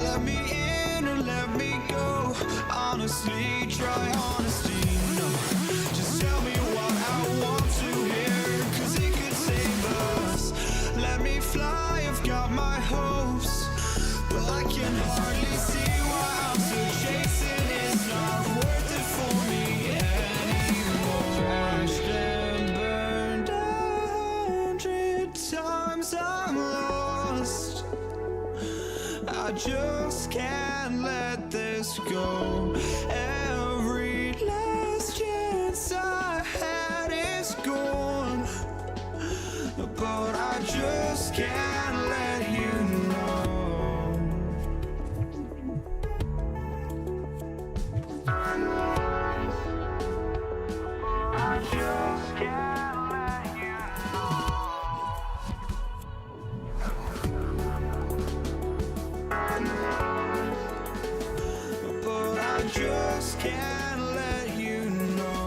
Let me in or let me go. Honestly, try honesty. No, just tell me what I want to hear, 'cause it could save us. Let me fly, I've got my hopes, but I can hardly see why I'm still chasing. It's not worth it for me anymore. Crashed and burned 100 times, I'm lost. I just can't let this go. Every last chance I had is gone, but I just can't let you know. I just can't let you know. But I just can't let you know.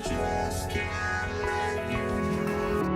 just can't let you know.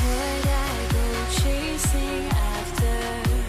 Would I go chasing after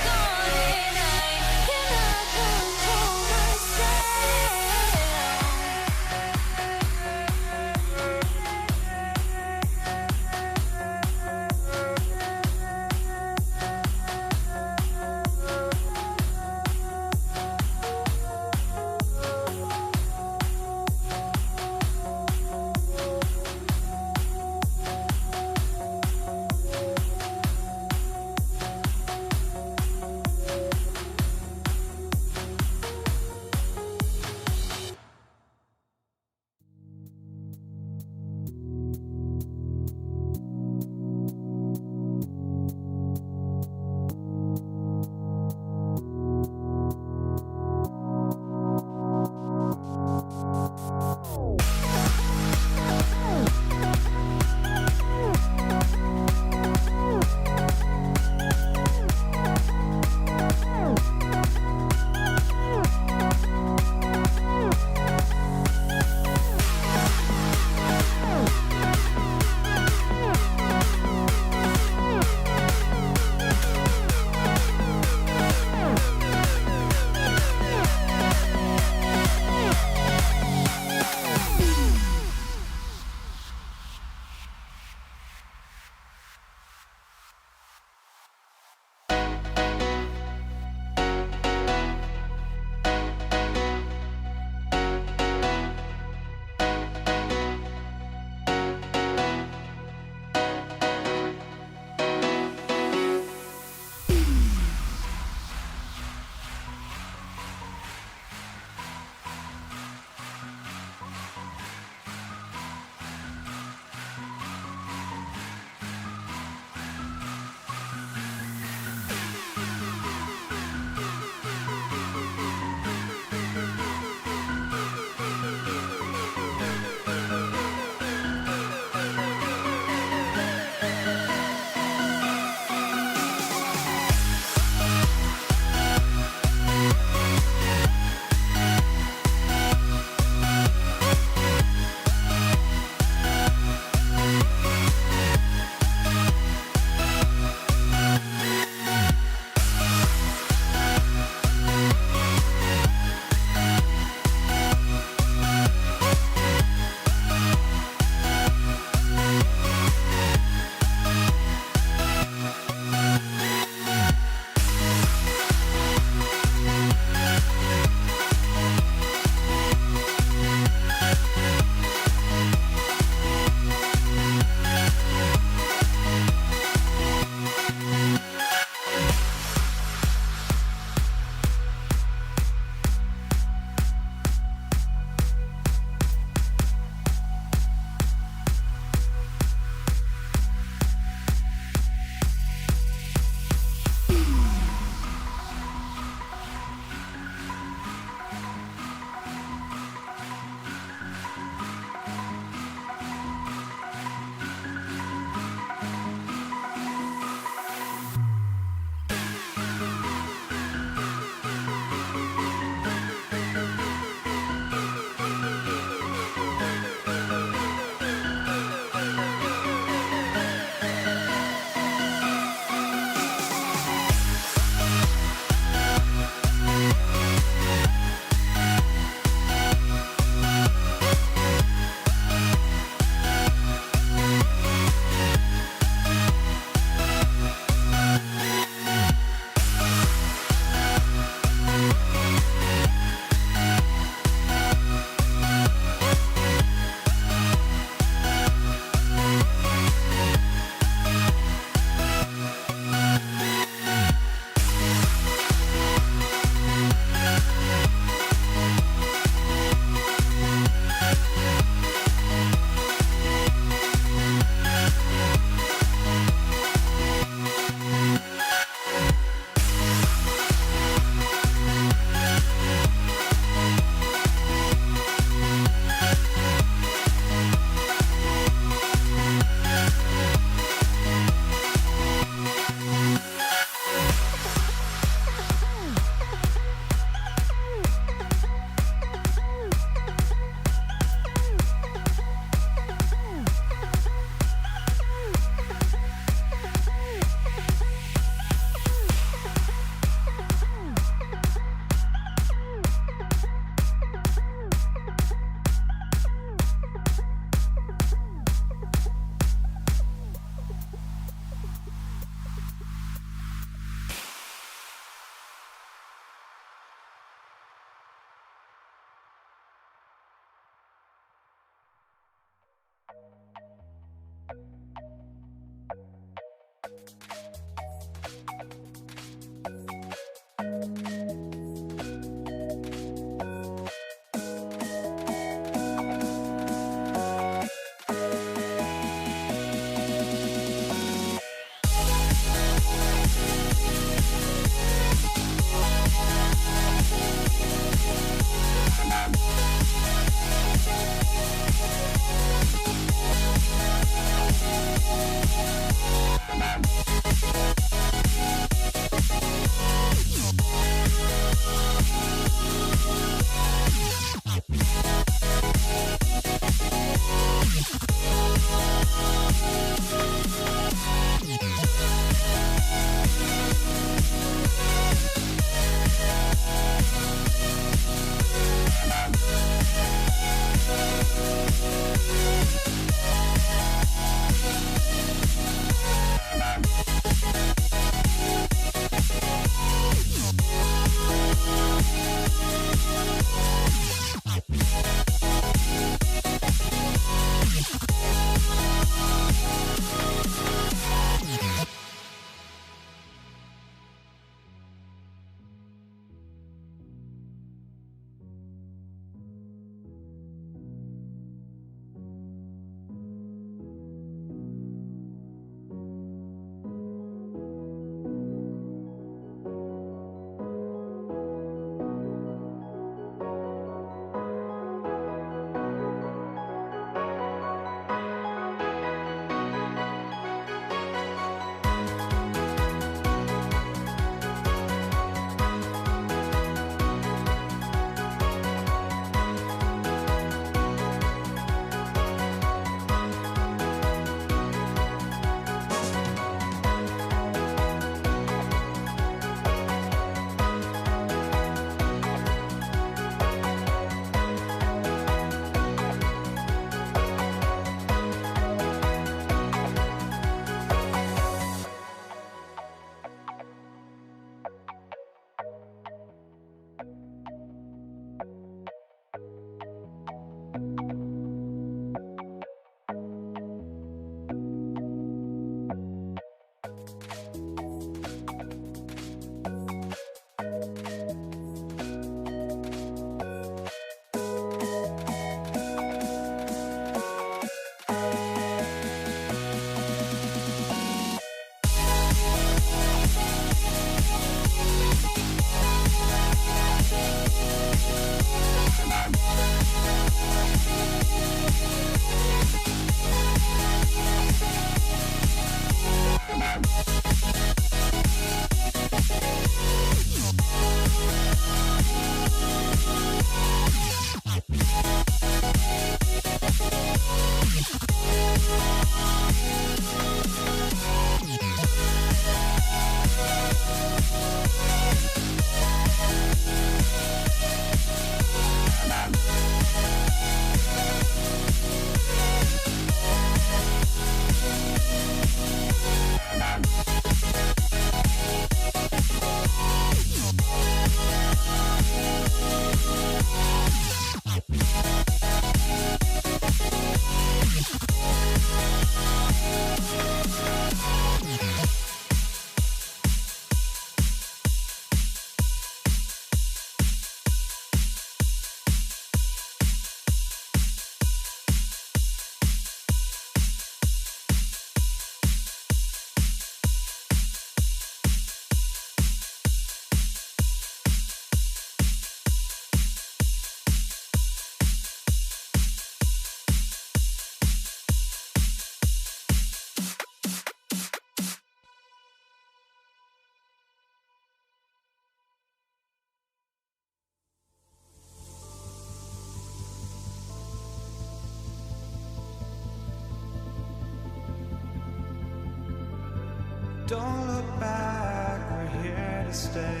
Don't look back, we're here to stay.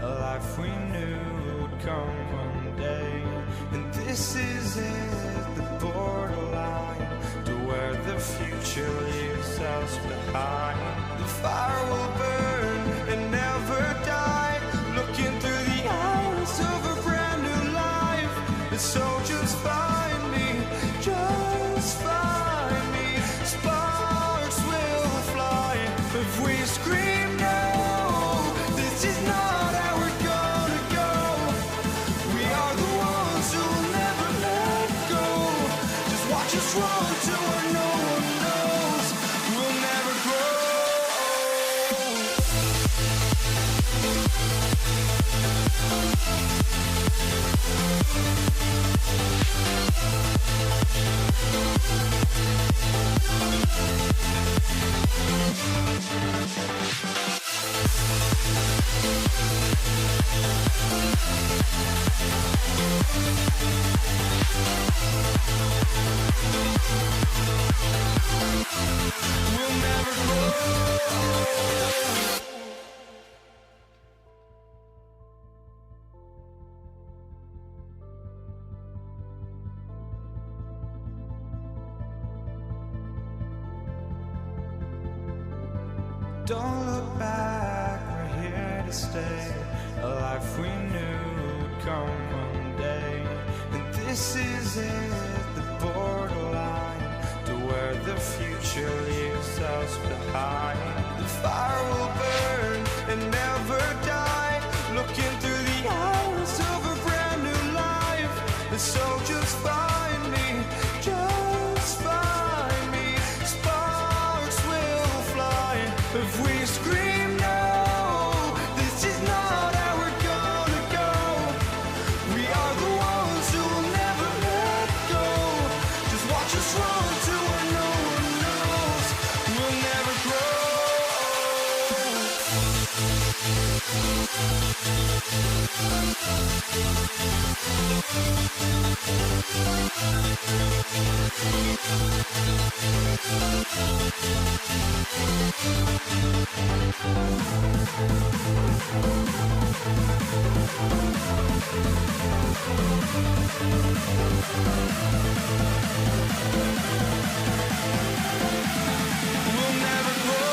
A life we knew would come one day. And this is it, the borderline to where the future leaves us behind. The fire will burn and never die, looking through the eyes of a brand new life. And so just find me, just find me. Sparks will fly if we scream no. This is not how we're gonna go. We are the ones who will never let go. Just watch us run to where no one knows. We'll never grow. We'll never grow. Don't look back, we're here to stay. A life we knew would come one day. And this is it, the borderline to where the future leaves us behind. The fire will burn and never die, looking through the eyes of a brand new life. And so just find me, just find me. Sparks will fly if we scream no. This is not how we're gonna go. We are the ones who will never let go. Just watch us run to where no one knows. We'll never grow. We'll never grow.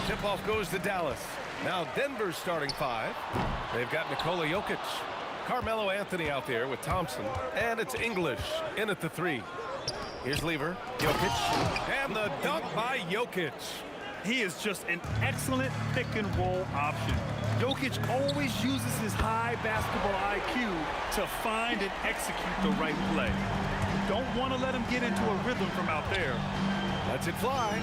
Tip-off goes to Dallas. Now Denver's starting five. They've got Nikola Jokic, Carmelo Anthony out there with Thompson, and it's English in at the three. Here's Lever, Jokic, and the dunk by Jokic. He is just an excellent pick-and-roll option. Jokic always uses his high basketball IQ to find and execute the right play. You don't want to let him get into a rhythm from out there. Lets it fly.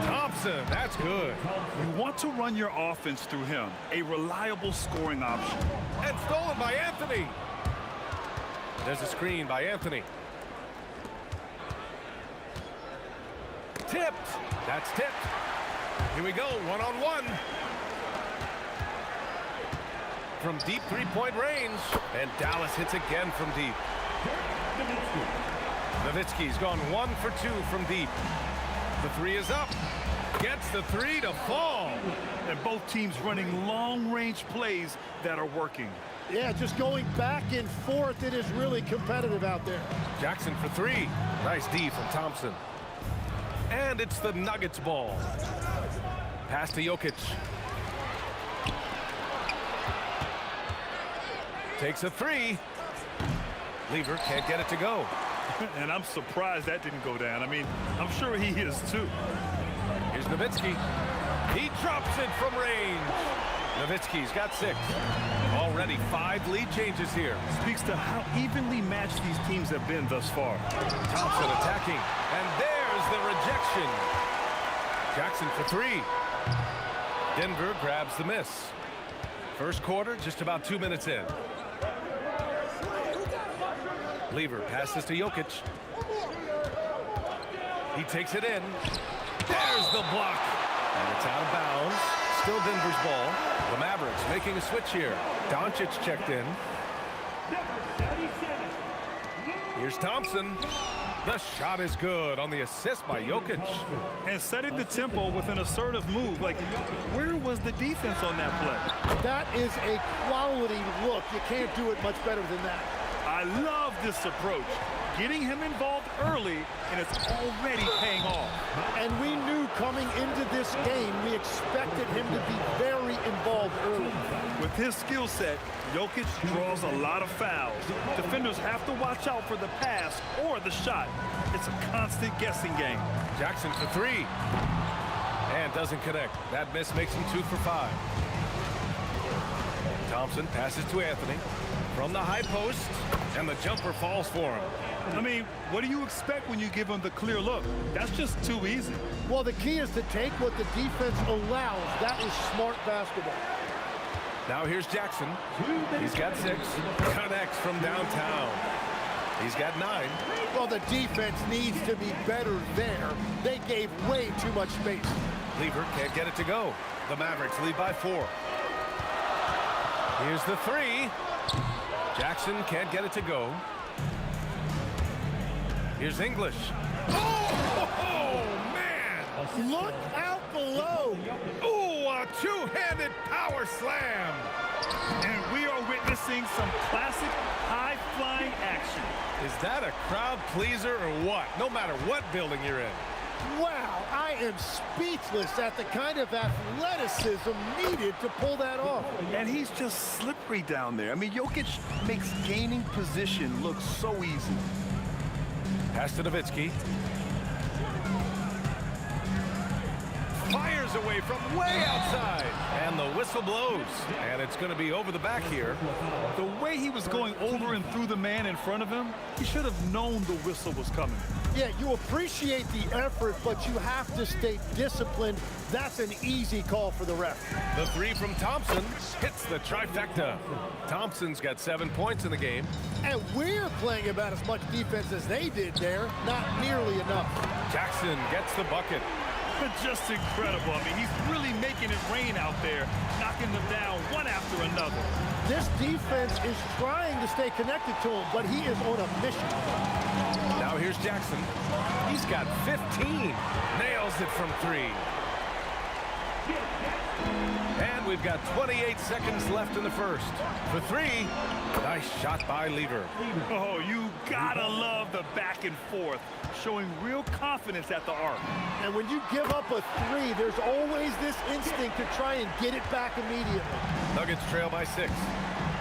Thompson, that's good. You want to run your offense through him, a reliable scoring option. And stolen by Anthony. There's a screen by Anthony. Tipped. That's tipped. Here we go, one-on-one. From deep three-point range. And Dallas hits again from deep. Nowitzki's gone 1 for 2 from deep. The three is up. Gets the three to fall. And both teams running long-range plays that are working. Yeah, just going back and forth. It is really competitive out there. Jackson for three. Nice D from Thompson. And it's the Nuggets ball. Pass to Jokic. Takes a three. Lever can't get it to go. And I'm surprised that didn't go down. I mean, I'm sure he is too. Here's Nowitzki. He drops it from range. Nowitzki's got 6. Already 5 lead changes here. Speaks to how evenly matched these teams have been thus far. Thompson attacking. And there's the rejection. Jackson for 3. Denver grabs the miss. First quarter, just about 2 minutes in. Lever passes to Jokic. He takes it in. There's the block. And it's out of bounds. Still Denver's ball. The Mavericks making a switch here. Doncic checked in. Here's Thompson. The shot is good on the assist by Jokic. And setting the tempo with an assertive move. Like, where was the defense on that play? That is a quality look. You can't do it much better than that. I love this approach. Getting him involved early, and it's already paying off. And we knew coming into this game, we expected him to be very involved early. With his skill set, Jokic draws a lot of fouls. Defenders have to watch out for the pass or the shot. It's a constant guessing game. Jackson for three. And doesn't connect. That miss makes him 2 for 5. Thompson passes to Anthony from the high post, and the jumper falls for him. I mean, what do you expect when you give him the clear look? That's just too easy. Well, the key is to take what the defense allows. That is smart basketball. Now here's Jackson. He's got 6. Connects from downtown. He's got 9. Well, the defense needs to be better there. They gave way too much space. Lever can't get it to go. The Mavericks lead by 4. Here's the 3. Jackson can't get it to go. Here's English. Oh, man! Look out below. Ooh, a two-handed power slam. And we are witnessing some classic high-flying action. Is that a crowd pleaser or what? No matter what building you're in. Wow, I am speechless at the kind of athleticism needed to pull that off. And he's just slippery down there. I mean, Jokic makes gaining position look so easy. Pass to Nowitzki. Fires away from way outside. And the whistle blows. And it's going to be over the back here. The way he was going over and through the man in front of him, he should have known the whistle was coming. Yeah, you appreciate the effort, but you have to stay disciplined. That's an easy call for the ref. The 3 from Thompson hits the trifecta. Thompson's got 7 points in the game. And we're playing about as much defense as they did there. Not nearly enough. Jackson gets the bucket. Just incredible. I mean, he's really making it rain out there, knocking them down one after another. This defense is trying to stay connected to him, but he is on a mission. Now here's Jackson. He's got 15. Nails it from 3. And we've got 28 seconds left in the first. For 3, nice shot by Lever. Oh, you gotta love the back and forth, showing real confidence at the arc. And when you give up a 3, there's always this instinct to try and get it back immediately. Nuggets trail by 6.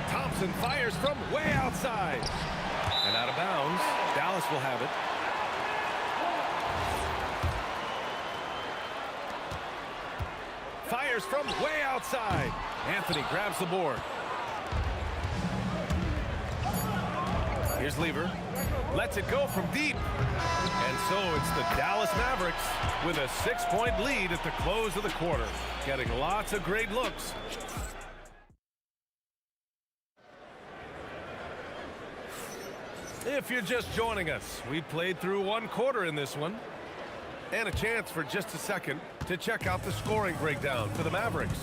Thompson fires from way outside. And out of bounds. Dallas will have it. Fires from way outside. Anthony grabs the board. Here's Lever. Lets it go from deep. And so it's the Dallas Mavericks with a 6-point lead at the close of the quarter. Getting lots of great looks. If you're just joining us, we played through 1 quarter in this one. And a chance for just a second to check out the scoring breakdown for the Mavericks.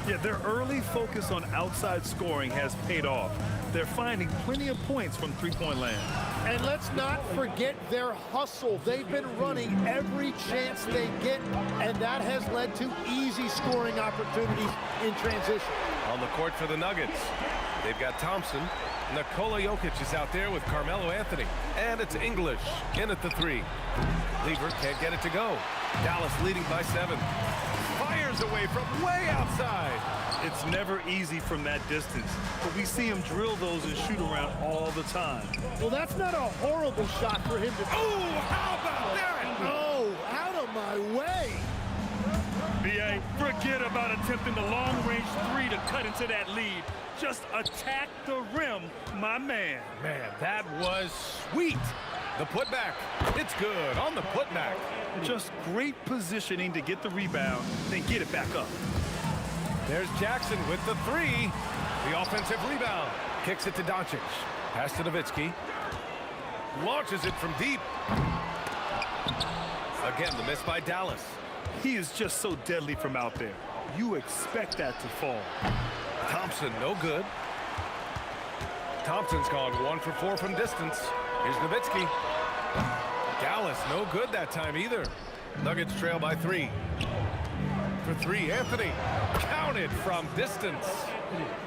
Yeah, their early focus on outside scoring has paid off. They're finding plenty of points from three-point land. And let's not forget their hustle. They've been running every chance they get, and that has led to easy scoring opportunities in transition. On the court for the Nuggets, they've got Thompson. Nikola Jokic is out there with Carmelo Anthony. And it's English in at the 3. Lever can't get it to go. Dallas leading by 7. Fires away from way outside. It's never easy from that distance, but we see him drill those and shoot around all the time. Well, that's not a horrible shot for him to... Oh, how about that? Oh, out of my way. B.A., forget about attempting the long-range 3 to cut into that lead. Just attack the rim, my man. Man, that was sweet. The putback. It's good on the putback. Just great positioning to get the rebound, then get it back up. There's Jackson with the 3. The offensive rebound. Kicks it to Doncic. Pass to Nowitzki. Launches it from deep. Again, the miss by Dallas. He is just so deadly from out there. You expect that to fall. Thompson, no good. Thompson's gone 1 for 4 from distance. Here's Nowitzki. Dallas, no good that time either. Nuggets trail by 3. For 3, Anthony. Counted from distance.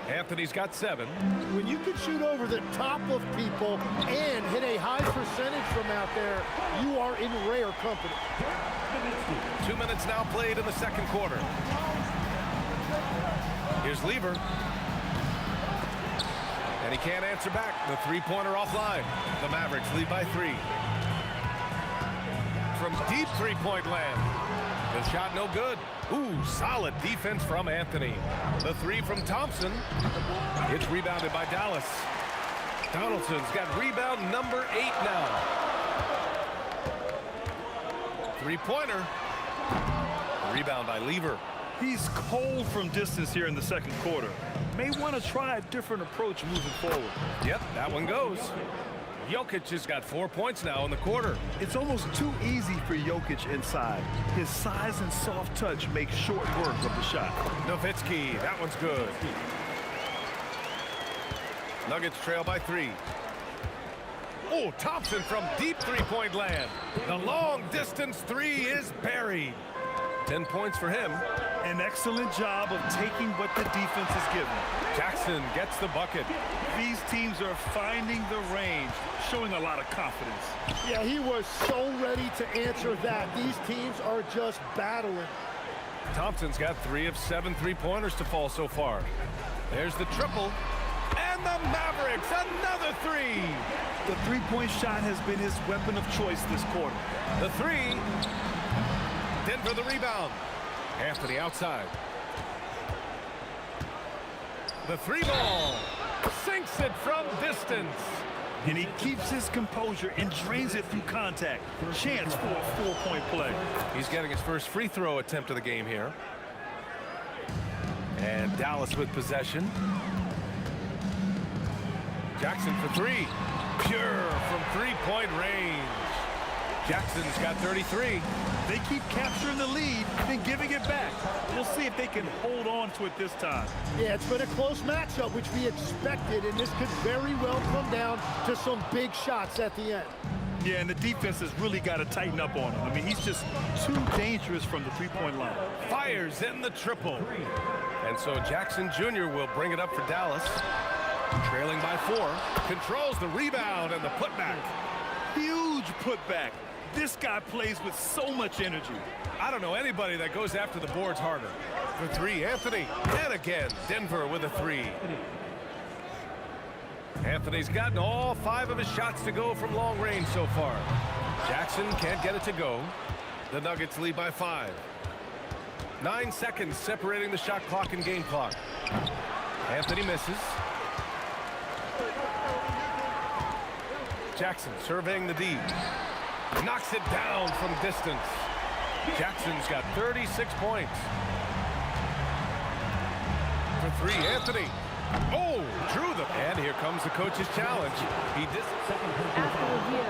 Anthony's got 7. When you can shoot over the top of people and hit a high percentage from out there, you are in rare company. 2 minutes now played in the second quarter. Here's Lever. And he can't answer back. The three-pointer offline. The Mavericks lead by 3. From deep three-point land. The shot no good. Ooh, solid defense from Anthony. The 3 from Thompson. It's rebounded by Dallas. Donaldson's got rebound number 8 now. Three-pointer. Rebound by Lever. He's cold from distance here in the second quarter. May want to try a different approach moving forward. Yep, that one goes. Jokic has got 4 points now in the quarter. It's almost too easy for Jokic inside. His size and soft touch make short work of the shot. Nowitzki, that one's good. Nuggets trail by 3. Oh, Thompson from deep three-point land. The long-distance 3 is buried. 10 points for him. An excellent job of taking what the defense is given. Jackson gets the bucket. These teams are finding the range, showing a lot of confidence. Yeah, he was so ready to answer that. These teams are just battling. Thompson's got 3 of 7 three-pointers to fall so far. There's the triple. And the Mavericks, another 3. The three-point shot has been his weapon of choice this quarter. The 3. Denver the rebound. Anthony outside. The 3 ball. Sinks it from distance. And he keeps his composure and drains it through contact. Chance for a 4-point play. He's getting his first free throw attempt of the game here. And Dallas with possession. Jackson for 3. Pure from three-point range. Jackson's got 33. They keep capturing the lead, then giving it back. We'll see if they can hold on to it this time. Yeah, it's been a close matchup, which we expected, and this could very well come down to some big shots at the end. Yeah, and the defense has really got to tighten up on him. I mean, he's just too dangerous from the three-point line. Fires in the triple. And so Jackson Jr. will bring it up for Dallas. Trailing by 4. Controls the rebound and the putback. Huge putback. This guy plays with so much energy. I don't know anybody that goes after the boards harder. For 3, Anthony. And again, Denver with a 3. Anthony's gotten all 5 of his shots to go from long range so far. Jackson can't get it to go. The Nuggets lead by 5. 9 seconds separating the shot clock and game clock. Anthony misses. Jackson surveying the D. Knocks it down from distance. Jackson's got 36 points. For 3, Anthony. Oh, drew them. And here comes the coach's challenge. He did. After review,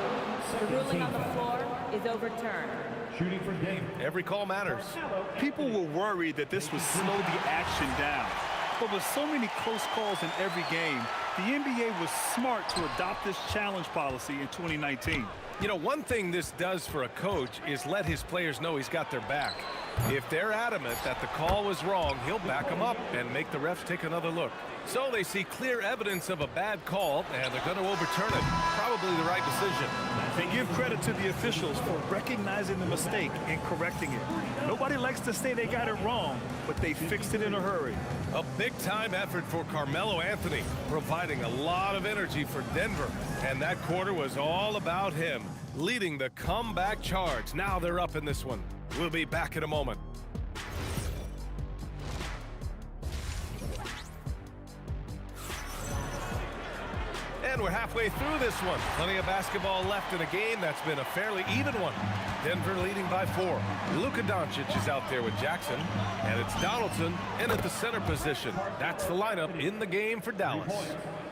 the ruling on the floor is overturned. Shooting for game. Every call matters. People were worried that this would slow the action down. But with so many close calls in every game, the NBA was smart to adopt this challenge policy in 2019. You know, one thing this does for a coach is let his players know he's got their back. If they're adamant that the call was wrong, he'll back them up and make the refs take another look. So they see clear evidence of a bad call, and they're going to overturn it. Probably the right decision. They give credit to the officials for recognizing the mistake and correcting it. Nobody likes to say they got it wrong, but they fixed it in a hurry. A big-time effort for Carmelo Anthony, providing a lot of energy for Denver. And that quarter was all about him, leading the comeback charge. Now they're up in this one. We'll be back in a moment. And we're halfway through this one. Plenty of basketball left in a game that's been a fairly even one. Denver leading by 4. Luka Doncic is out there with Jackson, and it's Donaldson in at the center position. That's the lineup in the game for Dallas.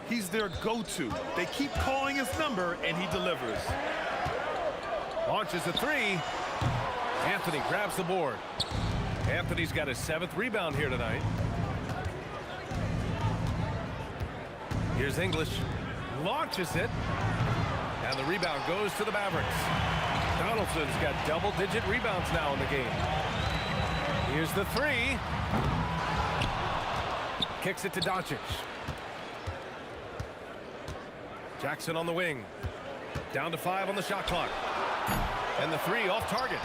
He's their go-to. They keep calling his number, and he delivers. Launches a 3. Anthony grabs the board. Anthony's got his 7th rebound here tonight. Here's English. Launches it. And the rebound goes to the Mavericks. Donaldson's got double-digit rebounds now in the game. Here's the 3. Kicks it to Doncic. Jackson on the wing. Down to 5 on the shot clock. And the 3 off target.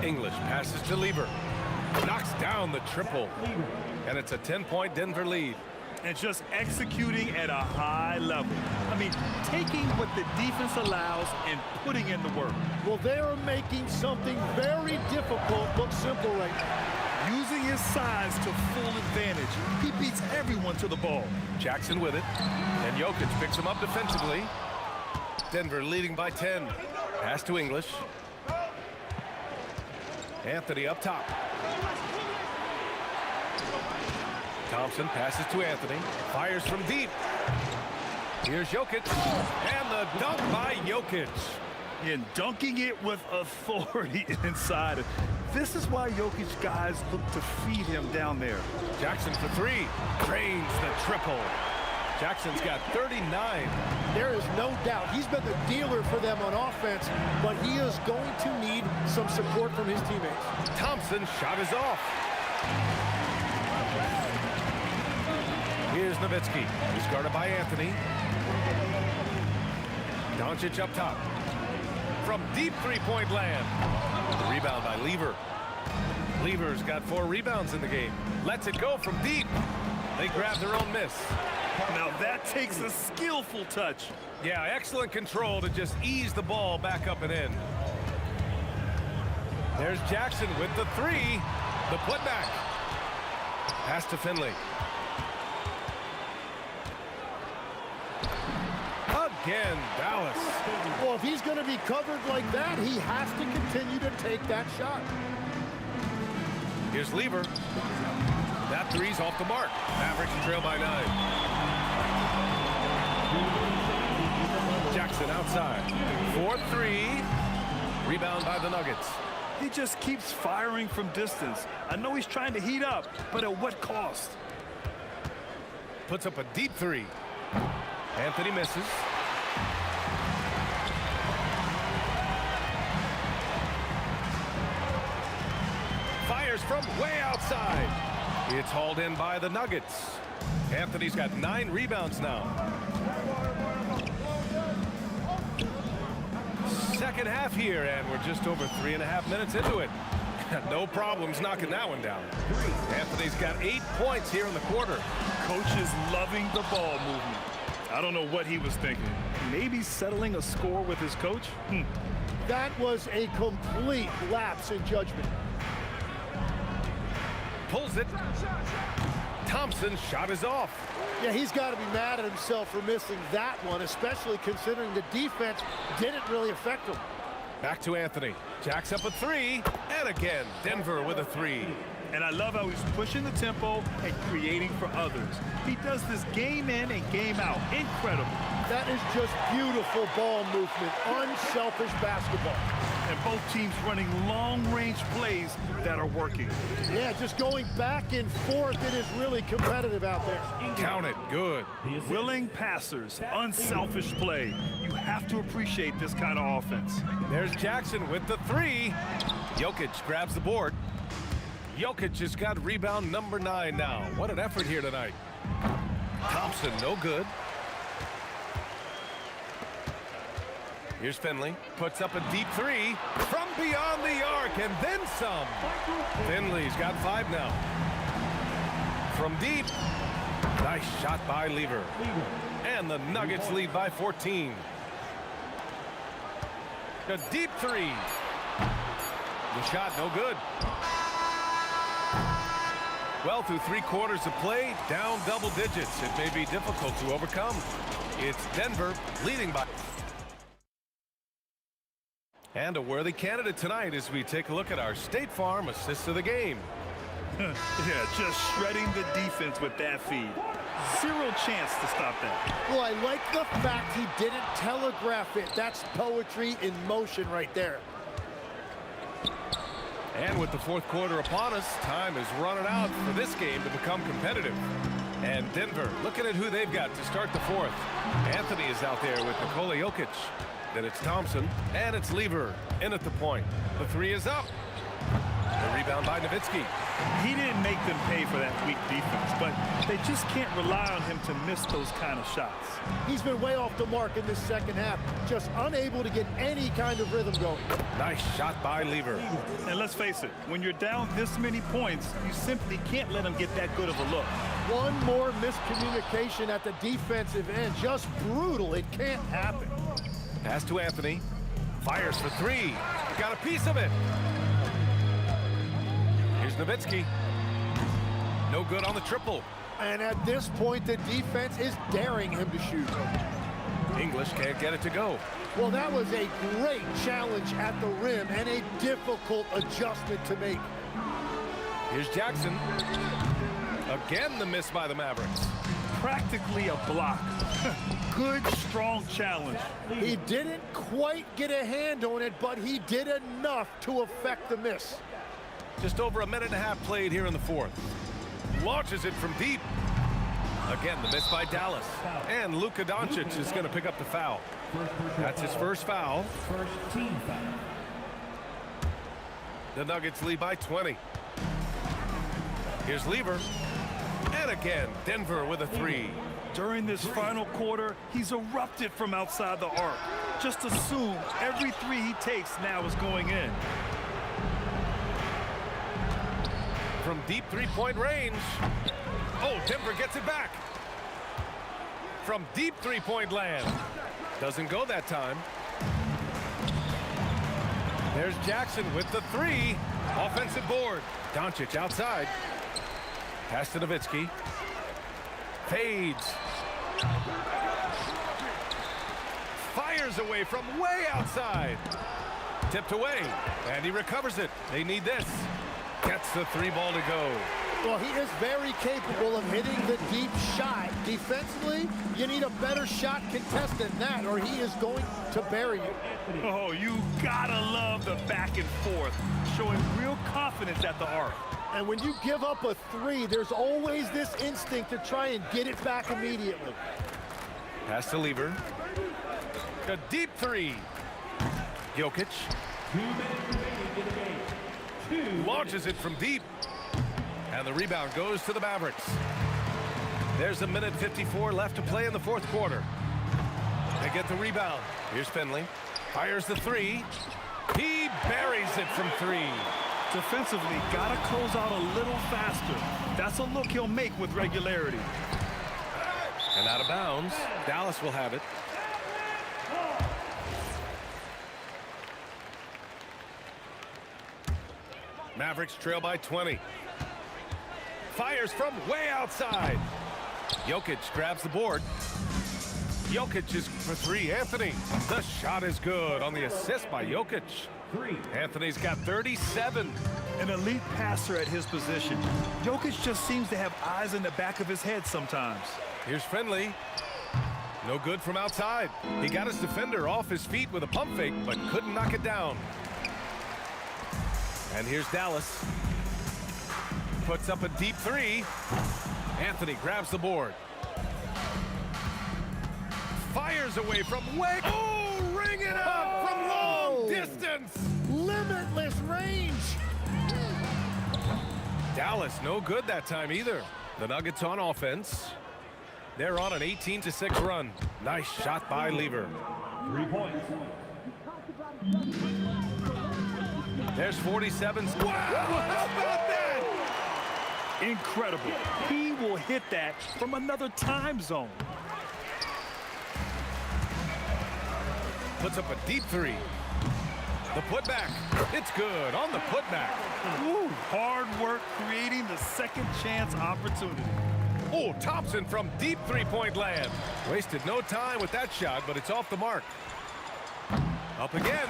English passes to Lever. Knocks down the triple. And it's a 10-point Denver lead. And just executing at a high level. I mean, taking what the defense allows and putting in the work. Well, they are making something very difficult look simple right now. Using his size to full advantage. He beats everyone to the ball. Jackson with it. And Jokic picks him up defensively. Denver leading by 10. Pass to English. Anthony up top. Thompson passes to Anthony. Fires from deep. Here's Jokic. And the dunk by Jokic. And dunking it with authority inside. This is why Jokic guys look to feed him down there. Jackson for 3. Drains the triple. Jackson's got 39. There is no doubt he's been the dealer for them on offense, but he is going to need some support from his teammates. Thompson's shot is off. Here's Nowitzki. He's guarded by Anthony. Doncic up top. From deep three-point land. The rebound by Lever. Lever's got 4 rebounds in the game. Lets it go from deep. They grab their own miss. Now that takes a skillful touch. Yeah, excellent control to just ease the ball back up and in. There's Jackson with the 3. The putback. Pass to Finley. Again, Dallas. Well, if he's going to be covered like that, he has to continue to take that shot. Here's Lever. That 3's off the mark. Mavericks trail by 9. Jackson outside. 4-3. Rebound by the Nuggets. He just keeps firing from distance. I know he's trying to heat up, but at what cost? Puts up a deep 3. Anthony misses. Fires from way outside. It's hauled in by the Nuggets. Anthony's got 9 rebounds now. Second half here, and we're just over 3.5 minutes into it. No problems knocking that one down. Anthony's got 8 points here in the quarter. Coach is loving the ball movement. I don't know what he was thinking. Maybe settling a score with his coach? That was a complete lapse in judgment. Pulls it. Thompson's shot is off. Yeah, he's got to be mad at himself for missing that one, especially considering the defense didn't really affect him. Back to Anthony. Jacks up a 3. And again, Denver with a 3. And I love how he's pushing the tempo and creating for others. He does this game in and game out. Incredible. That is just beautiful ball movement, unselfish basketball. And both teams running long-range plays that are working. Yeah, just going back and forth. It is really competitive out there. Count it. Good. Willing passers, unselfish play. You have to appreciate this kind of offense. There's Jackson with the 3. Jokic grabs the board. Jokic has got rebound number 9 now. What an effort here tonight. Thompson, no good. Here's Finley. Puts up a deep 3 from beyond the arc and then some. Finley's got 5 now. From deep. Nice shot by Lever. And the Nuggets lead by 14. A deep 3. The shot no good. Well, through 3 quarters of play, down double digits. It may be difficult to overcome. It's Denver leading by And a worthy candidate tonight as we take a look at our State Farm assist of the game. Yeah, just shredding the defense with that feed. Zero chance to stop that. Well, I like the fact he didn't telegraph it. That's poetry in motion right there. And with the fourth quarter upon us, time is running out for this game to become competitive. And Denver looking at who they've got to start the fourth. Anthony is out there with Nikola Jokic. Then it's Thompson, and it's Lever in at the point. The three is up. The rebound by Nowitzki. He didn't make them pay for that weak defense, but they just can't rely on him to miss those kind of shots. He's been way off the mark in this second half, just unable to get any kind of rhythm going. Nice shot by Lever. And let's face it, when you're down this many points, you simply can't let him get that good of a look. One more miscommunication at the defensive end. Just brutal. It can't happen. Pass to Anthony. Fires for three. Got a piece of it. Here's Nowitzki. No good on the triple. And at this point, the defense is daring him to shoot. English can't get it to go. Well, that was a great challenge at the rim and a difficult adjustment to make. Here's Jackson. Again, the miss by the Mavericks. Practically a block. Good, strong challenge. He didn't quite get a hand on it, but he did enough to affect the miss. Just over a minute and a half played here in the fourth. Launches it from deep. Again, the miss by Dallas. And Luka Doncic is going to pick up the foul. That's his first foul. First team foul. The Nuggets lead by 20. Here's Lever. And again, Denver with a three. During this final quarter, he's erupted from outside the arc. Just assume every three he takes now is going in. From deep three-point range. Oh, Denver gets it back. From deep three-point land. Doesn't go that time. There's Jackson with the three. Offensive board. Doncic outside. Pass to Nowitzki. Fades. Fires away from way outside. Tipped away. And he recovers it. They need this. Gets the three ball to go. Well, he is very capable of hitting the deep shot. Defensively, you need a better shot contest than that, or he is going to bury you. Oh, you gotta love the back and forth, showing real confidence at the arc. And when you give up a three, there's always this instinct to try and get it back immediately. Pass to Lever. A deep three. Jokic. 2 minutes remaining in the game. Launches it from deep. And the rebound goes to the Mavericks. There's a minute 54 left to play in the fourth quarter. They get the rebound. Here's Finley. Fires the three. He buries it from three. Defensively, gotta close out a little faster. That's a look he'll make with regularity. And out of bounds. Dallas will have it. Mavericks trail by 20. Fires from way outside. Jokic grabs the board. Jokic is for three. Anthony. The shot is good on the assist by Jokic. Anthony's got 37. An elite passer at his position. Jokic just seems to have eyes in the back of his head sometimes. Here's Finley. No good from outside. He got his defender off his feet with a pump fake, but couldn't knock it down. And here's Dallas. Puts up a deep three. Anthony grabs the board. Fires away from way. Oh, ring it up from long distance. Limitless range. Dallas no good that time either. The Nuggets on offense. They're on an 18-6 run. Nice shot by Lever. 3 points. There's 47. Wow, how about that? Incredible. He will hit that from another time zone. Puts up a deep three. The putback. It's good on the putback. Ooh, hard work creating the second chance opportunity. Oh, Thompson from deep three-point land. Wasted no time with that shot, but it's off the mark. Up again.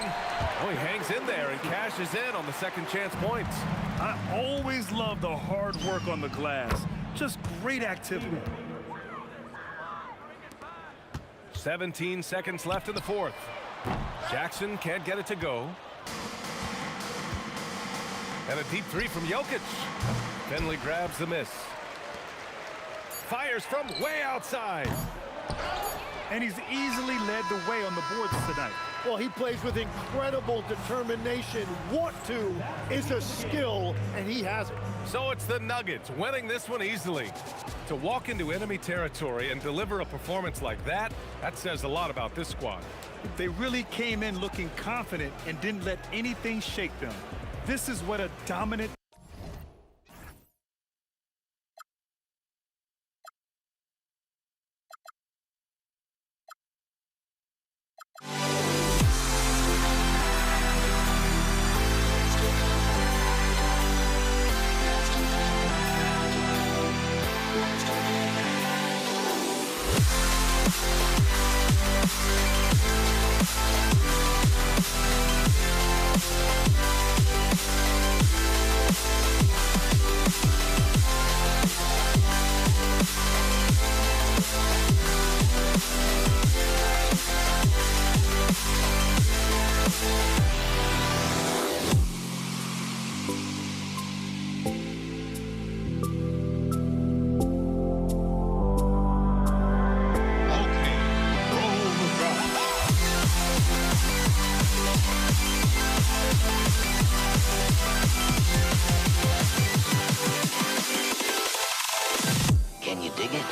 Oh, he hangs in there and cashes in on the second chance points. I always love the hard work on the glass. Just great activity. 17 seconds left in the fourth. Jackson can't get it to go. And a deep three from Jokic. Finley grabs the miss. Fires from way outside. And he's easily led the way on the boards tonight. Well, he plays with incredible determination. Want to is a skill, and he has it. So it's the Nuggets winning this one easily. To walk into enemy territory and deliver a performance like that, that says a lot about this squad. They really came in looking confident and didn't let anything shake them. This is what a dominant Can you dig it?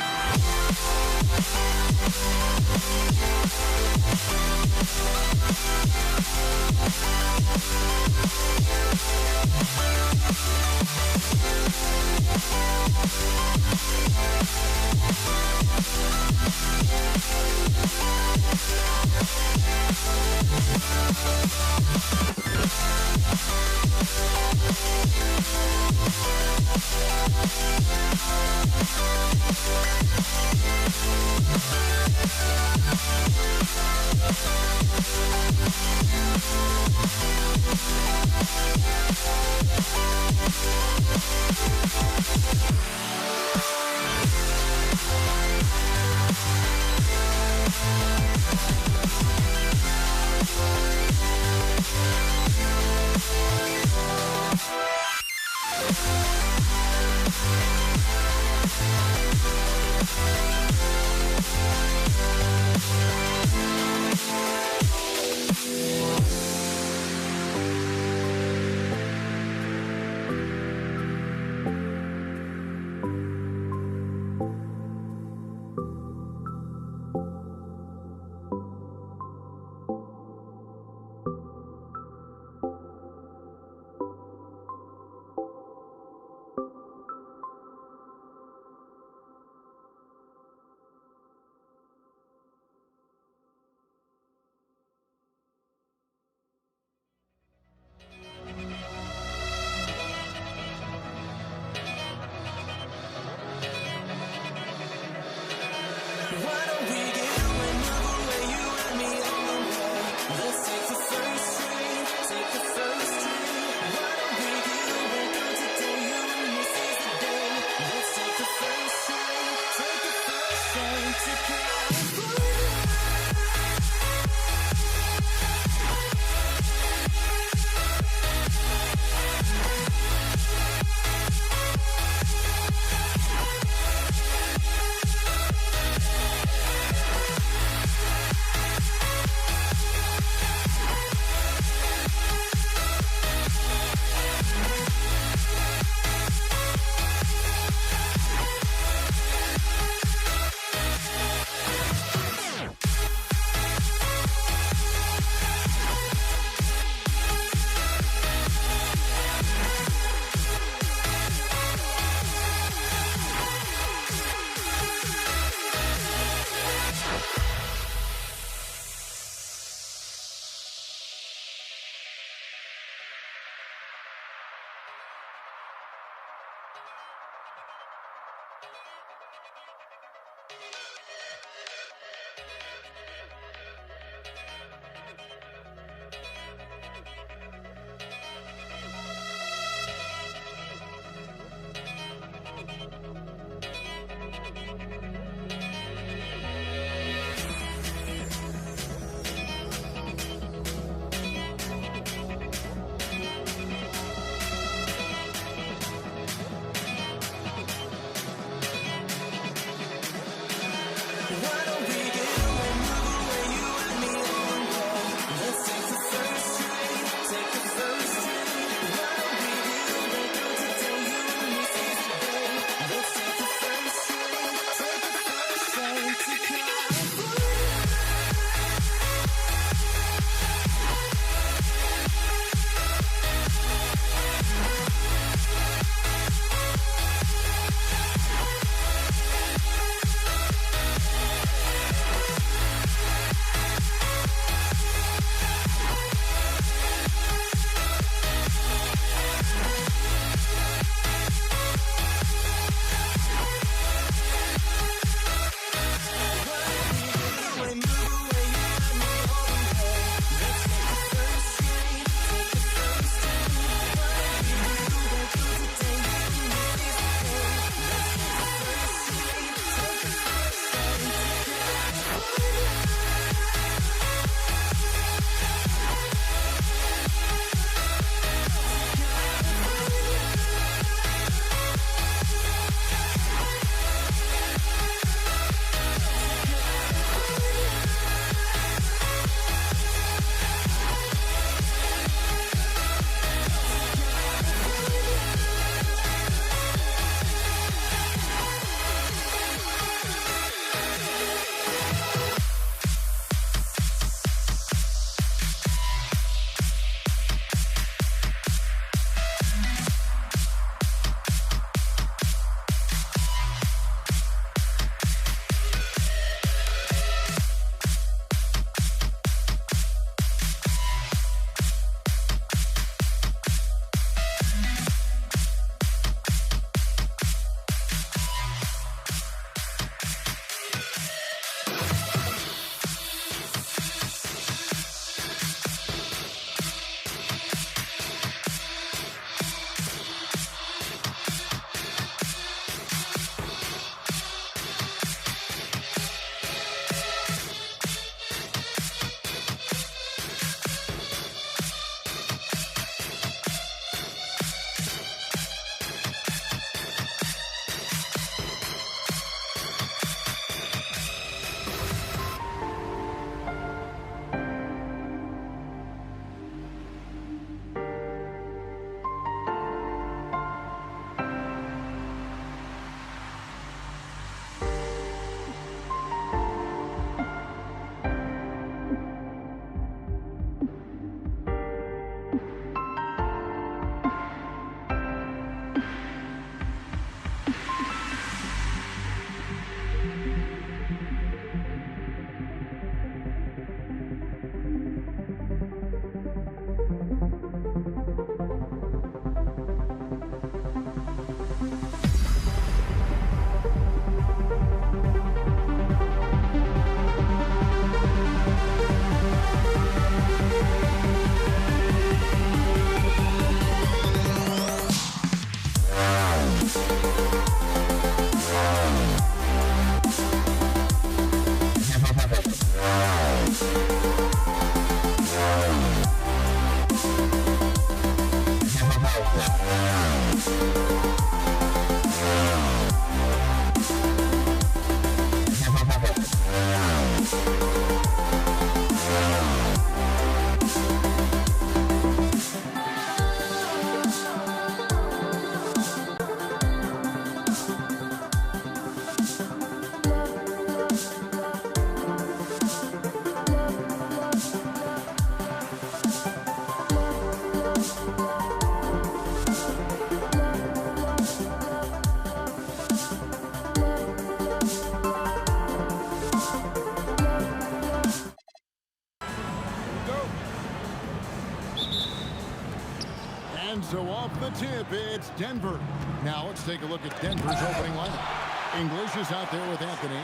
And so off the tip, it's Denver. Now let's take a look at Denver's opening lineup. English is out there with Anthony.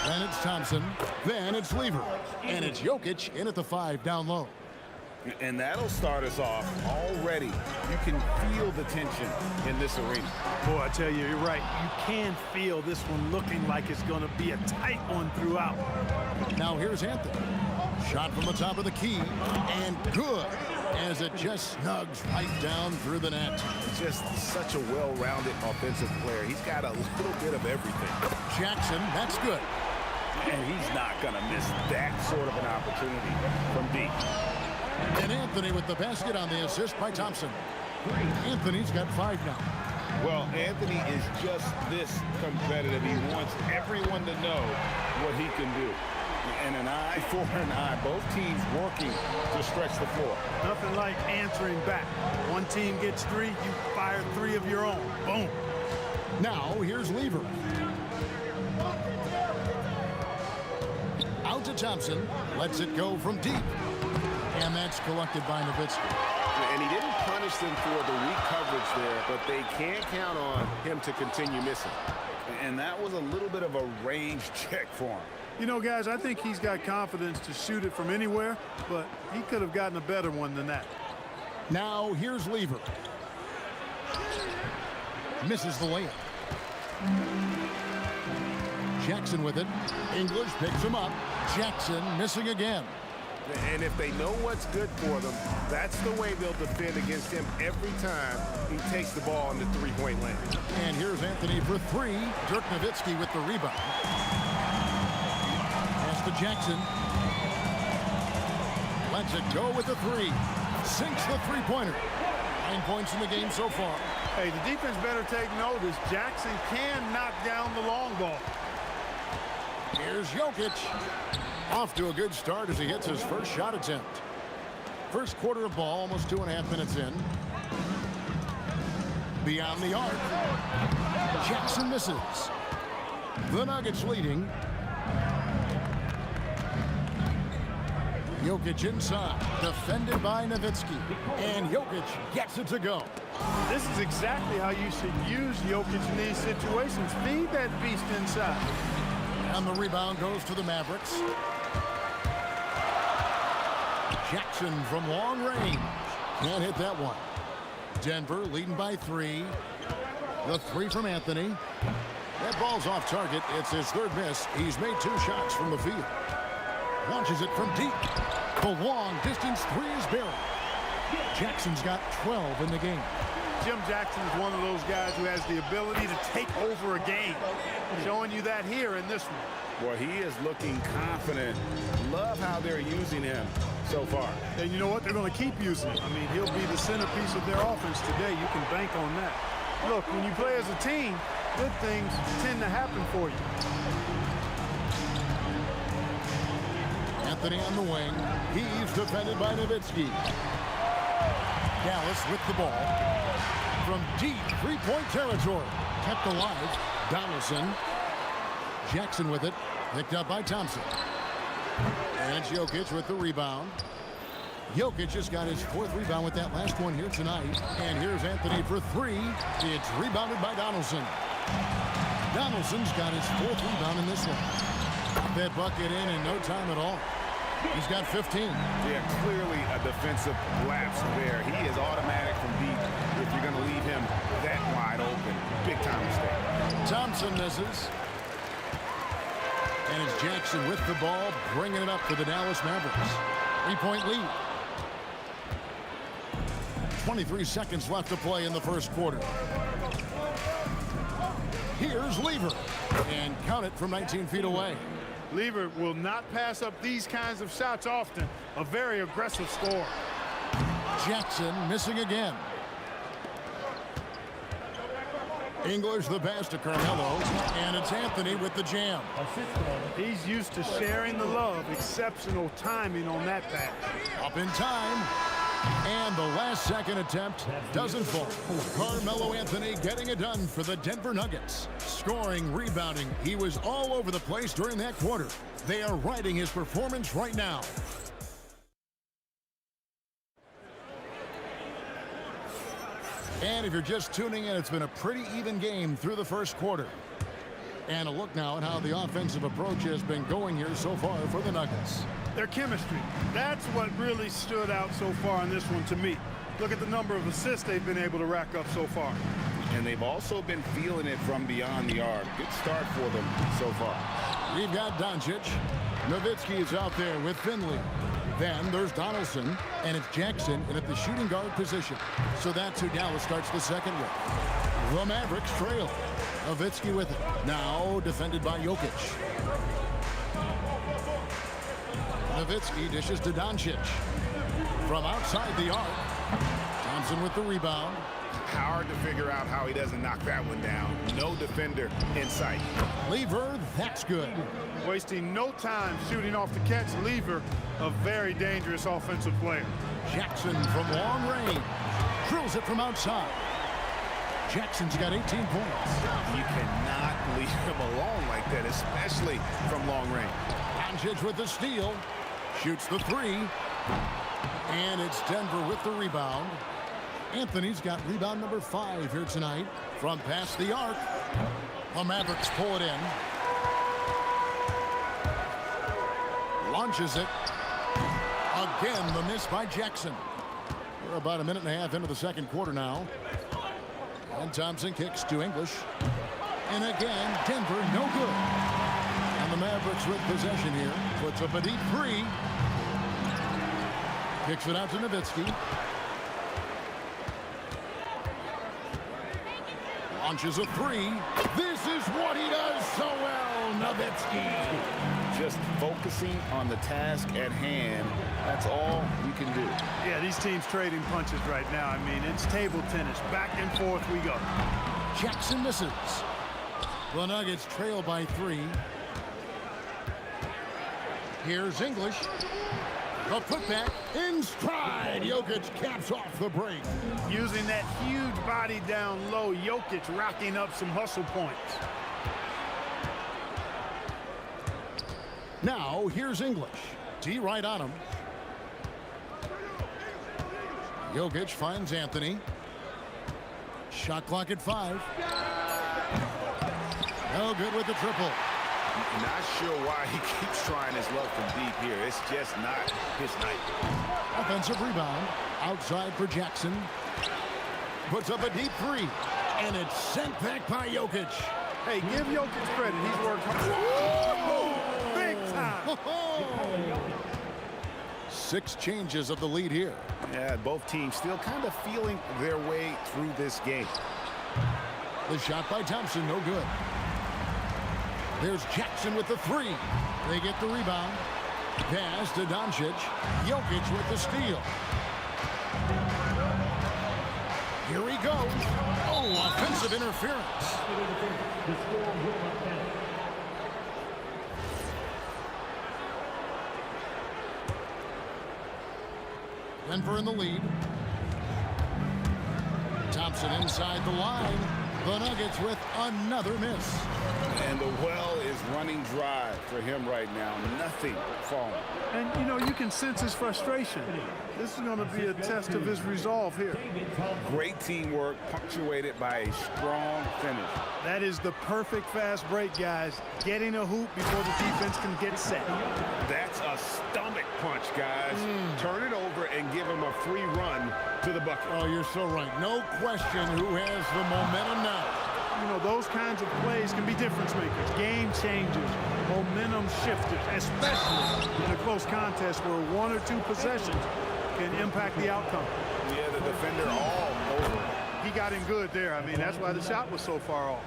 Then it's Thompson. Then it's Lever. And it's Jokic in at the 5 down low. And that'll start us off already. You can feel the tension in this arena. Boy, I tell you, you're right. You can feel this one looking like it's going to be a tight one throughout. Now here's Anthony. Shot from the top of the key. And good, as it just snugs right down through the net. Just such a well-rounded offensive player. He's got a little bit of everything. Jackson, that's good. And he's not going to miss that sort of an opportunity from deep. And Anthony with the basket on the assist by Thompson. Anthony's got 5 now. Well, Anthony is just this competitive. He wants everyone to know what he can do. And an eye for an eye. Both teams working to stretch the floor. Nothing like answering back. One team gets 3, you fire 3 of your own. Boom. Now here's Lever. Out to Thompson. Lets it go from deep. And that's collected by Nowitzki. And he didn't punish them for the weak coverage there, but they can't count on him to continue missing. And that was a little bit of a range check for him. You know, guys, I think he's got confidence to shoot it from anywhere, but he could have gotten a better one than that. Now here's Lever. Misses the layup. Jackson with it. English picks him up. Jackson missing again. And if they know what's good for them, that's the way they'll defend against him every time he takes the ball in the three-point lane. And here's Anthony for 3. Dirk Nowitzki with the rebound. Pass to Jackson. Lets it go with the 3. Sinks the three-pointer. 9 points in the game so far. Hey, the defense better take notice. Jackson can knock down the long ball. Here's Jokic. Off to a good start as he hits his first shot attempt. First quarter of ball, almost 2.5 minutes in. Beyond the arc. Jackson misses. The Nuggets leading. Jokic inside. Defended by Nowitzki. And Jokic gets it to go. This is exactly how you should use Jokic in these situations. Feed that beast inside. And the rebound goes to the Mavericks. Jackson from long range. Can't hit that one. Denver leading by 3. The 3 from Anthony. That ball's off target. It's his 3rd miss. He's made 2 shots from the field. Launches it from deep. The long distance 3 is buried. Jackson's got 12 in the game. Jim Jackson is one of those guys who has the ability to take over a game. Showing you that here in this one. Boy, he is looking confident. Love how they're using him so far. And you know what? They're going to keep using him. I mean, he'll be the centerpiece of their offense today. You can bank on that. Look, when you play as a team, good things tend to happen for you. Anthony on the wing. He's defended by Nowitzki. Dallas with the ball. From deep 3-point territory. Kept alive. Donaldson. Jackson with it. Picked up by Thompson. And Jokic with the rebound. Jokic just got his 4th rebound with that last one here tonight. And here's Anthony for 3. It's rebounded by Donaldson. Donaldson's got his 4th rebound in this one. Got that bucket in no time at all. He's got 15. Yeah, clearly a defensive lapse there. He is automatic from deep if you're going to leave him that wide open. Big time mistake. Thompson misses. And it's Jackson with the ball, bringing it up for the Dallas Mavericks. 3-point lead. 23 seconds left to play in the first quarter. Here's Lever. And count it from 19 feet away. Lever will not pass up these kinds of shots often. A very aggressive score. Jackson missing again. English the pass to Carmelo. And it's Anthony with the jam. He's used to sharing the love. Exceptional timing on that pass. Up in time. And the last second attempt doesn't fall. Carmelo Anthony getting it done for the Denver Nuggets. Scoring, rebounding. He was all over the place during that quarter. They are riding his performance right now. And if you're just tuning in, it's been a pretty even game through the first quarter. And a look now at how the offensive approach has been going here so far for the Nuggets. Their chemistry. That's what really stood out so far in this one to me. Look at the number of assists they've been able to rack up so far. And they've also been feeling it from beyond the arc. Good start for them so far. We've got Doncic. Nowitzki is out there with Finley. Then there's Donaldson, and it's Jackson in at the shooting guard position. So that's who Dallas starts the second with. The Mavericks trail. Nowitzki with it. Now defended by Jokic. Nowitzki dishes to Doncic. From outside the arc. Thompson with the rebound. Hard to figure out how he doesn't knock that one down. No defender in sight. Lever, that's good. Wasting no time shooting off the catch. Lever, a very dangerous offensive player. Jackson from long range. Drills it from outside. Jackson's got 18 points. You cannot leave him alone like that, especially from long range. Doncic with the steal. Shoots the three. And it's Denver with the rebound. Anthony's got rebound number 5 here tonight from past the arc. The Mavericks pull it in. Launches it. Again, the miss by Jackson. We're about a minute and a half into the second quarter now. And Thompson kicks to English. And again, Denver no good. And the Mavericks with possession here. Puts up a deep three. Kicks it out to Nowitzki. Launches a three. This is what he does so well, Nowitzki. Just focusing on the task at hand. That's all you can do. Yeah, these teams trading punches right now. I mean, it's table tennis. Back and forth we go. Jackson misses. The Nuggets trail by 3. Here's English. The putback in stride. Jokic caps off the break. Using that huge body down low, Jokic racking up some hustle points. Now, here's English. T right on him. Jokic finds Anthony. Shot clock at 5. No good with the triple. Not sure why he keeps trying his luck from deep here. It's just not his night. Offensive rebound. Outside for Jackson. Puts up a deep 3. And it's sent back by Jokic. Hey, give Jokic credit. He's worked hard. Big time. 6 changes of the lead here. Yeah, both teams still kind of feeling their way through this game. The shot by Thompson, no good. There's Jackson with the 3. They get the rebound. Pass to Doncic. Jokic with the steal. Here he goes. Oh, offensive interference. Denver in the lead. Thompson inside the line. The Nuggets with another miss. And the well is running dry for him right now. Nothing falling. And, you know, you can sense his frustration. This is going to be a test of his resolve here. Great teamwork punctuated by a strong finish. That is the perfect fast break, guys. Getting a hoop before the defense can get set. That's a stomach punch, guys. Turn it over and give him a free run to the bucket. Oh, you're so right. No question who has the momentum now. You know, those kinds of plays can be difference makers, game changers, momentum shifters, especially in a close contest where 1 or 2 possessions can impact the outcome. Yeah, the defender all over. He got in good there. I mean, that's why the shot was so far off.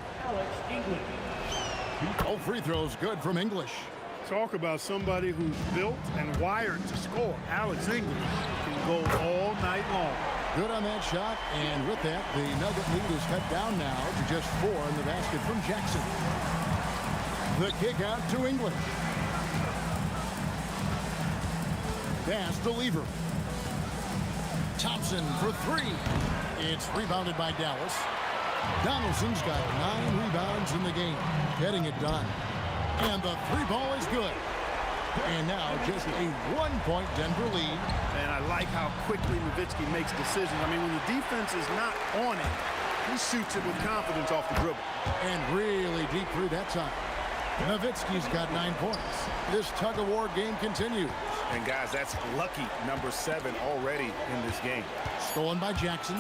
Oh, free throws good from English. Talk about somebody who's built and wired to score. Alex English can go all night long. Good on that shot, and with that, the Nugget lead is cut down now to just 4 in the basket from Jackson. The kick out to English. Pass to Lever. Thompson for 3. It's rebounded by Dallas. Donaldson's got 9 rebounds in the game, getting it done. And the 3 ball is good. And now just a 1-point Denver lead. And I like how quickly Nowitzki makes decisions. I mean, when the defense is not on it, he shoots it with confidence off the dribble. And really deep through that time. Nowitzki's got 9 points. This tug-of-war game continues. And guys, that's lucky number 7 already in this game. Stolen by Jackson.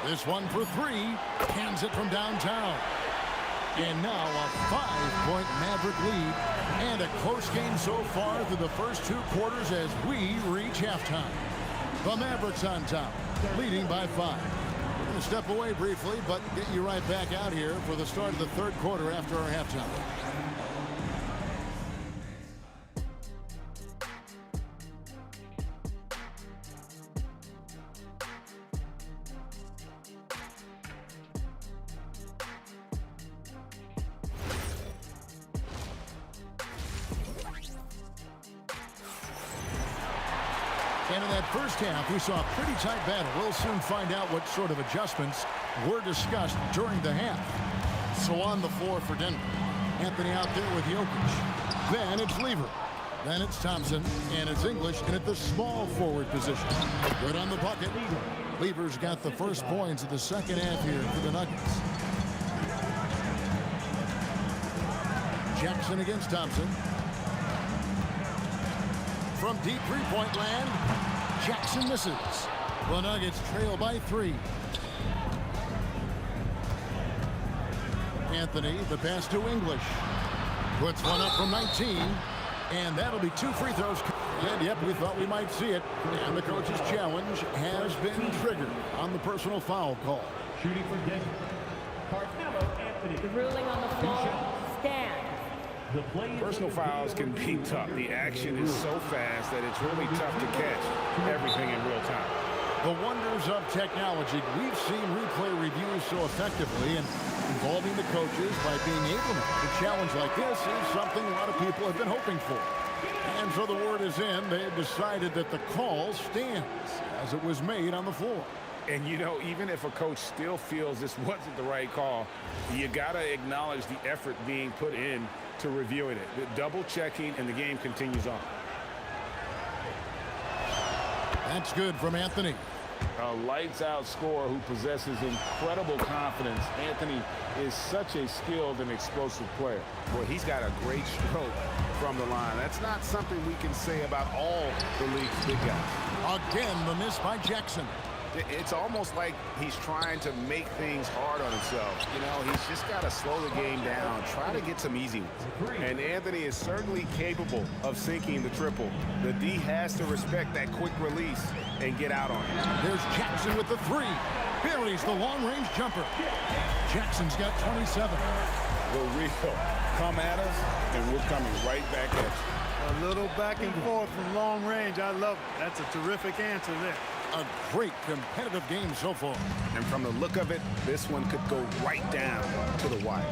This one for 3. Hands it from downtown. And now a 5-point Maverick lead. And a close game so far through the first 2 quarters as we reach halftime. The Mavericks on top, leading by 5. We're going to step away briefly, but get you right back out here for the start of the 3rd quarter after our halftime. And in that first half, we saw a pretty tight battle. We'll soon find out what sort of adjustments were discussed during the half. So on the floor for Denver. Anthony out there with Jokic. Then it's Lever. Then it's Thompson. And it's English in at the small forward position. Good on the bucket. Lever's got the first points of the second half here for the Nuggets. Jackson against Thompson. From deep three-point land, Jackson misses. The Nuggets trail by 3. Anthony, the pass to English. Puts one up from 19. And that'll be 2 free throws. And yep, we thought we might see it. And the coach's challenge has been triggered on the personal foul call. Shooting for Denver, Carmelo Anthony. The ruling on the floor stands. Personal fouls can be tough. The action is so fast that it's really tough to catch everything in real time. The wonders of technology. We've seen replay reviews so effectively, and involving the coaches by being able to challenge like this is something a lot of people have been hoping for. And so the word is in. They have decided that the call stands as it was made on the floor. And, you know, even if a coach still feels this wasn't the right call, you got to acknowledge the effort being put in to reviewing it. The double checking, and the game continues on. That's good from Anthony. A lights-out scorer who possesses incredible confidence. Anthony is such a skilled and explosive player. Well, he's got a great stroke from the line. That's not something we can say about all the league's big guys. Again, the miss by Jackson. It's almost like he's trying to make things hard on himself. You know, he's just got to slow the game down, try to get some easy ones. And Anthony is certainly capable of sinking the triple. The D has to respect that quick release and get out on it. There's Jackson with the 3. Buries the long-range jumper. Jackson's got 27. The real come at us, and we're coming right back at you. A little back and forth from long range. I love it. That's a terrific answer there. A great competitive game so far. And from the look of it, this one could go right down to the wire.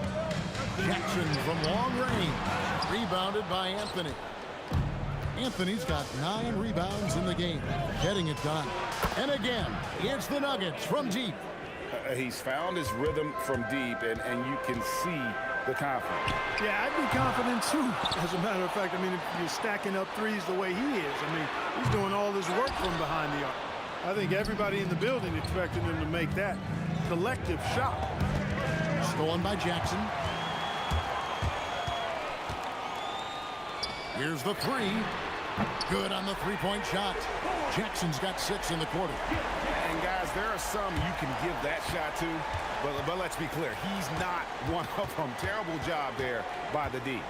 Jackson from long range. Rebounded by Anthony. Anthony's got 9 rebounds in the game. Getting it done. And again, it's the Nuggets from deep. He's found his rhythm from deep, and you can see the confidence. Yeah, I'd be confident too. As a matter of fact, I mean, if you're stacking up threes the way he is, I mean, he's doing all this work from behind the arc. I think everybody in the building expected him to make that collective shot. Stolen by Jackson. Here's the 3. Good on the 3-point shot. Jackson's got 6 in the quarter. And guys, there are some you can give that shot to, but let's be clear, he's not one of them. Terrible job there by the D.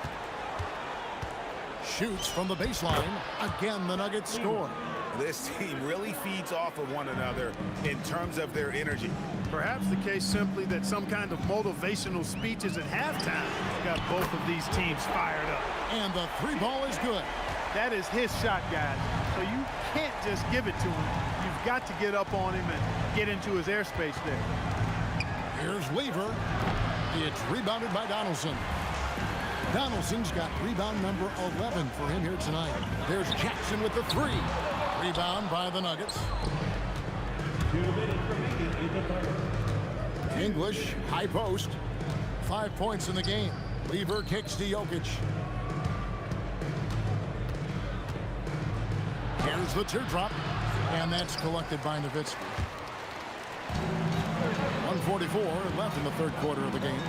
Shoots from the baseline. Again, the Nuggets score. This team really feeds off of one another in terms of their energy. Perhaps the case simply that some kind of motivational speeches at halftime got both of these teams fired up. And the 3 ball is good. That is his shot, guys. So you can't just give it to him. You've got to get up on him and get into his airspace there. Here's Lever. It's rebounded by Donaldson. Donaldson's got rebound number 11 for him here tonight. There's Jackson with the 3. Rebound by the Nuggets. 2 minutes remaining in the 3rd. English, high post. 5 points in the game. Lever kicks to Jokic. Here's the teardrop, and that's collected by Nowitzki. 1:44 left in the third quarter of the game.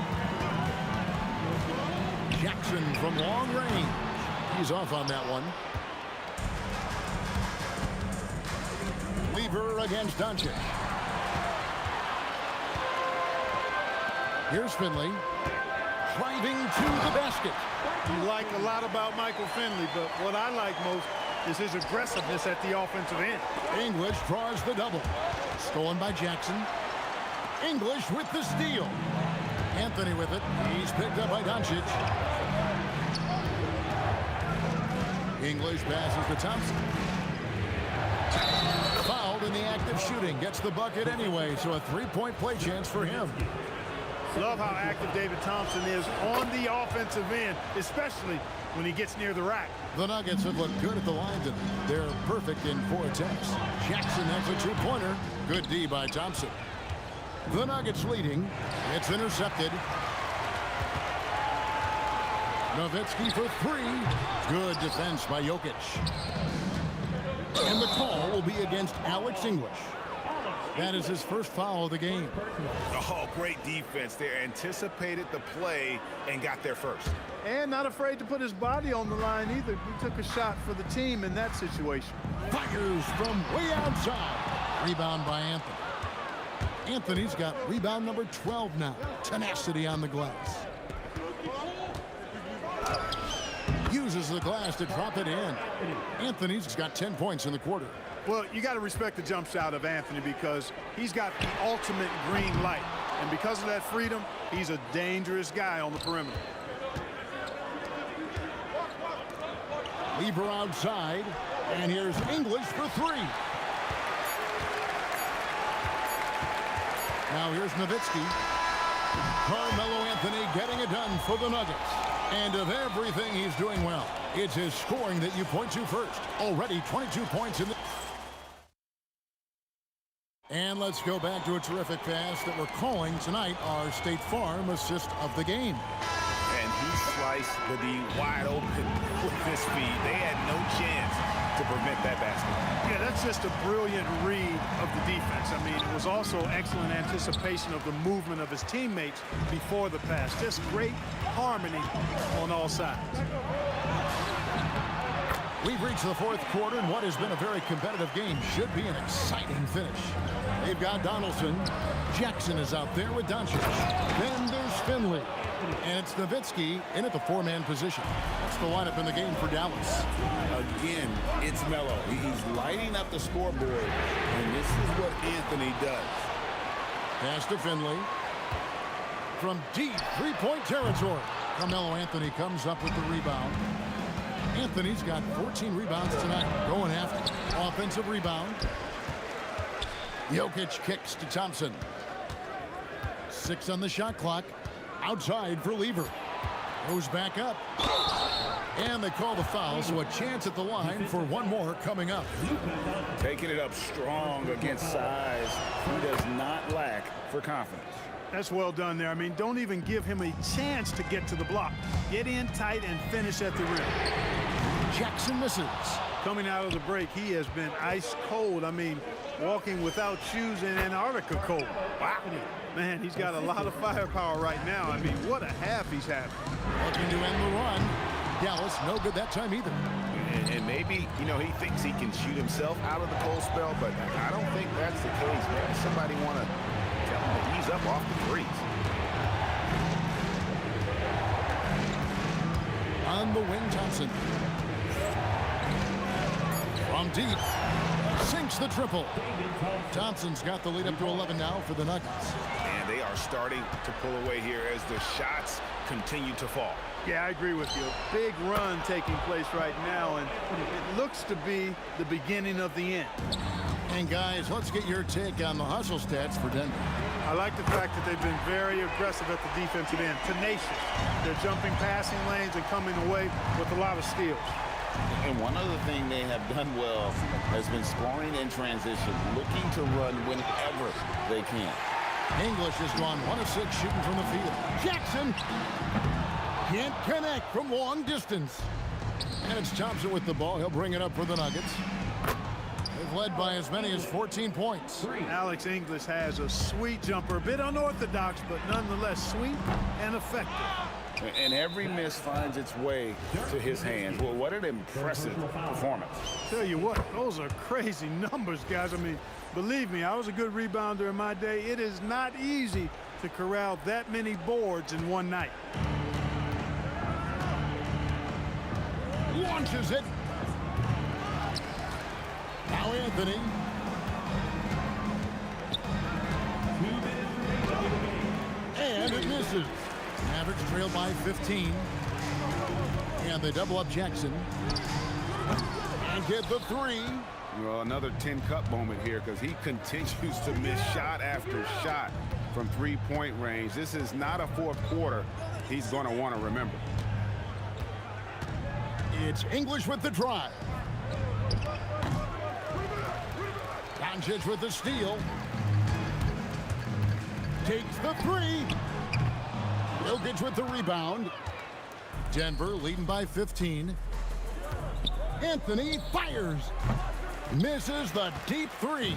Jackson from long range. He's off on that one. Lever against Doncic. Here's Finley. Driving to the basket. You like a lot about Michael Finley, but what I like most is his aggressiveness at the offensive end. English draws the double. Stolen by Jackson. English with the steal. Anthony with it. He's picked up by Doncic. English passes to Thompson. Fouled in the act of shooting. Gets the bucket anyway, so a three-point play chance for him. Love how active David Thompson is on the offensive end, especially when he gets near the rack. The Nuggets have looked good at the line tonight. They're perfect in 4 attempts. Jackson has a two-pointer. Good D by Thompson. The Nuggets leading. It's intercepted. Nowitzki for 3. Good defense by Jokic. And the call will be against Alex English. That is his first foul of the game. Oh, great defense there. Anticipated the play and got there first. And not afraid to put his body on the line either. He took a shot for the team in that situation. Fires from way outside. Rebound by Anthony. Anthony's got rebound number 12 now. Tenacity on the glass. Uses the glass to drop it in. Anthony's got 10 points in the quarter. Well, you got to respect the jump shot of Anthony because he's got the ultimate green light. And because of that freedom, he's a dangerous guy on the perimeter. Lever outside. And here's English for 3. Now here's Nowitzki. Carmelo Anthony getting it done for the Nuggets. And of everything he's doing well, it's his scoring that you point to first. Already 22 points in the... And let's go back to a terrific pass that we're calling tonight our State Farm assist of the game. And he sliced the D wide open with his speed. They had no chance to prevent that basket. Yeah, that's just a brilliant read of the defense. I mean, it was also excellent anticipation of the movement of his teammates before the pass. Just great harmony on all sides. We've reached the fourth quarter, and what has been a very competitive game should be an exciting finish. They've got Donaldson. Jackson is out there with Doncic. Then there's Finley. And it's Nowitzki in at the 4-man position. That's the lineup in the game for Dallas. Again, it's Melo. He's lighting up the scoreboard, and this is what Anthony does. Pass to Finley. From deep three-point territory. Carmelo Anthony comes up with the rebound. Anthony's got 14 rebounds tonight. Going after offensive rebound. Jokic kicks to Thompson. 6 on the shot clock. Outside for Lever. Goes back up. And they call the foul, so a chance at the line for one more coming up. Taking it up strong against size. He does not lack for confidence. That's well done there. I mean, don't even give him a chance to get to the block. Get in tight and finish at the rim. Jackson misses. Coming out of the break, he has been ice cold. I mean, walking without shoes in Antarctica cold. Wow. Man, he's got a lot of firepower right now. I mean, what a half he's having. Looking to end the run. Dallas, no good that time either. And maybe, you know, he thinks he can shoot himself out of the cold spell, but I don't think that's the case. Maybe somebody want to tell him to ease up off the threes. On the wing, Thompson. From deep. Sinks the triple. Thompson's got the lead up to 11 now for the Nuggets. And they are starting to pull away here as the shots continue to fall. Yeah, I agree with you. A big run taking place right now, and it looks to be the beginning of the end. And guys, let's get your take on the hustle stats for Denver. I like the fact that they've been very aggressive at the defensive end, tenacious. They're jumping passing lanes and coming away with a lot of steals. And one other thing they have done well has been scoring in transition, looking to run whenever they can. English has gone 1 of 6 shooting from the field. Jackson can't connect from long distance. And it's Thompson with the ball. He'll bring it up for the Nuggets. They've led by as many as 14 points. Alex English has a sweet jumper, a bit unorthodox, but nonetheless sweet and effective. And every miss finds its way to his hands. Well, what an impressive performance. Tell you what, those are crazy numbers, guys. I mean, believe me, I was a good rebounder in my day. It is not easy to corral that many boards in one night. Launches it. Now Anthony. And it misses. Mavericks trail by 15. And they double up Jackson. And get the three. Well, another 10-cup moment here because he continues to miss shot after shot from three-point range. This is not a fourth quarter he's going to want to remember. It's English with the drive. Doncic with the steal. Takes the three. Jokic with the rebound. Denver leading by 15. Anthony fires. Misses the deep three.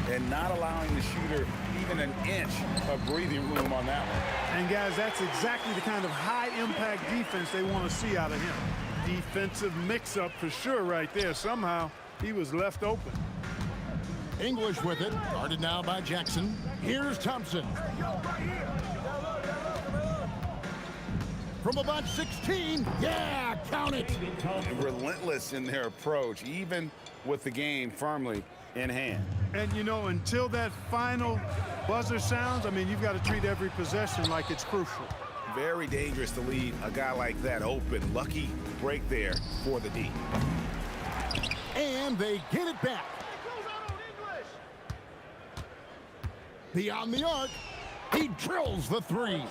And not allowing the shooter even an inch of breathing room on that one. And guys, that's exactly the kind of high-impact defense they want to see out of him. Defensive mix-up for sure right there. Somehow he was left open. English with it. Guarded now by Jackson. Here's Thompson. From about 16. Yeah, count it. And relentless in their approach, even with the game firmly in hand. And, you know, until that final buzzer sounds, I mean, you've got to treat every possession like it's crucial. Very dangerous to leave a guy like that open. Lucky break there for the D. And they get it back. Beyond the arc, he drills the three.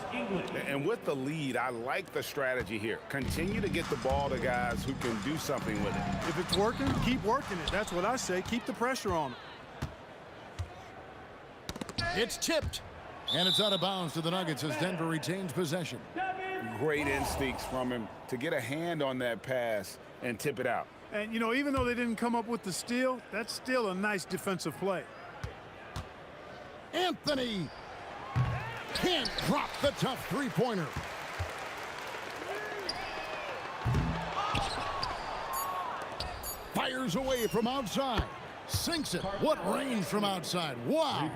And with the lead, I like the strategy here. Continue to get the ball to guys who can do something with it. If it's working, keep working it. That's what I say. Keep the pressure on it. It's tipped. And it's out of bounds to the Nuggets as Denver retains possession. Great instincts from him to get a hand on that pass and tip it out. And, you know, even though they didn't come up with the steal, that's still a nice defensive play. Anthony can't drop the tough three-pointer. Fires away from outside. Sinks it. What range from outside. Wow.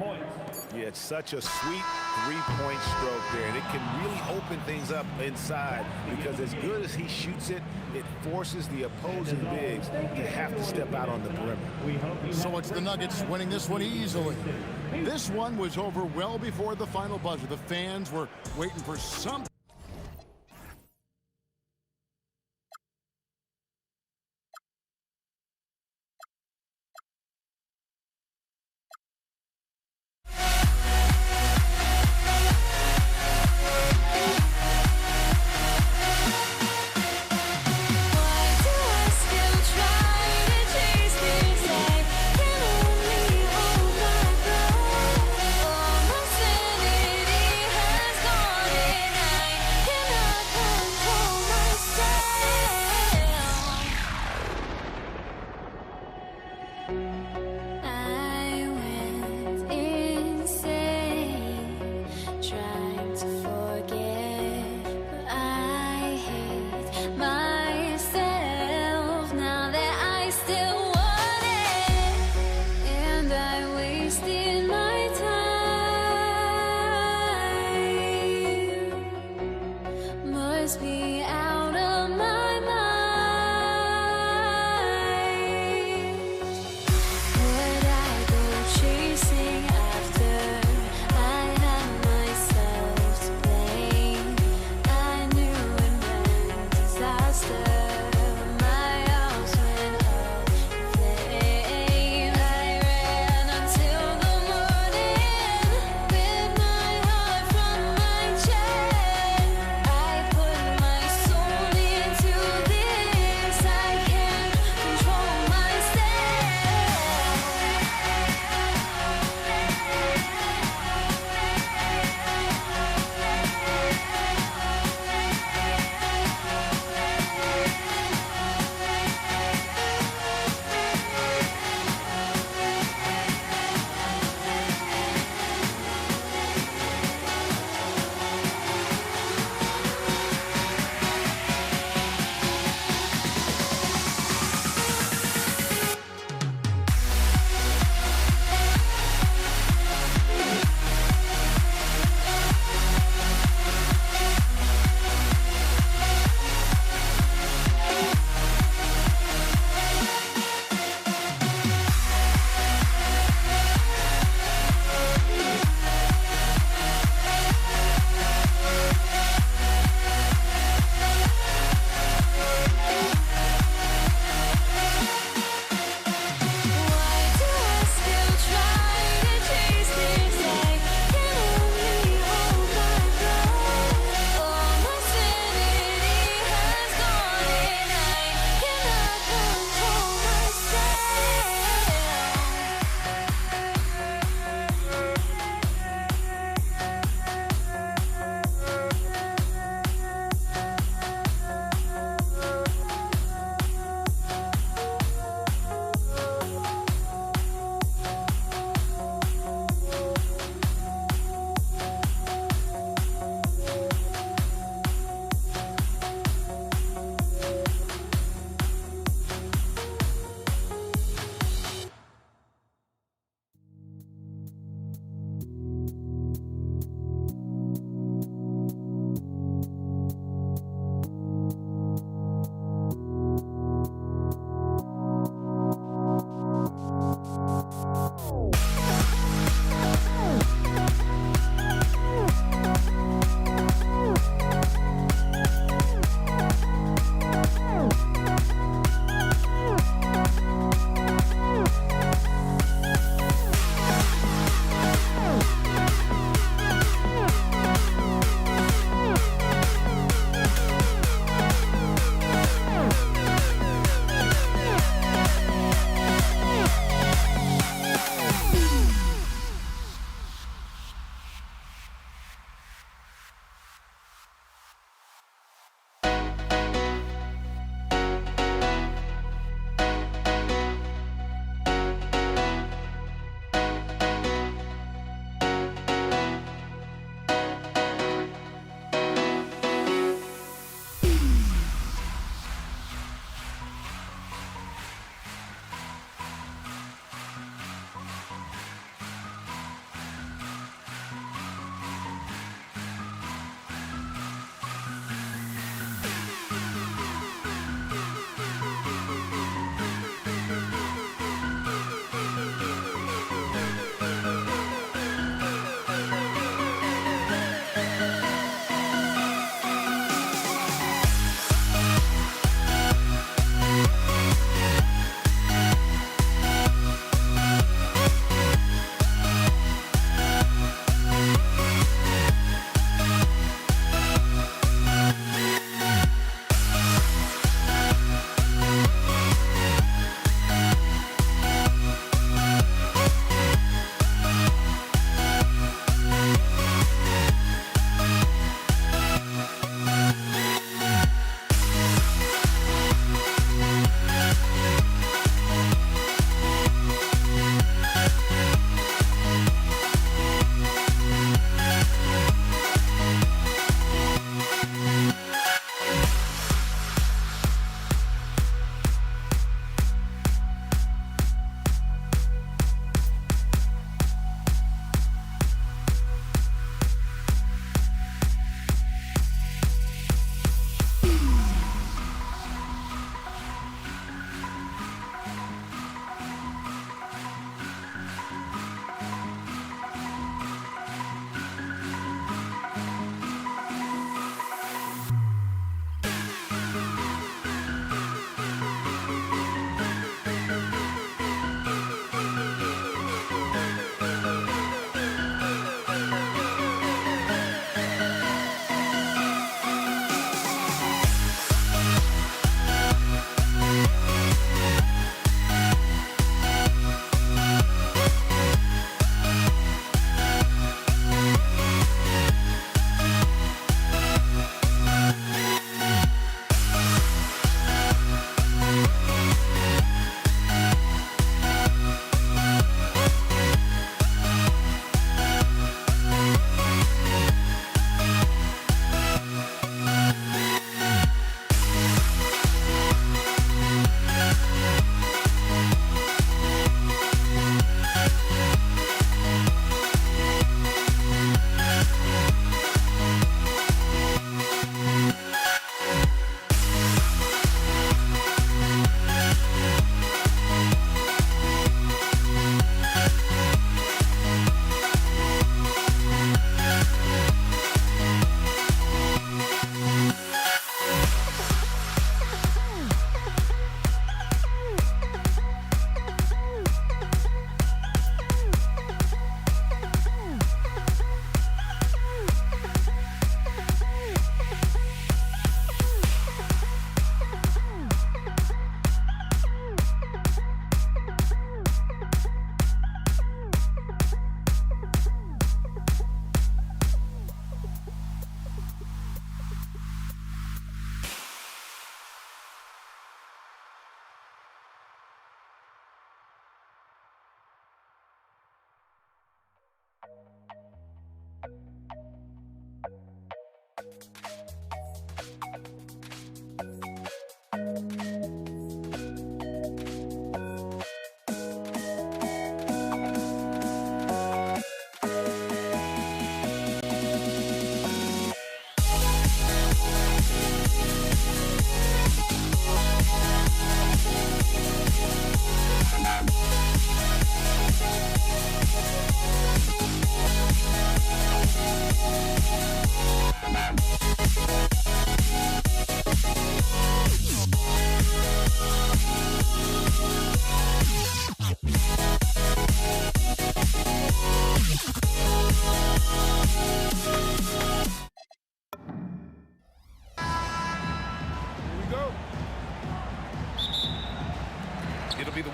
Yeah, it's such a sweet three-point stroke there. And it can really open things up inside because as good as he shoots it, it forces the opposing bigs to have to step out on the perimeter. So it's the Nuggets winning this one easily. This one was over well before the final buzzer. The fans were waiting for something.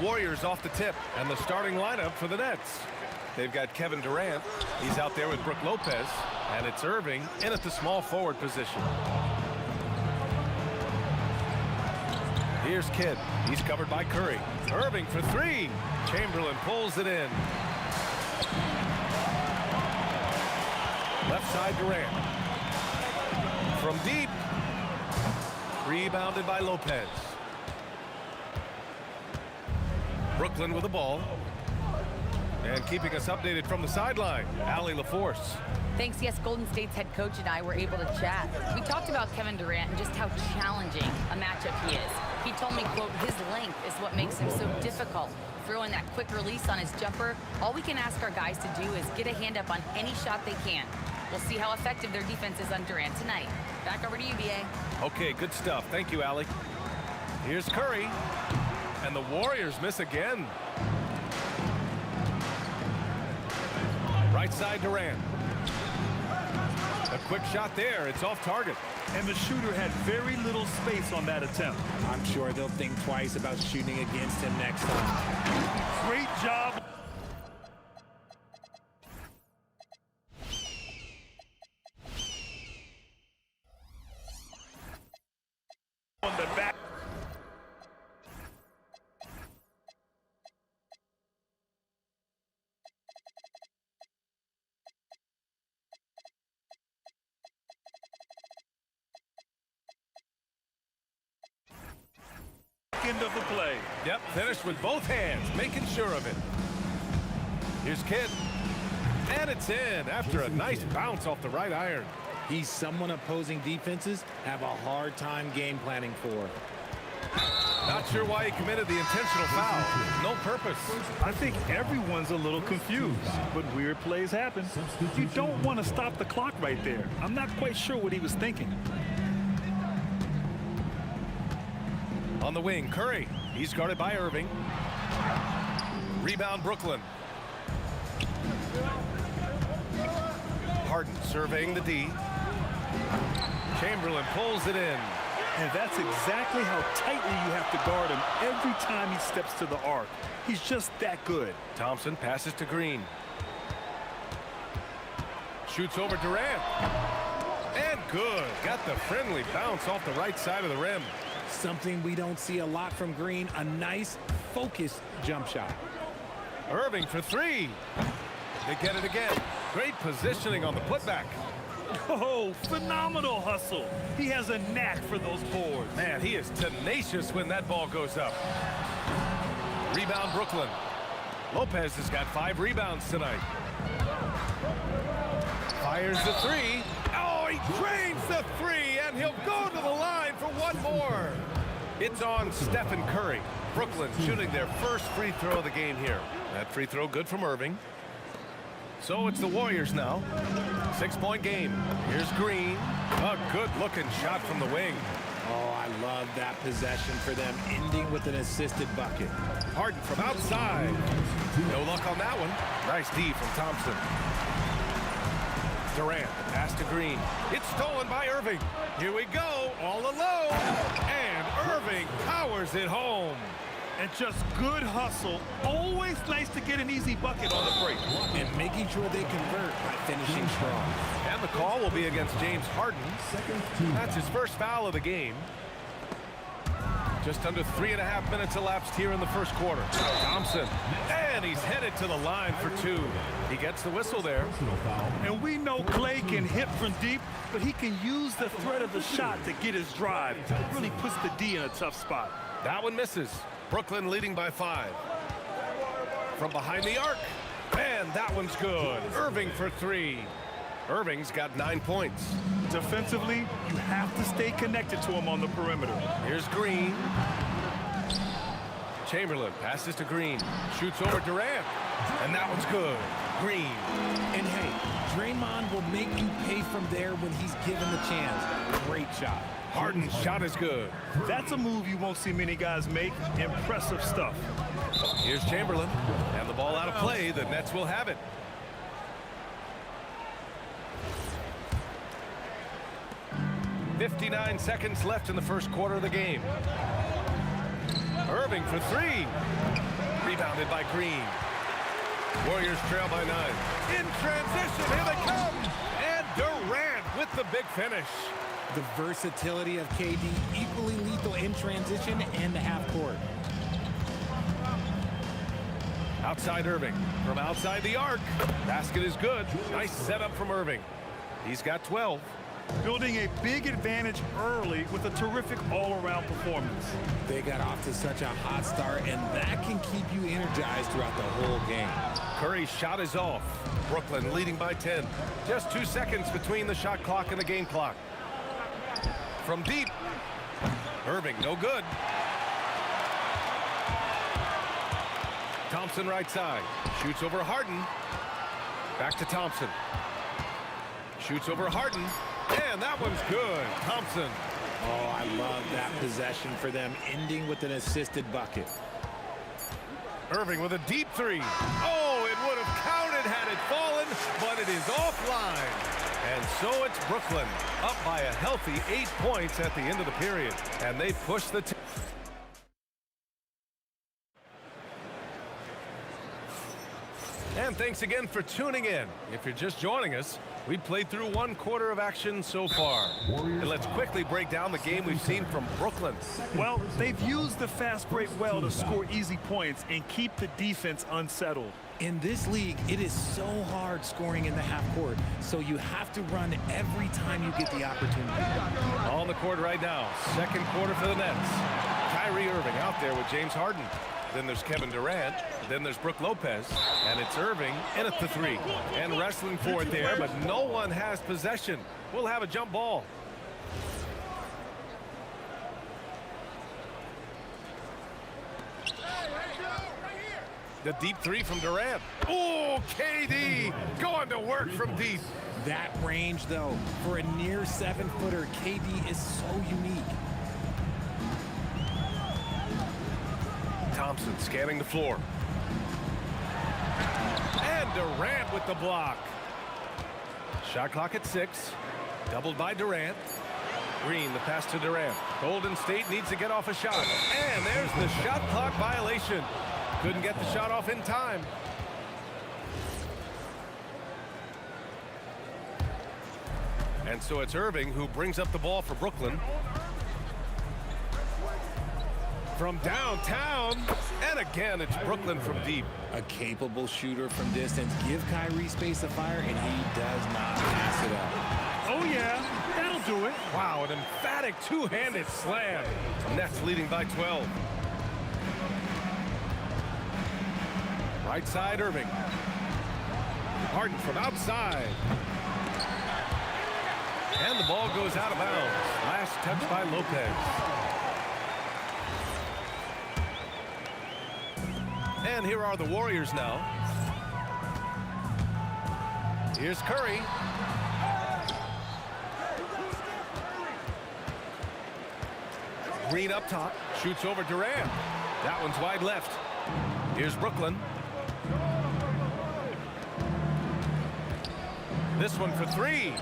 Warriors off the tip, and the starting lineup for the Nets. They've got Kevin Durant. He's out there with Brook Lopez, and it's Irving in at the small forward position. Here's Kidd. He's covered by Curry. Irving for three. Chamberlain pulls it in. Left side Durant. From deep. Rebounded by Lopez. Brooklyn with the ball. And keeping us updated from the sideline, Allie LaForce. Thanks. Yes, Golden State's head coach and I were able to chat. We talked about Kevin Durant and just how challenging a matchup he is. He told me, quote, his length is what makes him so difficult. Throwing that quick release on his jumper, all we can ask our guys to do is get a hand up on any shot they can. We'll see how effective their defense is on Durant tonight. Back over to you, B.A. Okay, good stuff. Thank you, Allie. Here's Curry. And the Warriors miss again. Right side Durant. A quick shot there. It's off target. And the shooter had very little space on that attempt. I'm sure they'll think twice about shooting against him next time. Great job. On the back. End of the play. Yep, finished with both hands, making sure of it. Here's Kidd. And it's in after a nice bounce off the right iron. He's someone opposing defenses have a hard time game planning for. Not sure why he committed the intentional foul. No purpose. I think everyone's a little confused, but weird plays happen. You don't want to stop the clock right there. I'm not quite sure what he was thinking. On the wing, Curry. He's guarded by Irving. Rebound, Brooklyn. Harden surveying the D. Chamberlain pulls it in. And that's exactly how tightly you have to guard him every time he steps to the arc. He's just that good. Thompson passes to Green. Shoots over Durant. And good. Got the friendly bounce off the right side of the rim. Something we don't see a lot from Green, a nice, focused jump shot. Irving for three. They get it again. Great positioning on the putback. Oh, phenomenal hustle. He has a knack for those boards. Man, he is tenacious when that ball goes up. Rebound, Brooklyn. Lopez has got 5 rebounds tonight. Fires the three. Oh, he drains the three, and he'll go to the line for one more. It's on Stephen Curry. Brooklyn shooting their first free throw of the game here. That free throw good from Irving. So it's the Warriors now. 6-point game. Here's Green. A good-looking shot from the wing. Oh, I love that possession for them, ending with an assisted bucket. Harden from outside. No luck on that one. Nice D from Thompson. Durant, pass to Green. It's stolen by Irving. Here we go, all alone. And Irving powers it home. And just good hustle. Always nice to get an easy bucket on the break. And making sure they convert by finishing strong. And the call will be against James Harden. That's his first foul of the game. Just under 3.5 minutes elapsed here in the first quarter. Thompson, and he's headed to the line for 2. He gets the whistle there. And we know Clay can hit from deep, but he can use the threat of the shot to get his drive. It really puts the D in a tough spot. That one misses. Brooklyn leading by 5. From behind the arc. And that one's good. Irving for 3. Irving's got 9 points. Defensively, you have to stay connected to him on the perimeter. Here's Green. Chamberlain passes to Green. Shoots over Durant. And that one's good. Green. And hey, Draymond will make you pay from there when he's given the chance. Great shot. Harden's shot is good. That's a move you won't see many guys make. Impressive stuff. Here's Chamberlain. And the ball out of play. The Nets will have it. .59 seconds left in the first quarter of the game. Irving for 3. Rebounded by Green. Warriors trail by 9. In transition, here they come. And Durant with the big finish. The versatility of KD, equally lethal in transition and the half court. Outside Irving, from outside the arc. Basket is good. Nice setup from Irving. He's got 12. Building a big advantage early with a terrific all-around performance. They got off to such a hot start, and that can keep you energized throughout the whole game. Curry's shot is off. Brooklyn leading by 10. Just 2 seconds between the shot clock and the game clock. From deep. Irving, no good. Thompson right side. Shoots over Harden. Back to Thompson. Shoots over Harden. And that one's good. Thompson. Oh, I love that possession for them, ending with an assisted bucket. Irving with a deep three. Oh, it would have counted had it fallen, but it is offline. And so it's Brooklyn up by a healthy 8 points at the end of the period. And they push the team. And thanks again for tuning in. If you're just joining us, we played through 1 quarter of action so far. And let's quickly break down the game we've seen from Brooklyn. Well, they've used the fast break well to score easy points and keep the defense unsettled. In this league, it is so hard scoring in the half court, so you have to run every time you get the opportunity. On the court right now, 2nd quarter for the Nets. Kyrie Irving out there with James Harden. Then there's Kevin Durant. Then there's Brook Lopez. And it's Irving in at the 3. And wrestling for it there, but no one has possession. We'll have a jump ball. The deep 3 from Durant. Oh, KD going to work from deep. That range, though, for a near 7-footer, KD is so unique. Thompson scanning the floor. And Durant with the block. Shot clock at 6. Doubled by Durant. Green, the pass to Durant. Golden State needs to get off a shot. And there's the shot clock violation. Couldn't get the shot off in time. And so it's Irving who brings up the ball for Brooklyn. From downtown, and again, it's Brooklyn from deep. A capable shooter from distance. Give Kyrie space to fire, and he does not pass it up. Oh, yeah, that'll do it. Wow, an emphatic two-handed slam. Nets leading by 12. Right side, Irving. Harden from outside. And the ball goes out of bounds. Last touch by Lopez. And here are the Warriors now. Here's Curry. Green up top. Shoots over Durant. That one's wide left. Here's Brooklyn. This one for 3.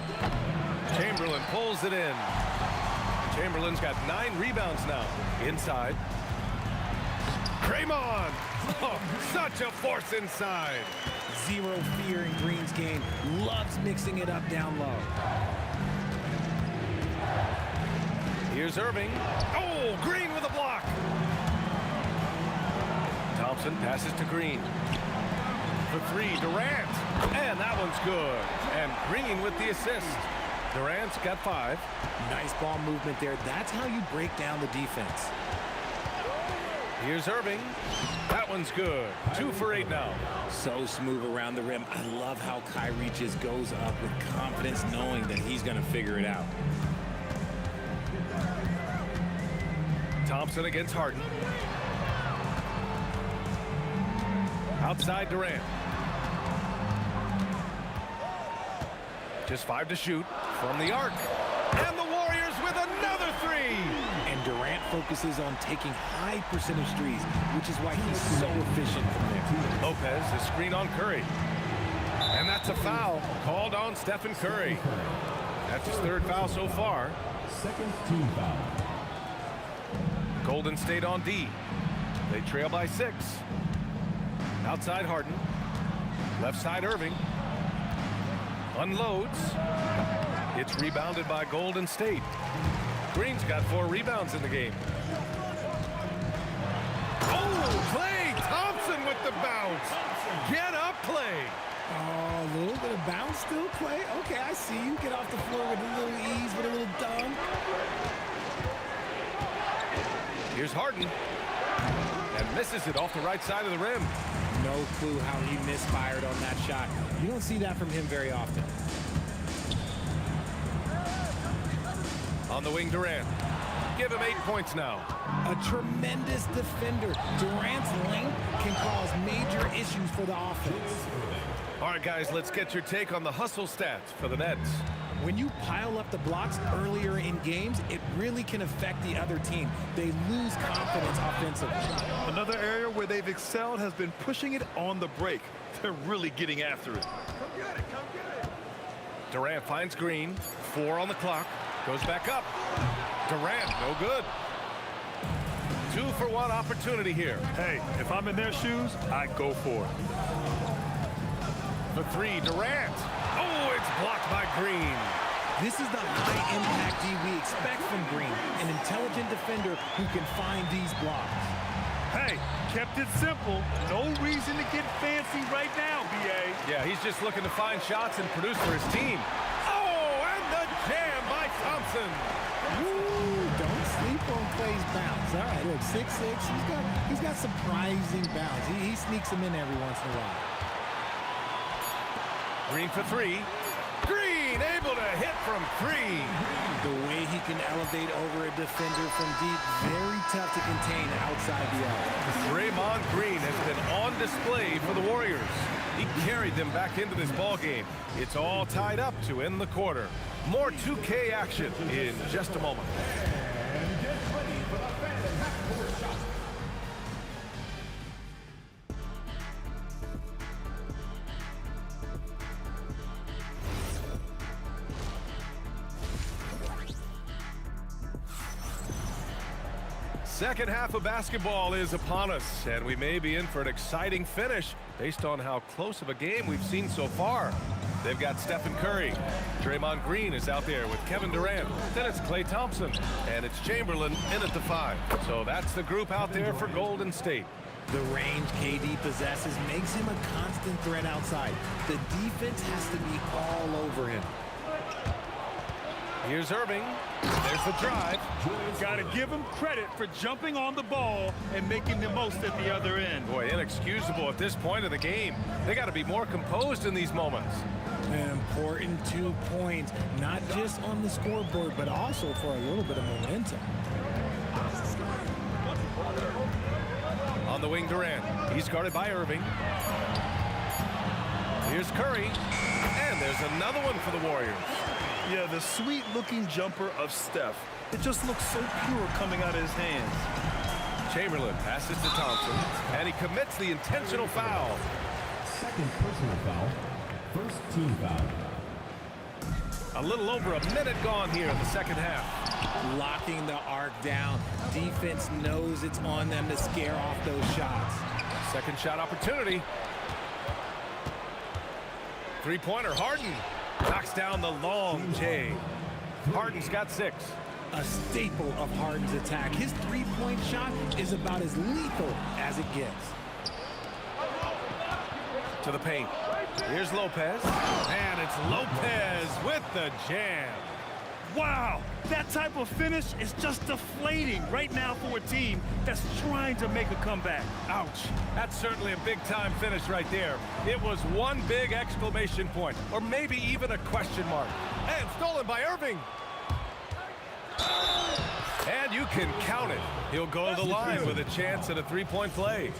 Chamberlain pulls it in. Chamberlain's got 9 rebounds now. Inside. Draymond. Oh, such a force inside. Zero fear in Green's game. Loves mixing it up down low. Here's Irving. Oh, Green with a block. Thompson passes to Green. For 3, Durant. And that one's good. And Green with the assist. Durant's got 5. Nice ball movement there. That's how you break down the defense. Here's Irving. That one's good. 2 for 8 now. So smooth around the rim. I love how Kyrie just goes up with confidence, knowing that he's going to figure it out. Thompson against Harden. Outside Durant. Just 5 to shoot from the arc. And the Warriors with another 3. And Durant focuses on taking high percentage threes, which is why he's so efficient from there. Lopez, the screen on Curry. And that's a foul called on Stephen Curry. That's his 3rd foul so far. 2nd team foul. Golden State on D. They trail by 6. Outside Harden. Left side Irving. Unloads. It's rebounded by Golden State. Green's got 4 rebounds in the game. Oh, Klay Thompson with the bounce. Get up, Klay. Oh, a little bit of bounce still, Klay. Okay, I see you. Get off the floor with a little ease, with a little dunk. Here's Harden. And misses it off the right side of the rim. No clue how he misfired on that shot. You don't see that from him very often. On the wing, Durant. Give him 8 points now. A tremendous defender. Durant's length can cause major issues for the offense. All right, guys, let's get your take on the hustle stats for the Nets. When you pile up the blocks earlier in games, it really can affect the other team. They lose confidence offensively. Another area where they've excelled has been pushing it on the break. They're really getting after it. Come get it, come get it. Durant finds Green. 4 on the clock. Goes back up. Durant, no good. 2-for-1 opportunity here. Hey, if I'm in their shoes, I'd go for it. The 3, Durant. Oh, it's blocked by Green. This is the high-impact D we expect from Green, an intelligent defender who can find these blocks. Hey, kept it simple. No reason to get fancy right now, B.A. Yeah, he's just looking to find shots and produce for his team. Oh, and the jam by Thompson. Woo, don't sleep on Klay's bounce. All right, look, 6'6". He's got surprising bounce. He sneaks them in every once in a while. Green for 3. Green able to hit from 3. The way he can elevate over a defender from deep, very tough to contain outside the arc. Draymond Green has been on display for the Warriors. He carried them back into this ball game. It's all tied up to end the quarter. More 2K action in just a moment. And get ready for the Phantom half-court shot. Second half of basketball is upon us, and we may be in for an exciting finish based on how close of a game we've seen so far. They've got Stephen Curry. Draymond Green is out there with Kevin Durant. Then it's Klay Thompson, and it's Chamberlain in at the 5. So that's the group out there for Golden State. The range KD possesses makes him a constant threat outside. The defense has to be all over him. Here's Irving. There's the drive. Got to give him credit for jumping on the ball and making the most at the other end. Boy, inexcusable at this point of the game. They got to be more composed in these moments. An important 2 points, not just on the scoreboard, but also for a little bit of momentum. On the wing, Durant. He's guarded by Irving. Here's Curry. And there's another one for the Warriors. Yeah, the sweet-looking jumper of Steph. It just looks so pure coming out of his hands. Chamberlain passes to Thompson, and he commits the intentional foul. Second personal foul. First team foul. A little over a minute gone here in the second half. Locking the arc down. Defense knows it's on them to scare off those shots. Second shot opportunity. Three-pointer, Harden. Knocks down the long J. Harden's got 6. A staple of Harden's attack. His three-point shot is about as lethal as it gets. To the paint. Here's Lopez. And it's Lopez with the jam. Wow, that type of finish is just deflating right now for a team that's trying to make a comeback. Ouch. That's certainly a big-time finish right there. It was one big exclamation point, or maybe even a question mark. And stolen by Irving. And you can count it. He'll go to the line with a chance at a three-point play.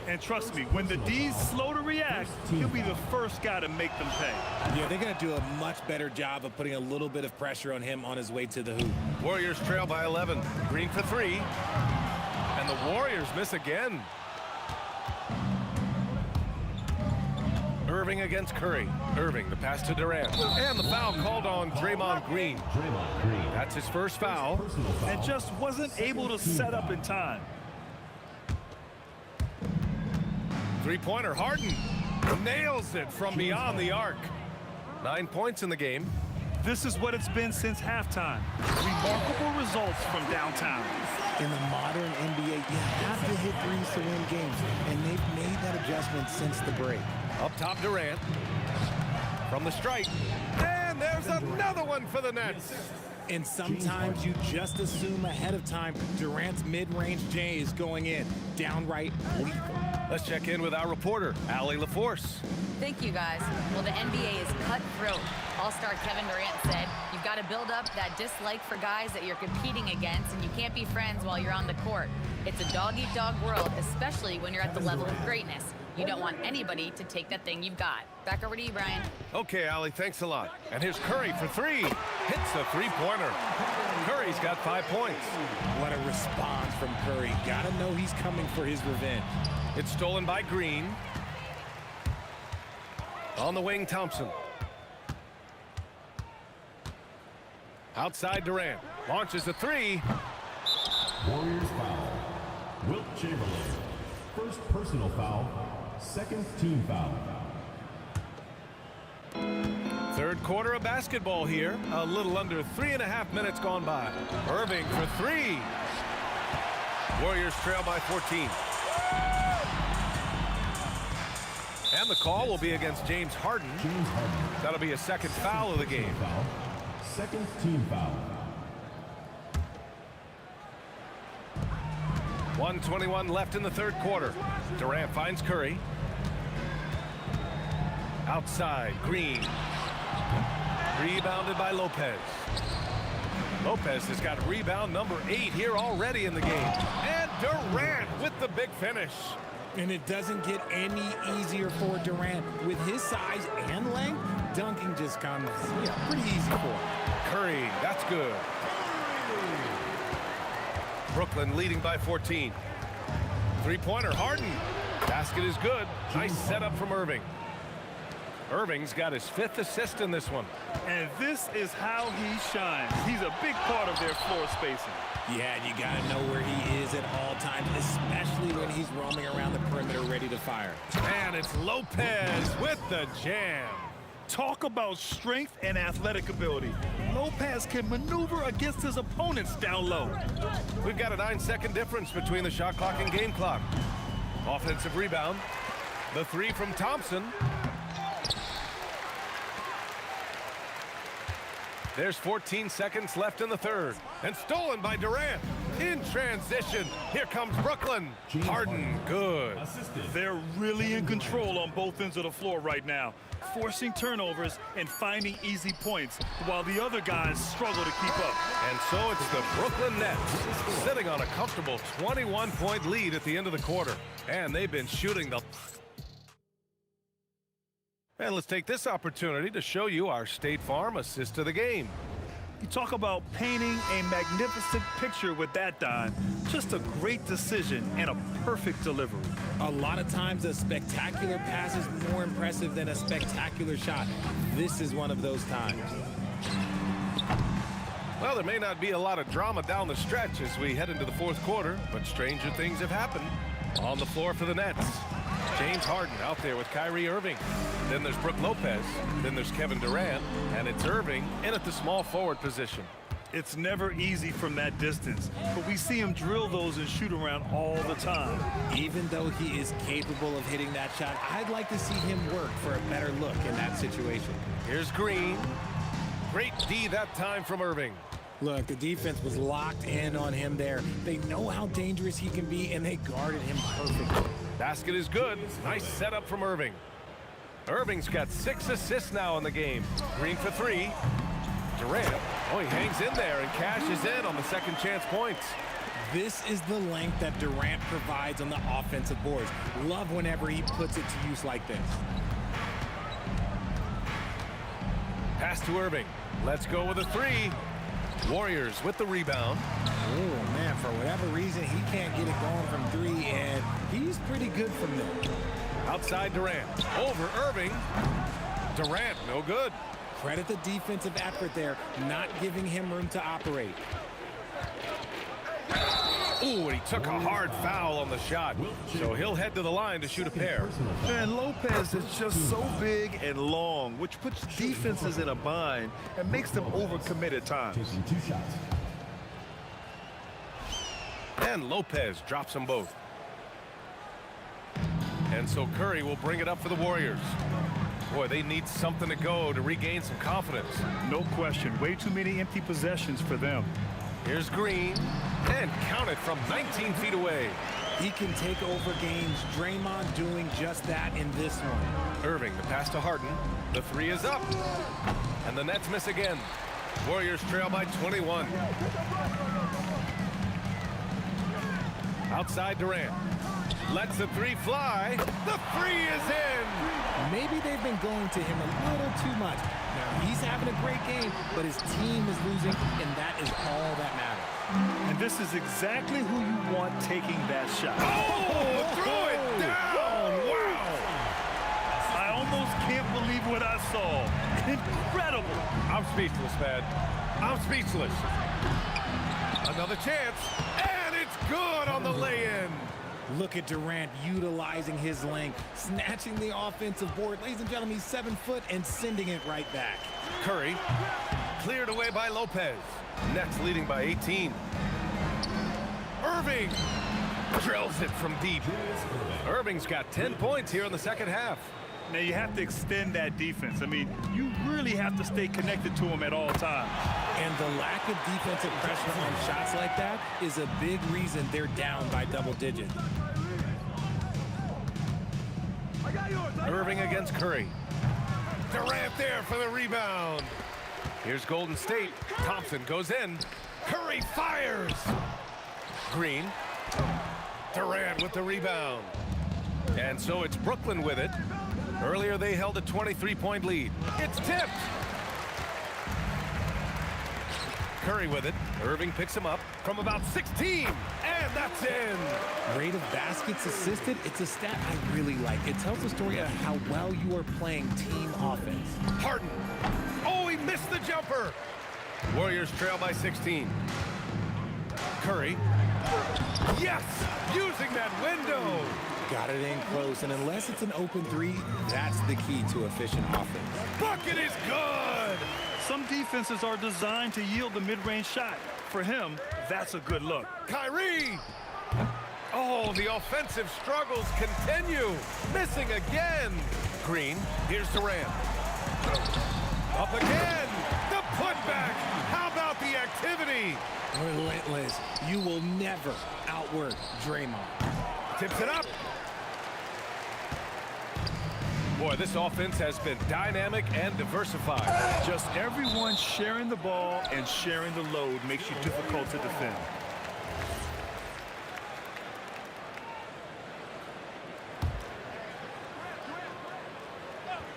And trust me, when the D's slow to react, he'll be the first guy to make them pay. Yeah, they're going to do a much better job of putting a little bit of pressure on him on his way to the hoop. Warriors trail by 11. Green for 3. And the Warriors miss again. Irving against Curry. Irving, the pass to Durant. And the foul called on Draymond Green. Draymond Green. That's his first foul. And just wasn't able to set up in time. Three-pointer, Harden nails it from beyond the arc. 9 points in the game. This is what it's been since halftime. Remarkable results from downtown. In the modern NBA, you have to hit threes to win games, and they've made that adjustment since the break. Up top, Durant. From the strike. And there's another one for the Nets. And sometimes you just assume ahead of time Durant's mid-range J is going in. Downright lethal. Let's check in with our reporter, Allie LaForce. Thank you, guys. Well, the NBA is cutthroat. All-star Kevin Durant said, you've got to build up that dislike for guys that you're competing against, and you can't be friends while you're on the court. It's a dog-eat-dog world, especially when you're at the level of greatness. You don't want anybody to take that thing you've got. Back over to you, Brian. Okay, Allie, thanks a lot. And here's Curry for three. Hits a three-pointer. Curry's got 5 points. What a response from Curry. Gotta know he's coming for his revenge. It's stolen by Green. On the wing, Thompson. Outside, Durant. Launches a three. Warriors foul. Wilt Chamberlain. First personal foul. Second team foul. Third quarter of basketball here. A little under 3.5 minutes gone by. Irving for three. Warriors trail by 14. And the call will be against James Harden. That'll be a second foul of the game. Second team foul. 1:21 left in the third quarter. Durant finds Curry. Outside, Green. Rebounded by Lopez. Lopez has got rebound number 8 here already in the game. And Durant with the big finish. And it doesn't get any easier for Durant. With his size and length, dunking just comes pretty easy for him. Curry, that's good. Brooklyn leading by 14. Three-pointer, Harden. Basket is good. Nice setup from Irving. Irving's got his 5th assist in this one. And this is how he shines. He's a big part of their floor spacing. Yeah, you got to know where he is at all times, especially when he's roaming around the perimeter ready to fire. And it's Lopez with the jam. Talk about strength and athletic ability. Lopez can maneuver against his opponents down low. We've got a 9-second difference between the shot clock and game clock. Offensive rebound. The three from Thompson. There's 14 seconds left in the third. And stolen by Durant. In transition. Here comes Brooklyn. Harden, good. They're really in control on both ends of the floor right now, forcing turnovers and finding easy points while the other guys struggle to keep up. And so it's the Brooklyn Nets sitting on a comfortable 21-point lead at the end of the quarter. And they've been shooting the... And let's take this opportunity to show you our State Farm assist of the game. You talk about painting a magnificent picture with that dime. Just a great decision and a perfect delivery. A lot of times a spectacular pass is more impressive than a spectacular shot. This is one of those times. Well, there may not be a lot of drama down the stretch as we head into the fourth quarter, but stranger things have happened. On the floor for the Nets, James Harden out there with Kyrie Irving. Then there's Brook Lopez. Then there's Kevin Durant. And it's Irving in at the small forward position. It's never easy from that distance, but we see him drill those and shoot around all the time. Even though he is capable of hitting that shot, I'd like to see him work for a better look in that situation. Here's Green. Great D that time from Irving. Look, the defense was locked in on him there. They know how dangerous he can be, and they guarded him perfectly. Basket is good. Nice setup from Irving. Irving's got 6 assists now in the game. Green for three. Durant, he hangs in there and cashes in on the second chance points. This is the length that Durant provides on the offensive boards. Love whenever he puts it to use like this. Pass to Irving. Let's go with a three. Warriors with the rebound. Oh, man, for whatever reason, he can't get it going from three, and he's pretty good from there. Outside Durant. Over Irving. Durant, no good. Credit the defensive effort there, not giving him room to operate. Ooh, and he took a hard foul on the shot. So he'll head to the line to shoot a pair. And Lopez is just so big and long, which puts defenses in a bind and makes them overcommit at times. Taking 2 shots. And Lopez drops them both. And so Curry will bring it up for the Warriors. Boy, they need something to go to regain some confidence. No question. Way too many empty possessions for them. Here's Green. And count it from 19 feet away. He can take over games. Draymond doing just that in this one. Irving, the pass to Harden. The 3 is up. And the Nets miss again. Warriors trail by 21. Outside Durant. Lets the 3 fly. The 3 is in. Maybe they've been going to him a little too much. Now, he's having a great game, but his team is losing, and that is all that matters. And this is exactly who you want taking that shot. Oh, throw it down. Wow. I almost can't believe what I saw. Incredible. I'm speechless, man. I'm speechless. Another chance, and it's good on the lay-in. Look at Durant utilizing his length, snatching the offensive board. Ladies and gentlemen, he's 7 foot and sending it right back. Curry, cleared away by Lopez. Nets leading by 18. Irving drills it from deep. Irving's got 10 points here in the second half. Now, you have to extend that defense. I mean, you really have to stay connected to him at all times. And the lack of defensive pressure on shots like that is a big reason they're down by double digits. Irving against Curry. Durant there for the rebound. Here's Golden State. Thompson goes in. Curry fires. Green. Durant with the rebound. And so it's Brooklyn with it. Earlier they held a 23-point lead. It's tipped. Curry with it. Irving picks him up from about 16. And that's in. Rate of baskets assisted, it's a stat I really like. It tells the story of how well you are playing team offense. Harden. Oh, he missed the jumper. Warriors trail by 16. Curry. Yes, using that window. Got it in close, and unless it's an open 3, that's the key to efficient offense. Bucket is good. Some defenses are designed to yield the mid-range shot. For him, that's a good look. Kyrie. Oh, the offensive struggles continue. Missing again. Green. Here's Durant. Up again. The putback. How about the activity? Relentless. You will never outwork Draymond. Tips it up. Boy, this offense has been dynamic and diversified. Just everyone sharing the ball and sharing the load makes you difficult to defend.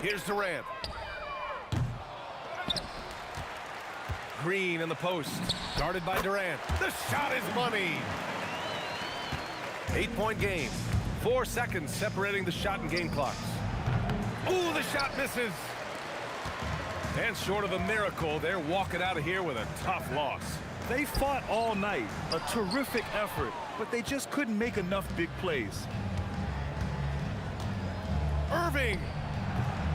Here's Durant. Green in the post. Guarded by Durant. The shot is money. 8-point game. 4 seconds separating the shot and game clocks. Ooh, the shot misses. And short of a miracle, they're walking out of here with a tough loss. They fought all night. A terrific effort, but they just couldn't make enough big plays. Irving.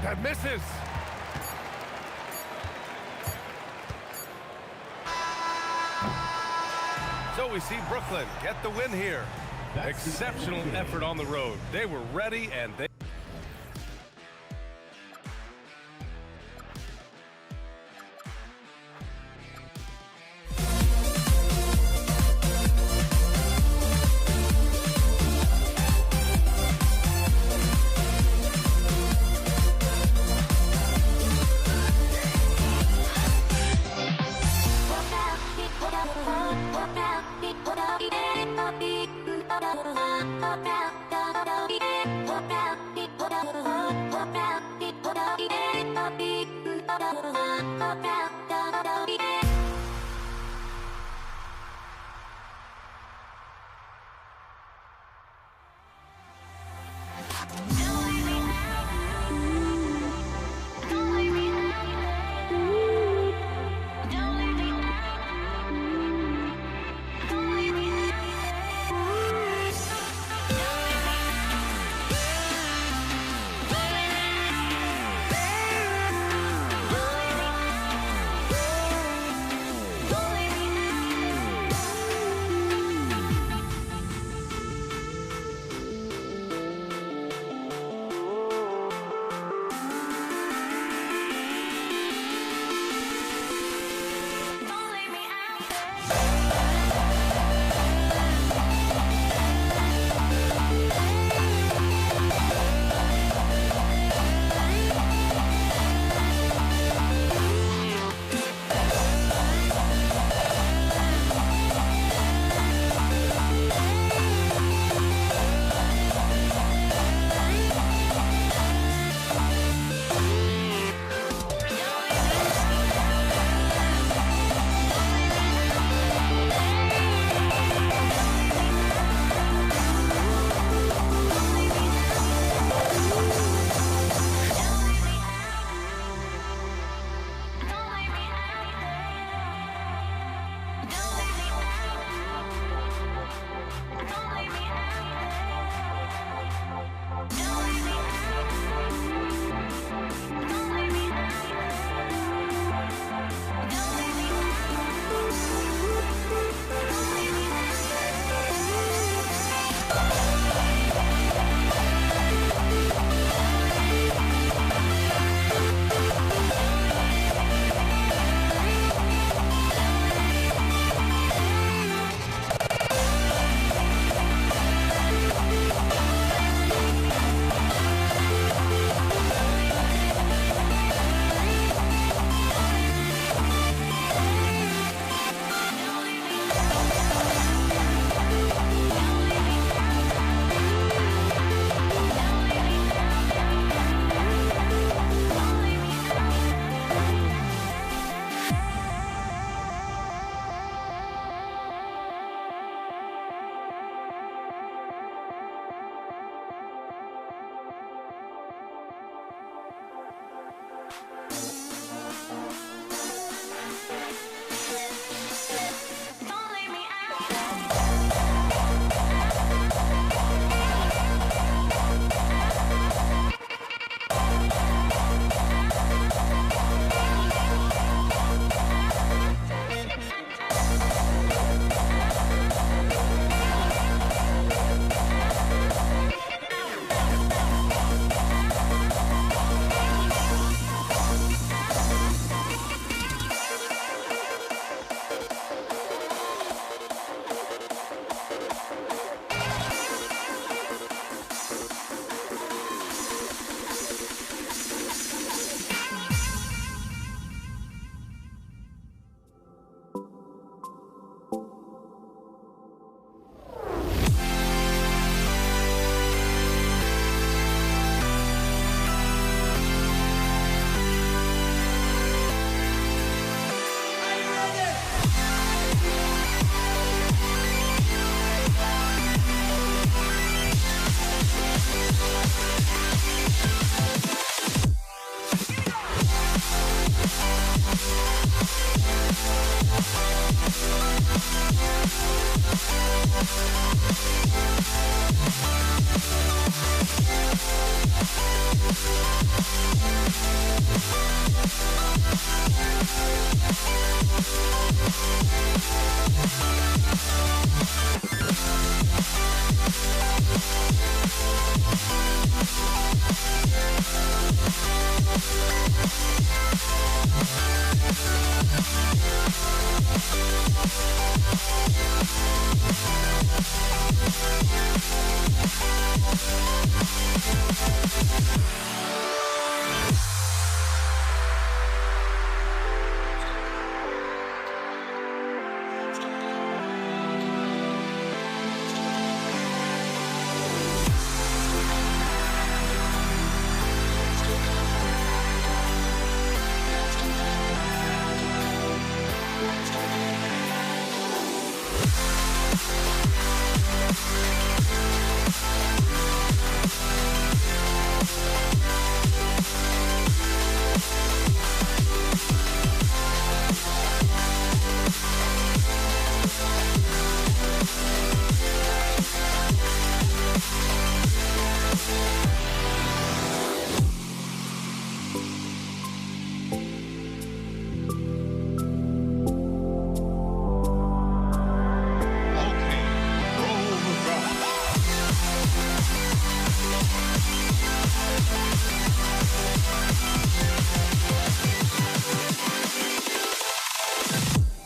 That misses. So we see Brooklyn get the win here. Exceptional effort on the road. They were ready and they Pop out.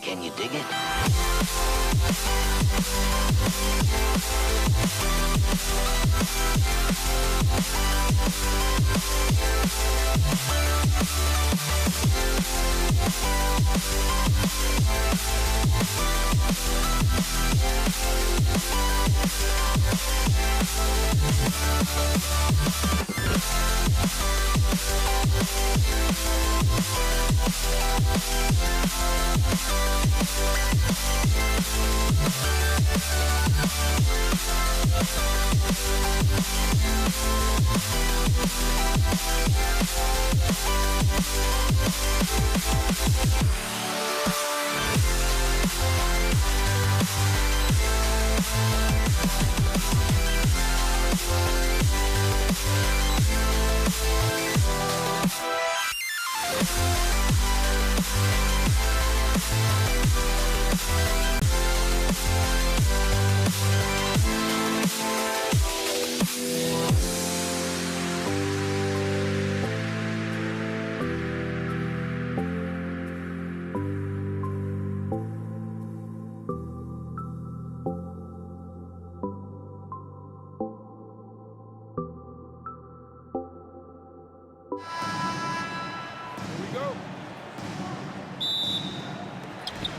Can you dig it?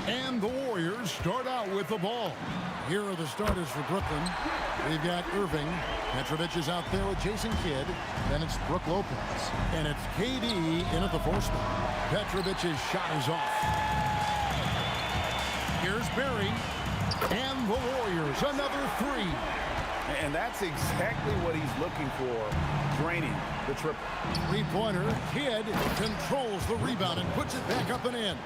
And the Warriors start out with the ball. Here are the starters for Brooklyn. We've got Irving. Petrovic is out there with Jason Kidd. Then it's Brook Lopez. And it's KD in at the four spot. Petrovic's shot is off. Here's Barry. And the Warriors, another three. And that's exactly what he's looking for, draining the triple. Three-pointer. Kidd controls the rebound and puts it back up and in.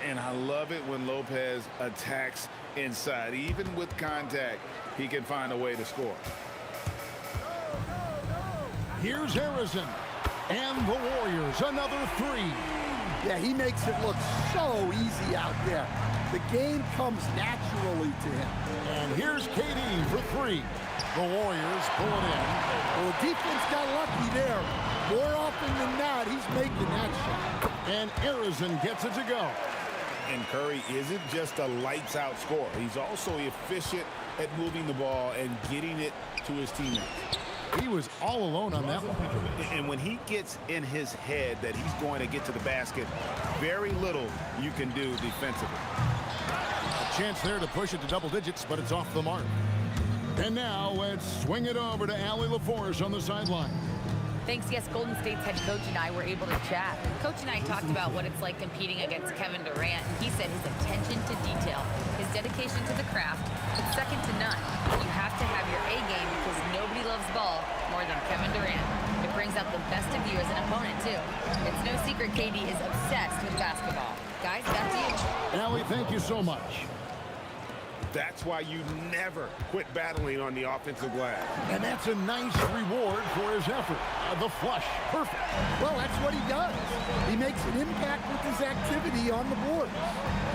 And I love it when Lopez attacks inside. Even with contact, he can find a way to score. Here's Harrison. And the Warriors, another three. Yeah, he makes it look so easy out there. The game comes naturally to him. And here's KD for three. The Warriors pull it in. Well, the defense got lucky there. More often than not, he's making that shot. And Harrison gets it to go. And Curry isn't just a lights-out scorer. He's also efficient at moving the ball and getting it to his teammates. He was all alone on that one. And when he gets in his head that he's going to get to the basket, very little you can do defensively. A chance there to push it to double digits, but it's off the mark. And now let's swing it over to Allie LaForce on the sideline. Thanks, yes, Golden State's head coach and I were able to chat. Coach and I talked about what it's like competing against Kevin Durant, and he said his attention to detail, his dedication to the craft, it's second to none. You have to have your A game because nobody loves ball more than Kevin Durant. It brings out the best of you as an opponent, too. It's no secret KD is obsessed with basketball. Guys, back to you. Allie, thank you so much. That's why you never quit battling on the offensive glass. And that's a nice reward for his effort. The flush, perfect. Well, that's what he does. He makes an impact with his activity on the board.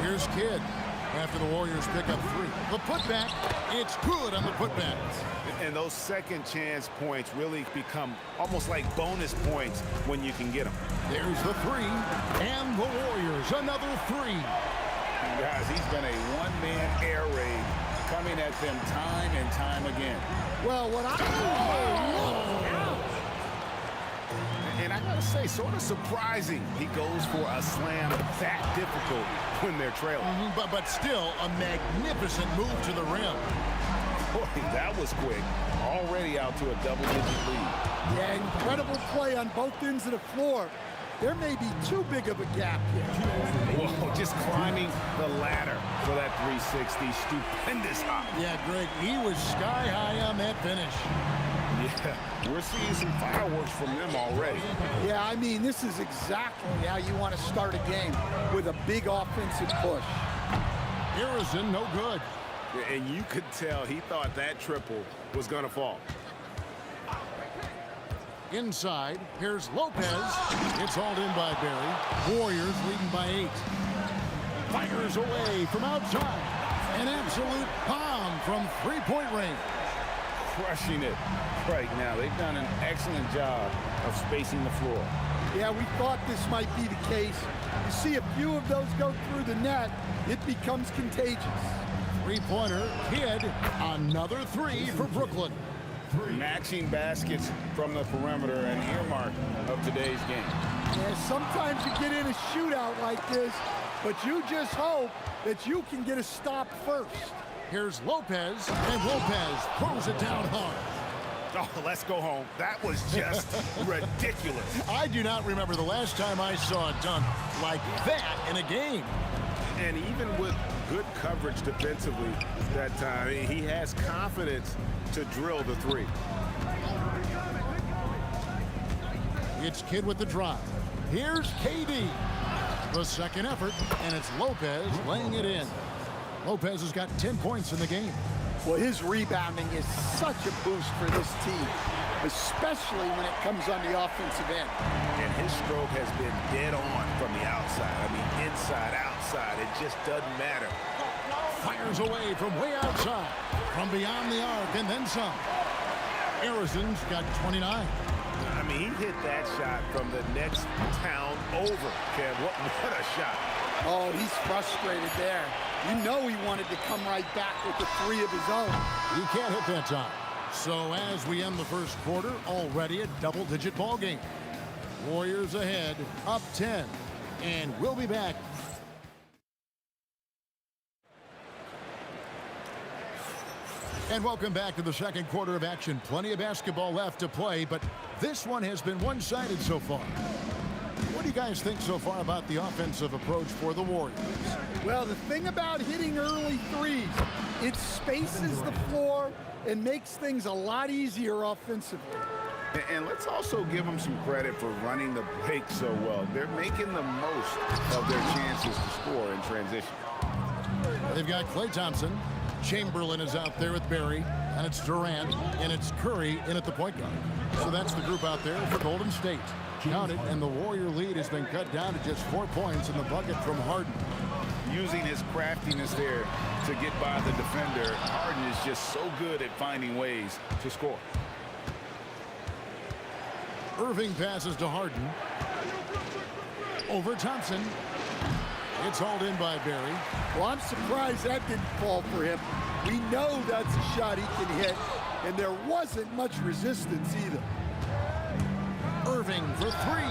Here's Kidd after the Warriors pick up 3. The putback, it's good on the putback. And those second chance points really become almost like bonus points when you can get them. There's the 3, and the Warriors, another 3. Guys, he's been a one-man air raid coming at them time and time again. Well, what And I gotta say, sort of surprising he goes for a slam that difficult when they're trailing. But still, a magnificent move to the rim. Boy, that was quick. Already out to a double-digit lead. Yeah, incredible play on both ends of the floor. There may be too big of a gap here. Whoa, just climbing the ladder for that 360. Stupendous hop. Yeah, Greg, he was sky high on that finish. Yeah, we're seeing some fireworks from them already. Yeah, I mean, this is exactly how you want to start a game, with a big offensive push. Harrison, no good. And you could tell he thought that triple was going to fall. Inside, here's Lopez. It's hauled in by Barry. Warriors leading by 8. Fires away from outside. An absolute bomb from three-point range. Crushing it right now. They've done an excellent job of spacing the floor. Yeah, we thought this might be the case. You see a few of those go through the net, it becomes contagious. Three-pointer, Kidd. Another 3 for Brooklyn. Matching baskets from the perimeter, an earmark of today's game. Yeah, sometimes you get in a shootout like this, but you just hope that you can get a stop first. Here's Lopez, and Lopez throws it down hard. Oh, let's go home. That was just ridiculous. I do not remember the last time I saw a dunk like that in a game. And even with good coverage defensively that time, he has confidence to drill the 3. It's Kidd with the drive. Here's KD. The second effort, and it's Lopez laying it in. Lopez has got 10 points in the game. Well, his rebounding is such a boost for this team, especially when it comes on the offensive end. And his stroke has been dead on from the outside. I mean, inside, outside, it just doesn't matter. Fires away from way outside, from beyond the arc, and then some. Harrison's got 29. I mean, he hit that shot from the next town over, Kev. What a shot. Oh, he's frustrated there. You know he wanted to come right back with the 3 of his own. He can't hit that time. So as we end the first quarter, already a double-digit ball game. Warriors ahead, up 10. And we'll be back. And welcome back to the second quarter of action. Plenty of basketball left to play, but this one has been one-sided so far. What do you guys think so far about the offensive approach for the Warriors? Well, the thing about hitting early threes, it spaces the floor and makes things a lot easier offensively. And let's also give them some credit for running the break so well. They're making the most of their chances to score in transition. They've got Klay Thompson. Chamberlain is out there with Barry, and it's Durant, and it's Curry in at the point guard. So that's the group out there for Golden State. Count it, and the Warrior lead has been cut down to just 4 points in the bucket from Harden. Using his craftiness there to get by the defender, Harden is just so good at finding ways to score. Irving passes to Harden. Over Thompson. It's hauled in by Barry. Well, I'm surprised that didn't fall for him. We know that's a shot he can hit, and there wasn't much resistance either. Irving for 3.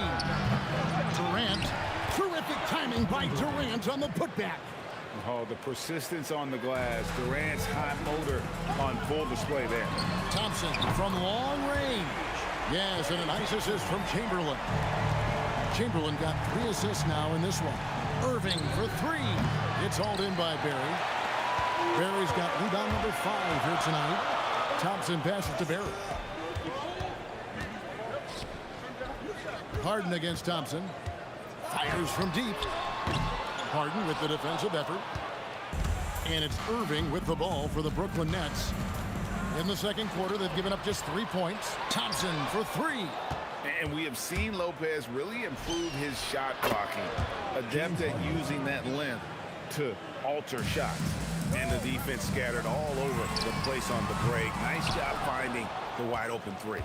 Durant. Terrific timing by Durant on the putback. Oh, the persistence on the glass. Durant's high motor on full display there. Thompson from long range. Yes, and a nice assist from Chamberlain. Chamberlain got 3 assists now in this one. Irving for 3. It's hauled in by Barry. Barry's got rebound number 5 here tonight. Thompson passes to Barry. Harden against Thompson. Fires from deep. Harden with the defensive effort. And it's Irving with the ball for the Brooklyn Nets. In the second quarter, they've given up just 3 points. Thompson for 3. And we have seen Lopez really improve his shot blocking. Adept at using that length to alter shots. And the defense scattered all over the place on the break. Nice job finding the wide open 3.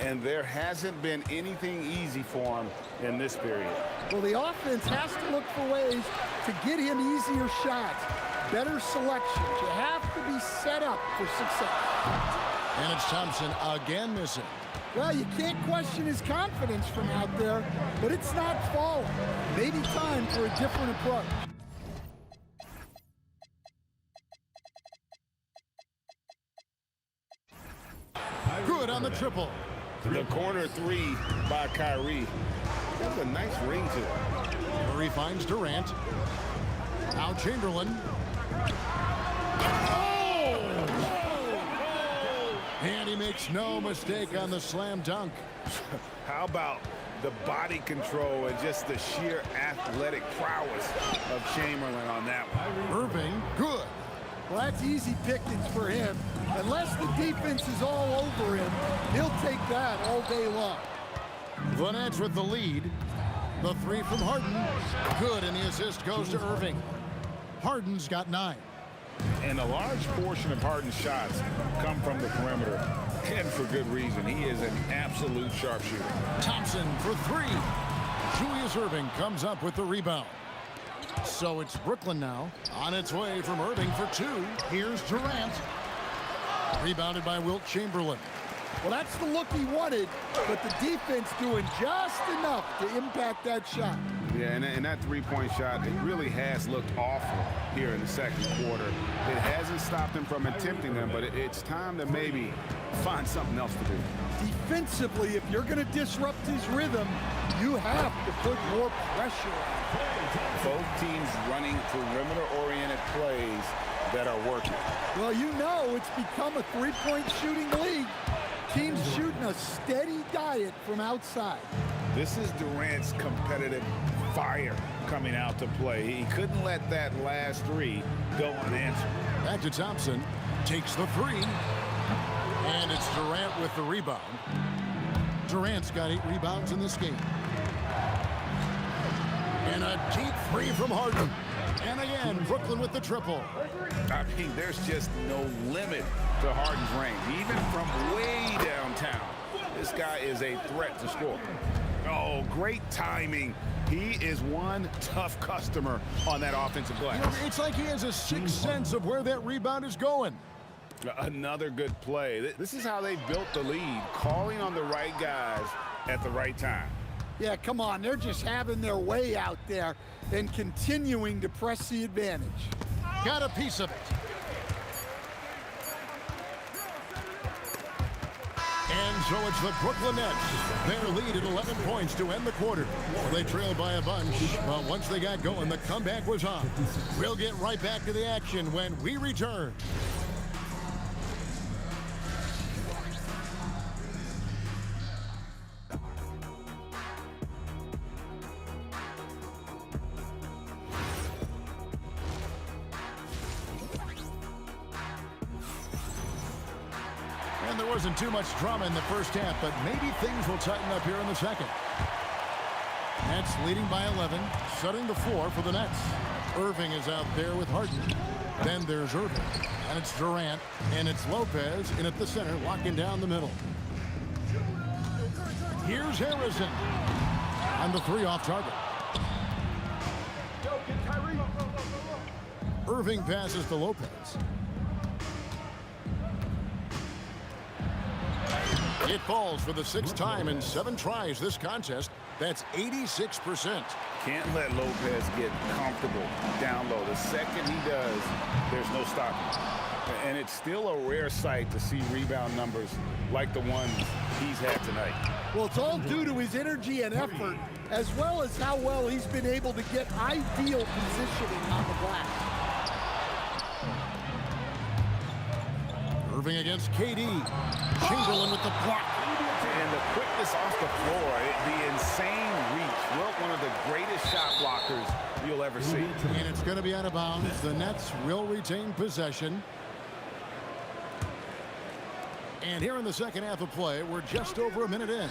And there hasn't been anything easy for him in this period. Well, the offense has to look for ways to get him easier shots, better selections. You have to be set up for success. And it's Thompson again missing. Well, you can't question his confidence from out there, but it's not falling. Maybe time for a different approach. Good on the triple. The corner 3 by Kyrie. That's a nice ring to it. Murray finds Durant. Now Chamberlain. And he makes no mistake on the slam dunk. How about the body control and just the sheer athletic prowess of Chamberlain on that one? Irving, good. Well, that's easy pickings for him. Unless the defense is all over him, he'll take that all day long. The Nets with the lead. The 3 from Harden. Good, and the assist goes to Irving. Harden's got 9. And a large portion of Harden's shots come from the perimeter. And for good reason. He is an absolute sharpshooter. Thompson for 3. Julius Irving comes up with the rebound. So it's Brooklyn now on its way from Irving for 2. Here's Durant. Rebounded by Wilt Chamberlain. Well, that's the look he wanted, but the defense doing just enough to impact that shot. Yeah, and that three-point shot, it really has looked awful here in the second quarter. It hasn't stopped him from attempting them, but it's time to maybe find something else to do. Defensively, if you're going to disrupt his rhythm, you have to put more pressure on him. Both teams running perimeter-oriented plays that are working. Well, you know it's become a three-point shooting league. Teams shooting a steady diet from outside. This is Durant's competitive fire coming out to play. He couldn't let that last 3 go unanswered. Back to Thompson. Takes the 3. And it's Durant with the rebound. Durant's got 8 rebounds in this game. And a deep 3 from Harden. And again, Brooklyn with the triple. I mean, there's just no limit to Harden's range. Even from way downtown, this guy is a threat to score. Oh, great timing. He is one tough customer on that offensive glass. You know, it's like he has a sixth sense of where that rebound is going. Another good play. This is how they built the lead, calling on the right guys at the right time. Yeah, come on. They're just having their way out there and continuing to press the advantage. Got a piece of it. And so it's the Brooklyn Nets. Their lead at 11 points to end the quarter. Well, they trailed by a bunch, but once they got going, the comeback was on. We'll get right back to the action when we return. And there wasn't too much drama in the first half, but maybe things will tighten up here in the second. Nets leading by 11, setting the floor for the Nets. Irving is out there with Harden. Then there's Irving, and it's Durant, and it's Lopez in at the center, locking down the middle. Here's Harrison on the 3 off target. Irving passes to Lopez. It falls for the 6th time in 7 tries this contest. That's 86%. Can't let Lopez get comfortable down low. The second he does, there's no stopping. And it's still a rare sight to see rebound numbers like the ones he's had tonight. Well, it's all due to his energy and effort, as well as how well he's been able to get ideal positioning on the glass. Irving against KD. Chamberlain with the block. And the quickness off the floor, the insane reach built one of the greatest shot blockers you'll ever see. And it's going to be out of bounds. The Nets will retain possession. And here in the second half of play, we're just over a minute in.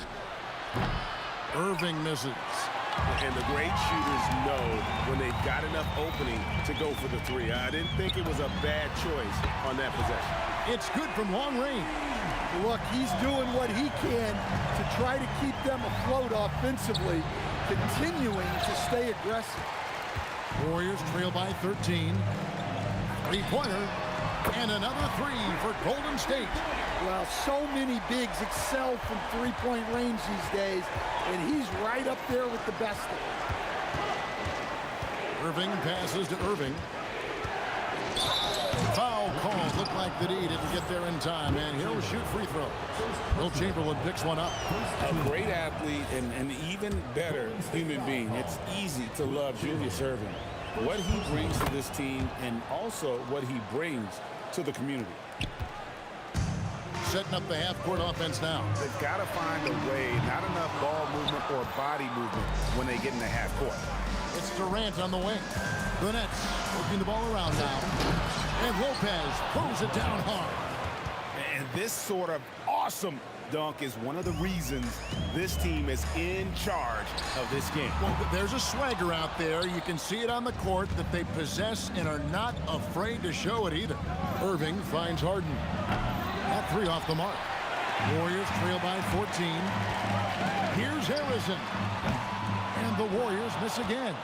Irving misses. And the great shooters know when they've got enough opening to go for the three. I didn't think it was a bad choice on that possession. It's good from long range. Look, he's doing what he can to try to keep them afloat offensively, continuing to stay aggressive. Warriors trail by 13. Three-pointer. And another three for Golden State. Well, so many bigs excel from three-point range these days, and he's right up there with the best of them. Irving passes to Irving. Foul call. Looked like the D didn't get there in time, and he'll shoot free throws. Will Chamberlain picks one up. A great athlete and an even better human being. It's easy to love Julius Irving. What he brings to this team and also what he brings to the community. Setting up the half-court offense now. They've got to find a way, not enough ball movement or body movement when they get in the half court. It's Durant on the wing. The Nets working the ball around now. And Lopez throws it down hard. And this sort of awesome dunk is one of the reasons this team is in charge of this game. Well, there's a swagger out there. You can see it on the court that they possess and are not afraid to show it either. Irving finds Harden. That three off the mark. Warriors trail by 14. Here's Harrison. And the Warriors miss again.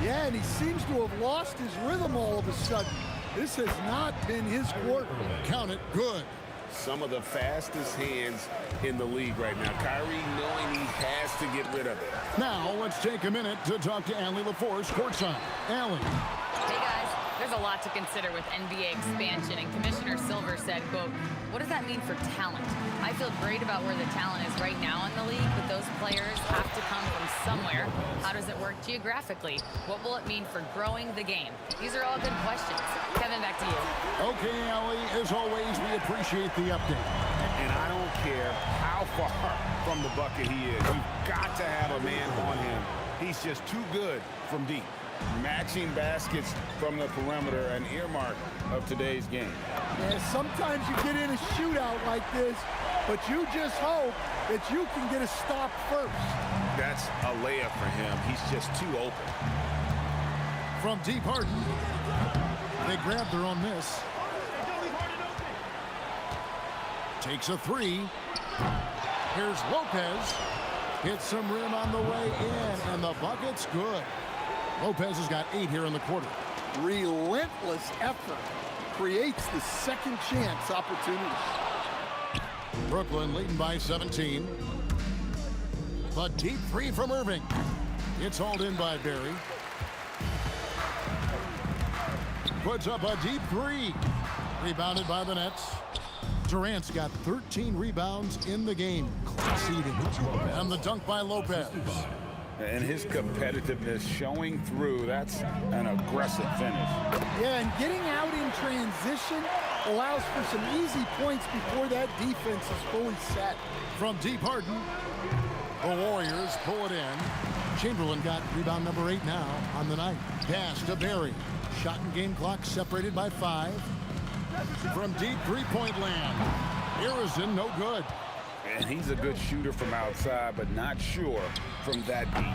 Yeah, and he seems to have lost his rhythm all of a sudden. This has not been his quarter. Count it. Good. Some of the fastest hands in the league right now. Kyrie knowing he has to get rid of it. Now let's take a minute to talk to Allie LaForce courtside. Allie. Hey guys, there's a lot to consider with NBA expansion, and Commissioner Silver said, quote, "What does that mean for talent? I feel great about where the talent is right now in the league, but those players have to come from somewhere. How does it work geographically? What will it mean for growing the game?" These are all good questions. Kevin, back to you. Okay, Allie, as always, we appreciate the update. And I don't care how far from the bucket he is. You've got to have a man on him. He's just too good from deep. Matching baskets from the perimeter, an earmark of today's game. Yeah, sometimes you get in a shootout like this, but you just hope that you can get a stop first. That's a layup for him. He's just too open. From deep, Harden. They grab their own miss. Takes a three. Here's Lopez. Hits some rim on the way in, and the bucket's good. Lopez has got 8 here in the quarter. Relentless effort creates the second chance opportunity. Brooklyn leading by 17. The deep three from Irving. It's hauled in by Barry. Puts up a deep three. Rebounded by the Nets. Durant's got 13 rebounds in the game. Class eating. And the dunk by Lopez. And his competitiveness showing through. That's an aggressive finish. Yeah, and getting out in transition allows for some easy points before that defense is fully set. From deep, Harden. The Warriors pull it in. Chamberlain got rebound number 8 now on the night. Pass to Barry. Shot and game clock separated by 5. From deep three-point land. Harrison, no good. And he's a good shooter from outside, but not sure from that deep.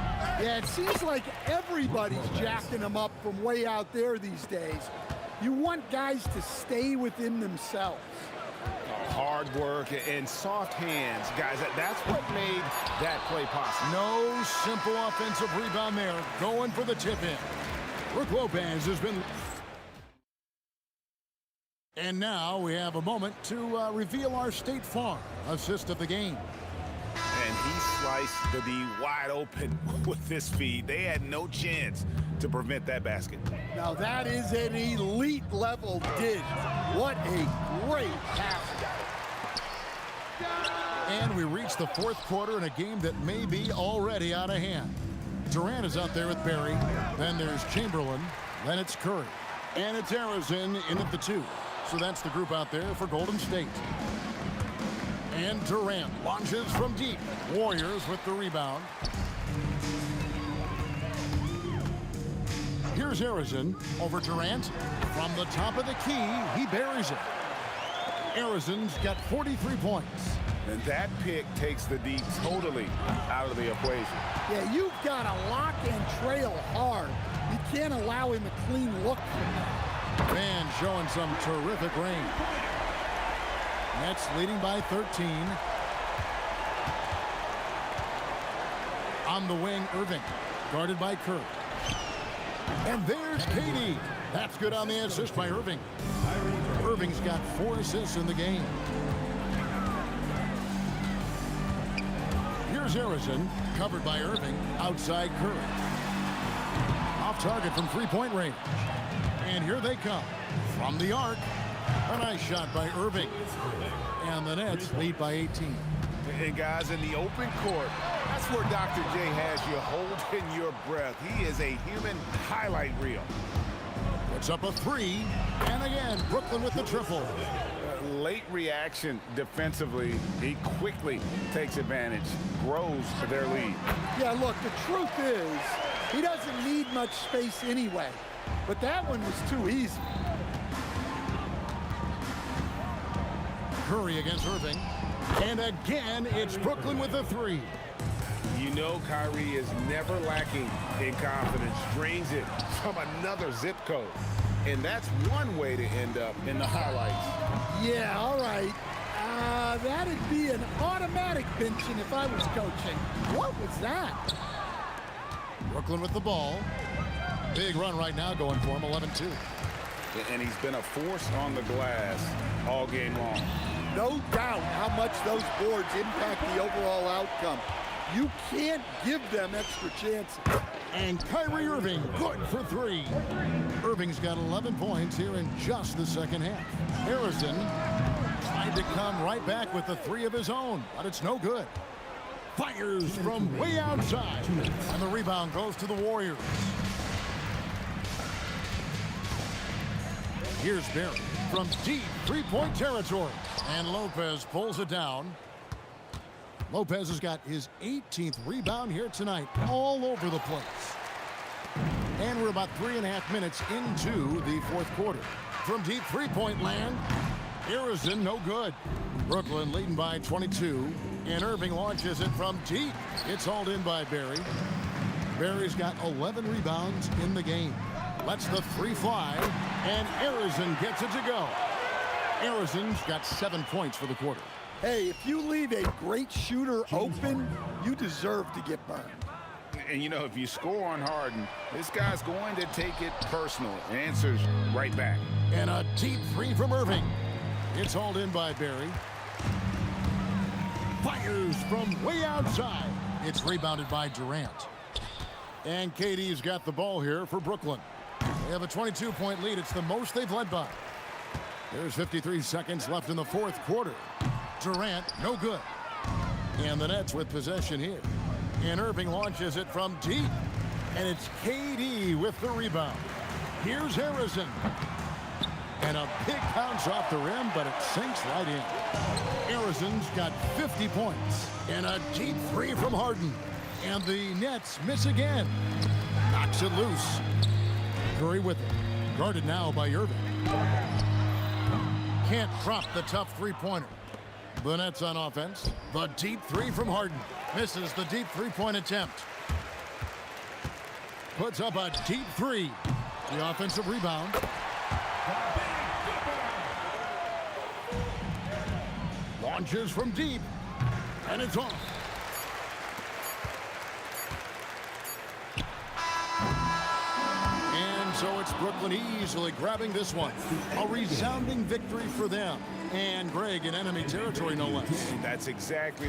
Yeah, it seems like everybody's jacking them up from way out there these days. You want guys to stay within themselves. Hard work and soft hands, guys. That's what made that play possible. No simple offensive rebound there. Going for the tip-in. Brook Lopez has been... And now we have a moment to reveal our State Farm assist of the game. And he sliced the D wide open with his feet. They had no chance to prevent that basket. Now that is an elite level dish. What a great pass. And we reach the fourth quarter in a game that may be already out of hand. Durant is out there with Barry. Then there's Chamberlain. Then it's Curry. And it's Harrison in at the 2. So that's the group out there for Golden State. And Durant launches from deep. Warriors with the rebound. Here's Arizin over Durant. From the top of the key, he buries it. Arizin's got 43 points. And that pick takes the D totally out of the equation. Yeah, you've got to lock and trail hard. You can't allow him a clean look from that. Van showing some terrific range. Nets leading by 13. On the wing, Irving, guarded by Kerr. And there's KD. That's good on the assist by Irving. Irving's got 4 assists in the game. Here's Arizin, covered by Irving, outside Curry. Off target from three-point range. And here they come. From the arc, a nice shot by Irving. And the Nets lead by 18. And guys, in the open court, that's where Dr. J has you holding your breath. He is a human highlight reel. Puts up a 3, and again, Brooklyn with the triple. Late reaction defensively. He quickly takes advantage, grows to their lead. Yeah, look, the truth is, he doesn't need much space anyway. But that one was too easy. Curry against Irving. And again, it's Brooklyn with a 3. You know Kyrie is never lacking in confidence. Drains it from another zip code. And that's one way to end up in the highlights. Yeah, all right. That'd be an automatic benching if I was coaching. What was that? Brooklyn with the ball. Big run right now going for him, 11-2. And he's been a force on the glass all game long. No doubt how much those boards impact the overall outcome. You can't give them extra chances. And Kyrie Irving, good for 3. Irving's got 11 points here in just the second half. Harrison tried to come right back with the 3 of his own, but it's no good. Fires from way outside. And the rebound goes to the Warriors. Here's Barry from deep three-point territory. And Lopez pulls it down. Lopez has got his 18th rebound here tonight, all over the place. And we're about 3.5 minutes into the fourth quarter. From deep three-point land, Arizin no good. Brooklyn leading by 22, and Irving launches it from deep. It's hauled in by Barry. Barry's got 11 rebounds in the game. Lets the 3 fly, and Arizin gets it to go. Arizin's got 7 points for the quarter. Hey, if you leave a great shooter open, you deserve to get burned. And, you know, if you score on Harden, this guy's going to take it personal. Answers right back. And a deep 3 from Irving. It's hauled in by Barry. Fires from way outside. It's rebounded by Durant. And KD's got the ball here for Brooklyn. They have a 22-point lead. It's the most they've led by. There's 53 seconds left in the fourth quarter. Durant, no good. And the Nets with possession here. And Irving launches it from deep. And it's KD with the rebound. Here's Harrison. And a big bounce off the rim, but it sinks right in. Harrison's got 50 points. And a deep 3 from Harden. And the Nets miss again. Knocks it loose. Curry with it. Guarded now by Irving. Can't drop the tough three-pointer. The Nets on offense. The deep 3 from Harden. Misses the deep three-point attempt. Puts up a deep 3. The offensive rebound. Launches from deep. And it's off. So it's Brooklyn easily grabbing this one. A resounding victory for them. And Greg in enemy territory, no less. That's exactly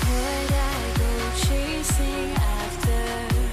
Would I go chasing after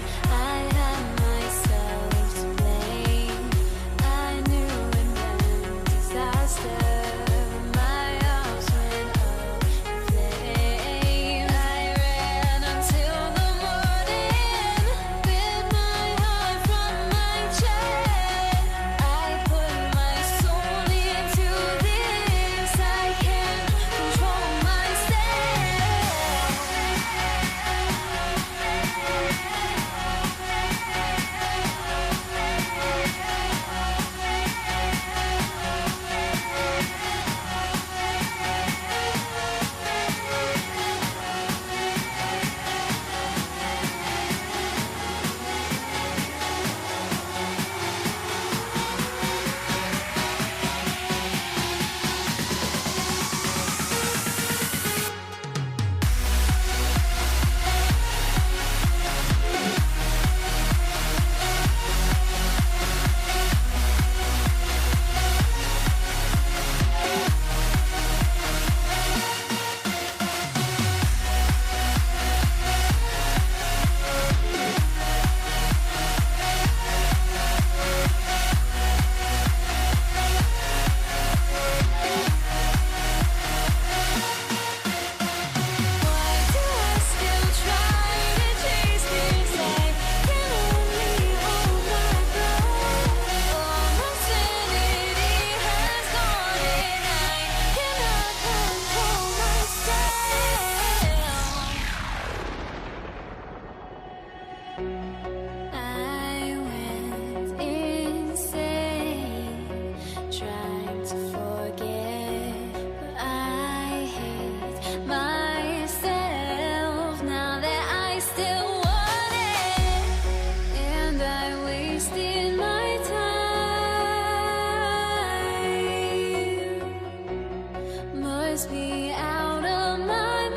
must be out of my mind.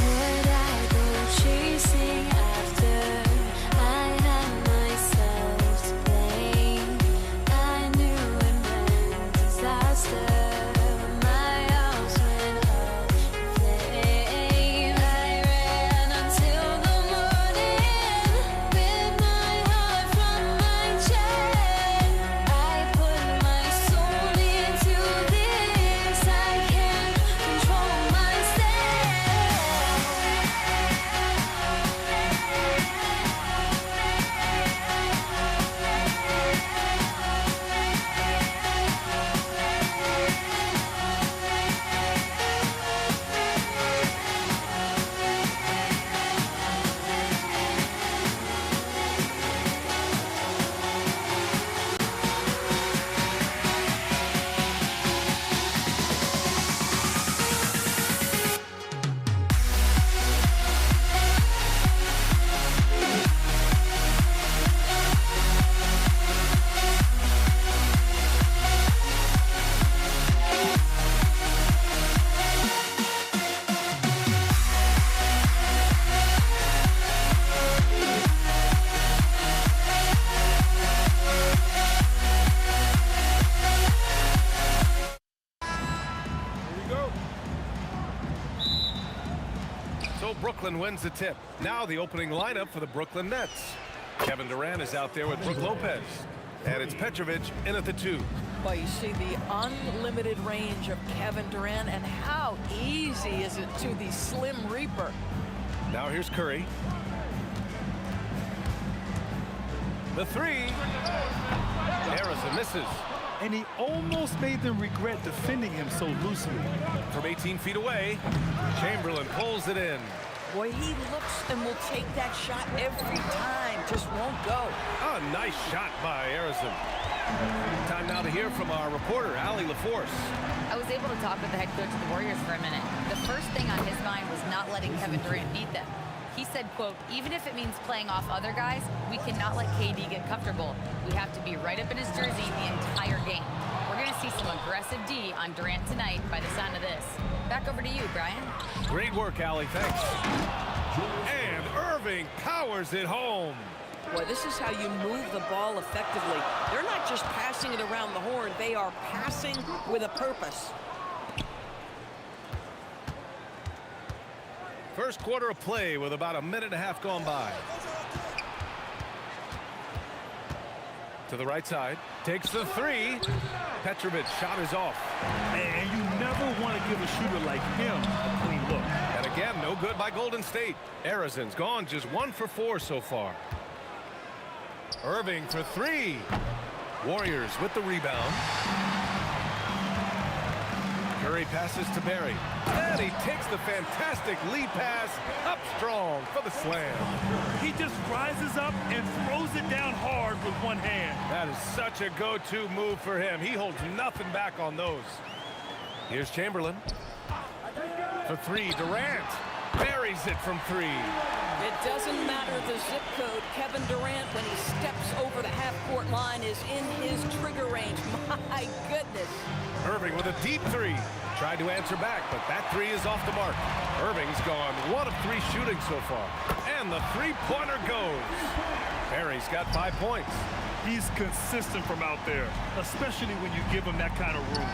Would I go chasing after I had myself to blame? I knew it meant disaster. My house went up in flames. I ran until the morning with my heart from my chest. I put my soul into this. I can't control So Brooklyn wins the tip. Now the opening lineup for the Brooklyn Nets. Kevin Durant is out there with Brook Lopez. And it's Petrovic in at the 2. Well, you see the unlimited range of Kevin Durant, and how easy is it to the Slim Reaper. Now here's Curry. The 3. Harrison misses. And he almost made them regret defending him so loosely. From 18 feet away, Chamberlain pulls it in. Boy, he looks and will take that shot every time, just won't go. A nice shot by Harrison. Time now to hear from our reporter, Allie LaForce. I was able to talk with the head coach of the Warriors for a minute. The first thing on his mind was not letting Kevin Durant beat them. He said, quote, even if it means playing off other guys, we cannot let KD get comfortable. We have to be right up in his jersey the entire game. We're going to see some aggressive D on Durant tonight by the sound of this. Back over to you, Brian. Great work, Allie. Thanks. And Irving powers it home. Boy, this is how you move the ball effectively. They're not just passing it around the horn. They are passing with a purpose. First quarter of play with about a minute and a half gone by. To the right side. Takes the 3. Petrovic shot is off. And you never want to give a shooter like him a clean look. And again, no good by Golden State. Harrison's gone just 1 for 4 so far. Irving for 3. Warriors with the rebound. Curry passes to Barry. And he takes the fantastic lead pass up strong for the slam. He just rises up and throws it down hard with one hand. That is such a go-to move for him. He holds nothing back on those. Here's Chamberlain. For 3, Durant buries it from 3. It doesn't matter the zip code. Kevin Durant, when he steps over the half-court line, is in his trigger range. My goodness. Irving with a deep 3. Tried to answer back, but that 3 is off the mark. Irving's gone 1 of 3 shooting so far. And the 3-pointer goes. Barry's got 5 points. He's consistent from out there, especially when you give him that kind of room.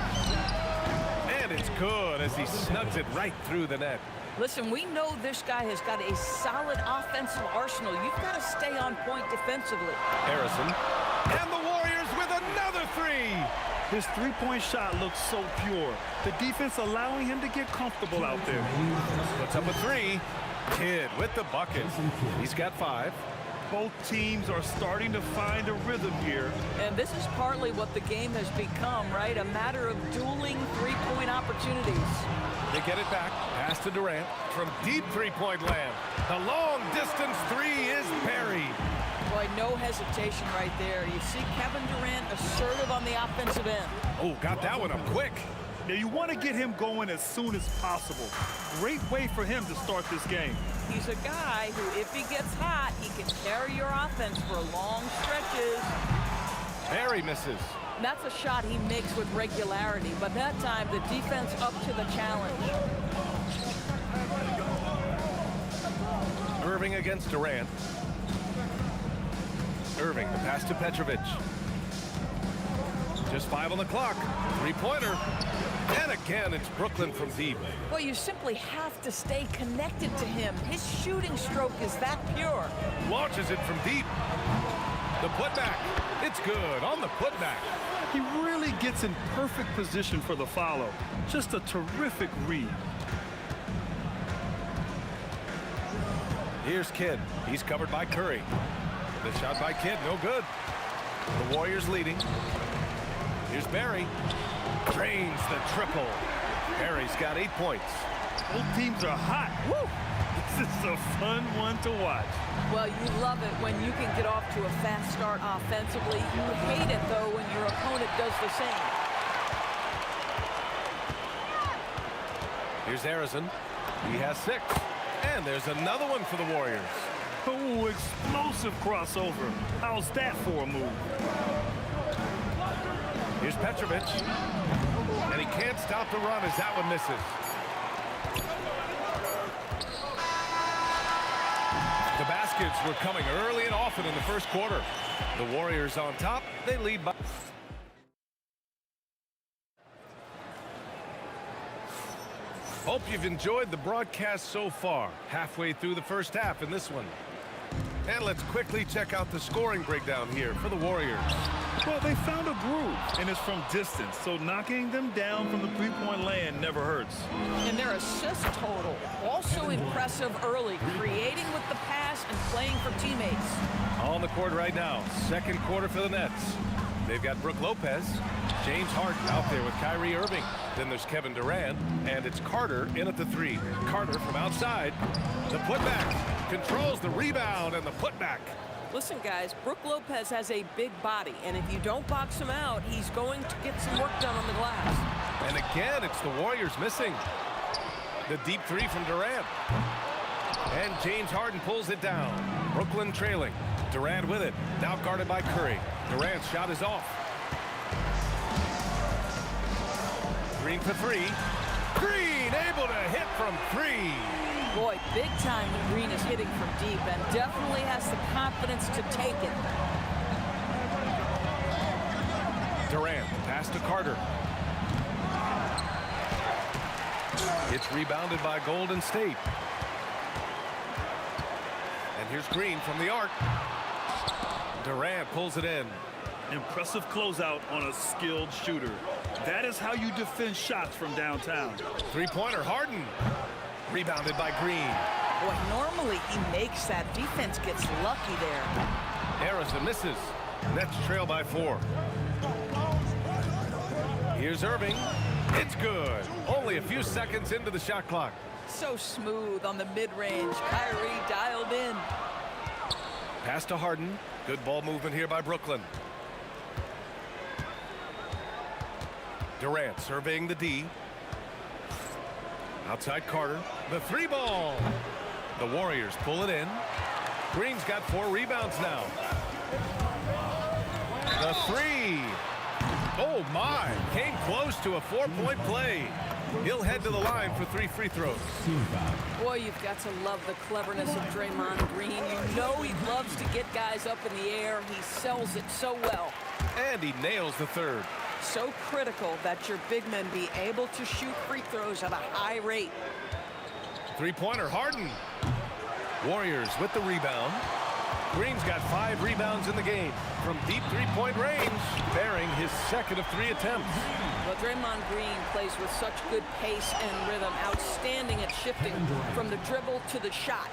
And it's good as he snugs it right through the net. Listen, we know this guy has got a solid offensive arsenal. You've got to stay on point defensively. Harrison. And the Warriors with another 3. His three-point shot looks so pure. The defense allowing him to get comfortable out there. Puts up a 3. Kidd with the bucket. He's got 5. Both teams are starting to find a rhythm here. And this is partly what the game has become, right? A matter of dueling three-point opportunities. They get it back. Pass to Durant from deep three-point land. The long-distance 3 is buried. Boy, no hesitation right there. You see Kevin Durant assertive on the offensive end. Oh, got that one up quick. Now, you want to get him going as soon as possible. Great way for him to start this game. He's a guy who, if he gets hot, he can carry your offense for long stretches. Barry misses. And that's a shot he makes with regularity, but that time the defense up to the challenge. Irving against Durant. Irving, the pass to Petrovic. Just 5 on the clock. Three-pointer. And again, it's Brooklyn from deep. Well, you simply have to stay connected to him. His shooting stroke is that pure. Launches it from deep. The putback. It's good on the putback. He really gets in perfect position for the follow. Just a terrific read. Here's Kidd. He's covered by Curry. The shot by Kidd, no good. The Warriors leading. Here's Barry. Drains the triple. Barry's got 8 points. Both teams are hot. Woo! This is a fun one to watch. Well, you love it when you can get off to a fast start offensively. You hate it, though, when your opponent does the same. Here's Harrison. He has 6. And there's another one for the Warriors. Oh, explosive crossover. How's that for a move? Here's Petrovic. And he can't stop the run as that one misses. The baskets were coming early and often in the first quarter. The Warriors on top. They lead by... Hope you've enjoyed the broadcast so far. Halfway through the first half in this one. And let's quickly check out the scoring breakdown here for the Warriors. Well, they found a groove, and it's from distance, so knocking them down from the three-point land never hurts. And their assist total, also impressive early, creating with the pass and playing for teammates. On the court right now, second quarter for the Nets. They've got Brook Lopez, James Harden out there with Kyrie Irving. Then there's Kevin Durant, and it's Carter in at the 3. Carter from outside. The putback controls the rebound and the putback. Listen, guys, Brook Lopez has a big body, and if you don't box him out, he's going to get some work done on the glass. And again, it's the Warriors missing. The deep 3 from Durant. And James Harden pulls it down. Brooklyn trailing. Durant with it. Now guarded by Curry. Durant's shot is off. Green for 3. Green able to hit from 3. Boy, big time when Green is hitting from deep and definitely has the confidence to take it. Durant, pass to Carter. It's rebounded by Golden State. And here's Green from the arc. Durant pulls it in. Impressive closeout on a skilled shooter. That is how you defend shots from downtown. Three-pointer, Harden. Rebounded by Green. Boy, normally he makes that. Defense gets lucky there. Harrison misses. Nets trail by 4. Here's Irving. It's good. Only a few seconds into the shot clock. So smooth on the mid-range. Kyrie dialed in. Pass to Harden. Good ball movement here by Brooklyn. Durant surveying the D. Outside Carter. The 3 ball. The Warriors pull it in. Green's got 4 rebounds now. The 3. Oh my. Came close to a 4-point play. He'll head to the line for 3 free throws. Boy, you've got to love the cleverness of Draymond Green. You know he loves to get guys up in the air. He sells it so well. And he nails the 3rd. So critical that your big men be able to shoot free throws at a high rate. Three-pointer, Harden. Warriors with the rebound. Green's got 5 rebounds in the game from deep 3-point range, bearing his 2nd of 3 attempts. Well, Draymond Green plays with such good pace and rhythm, outstanding at shifting from the dribble to the shot.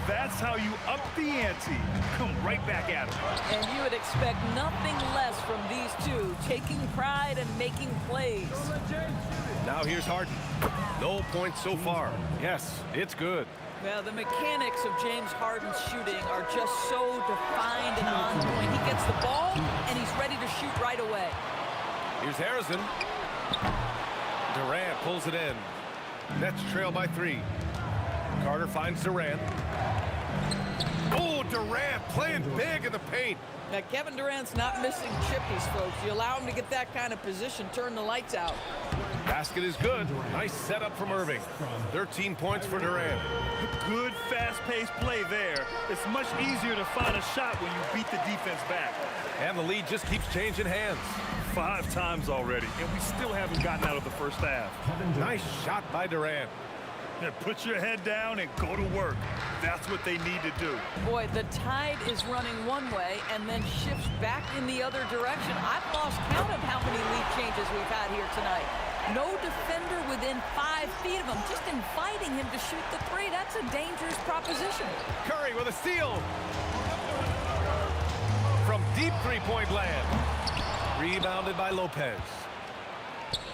That's how you up the ante. Come right back at him. And you would expect nothing less from these two, taking pride and making plays. Now here's Harden. No points so far. Yes, it's good. Well, the mechanics of James Harden's shooting are just so defined and on point. He gets the ball, and he's ready to shoot right away. Here's Harrison. Durant pulls it in. Nets trail by 3. Carter finds Durant. Oh, Durant playing big in the paint. Now, Kevin Durant's not missing chippies, folks. You allow him to get that kind of position, turn the lights out. Basket is good. Nice setup from Irving. 13 points for Durant. Good, fast-paced play there. It's much easier to find a shot when you beat the defense back. And the lead just keeps changing hands. 5 times already, and we still haven't gotten out of the first half. Nice shot by Durant. Now put your head down and go to work. That's what they need to do. Boy, the tide is running one way and then shifts back in the other direction. I've lost count of how many lead changes we've had here tonight. No defender within 5 feet of him, just inviting him to shoot the three. That's a dangerous proposition. Curry with a steal. From deep three-point land. Rebounded by Lopez.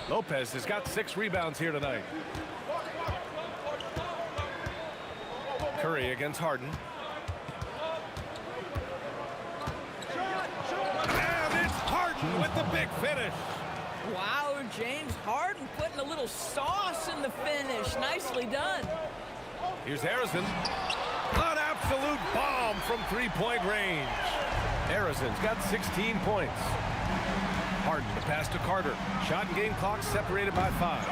Lopez has got 6 rebounds here tonight. Curry against Harden. And it's Harden with the big finish. Wow, James Harden putting a little sauce in the finish. Nicely done. Here's Harrison. An absolute bomb from three-point range. Harrison's got 16 points. Harden, the pass to Carter. Shot and game clock separated by 5.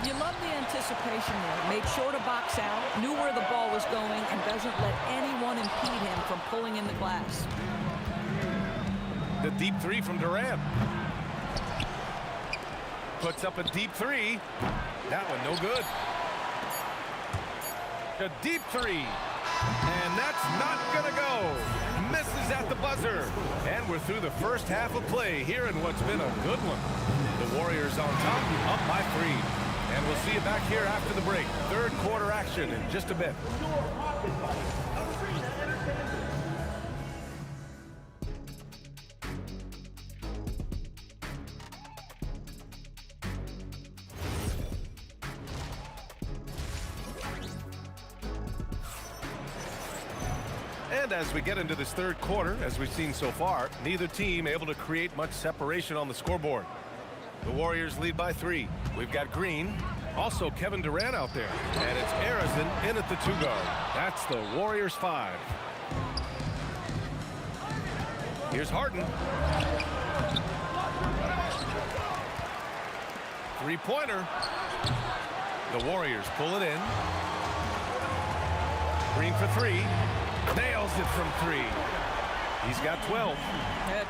You love the anticipation there. Made sure to box out, knew where the ball was going, and doesn't let anyone impede him from pulling in the glass. The deep three from Durant. Puts up a deep three. That one no good. A deep three. And that's not gonna go. Misses at the buzzer. And we're through the first half of play here in what's been a good one. The Warriors on top, up by 3. And we'll see you back here after the break. Third quarter action in just a bit. And as we get into this third quarter, as we've seen so far, neither team able to create much separation on the scoreboard. The Warriors lead by 3. We've got Green, also Kevin Durant out there. And it's Harrison in at the 2-guard. That's the Warriors 5. Here's Harden. Three-pointer. The Warriors pull it in. Green for 3. Nails it from 3. He's got 12.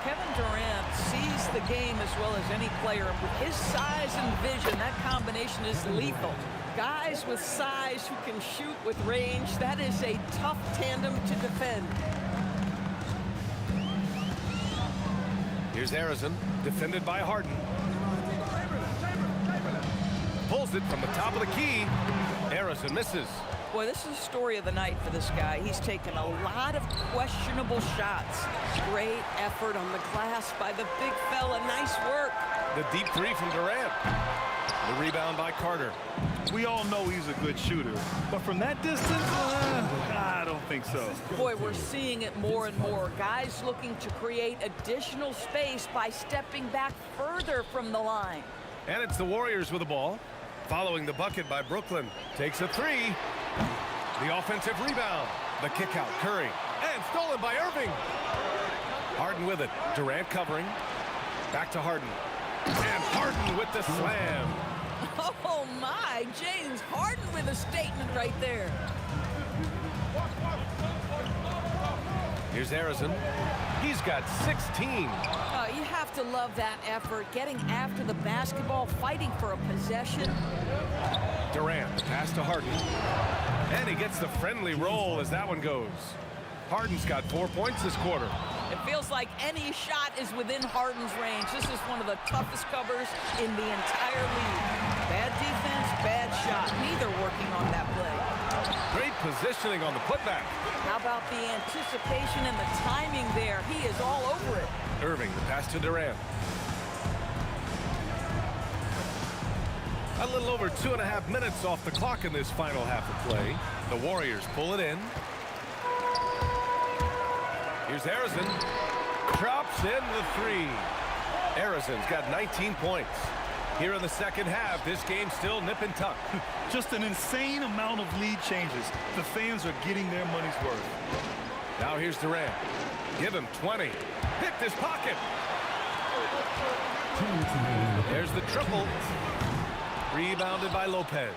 Kevin Durant sees the game as well as any player. With his size and vision, that combination is lethal. Guys with size who can shoot with range, that is a tough tandem to defend. Here's Harrison, defended by Harden. Pulls it from the top of the key. Harrison misses. Boy, this is the story of the night for this guy. He's taken a lot of questionable shots. Great effort on the glass by the big fella. Nice work. The deep three from Durant. The rebound by Carter. We all know he's a good shooter, but from that distance, I don't think so. Boy, we're seeing it more and more. Guys looking to create additional space by stepping back further from the line. And it's the Warriors with the ball. Following the bucket by Brooklyn. Takes a 3. The offensive rebound. The kick out. Curry. And stolen by Irving. Harden with it. Durant covering. Back to Harden. And Harden with the slam. Oh, my. James Harden with a statement right there. Here's Harrison. He's got 16. You have to love that effort. Getting after the basketball, fighting for a possession. Durant, pass to Harden. And he gets the friendly roll as that one goes. Harden's got 4 points this quarter. It feels like any shot is within Harden's range. This is one of the toughest covers in the entire league. Bad defense, bad shot. Neither working on that play. Great positioning on the putback. How about the anticipation and the timing there? He is all over it. Irving, the pass to Durant. A little over 2.5 minutes off the clock in this final half of play. The Warriors pull it in. Here's Harrison. Drops in the 3. Harrison's got 19 points. Here in the second half, this game's still nip and tuck. Just an insane amount of lead changes. The fans are getting their money's worth. Now here's Durant. Give him 20. Picked his pocket. There's the triple. Rebounded by Lopez.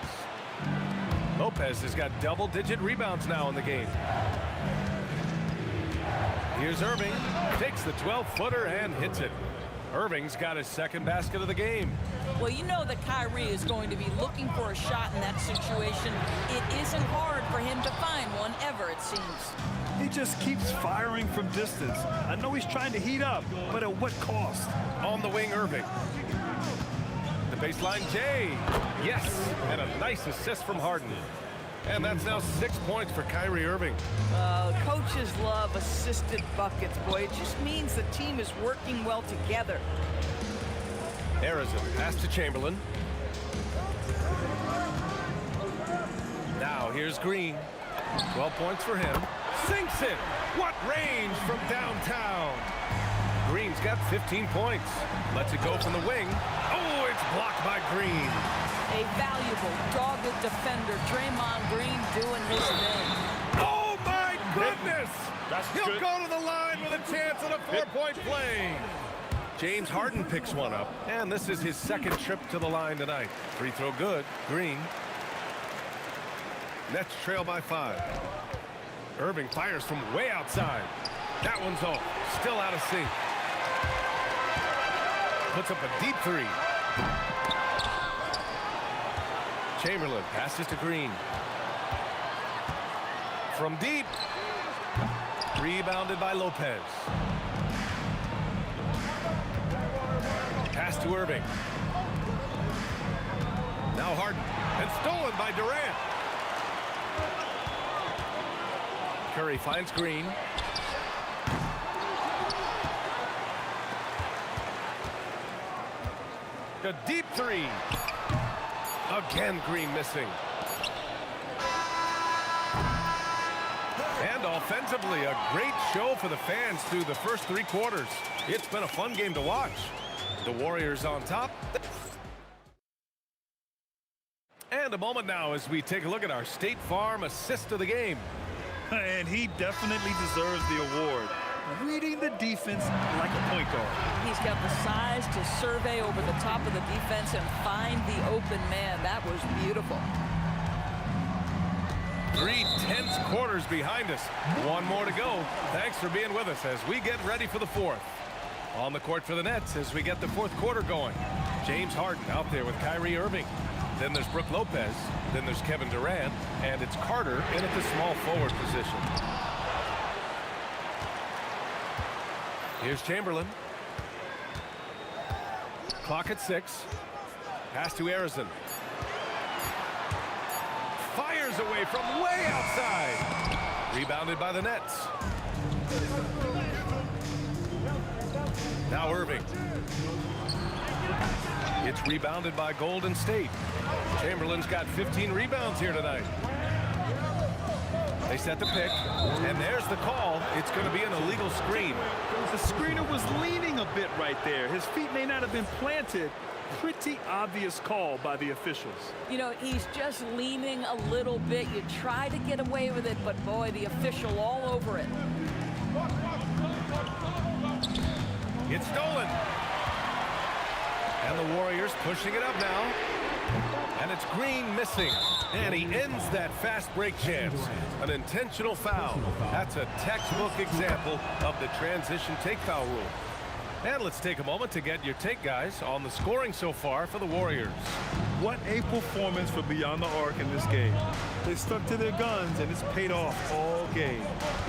Lopez has got double-digit rebounds now in the game. Here's Irving. Takes the 12-footer and hits it. Irving's got his second basket of the game. Well, you know that Kyrie is going to be looking for a shot in that situation. It isn't hard for him to find one ever, it seems. He just keeps firing from distance. I know he's trying to heat up, but at what cost? On the wing, Irving. The baseline, Jay. Yes, and a nice assist from Harden. And that's now 6 points for Kyrie Irving. Coaches love assisted buckets, boy. It just means the team is working well together. Arizona pass to Chamberlain. Now here's Green. 12 points for him. Sinks it. What range from downtown. Green's got 15 points. Lets it go from the wing. Oh, it's blocked by Green. A valuable, dogged defender, Draymond Green doing his thing. Oh, my goodness! He'll go to the line with a chance at a 4-point play. James Harden picks one up, and this is his second trip to the line tonight. Free throw good. Green. Nets trail by 5. Irving fires from way outside. That one's off. Still out of sync. Puts up a deep three. Chamberlain passes to Green. From deep. Rebounded by Lopez. Pass to Irving. Now Harden. And stolen by Durant. Curry finds Green. A deep three. Again, Green missing. And offensively, a great show for the fans through the first 3 quarters. It's been a fun game to watch. The Warriors on top. And a moment now as we take a look at our State Farm assist of the game. And he definitely deserves the award. Reading the defense like a point guard. He's got the size to survey over the top of the defense and find the open man. That was beautiful. 3 tense quarters behind us. One more to go. Thanks for being with us as we get ready for the 4th. On the court for the Nets as we get the 4th quarter going. James Harden out there with Kyrie Irving. Then there's Brook Lopez. Then there's Kevin Durant. And it's Carter in at the small forward position. Here's Chamberlain. Clock at 6. Pass to Arizona. Fires away from way outside. Rebounded by the Nets. Now Irving. It's rebounded by Golden State. Chamberlain's got 15 rebounds here tonight. They set the pick, and there's the call. It's going to be an illegal screen. The screener was leaning a bit right there. His feet may not have been planted. Pretty obvious call by the officials. You know, he's just leaning a little bit. You try to get away with it, but boy, the official all over it. It's stolen. And the Warriors pushing it up now. And it's Green missing. And he ends that fast break chance. An intentional foul. That's a textbook example of the transition take foul rule. And let's take a moment to get your take, guys, on the scoring so far for the Warriors. What a performance for Beyond the Arc in this game. They stuck to their guns, and it's paid off all game.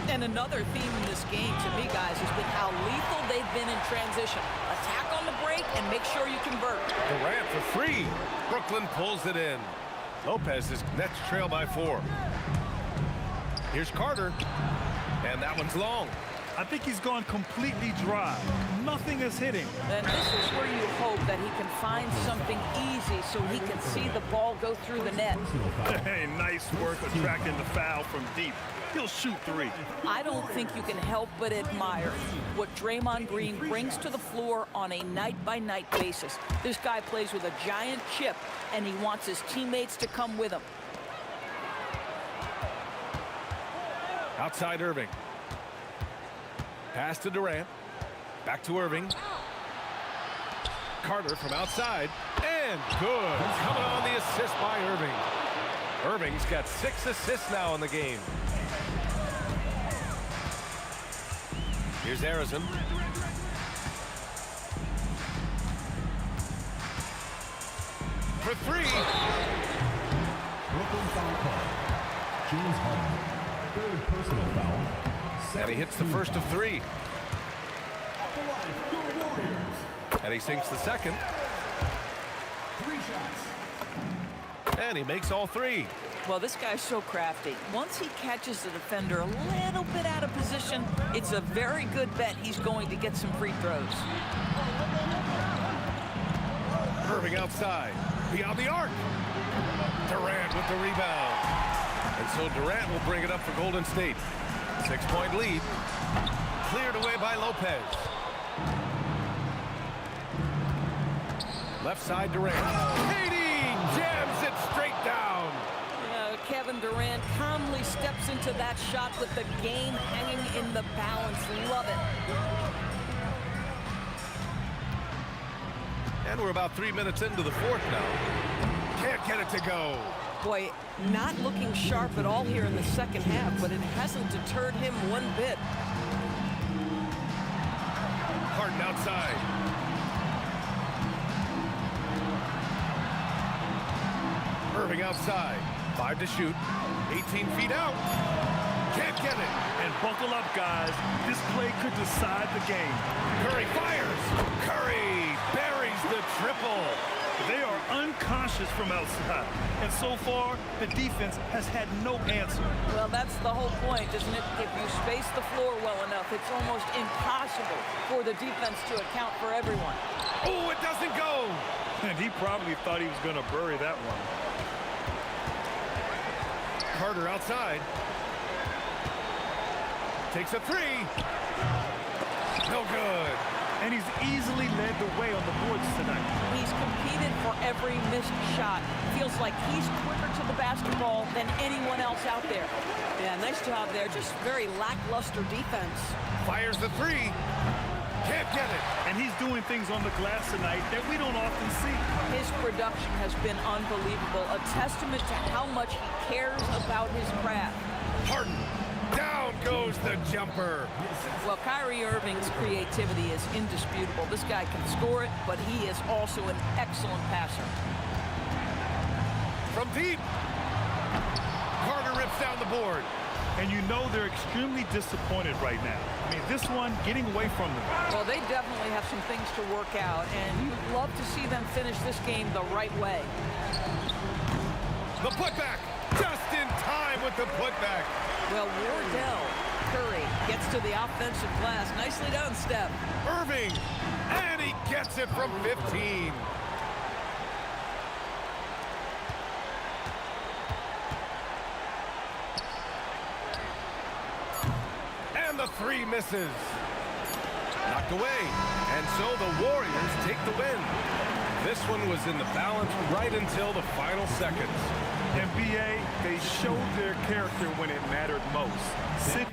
And another theme in this game, to me, guys, has been how lethal they've been in transition. Attack on the break and make sure you convert. Durant for 3. Brooklyn pulls it in. Lopez's Nets trail by 4. Here's Carter. And that one's long. I think he's gone completely dry. Nothing is hitting. And this is where you hope that he can find something easy so he can see the ball go through the net. Hey, nice work attracting the foul from deep. He'll shoot 3. I don't think you can help but admire what Draymond Green brings to the floor on a night-by-night basis. This guy plays with a giant chip, and he wants his teammates to come with him. Outside Irving. Pass to Durant. Back to Irving. Carter from outside. And good. Coming on the assist by Irving. Irving's got 6 assists now in the game. Here's Harrison. For 3. Brooklyn foul call. James Harden. Third personal foul. And he hits the first of 3. And he sinks the second. 3 shots. And he makes all 3. Well, this guy's so crafty. Once he catches the defender a little bit out of position, it's a very good bet he's going to get some free throws. Irving outside. Beyond the arc. Durant with the rebound. And so Durant will bring it up for Golden State. 6-point lead. Cleared away by Lopez. Left side Durant. Katie jams it straight down. Kevin Durant calmly steps into that shot with the game hanging in the balance. Love it. And we're about 3 minutes into the fourth now. Can't get it to go. Boy, not looking sharp at all here in the second half, but it hasn't deterred him one bit. Harden outside. Irving outside. 5 to shoot. 18 feet out. Can't get it. And buckle up, guys. This play could decide the game. Curry fires. Curry buries the triple. They are unconscious from outside. And so far, the defense has had no answer. Well, that's the whole point, isn't it? If you space the floor well enough, it's almost impossible for the defense to account for everyone. Oh, it doesn't go. And he probably thought he was going to bury that one. Carter outside. Takes a 3. No good. And he's easily led the way on the boards tonight. He's competed for every missed shot. Feels like he's quicker to the basketball than anyone else out there. Yeah, nice job there. Just very lackluster defense. Fires the 3. Can't get it. And he's doing things on the glass tonight that we don't often see. His production has been unbelievable. A testament to how much he cares about his craft. Harden. Down goes the jumper. Well, Kyrie Irving's creativity is indisputable. This guy can score it, but he is also an excellent passer. From deep. Carter rips down the board. And you know they're extremely disappointed right now. I mean, this one getting away from them. Well, they definitely have some things to work out, and you'd love to see them finish this game the right way. The putback. Just in time with the putback. Well, Wardell Curry gets to the offensive glass. Nicely done, Steph. Irving. And he gets it from 15. The 3 misses. Knocked away. And so the Warriors take the win. This one was in the balance right until the final seconds. NBA, they showed their character when it mattered most.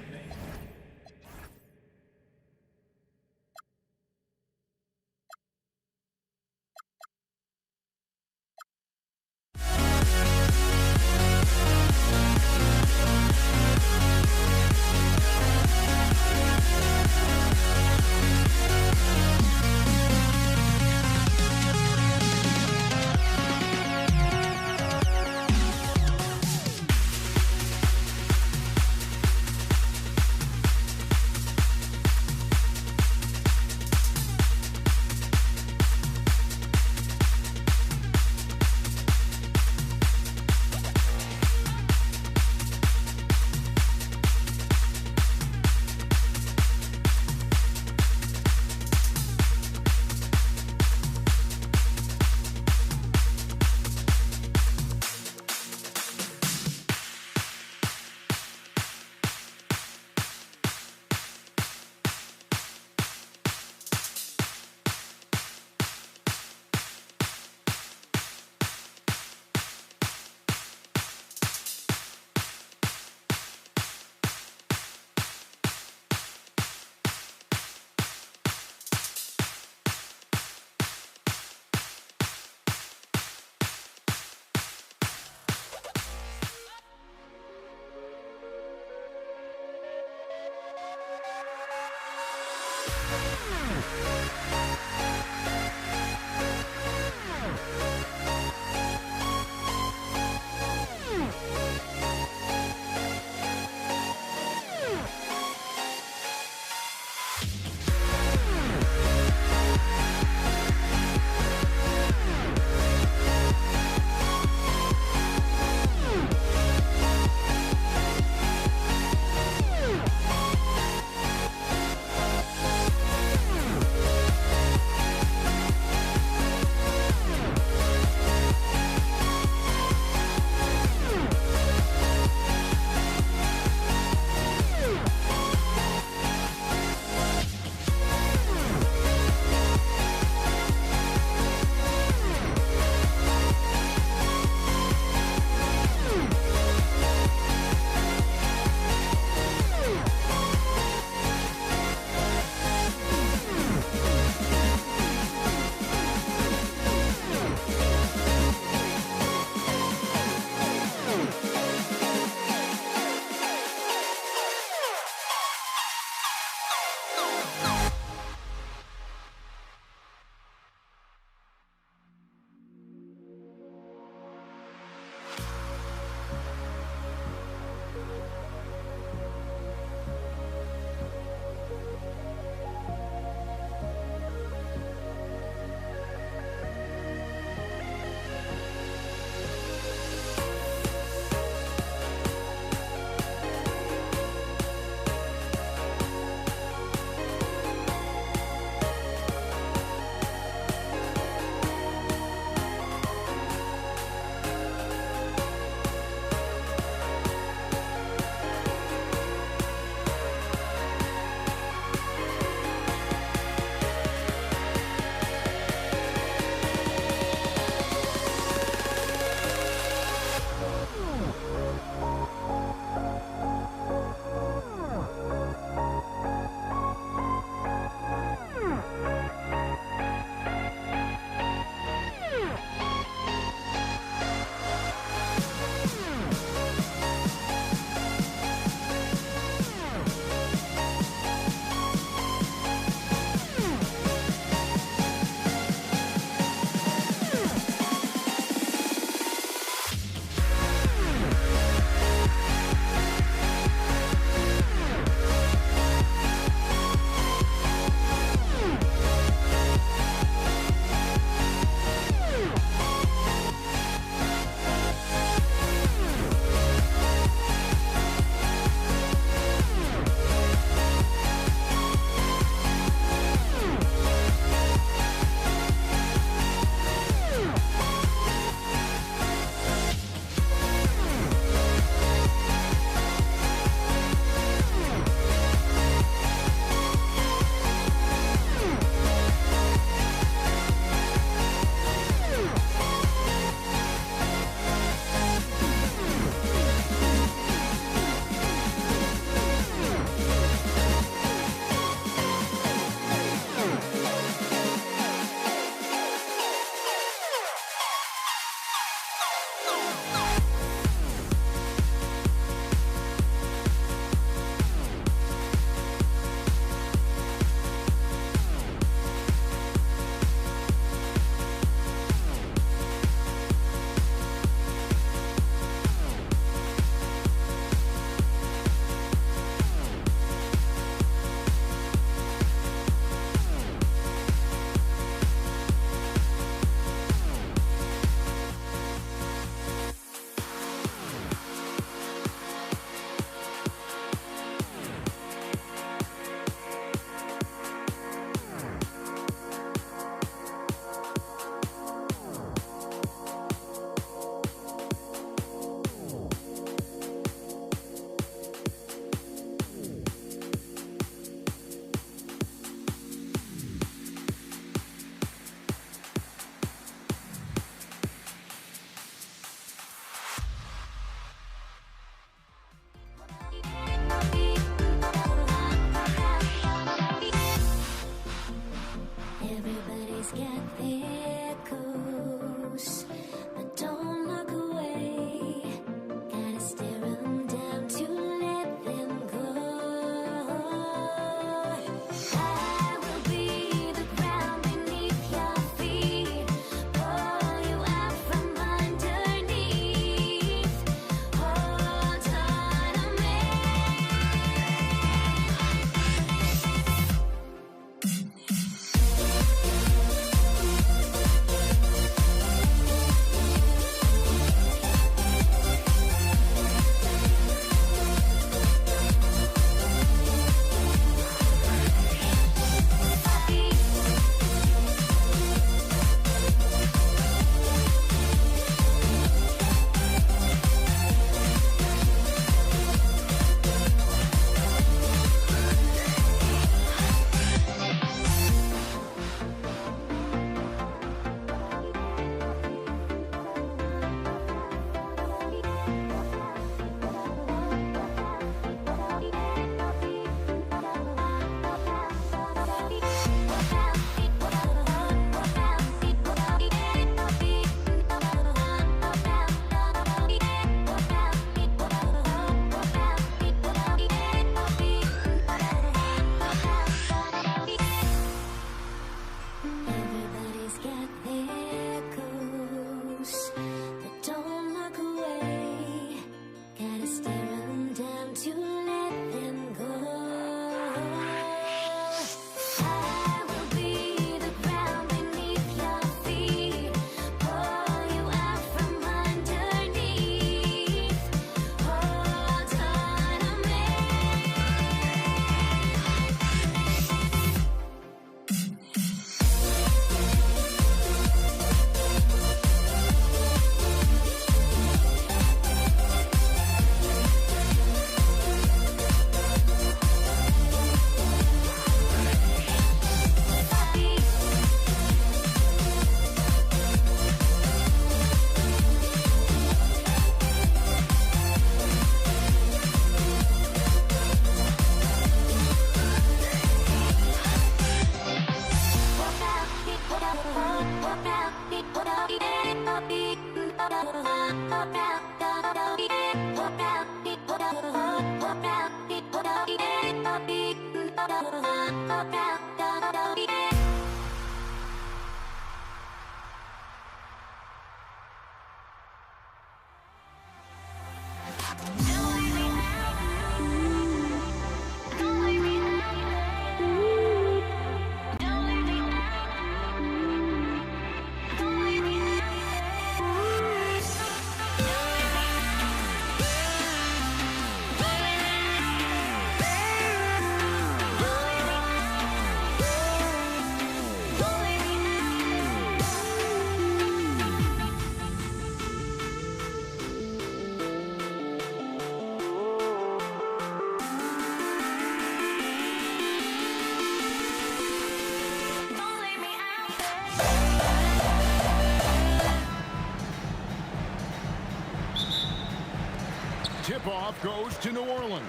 Tip-off goes to New Orleans.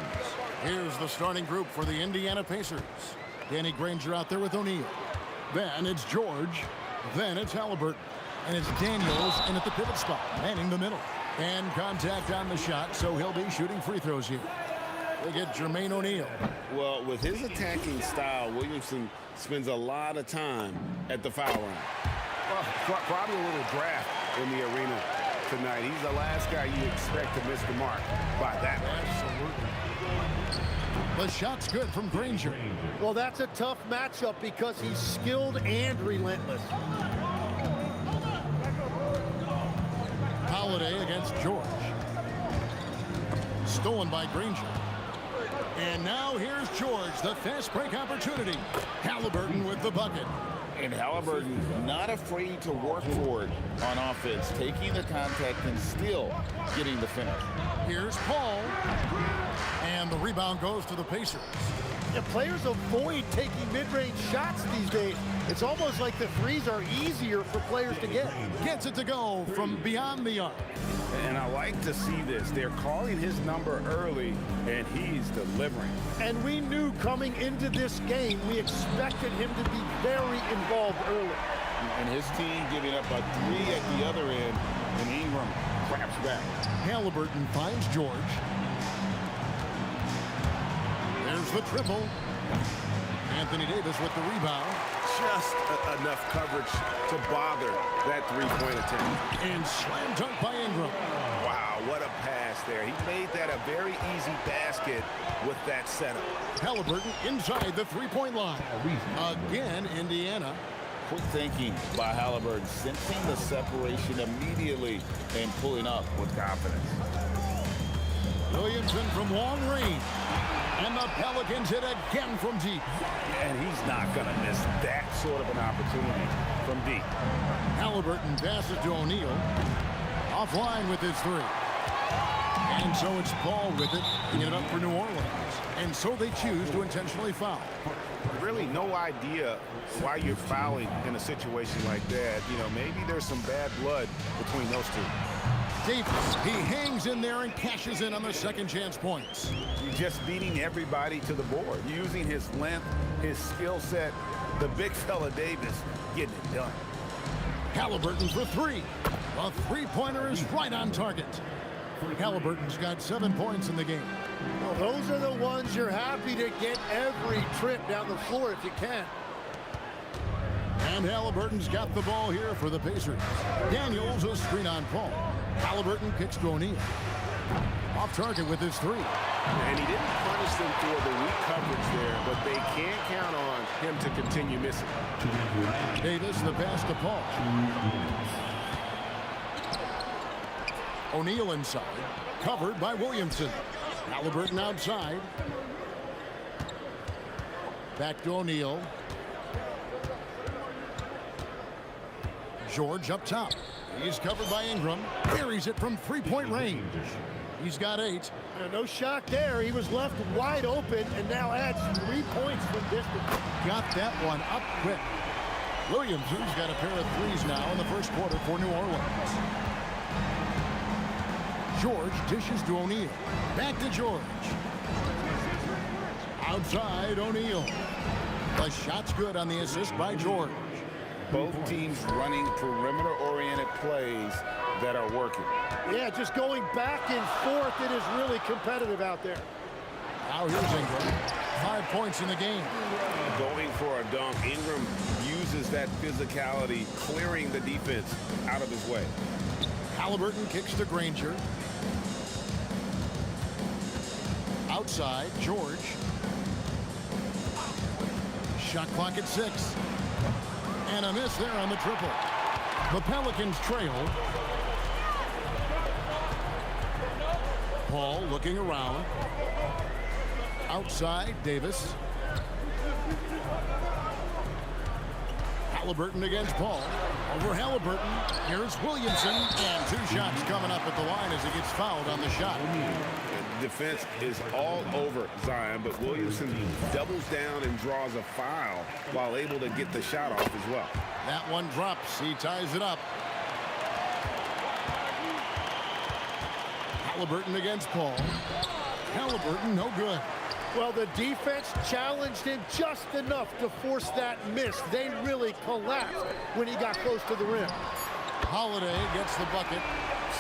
Here's the starting group for the Indiana Pacers. Danny Granger out there with O'Neal. Then it's George. Then it's Halliburton. And it's Daniels in at the pivot spot, manning the middle. And contact on the shot, so he'll be shooting free throws here. They get Jermaine O'Neal. Well, with his attacking style, Williamson spends a lot of time at the foul line. Well, probably a little draft in the arena tonight. He's the last guy you expect to miss the mark by that much. Absolutely. The shot's good from Granger. Well, that's a tough matchup because he's skilled and relentless. Holiday against George. Stolen by Granger. And now here's George, the fast break opportunity. Halliburton with the bucket. And Halliburton not afraid to work for it on offense, taking the contact and still getting the finish. Here's Paul. And the rebound goes to the Pacers. Yeah, players avoid taking mid-range shots these days. It's almost like the threes are easier for players to get. Gets it to go from beyond the arc. And I like to see this. They're calling his number early, and he's delivering. And we knew coming into this game, we expected him to be very involved early. And his team giving up a three at the other end, and Ingram craps back. Halliburton finds George. There's the triple. Anthony Davis with the rebound. Just enough coverage to bother that three-point attempt. And slam dunk by Ingram. Wow, what a pass there. He made that a very easy basket with that setup. Halliburton inside the three-point line. Again, Indiana. Quick thinking by Halliburton, sensing the separation immediately and pulling up with confidence. Williamson from long range. And the Pelicans hit again from deep. And he's not going to miss that sort of an opportunity from deep. Halliburton passes to O'Neal. Offline with his three. And so it's Paul with it, picking it up for New Orleans. And so they choose to intentionally foul. Really no idea why you're fouling in a situation like that. You know, maybe there's some bad blood between those two. Davis, he hangs in there and cashes in on the second chance points. He's just beating everybody to the board, using his length, his skill set. The big fella Davis getting it done. Halliburton for three. A three-pointer is right on target. Halliburton's got 7 points in the game. Well, those are the ones you're happy to get every trip down the floor if you can. And Halliburton's got the ball here for the Pacers. Daniels a screen on Paul. Halliburton kicks to O'Neal. Off target with his three. And he didn't punish them for the weak coverage there, but they can't count on him to continue missing. Davis the pass to Paul. O'Neal inside. Covered by Williamson. Halliburton outside. Back to O'Neal. George up top. He's covered by Ingram. Buries it from three-point range. He's got 8. No shock there. He was left wide open and now adds 3 points from distance. Got that one up quick. Williamson's got a pair of threes now in the first quarter for New Orleans. George dishes to O'Neal. Back to George. Outside O'Neal. The shot's good on the assist by George. Both teams running perimeter-oriented plays, that are working. Yeah, just going back and forth, it is really competitive out there. Now here's Ingram. 5 points in the game. Going for a dunk, Ingram uses that physicality, clearing the defense out of his way. Halliburton kicks to Granger. Outside, George. Shot clock at 6. And a miss there on the triple. The Pelicans trail. Paul looking around. Outside, Davis. Halliburton against Paul. Over Halliburton. Here's Williamson. And 2 shots coming up at the line as he gets fouled on the shot. Defense is all over Zion, but Williamson doubles down and draws a foul while able to get the shot off as well. That one drops. He ties it up. Halliburton against Paul. Halliburton, no good. Well, the defense challenged him just enough to force that miss. They really collapsed when he got close to the rim. Holiday gets the bucket.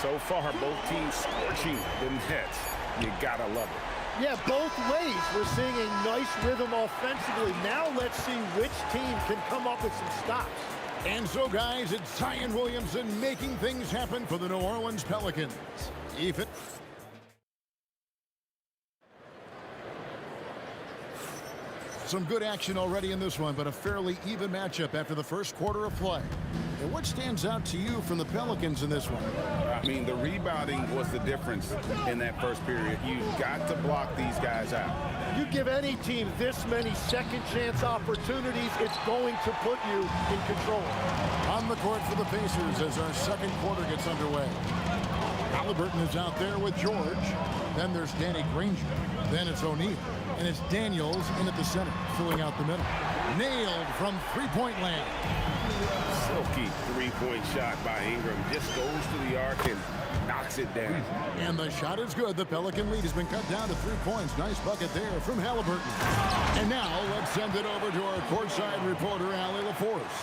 So far, both teams scorching the nets. You gotta love it. Yeah, both ways. We're seeing a nice rhythm offensively. Now let's see which team can come up with some stops. And so, guys, it's Zion Williamson making things happen for the New Orleans Pelicans. Ethan. Some good action already in this one, but a fairly even matchup after the first quarter of play. And what stands out to you from the Pelicans in this one? I mean, the rebounding was the difference in that first period. You've got to block these guys out. You give any team this many second chance opportunities, it's going to put you in control. On the court for the Pacers as our second quarter gets underway. Halliburton is out there with George. Then there's Danny Granger. Then it's O'Neal. And it's Daniels in at the center, filling out the middle. Nailed from three-point land. Silky three-point shot by Ingram. Just goes to the arc and knocks it down. And the shot is good. The Pelican lead has been cut down to 3 points. Nice bucket there from Halliburton. And now let's send it over to our courtside reporter, Allie LaForce.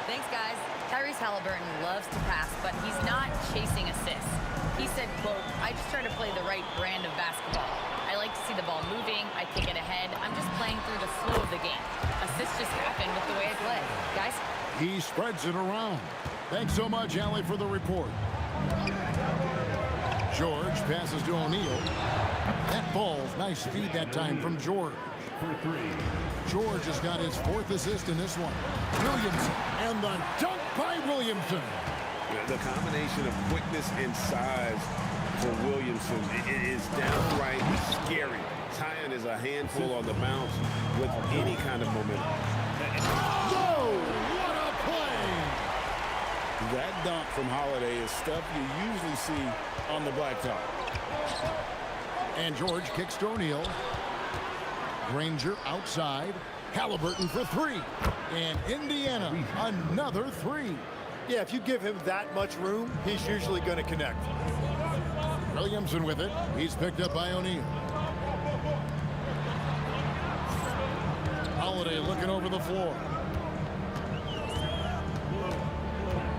Thanks, guys. Tyrese Halliburton loves to pass, but he's not chasing assists. He said, quote, "I just try to play the right brand of basketball. I like to see the ball moving. I kick it ahead. I'm just playing through the flow of the game. Assists just happen with the way I play." Guys? He spreads it around. Thanks so much, Allie, for the report. George passes to O'Neal. That ball's nice speed that time from George. For 3. George has got his 4th assist in this one. Williamson, and the dunk by Williamson. The combination of quickness and size for Williamson is downright scary. Zion is a handful on the bounce with any kind of momentum. Oh, what a play! That dunk from Holiday is stuff you usually see on the blacktop. And George kicks to O'Neal. Granger outside. Halliburton for 3. And Indiana, another 3. Yeah, if you give him that much room, he's usually going to connect. Williamson with it. He's picked up by O'Neal. Holiday looking over the floor.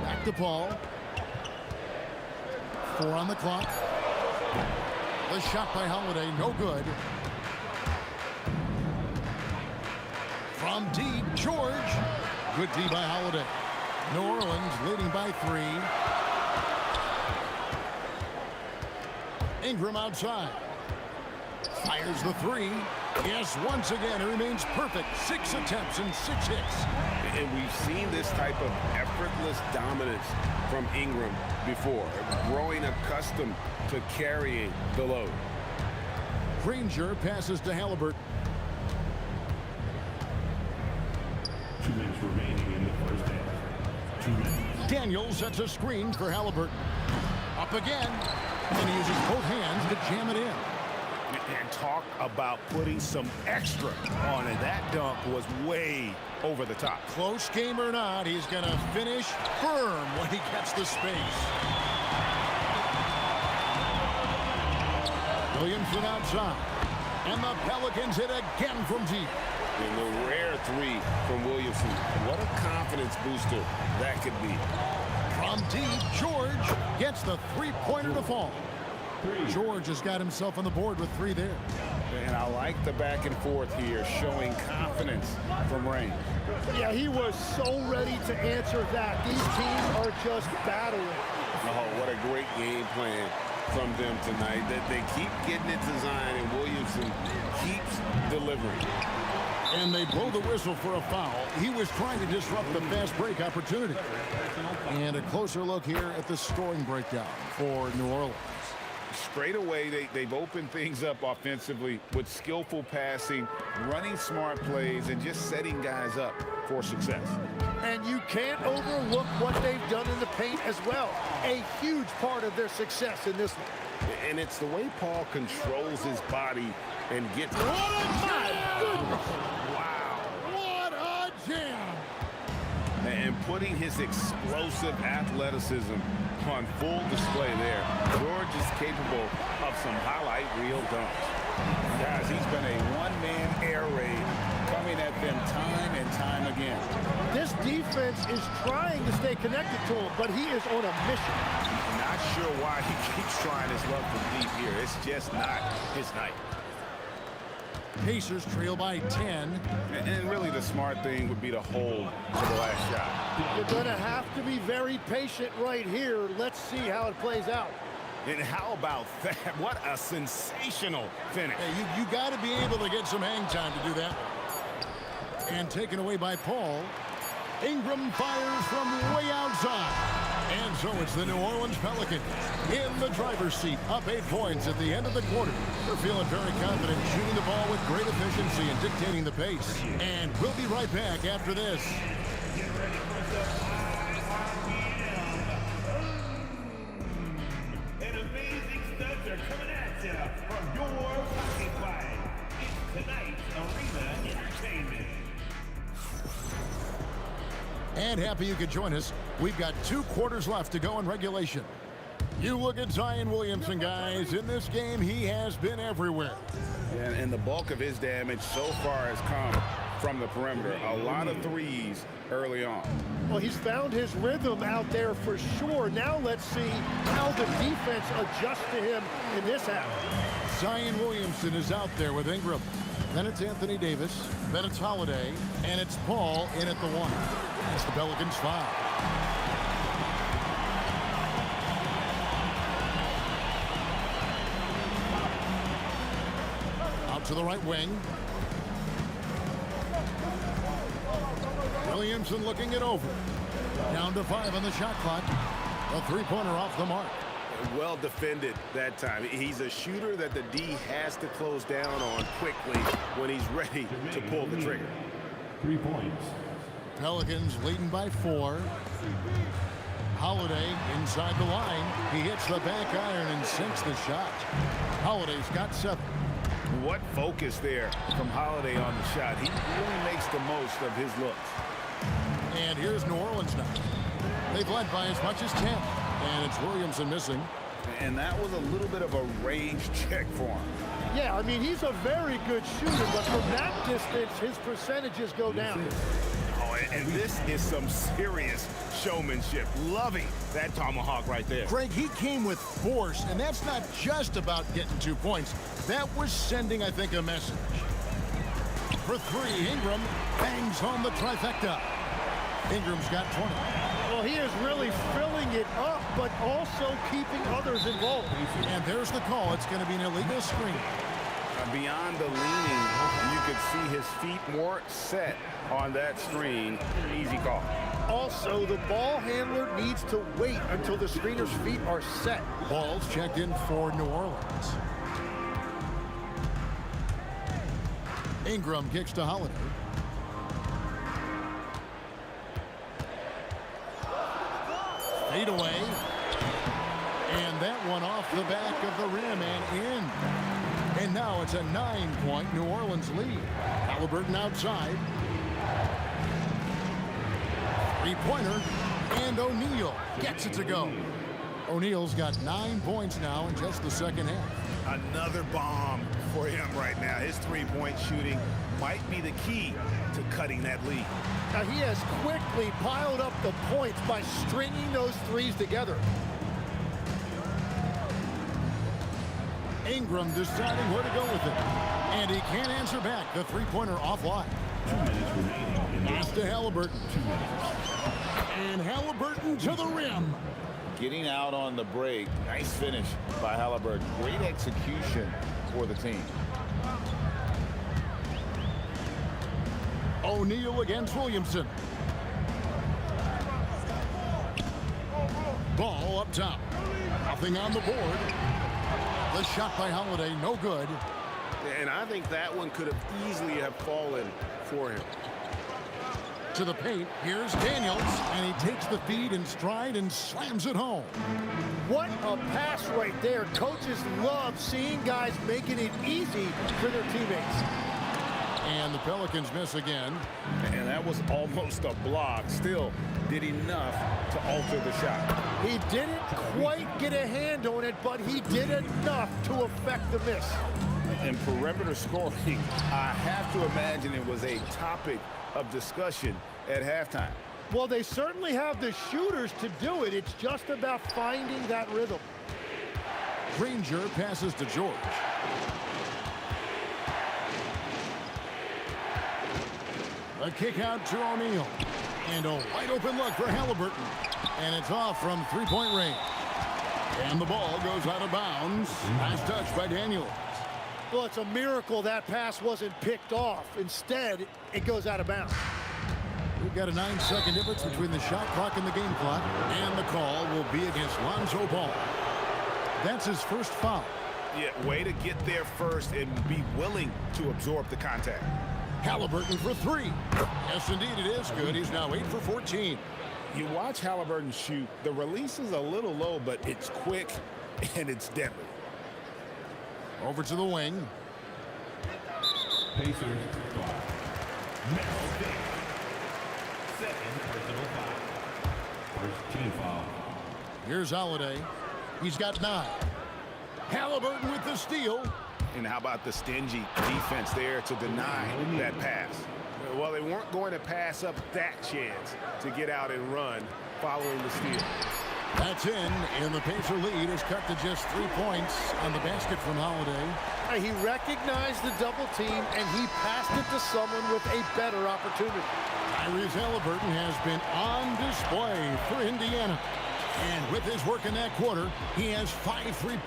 Back to Paul. 4 on the clock. The shot by Holiday, no good. From deep, George. Good D by Holiday. New Orleans leading by 3. Ingram outside. Fires the 3. Yes, once again, it remains perfect. 6 attempts and 6 hits. And we've seen this type of effortless dominance from Ingram before, growing accustomed to carrying the load. Granger passes to Halliburton. 2 minutes remaining in the first half. 2 minutes. Daniels sets a screen for Halliburton. Up again. And he uses both hands to jam it in. And talk about putting some extra on it. That dunk was way over the top. Close game or not, he's going to finish firm when he gets the space. Williamson outside. And the Pelicans hit again from deep. And the rare 3 from Williamson. What a confidence booster that could be. From deep, George. gets the three-pointer to fall. George has got himself on the board with 3 there. And I like the back and forth here, showing confidence from range. Yeah, he was so ready to answer that. These teams are just battling. Oh, what a great game plan from them tonight. That they keep getting it designed, and Williamson keeps delivering. And they blow the whistle for a foul. He was trying to disrupt the fast break opportunity. And a closer look here at the scoring breakdown for New Orleans. Straight away, they've opened things up offensively with skillful passing, running smart plays, and just setting guys up for success. And you can't overlook what they've done in the paint as well. A huge part of their success in this one. And it's the way Paul controls his body and gets... What a jam! Wow. What a jam! And putting his explosive athleticism on full display there. George is capable of some highlight reel dunks. Guys, he's been a one-man air raid coming at them time and time again. This defense is trying to stay connected to him, but he is on a mission. Not sure why he keeps trying his luck from deep here. It's just not his night. Pacers trail by 10. And really the smart thing would be to hold for the last shot. You're going to have to be very patient right here. Let's see how it plays out. And how about that? What a sensational finish. Hey, you got to be able to get some hang time to do that. And taken away by Paul. Ingram fires from way outside. And so it's the New Orleans Pelicans in the driver's seat, up 8 points at the end of the quarter. They're feeling very confident, shooting the ball with great efficiency and dictating the pace. And we'll be right back after this. And amazing studs are coming at you from your pocket play. It's tonight's Arena Entertainment. And happy you could join us. We've got 2 quarters left to go in regulation. You look at Zion Williamson, guys. In this game, he has been everywhere. And the bulk of his damage so far has come from the perimeter. A lot of threes early on. Well, he's found his rhythm out there for sure. Now let's see how the defense adjusts to him in this half. Zion Williamson is out there with Ingram. Then it's Anthony Davis. Then it's Holiday. And it's Paul in at the 1. It's the Pelicans foul. Out to the right wing. Williamson looking it over. Down to 5 on the shot clock. A three-pointer off the mark. Well defended that time. He's a shooter that the D has to close down on quickly when he's ready to pull the trigger. 3 points. Pelicans leading by 4. Holiday inside the line. He hits the back iron and sinks the shot. Holiday's got 7. What focus there from Holiday on the shot. He really makes the most of his looks. And here's New Orleans now. They've led by as much as 10. And it's Williamson missing. And that was a little bit of a range check for him. Yeah, I mean, he's a very good shooter, but from that distance, his percentages go down. Oh, and this is some serious showmanship. Loving that tomahawk right there. Greg, he came with force, and that's not just about getting 2 points. That was sending, I think, a message. For 3, Ingram bangs home the trifecta. Ingram's got 20. Well, he is really filling it up, but also keeping others involved. And there's the call. It's going to be an illegal screen. Beyond the leaning, you could see his feet more set on that screen. Easy call. Also, the ball handler needs to wait until the screener's feet are set. Ball's checked in for New Orleans. Ingram kicks to Holiday. Fade away. And that one off the back of the rim and in. And now it's a 9-point New Orleans lead. Halliburton outside. Three-pointer. And O'Neal gets it to go. O'Neal's got 9 points now in just the second half. Another bomb for him right now. His three-point shooting might be the key to cutting that lead. Now, he has quickly piled up the points by stringing those threes together. Ingram deciding where to go with it. And he can't answer back. The three-pointer offline. 2 minutes remaining. Pass to Halliburton. 2 minutes. And Halliburton to the rim. Getting out on the break. Nice finish by Halliburton. Great execution for the team. O'Neal against Williamson. Ball up top. Nothing on the board. The shot by Holiday, no good. And I think that one could have easily have fallen for him. To the paint, here's Daniels, and he takes the feed in stride and slams it home. What a pass right there. Coaches love seeing guys making it easy for their teammates. And the Pelicans miss again. And that was almost a block. Still did enough to alter the shot. He didn't quite get a hand on it, but he did enough to affect the miss. And perimeter scoring, I have to imagine it was a topic of discussion at halftime. Well, they certainly have the shooters to do it. It's just about finding that rhythm. Granger passes to George. A kick out to O'Neal. And a wide open look for Halliburton. And it's off from three-point range. And the ball goes out of bounds. Nice touch by Daniels. Well, it's a miracle that pass wasn't picked off. Instead, it goes out of bounds. We've got a 9-second difference between the shot clock and the game clock. And the call will be against Lonzo Ball. That's his first foul. Yeah, way to get there first and be willing to absorb the contact. Halliburton for three. Yes, indeed, it is good. He's now 8 for 14. You watch Halliburton shoot. The release is a little low, but it's quick and it's deadly. Over to the wing. Pacers 5. Next thing. Second personal foul. First team foul. Here's Holiday. He's got 9. Halliburton with the steal. And how about the stingy defense there to deny that pass? Well, they weren't going to pass up that chance to get out and run following the steal. That's in, and the Pacer lead is cut to just 3 points on the basket from Holiday. He recognized the double team, and he passed it to someone with a better opportunity. Tyrese Halliburton has been on display for Indiana. And with his work in that quarter, he has 5 3.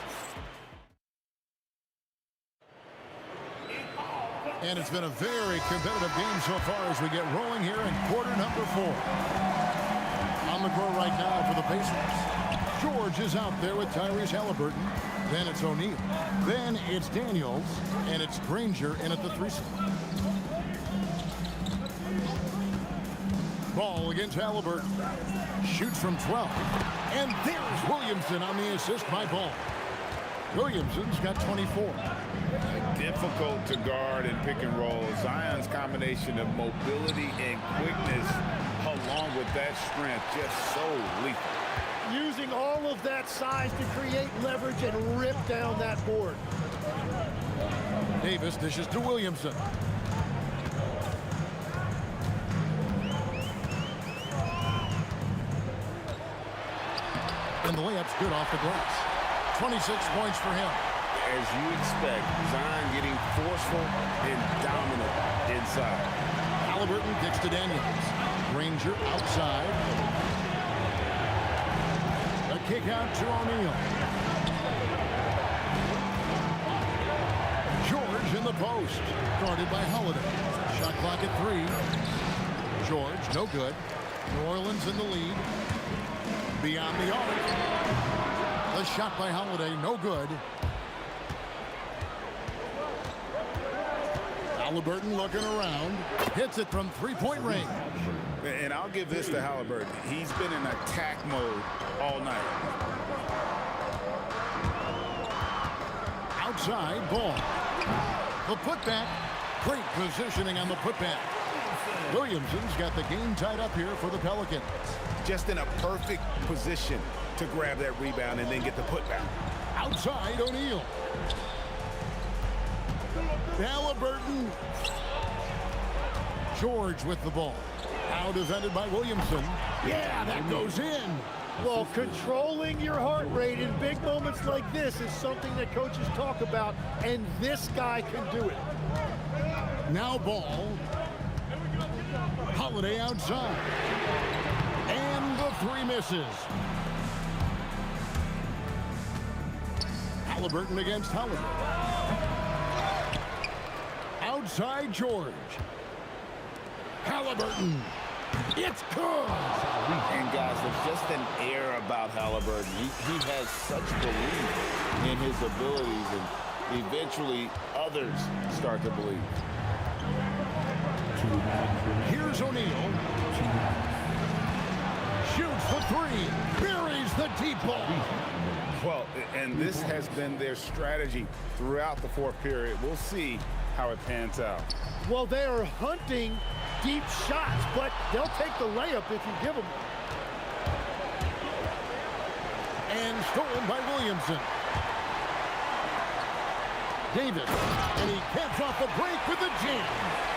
And it's been a very competitive game so far as we get rolling here in quarter number 4. On the court right now for the Pacers. George is out there with Tyrese Halliburton. Then it's O'Neal. Then it's Daniels. And it's Granger in at the 3 spot. Ball against Halliburton. Shoots from 12. And there's Williamson on the assist by Ball. Williamson's got 24. Difficult to guard and pick and roll. Zion's combination of mobility and quickness along with that strength just so lethal. Using all of that size to create leverage and rip down that board. Davis dishes to Williamson. And the layup's good off the glass. 26 points for him. As you expect, Zion getting forceful and dominant inside. Halliburton kicks to Daniels. Granger outside. A kick out to O'Neal. George in the post. Guarded by Holiday. Shot clock at 3. George, no good. New Orleans in the lead. Beyond the arc. The shot by Holiday, no good. Halliburton looking around. Hits it from 3-point range. And I'll give this to Halliburton. He's been in attack mode all night. Outside, Ball. The putback. Great positioning on the putback. Williamson's got the game tied up here for the Pelicans. Just in a perfect position to grab that rebound and then get the putback. Outside, O'Neal. Halliburton. George with the ball. Now defended by Williamson. Yeah, that goes in. Well, controlling your heart rate in big moments like this is something that coaches talk about, and this guy can do it. Now ball. Holiday outside. And the three misses. Halliburton against Holiday. Outside George. Halliburton. It's good. And guys, there's just an air about Halliburton. He has such belief in his abilities, and eventually others start to believe. Here's O'Neal. Shoots for three. Buries the deep ball. Well, and this has been their strategy throughout the fourth period. We'll see how it pans out. Well, they are hunting deep shots, but they'll take the layup if you give them one. And stolen by Williamson. Davis, and he gets off a break with a jam.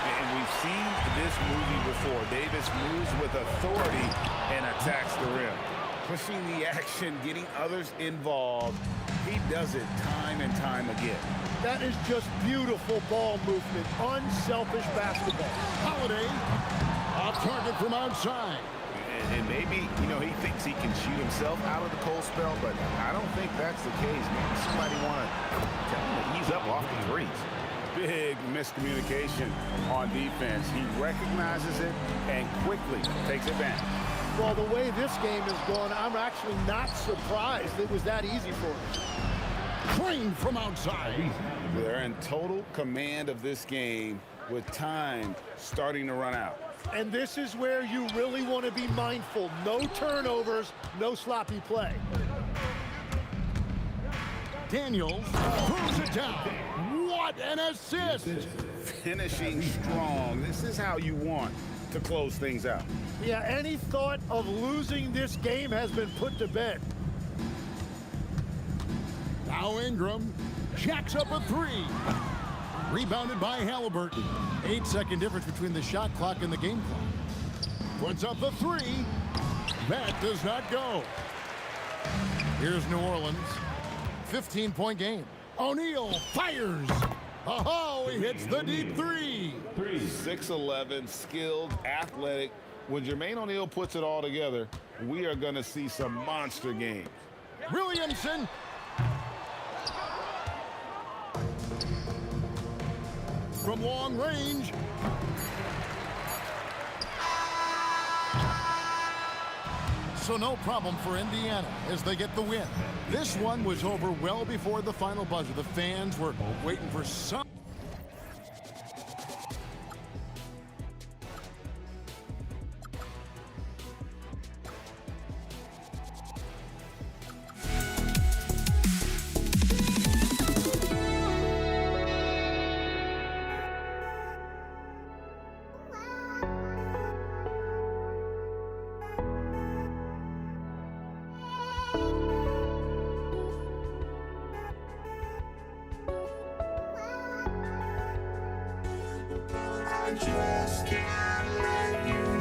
And we've seen this movie before. Davis moves with authority and attacks the rim. Pushing the action, getting others involved. He does it time and time again. That is just beautiful ball movement, unselfish basketball. Holiday, off target from outside. And maybe, you know, he thinks he can shoot himself out of the cold spell, but I don't think that's the case. Maybe somebody want to tell him to ease up off the threes. Big miscommunication on defense. He recognizes it and quickly takes advantage. Well, the way this game is going, I'm actually not surprised it was that easy for him. Crane from outside. They're in total command of this game with time starting to run out. And this is where you really want to be mindful. No turnovers, no sloppy play. Daniels throws it down. What an assist! Finishing strong. This is how you want to close things out. Yeah, any thought of losing this game has been put to bed. Now Ingram jacks up a three. Rebounded by Halliburton. 8-second difference between the shot clock and the game clock. Puts up the three. That does not go. Here's New Orleans. 15-point game. O'Neal fires. Oh, he hits the deep three. 6'11", skilled, athletic. When Jermaine O'Neal puts it all together, we are going to see some monster games. Williamson. From long range. So no problem for Indiana as they get the win. This one was over well before the final buzzer. The fans were waiting for some. Just can't let you.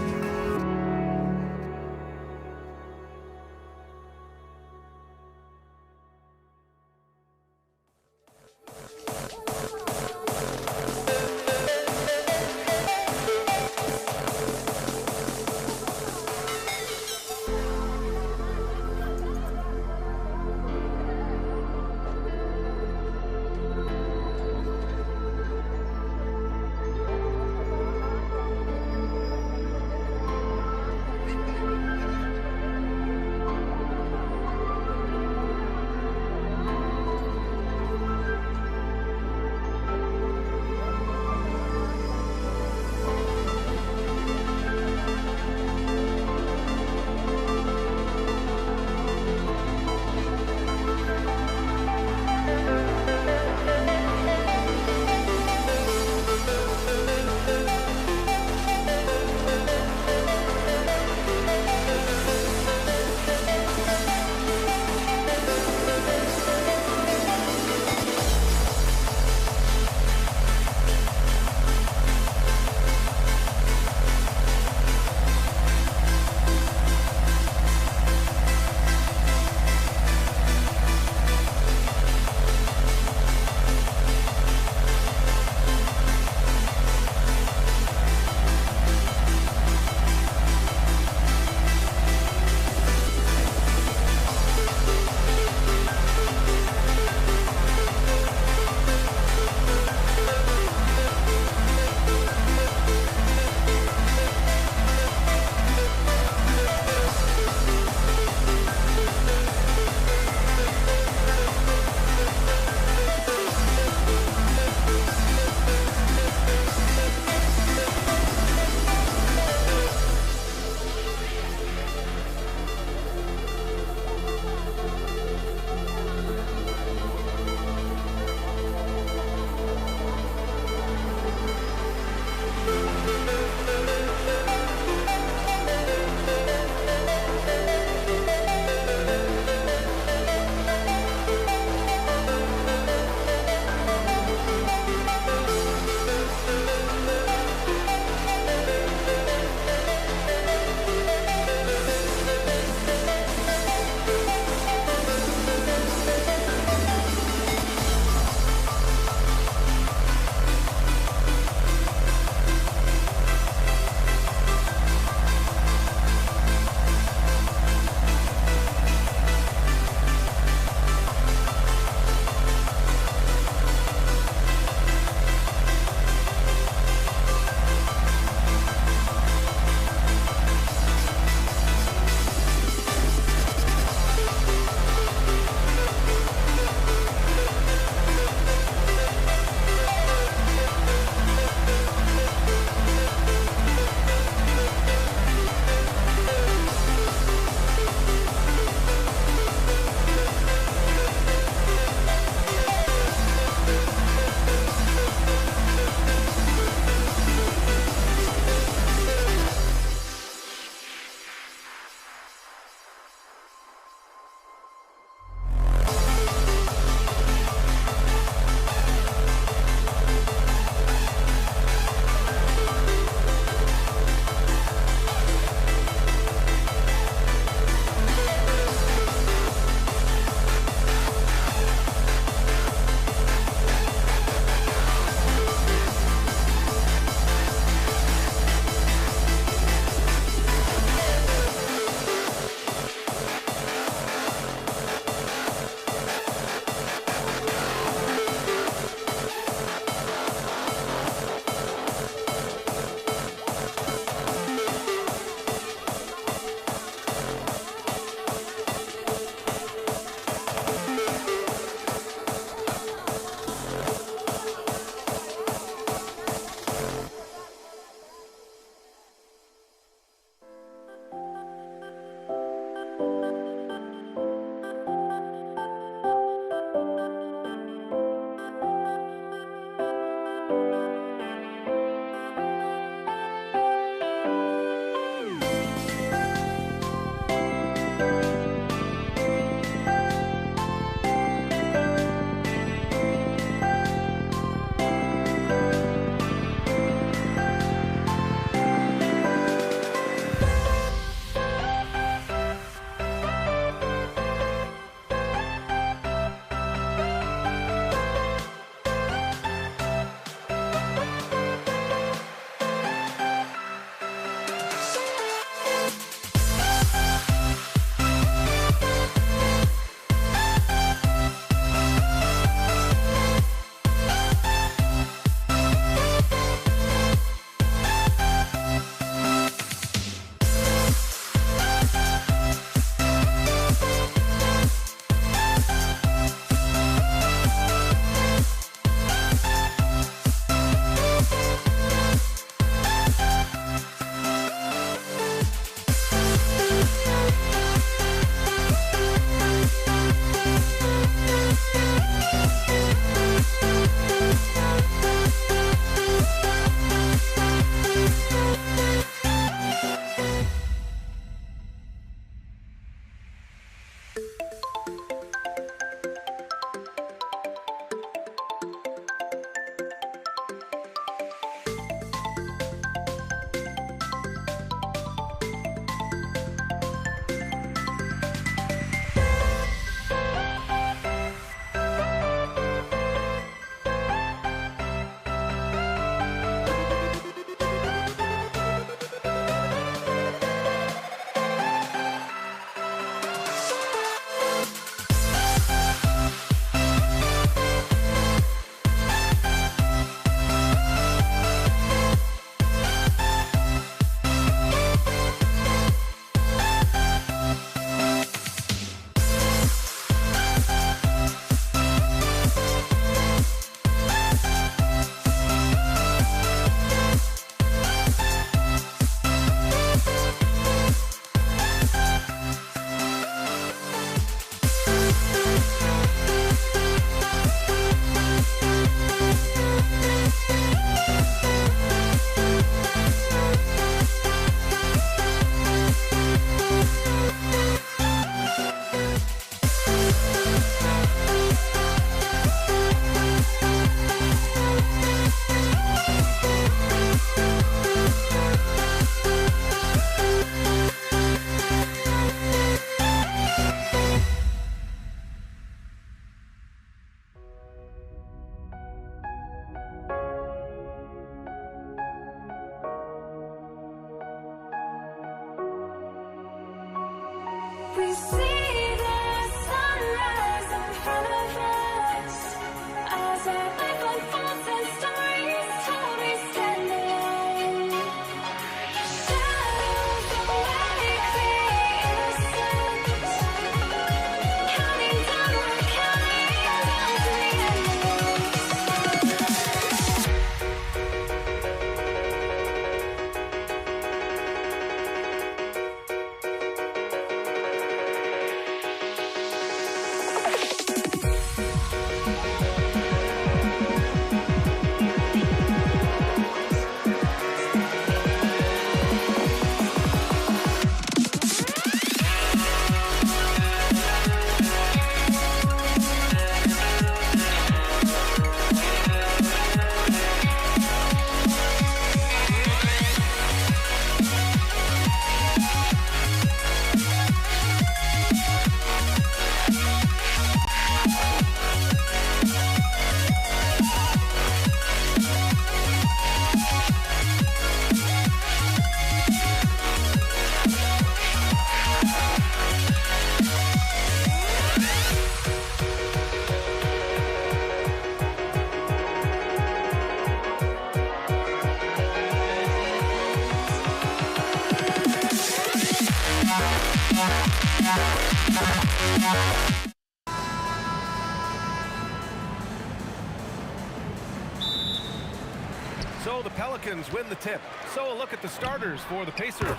the Pelicans win the tip. So a look at the starters for the Pacers.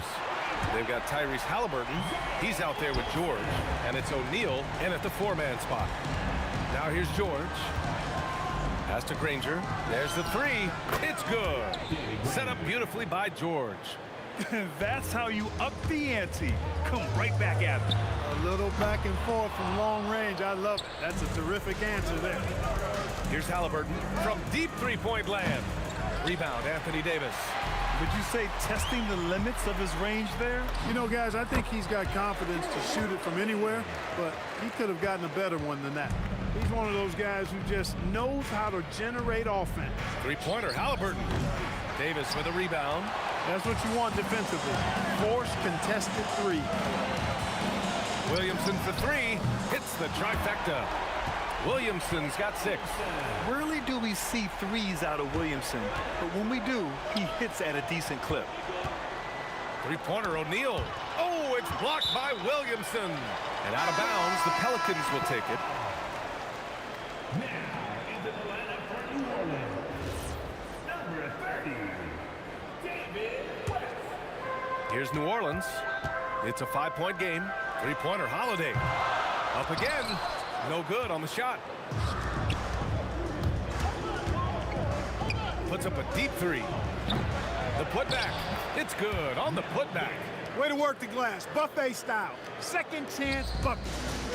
They've got Tyrese Halliburton. He's out there with George. And it's O'Neal in at the 4-man spot. Now here's George. Pass to Granger. There's the 3. It's good. Set up beautifully by George. That's how you up the ante. Come right back at it. A little back and forth from long range. I love it. That's a terrific answer there. Here's Halliburton from deep three-point land. Rebound, Anthony Davis. Would you say testing the limits of his range there? You know, guys, I think he's got confidence to shoot it from anywhere, but he could have gotten a better one than that. He's one of those guys who just knows how to generate offense. Three-pointer, Halliburton. Davis with a rebound. That's what you want defensively. Force contested 3. Williamson for 3. Hits the trifecta. Williamson's got 6. Rarely do we see threes out of Williamson, but when we do, he hits at a decent clip. Three-pointer, O'Neal. Oh, it's blocked by Williamson. And out of bounds, the Pelicans will take it. Now into the lineup for New Orleans. Number 30, David West. Here's New Orleans. It's a 5-point game. Three-pointer, Holiday. Up again. No good on the shot. Puts up a deep 3. The putback. It's good on the putback. Way to work the glass. Buffet style. Second chance bucket.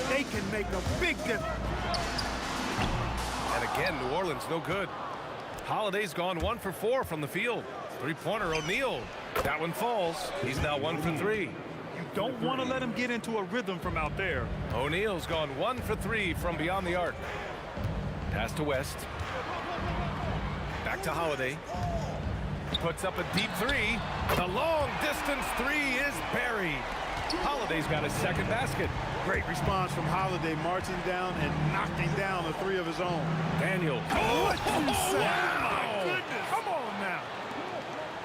They can make a big difference. And again, New Orleans no good. Holiday's gone 1 for 4 from the field. Three-pointer, O'Neal. That one falls. He's now 1 for 3. You don't want to let him get into a rhythm from out there. O'Neal's gone 1 for 3 from beyond the arc. Pass to West. Back to Holiday. Puts up a deep 3. The long distance 3 is buried. Holiday's got his second basket. Great response from Holiday, marching down and knocking down the 3 of his own. Daniel. Oh, what you say? Wow. My goodness. Come on now.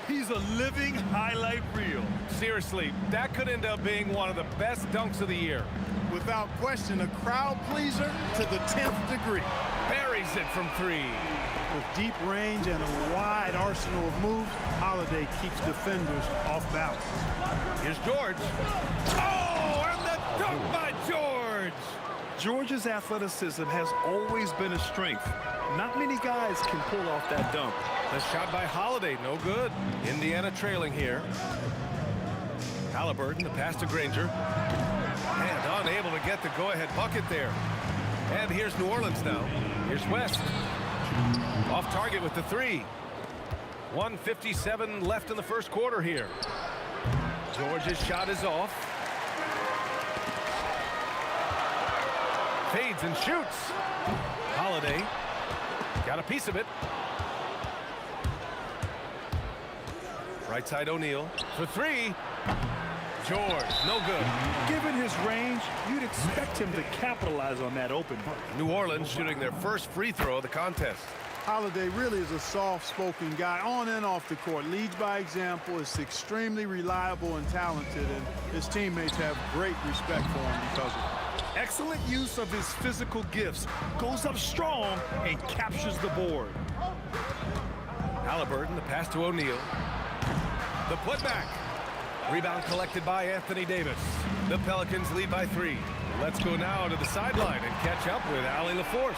He's a living highlight reel. Seriously, that could end up being one of the best dunks of the year. Without question, a crowd pleaser to the 10th degree. Buries it from 3. With deep range and a wide arsenal of moves, Holiday keeps defenders off balance. Here's George. Oh, and the dunk by George. George's athleticism has always been a strength. Not many guys can pull off that dunk. The shot by Holiday, no good. Indiana trailing here. Halliburton, the pass to Granger. And unable to get the go-ahead bucket there. And here's New Orleans now. Here's West. Off target with the 3. 1:57 left in the first quarter here. George's shot is off. Fades and shoots. Holiday got a piece of it. Right side O'Neal for 3. George, no good. Given his range, you'd expect him to capitalize on that open. New Orleans shooting their first free throw of the contest. Holiday really is a soft-spoken guy on and off the court. Leads by example, is extremely reliable and talented, and his teammates have great respect for him because of it. Excellent use of his physical gifts. Goes up strong and captures the board. Halliburton, the pass to O'Neal. The putback. Rebound collected by Anthony Davis. The Pelicans lead by 3. Let's go now to the sideline and catch up with Allie LaForce.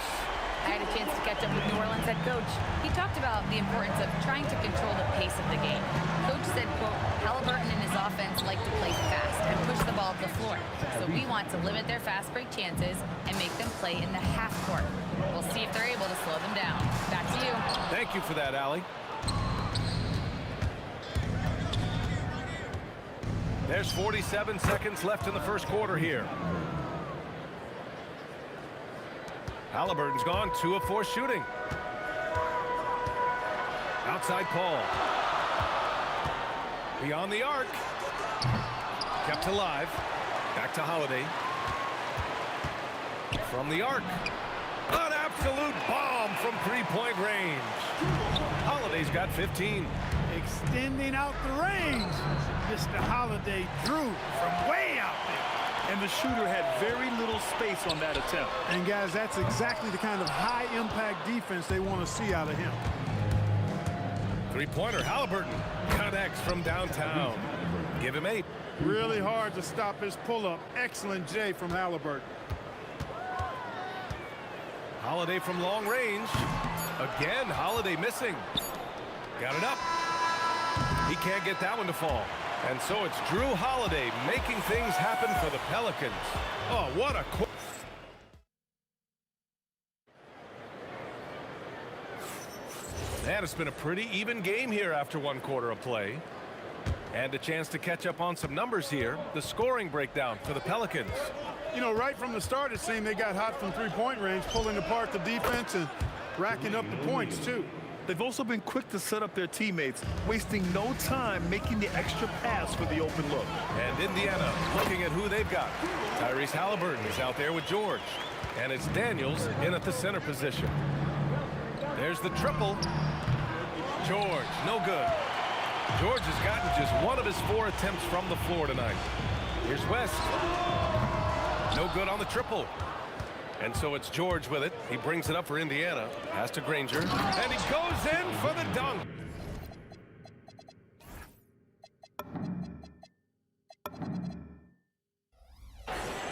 I had a chance to catch up with New Orleans head coach. He talked about the importance of trying to control the pace of the game. Coach said, quote, Halliburton and his offense like to play fast and push the ball up the floor. So we want to limit their fast break chances and make them play in the half court. We'll see if they're able to slow them down. Back to you. Thank you for that, Allie. There's 47 seconds left in the first quarter here. Halliburton's gone 2 of 4 shooting. Outside Paul. Beyond the arc. Kept alive. Back to Holiday. From the arc. An absolute bomb from 3-point range. Holiday's got 15. Extending out the range. Mr. Holiday drew from way out there. And the shooter had very little space on that attempt. And guys, that's exactly the kind of high-impact defense they want to see out of him. Three-pointer, Halliburton connects from downtown. Give him 8. Really hard to stop his pull-up. Excellent J from Halliburton. Holiday from long range. Again, Holiday missing. Got it up. He can't get that one to fall. And so it's Drew Holiday making things happen for the Pelicans. Oh, what a... And it's been a pretty even game here after 1 quarter of play. And a chance to catch up on some numbers here. The scoring breakdown for the Pelicans. You know, right from the start, it seemed they got hot from three-point range, pulling apart the defense and racking up the points, too. They've also been quick to set up their teammates, wasting no time making the extra pass for the open look. And Indiana looking at who they've got. Tyrese Halliburton is out there with George. And it's Daniels in at the center position. There's the triple. George, no good. George has gotten just 1 of his 4 attempts from the floor tonight. Here's West. No good on the triple. And so it's George with it. He brings it up for Indiana. Pass to Granger. And he goes in for the dunk.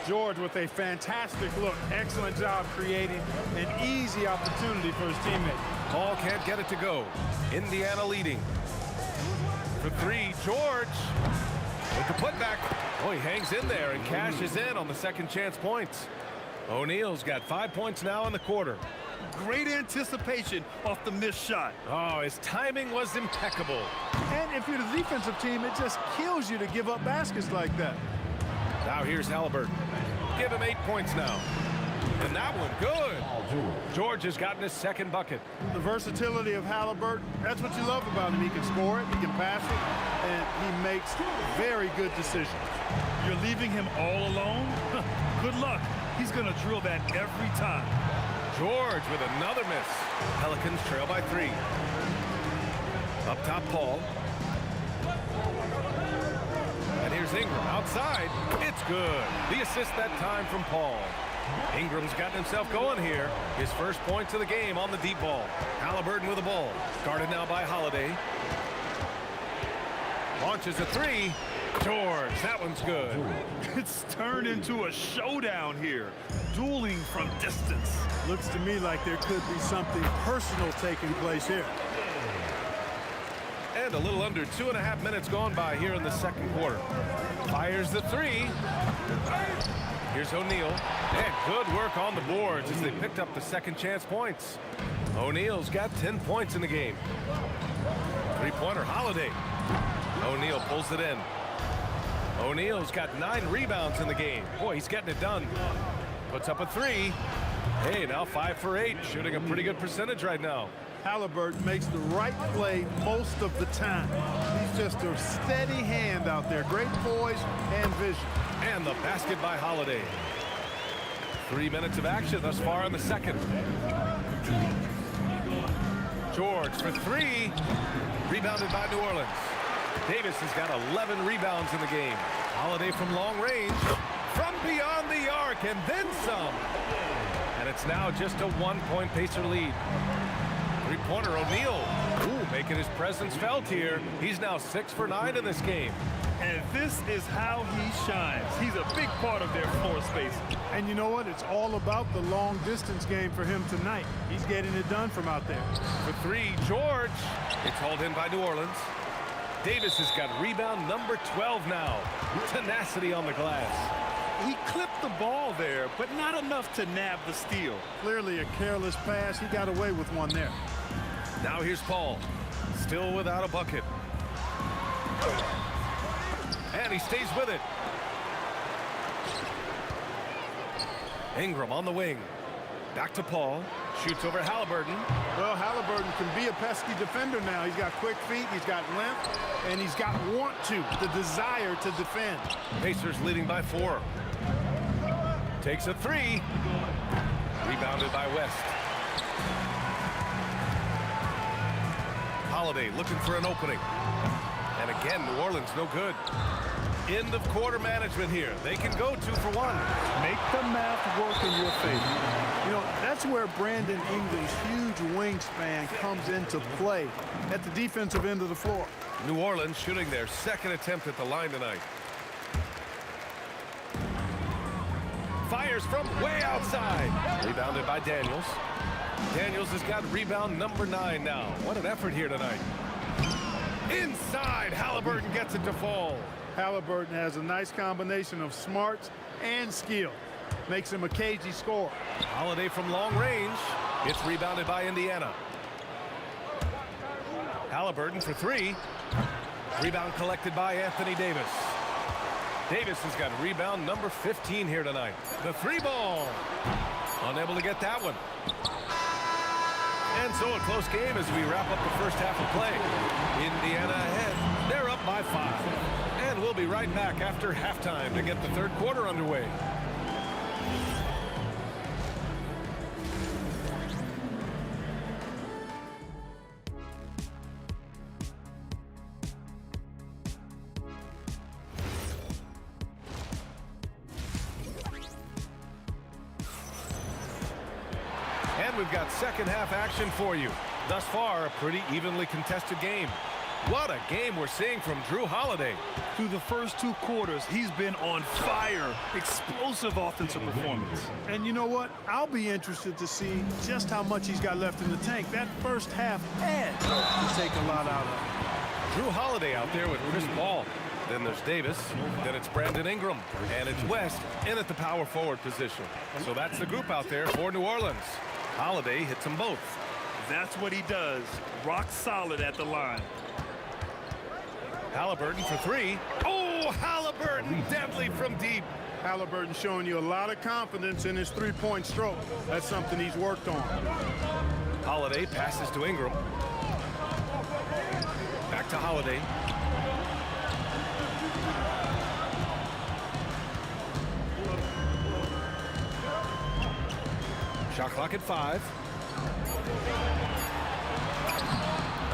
George with a fantastic look. Excellent job creating an easy opportunity for his teammate. Paul can't get it to go. Indiana leading. For 3, George with the putback. Oh, he hangs in there and cashes in on the second chance points. O'Neal's got 5 points now in the quarter. Great anticipation off the missed shot. Oh, his timing was impeccable. And if you're the defensive team, it just kills you to give up baskets like that. Now here's Halliburton. Give him 8 points now. And that one, good. George has gotten his second bucket. The versatility of Halliburton, that's what you love about him. He can score it, he can pass it, and he makes very good decisions. You're leaving him all alone? Good luck. He's going to drill that every time. George with another miss. Pelicans trail by 3. Up top, Paul. And here's Ingram outside. It's good. The assist that time from Paul. Ingram's gotten himself going here. His first points of the game on the deep ball. Halliburton with the ball. Guarded now by Holiday. Launches a 3. George, that one's good. It's turned into a showdown here. Dueling from distance. Looks to me like there could be something personal taking place here. And a little under 2.5 minutes gone by here in the second quarter. Fires the 3. Here's O'Neal. And good work on the boards as they picked up the second chance points. O'Neal's got 10 points in the game. Three-pointer, Holiday. O'Neal pulls it in. O'Neal's got 9 rebounds in the game. Boy, he's getting it done. Puts up a 3. Hey, now 5 for 8. Shooting a pretty good percentage right now. Halliburton makes the right play most of the time. He's just a steady hand out there. Great poise and vision. And the basket by Holiday. 3 minutes of action thus far in the second. George for 3. Rebounded by New Orleans. Davis has got 11 rebounds in the game. Holiday from long range. From beyond the arc and then some. And it's now just a 1-point Pacer lead. Three-pointer, O'Neal. Ooh, making his presence felt here. He's now 6 for 9 in this game. And this is how he shines. He's a big part of their floor space. And you know what? It's all about the long-distance game for him tonight. He's getting it done from out there. For 3, George. It's hauled in by New Orleans. Davis has got rebound number 12 now. Tenacity on the glass. He clipped the ball there, but not enough to nab the steal. Clearly a careless pass. He got away with one there. Now here's Paul. Still without a bucket. And he stays with it. Ingram on the wing. Back to Paul. Shoots over Halliburton. Well, Halliburton can be a pesky defender now. He's got quick feet, he's got length, and he's got the desire to defend. Pacers leading by 4. Takes a 3. Rebounded by West. Holiday looking for an opening. And again, New Orleans no good. End of quarter management here. They can go 2 for 1. Make the math work in your favor. You know, that's where Brandon Ingram's huge wingspan comes into play at the defensive end of the floor. New Orleans shooting their second attempt at the line tonight. Fires from way outside. Rebounded by Daniels. Daniels has got rebound number 9 now. What an effort here tonight. Inside, Halliburton gets it to fall. Halliburton has a nice combination of smarts and skill. Makes him a cagey scorer. Holiday from long range. It's rebounded by Indiana. Halliburton for 3. Rebound collected by Anthony Davis. Davis has got rebound number 15 here tonight. The 3 ball. Unable to get that one. And so a close game as we wrap up the first half of play. Indiana ahead. They're up by 5. And we'll be right back after halftime to get the third quarter underway. We've got second half action for you. Thus far, a pretty evenly contested game. What a game we're seeing from Drew Holiday. Through the first 2 quarters, he's been on fire. Explosive offensive performance. And you know what? I'll be interested to see just how much he's got left in the tank. That first half had to take a lot out of him. Drew Holiday out there with Chris Paul. Then there's Davis. Then it's Brandon Ingram. And it's West in at the power forward position. So that's the group out there for New Orleans. Holiday hits them both. That's what he does. Rock solid at the line. Halliburton for 3. Oh, Halliburton deadly from deep. Halliburton showing you a lot of confidence in his three-point stroke. That's something he's worked on. Holiday passes to Ingram. Back to Holiday. Shot clock at 5.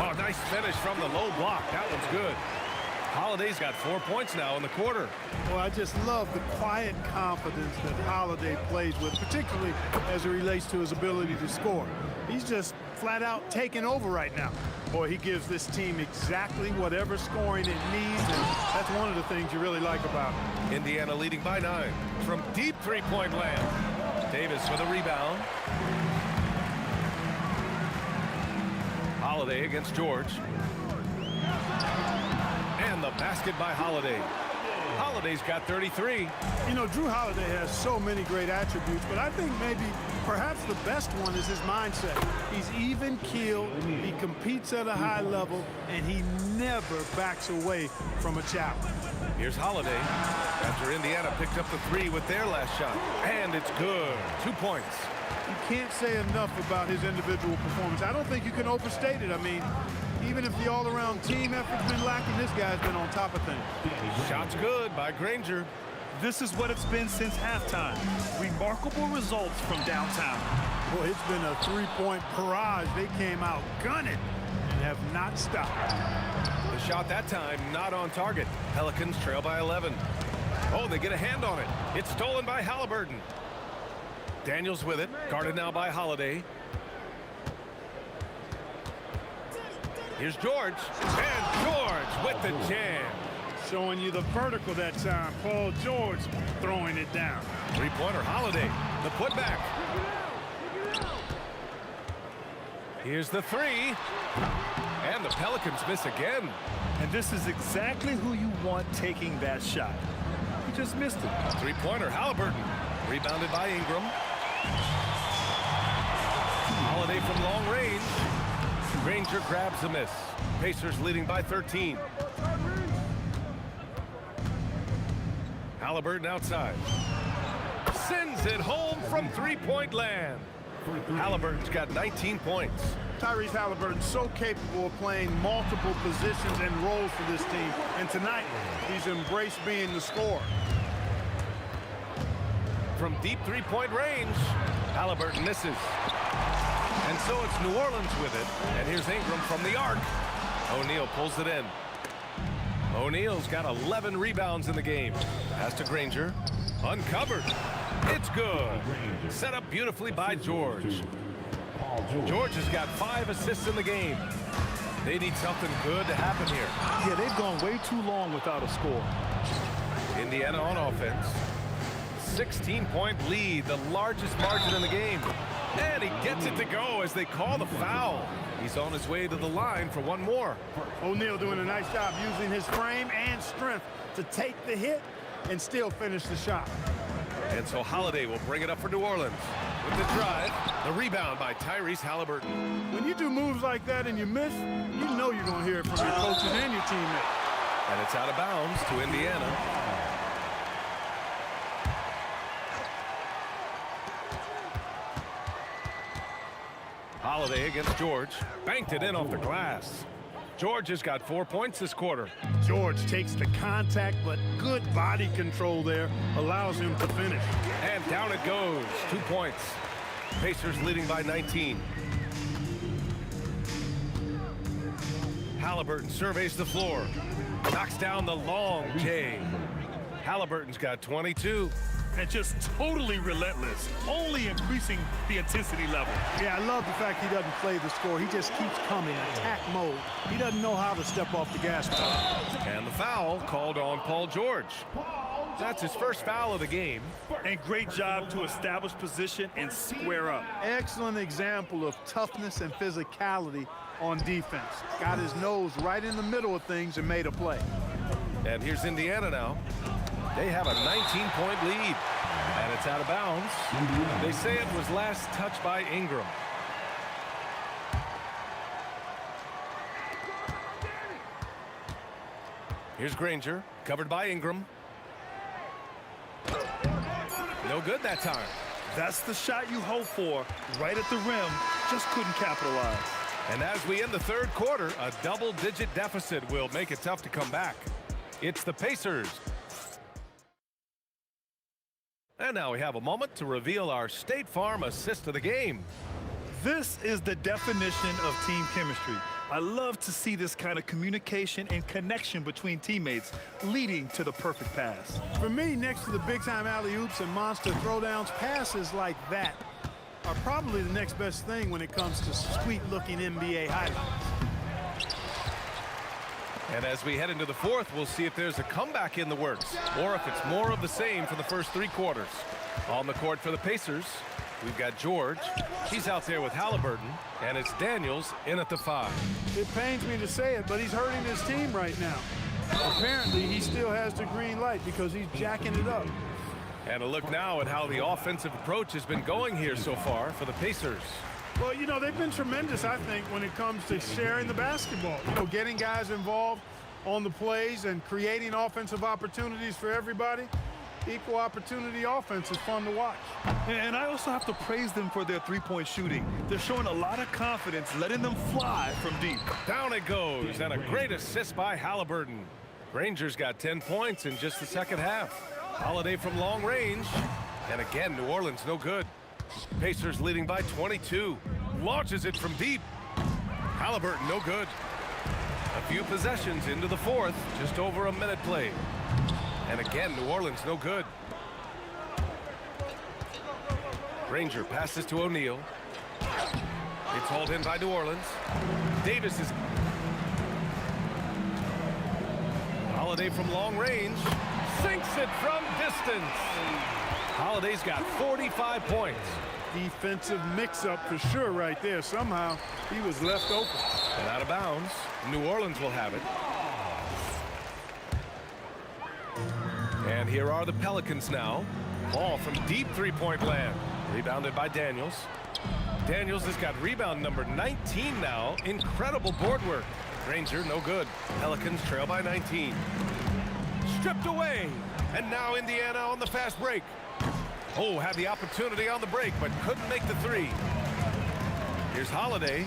Oh, nice finish from the low block. That one's good. Holiday's got 4 points now in the quarter. Well, I just love the quiet confidence that Holiday plays with, particularly as it relates to his ability to score. He's just flat out taking over right now. Boy, he gives this team exactly whatever scoring it needs, and that's one of the things you really like about him. Indiana leading by 9 from deep three-point land. Davis with a rebound. Holiday against George. And the basket by Holiday. Holiday's got 33. You know, Drew Holiday has so many great attributes, but I think maybe perhaps the best one is his mindset. He's even-keeled, he competes at a high level, and he never backs away from a challenge. Here's Holiday after Indiana picked up the 3 with their last shot. And it's good. 2 points. You can't say enough about his individual performance. I don't think you can overstate it. I mean, even if the all-around team effort's been lacking, this guy's been on top of things. Shots good by Granger. This is what it's been since halftime. Remarkable results from downtown. Boy, it's been a three-point barrage. They came out gunning and have not stopped. The shot that time not on target. Pelicans trail by 11. Oh, they get a hand on it. It's stolen by Halliburton. Daniels with it, guarded now by Holiday. Here's George, and George with the jam. Showing you the vertical that time. Paul George throwing it down. Three-pointer Holiday, the putback. Here's the 3. And the Pelicans miss again. And this is exactly who you want taking that shot. He just missed it. Three-pointer Halliburton, rebounded by Ingram. Holiday from long range. Granger grabs a miss. Pacers leading by 13. Halliburton outside. Sends it home from three-point land. Halliburton's got 19 points. Tyrese Halliburton's so capable of playing multiple positions and roles for this team. And tonight, he's embraced being the scorer. From deep three-point range, Halliburton misses. And so it's New Orleans with it. And here's Ingram from the arc. O'Neal pulls it in. O'Neal's got 11 rebounds in the game. Pass to Granger. Uncovered. It's good. Set up beautifully by George. George has got 5 assists in the game. They need something good to happen here. Yeah, they've gone way too long without a score. Indiana on offense. 16-point lead, the largest margin in the game. And he gets it to go as they call the foul. He's on his way to the line for one more. O'Neal doing a nice job using his frame and strength to take the hit and still finish the shot. And so Holiday will bring it up for New Orleans. With the drive, the rebound by Tyrese Halliburton. When you do moves like that and you miss, you know you're going to hear it from your coaches and your teammates. And it's out of bounds to Indiana. Holiday against George. Banked it in off the glass. George has got 4 points this quarter. George takes the contact, but good body control there allows him to finish. And down it goes. 2 points. Pacers leading by 19. Halliburton surveys the floor. Knocks down the long J. Halliburton's got 22. And just totally relentless, only increasing the intensity level. Yeah, I love the fact he doesn't play the score. He just keeps coming, attack mode. He doesn't know how to step off the gas pedal. And the foul called on Paul George. That's his first foul of the game. And great job to establish position and square up. Excellent example of toughness and physicality on defense. Got his nose right in the middle of things and made a play. And here's Indiana now. They have a 19-point lead. And it's out of bounds. They say it was last touched by Ingram. Here's Granger, covered by Ingram. No good that time. That's the shot you hope for, right at the rim, just couldn't capitalize. And as we end the third quarter, a double-digit deficit will make it tough to come back. It's the Pacers. And now we have a moment to reveal our State Farm assist of the game. This is the definition of team chemistry. I love to see this kind of communication and connection between teammates leading to the perfect pass. For me, next to the big-time alley-oops and monster throwdowns, passes like that are probably the next best thing when it comes to sweet-looking NBA highlights. And as we head into the fourth, we'll see if there's a comeback in the works or if it's more of the same for the first 3 quarters. On the court for the Pacers, we've got George. He's out there with Halliburton, and it's Daniels in at the 5. It pains me to say it, but he's hurting his team right now. Apparently, he still has the green light because he's jacking it up. And a look now at how the offensive approach has been going here so far for the Pacers. Well, you know, they've been tremendous, I think, when it comes to sharing the basketball. You know, getting guys involved on the plays and creating offensive opportunities for everybody. Equal opportunity offense is fun to watch. And I also have to praise them for their three-point shooting. They're showing a lot of confidence, letting them fly from deep. Down it goes, and a great assist by Halliburton. Rangers got 10 points in just the second half. Holiday from long range. And again, New Orleans no good. Pacers leading by 22. Launches it from deep. Halliburton no good. A few possessions into the fourth. Just over a minute played. And again, New Orleans no good. Granger passes to O'Neal. It's hauled in by New Orleans. Davis is... Holiday from long range. Sinks it from distance. Holiday's got 45 points. Defensive mix-up for sure right there. Somehow, he was left open. And out of bounds. New Orleans will have it. And here are the Pelicans now. Ball from deep three-point land. Rebounded by Daniels. Daniels has got rebound number 19 now. Incredible board work. Granger no good. Pelicans trail by 19. Stripped away. And now Indiana on the fast break. Oh, had the opportunity on the break, but couldn't make the three. Here's Holiday.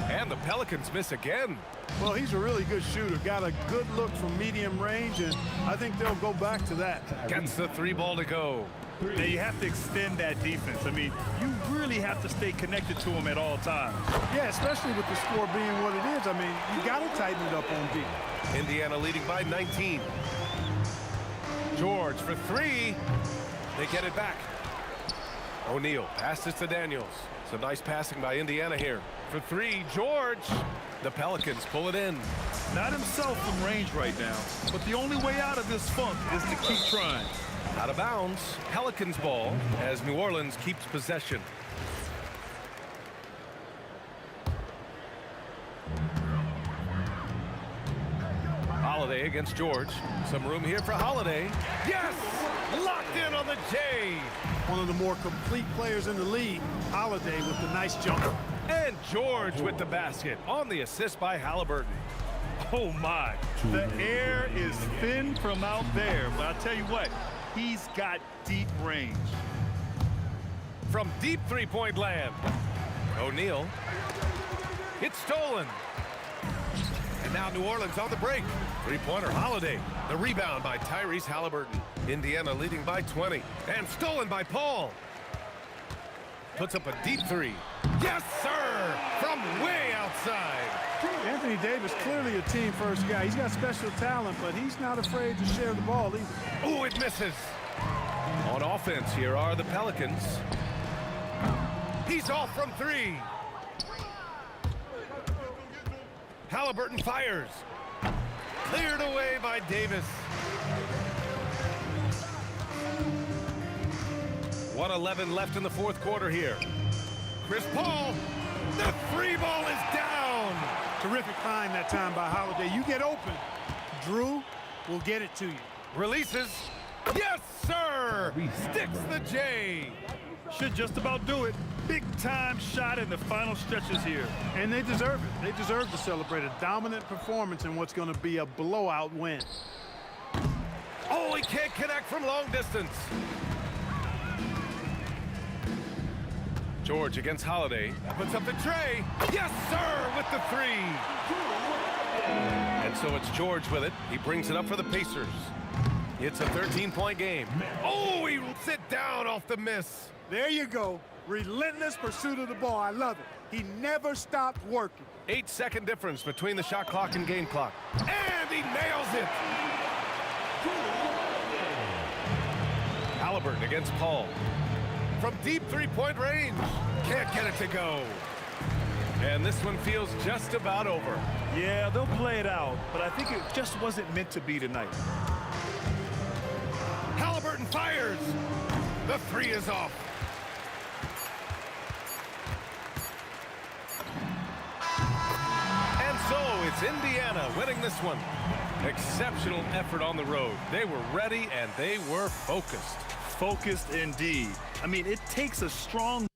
And the Pelicans miss again. Well, he's a really good shooter. Got a good look from medium range, and I think they'll go back to that. Gets the 3 ball to go. Now, you have to extend that defense. I mean, you really have to stay connected to them at all times. Yeah, especially with the score being what it is. I mean, you got to tighten it up on deep. Indiana leading by 19. George for 3. They get it back. O'Neal passes to Daniels. Some nice passing by Indiana here. For three, George. The Pelicans pull it in. Not himself from range right now, but the only way out of this funk is to keep trying. Out of bounds, Pelicans ball as New Orleans keeps possession. Holiday against George. Some room here for Holiday. Yes! Locked in on the J. One of the more complete players in the league. Holiday with the nice jumper. And George with the basket on the assist by Halliburton. Oh my, the air is thin from out there, but I'll tell you what, he's got deep range. From deep three-point land, O'Neal. It's stolen. And now New Orleans on the break. Three-pointer Holiday. The rebound by Tyrese Halliburton. Indiana leading by 20. And stolen by Paul. Puts up a deep three. Yes, sir! From way outside. Anthony Davis, clearly a team-first guy. He's got special talent, but he's not afraid to share the ball either. Oh, it misses. On offense, here are the Pelicans. He's off from three. Halliburton fires. Cleared away by Davis. 1:11 left in the fourth quarter here. Chris Paul, the three ball is down. Terrific find that time by Holiday. You get open, Drew will get it to you. Releases. Yes, sir. Sticks the J. Should just about do it. Big time shot in the final stretches here. And they deserve it. They deserve to celebrate a dominant performance in what's going to be a blowout win. Oh, he can't connect from long distance. George against Holiday. Puts up the tray. Yes, sir, with the three. And so it's George with it. He brings it up for the Pacers. It's a 13-point game. Oh, he hits it down off the miss. There you go. Relentless pursuit of the ball. I love it. He never stopped working. 8-second difference between the shot clock and game clock. And he nails it. Halliburton against Paul. From deep three-point range. Can't get it to go. And this one feels just about over. Yeah, they'll play it out, but I think it just wasn't meant to be tonight. Halliburton fires. The three is off. And so it's Indiana winning this one. Exceptional effort on the road. They were ready and they were focused. Focused indeed. I mean, it takes a strong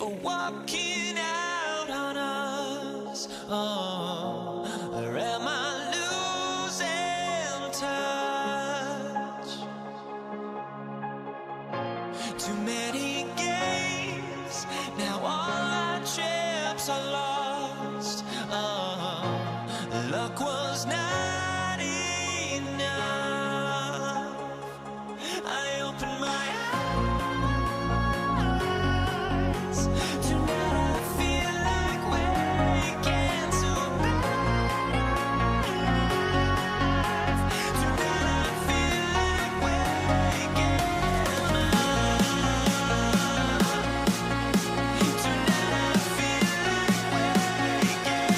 walking out on us. Oh, or am I losing touch? Too many games, now all our chips are lost. Oh, luck was not enough. I opened my eyes. Tonight I feel like waking to life. Tonight I feel like waking up. Tonight I feel like waking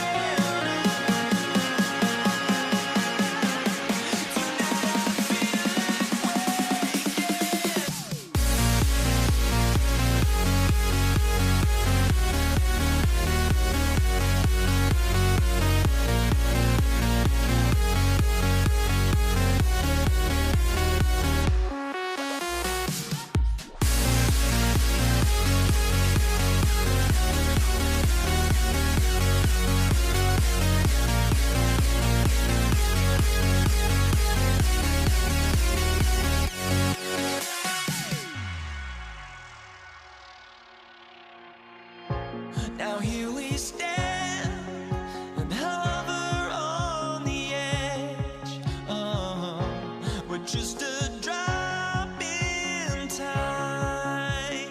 Now here we stand and hover on the edge. Oh, we're just a drop in time.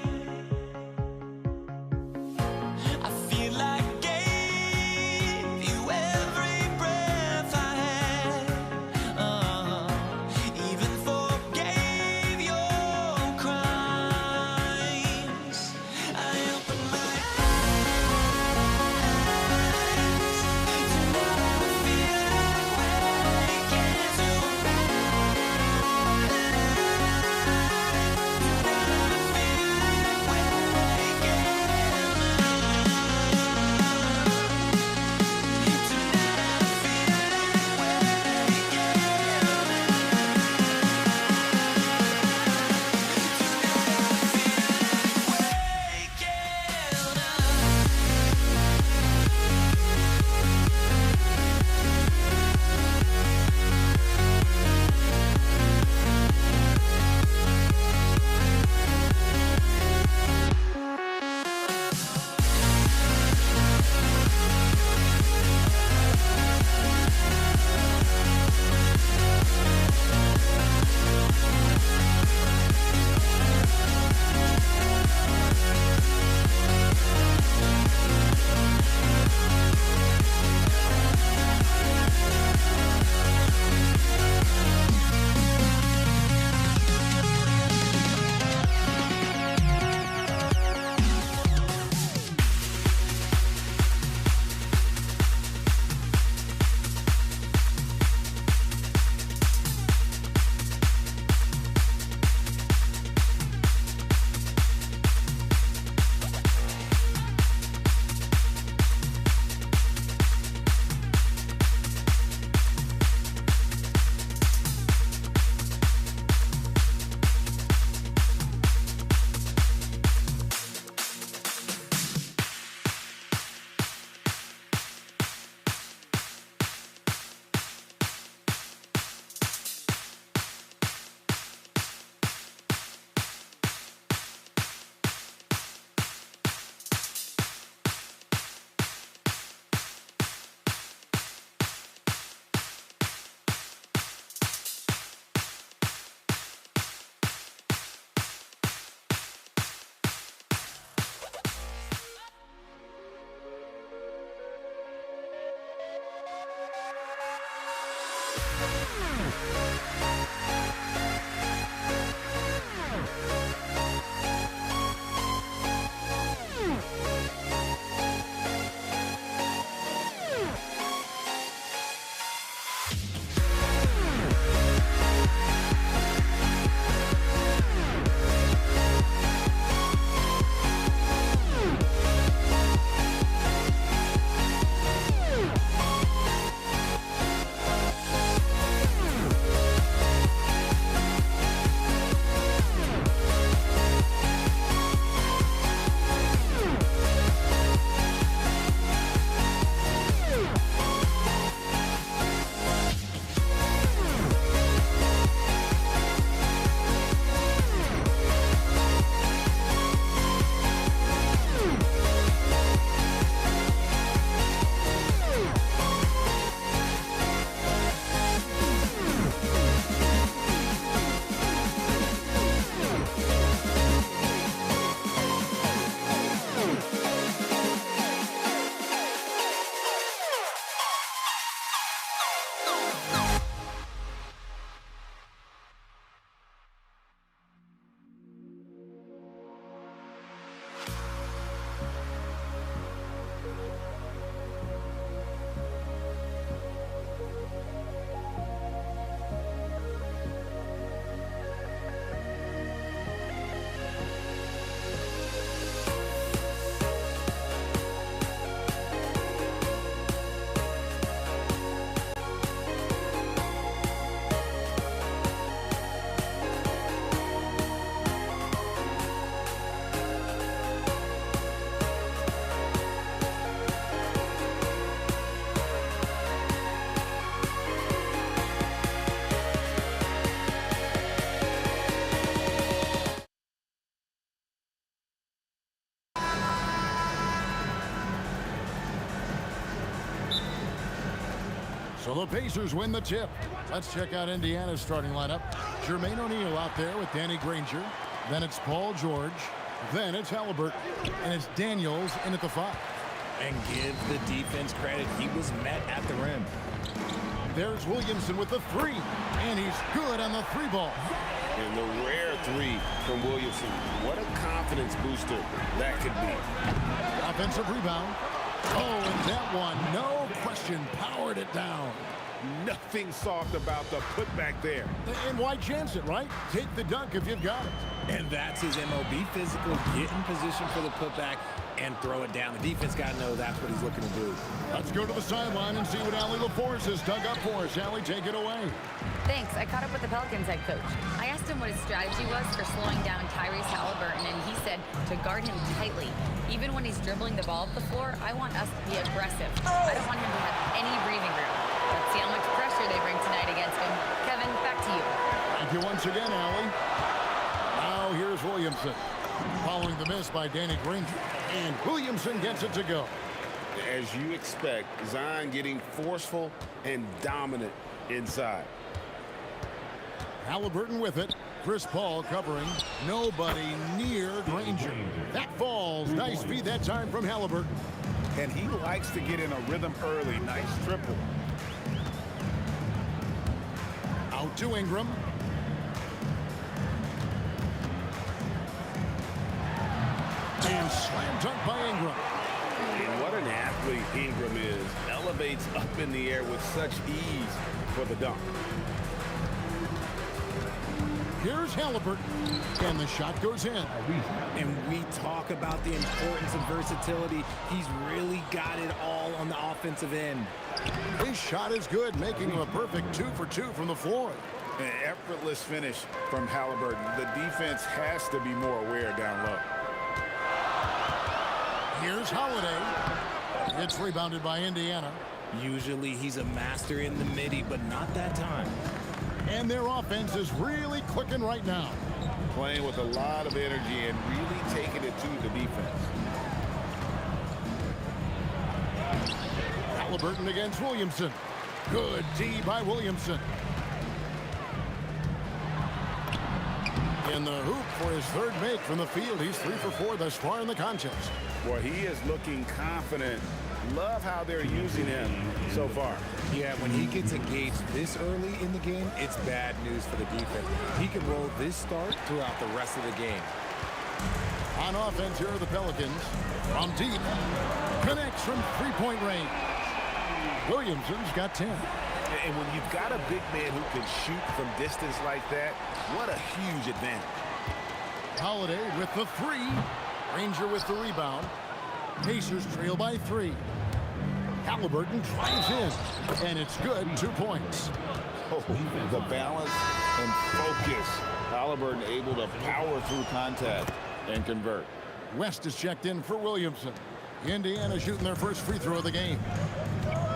I feel like I gave you every breath I had. Even forgave your crimes. I opened my So the Pacers win the tip. Let's check out Indiana's starting lineup. Jermaine O'Neal out there with Danny Granger. Then it's Paul George. Then it's Halliburton. And it's Daniels in at the 5. And give the defense credit. He was met at the rim. There's Williamson with the 3. And he's good on the 3 ball. And the rare 3 from Williamson. What a confidence booster that could be. Offensive rebound. Oh, and that one, no question, powered it down. Nothing soft about the putback there. And why chance it, right? Take the dunk if you've got it. And that's his MOB, physical, get in position for the putback and throw it down. The defense got to know that's what he's looking to do. Let's go to the sideline and see what Allie LaForce has dug up for us. Allie, take it away. Thanks. I caught up with the Pelicans head coach. I asked him what his strategy was for slowing down Tyrese Halliburton, and he said to guard him tightly. Even when he's dribbling the ball up the floor, I want us to be aggressive. I don't want him to have any breathing room. Let's see how much pressure they bring tonight against him. Kevin, back to you. Thank you once again, Allie. Now here's Williamson. Following the miss by Danny Granger. And Williamson gets it to go. As you expect, Zion getting forceful and dominant inside. Halliburton with it. Chris Paul covering. Nobody near Granger. That falls. Nice feed that time from Halliburton. And he likes to get in a rhythm early. Nice triple. Out to Ingram. And slam dunk by Ingram. And what an athlete Ingram is. Elevates up in the air with such ease for the dunk. Here's Halliburton. And the shot goes in. And we talk about the importance of versatility. He's really got it all on the offensive end. His shot is good, making him a perfect 2 for 2 from the floor. An effortless finish from Halliburton. The defense has to be more aware down low. Here's Holiday. It's rebounded by Indiana. Usually he's a master in the midi, but not that time. And their offense is really clicking right now. Playing with a lot of energy and really taking it to the defense. Halliburton against Williamson. Good D by Williamson. In the hoop for his 3rd make from the field. He's 3 for 4 thus far in the contest. Well, he is looking confident. Love how they're using him so far. Yeah, when he gets engaged this early in the game, it's bad news for the defense. He can roll this start throughout the rest of the game. On offense, here are the Pelicans. From deep. Connects from 3-point range. Williamson's got 10. And when you've got a big man who can shoot from distance like that, what a huge advantage. Holiday with the 3. Granger with the rebound. Pacers trail by 3. Halliburton drives in, and it's good. 2 points. Oh, the balance and focus. Halliburton able to power through contact and convert. West is checked in for Williamson. Indiana shooting their first free throw of the game.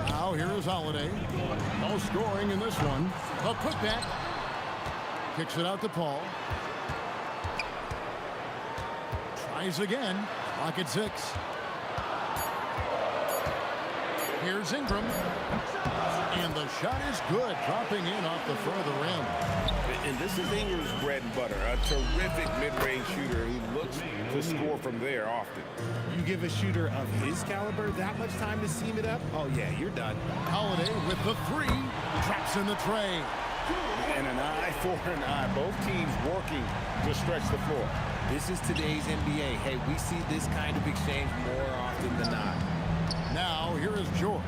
Now here is Holiday. No scoring in this one. A putback. Kicks it out to Paul. Tries again. Clock at 6. Here's Ingram. And the shot is good. Dropping in off the further rim. And this is Ingram's bread and butter. A terrific mid-range shooter who looks to score from there often. You give a shooter of his caliber that much time to seam it up, oh yeah, you're done. Holiday with the 3. Traps in the tray. And an eye for an eye. Both teams working to stretch the floor. This is today's NBA. Hey, we see this kind of exchange more often than not. Now, here is George.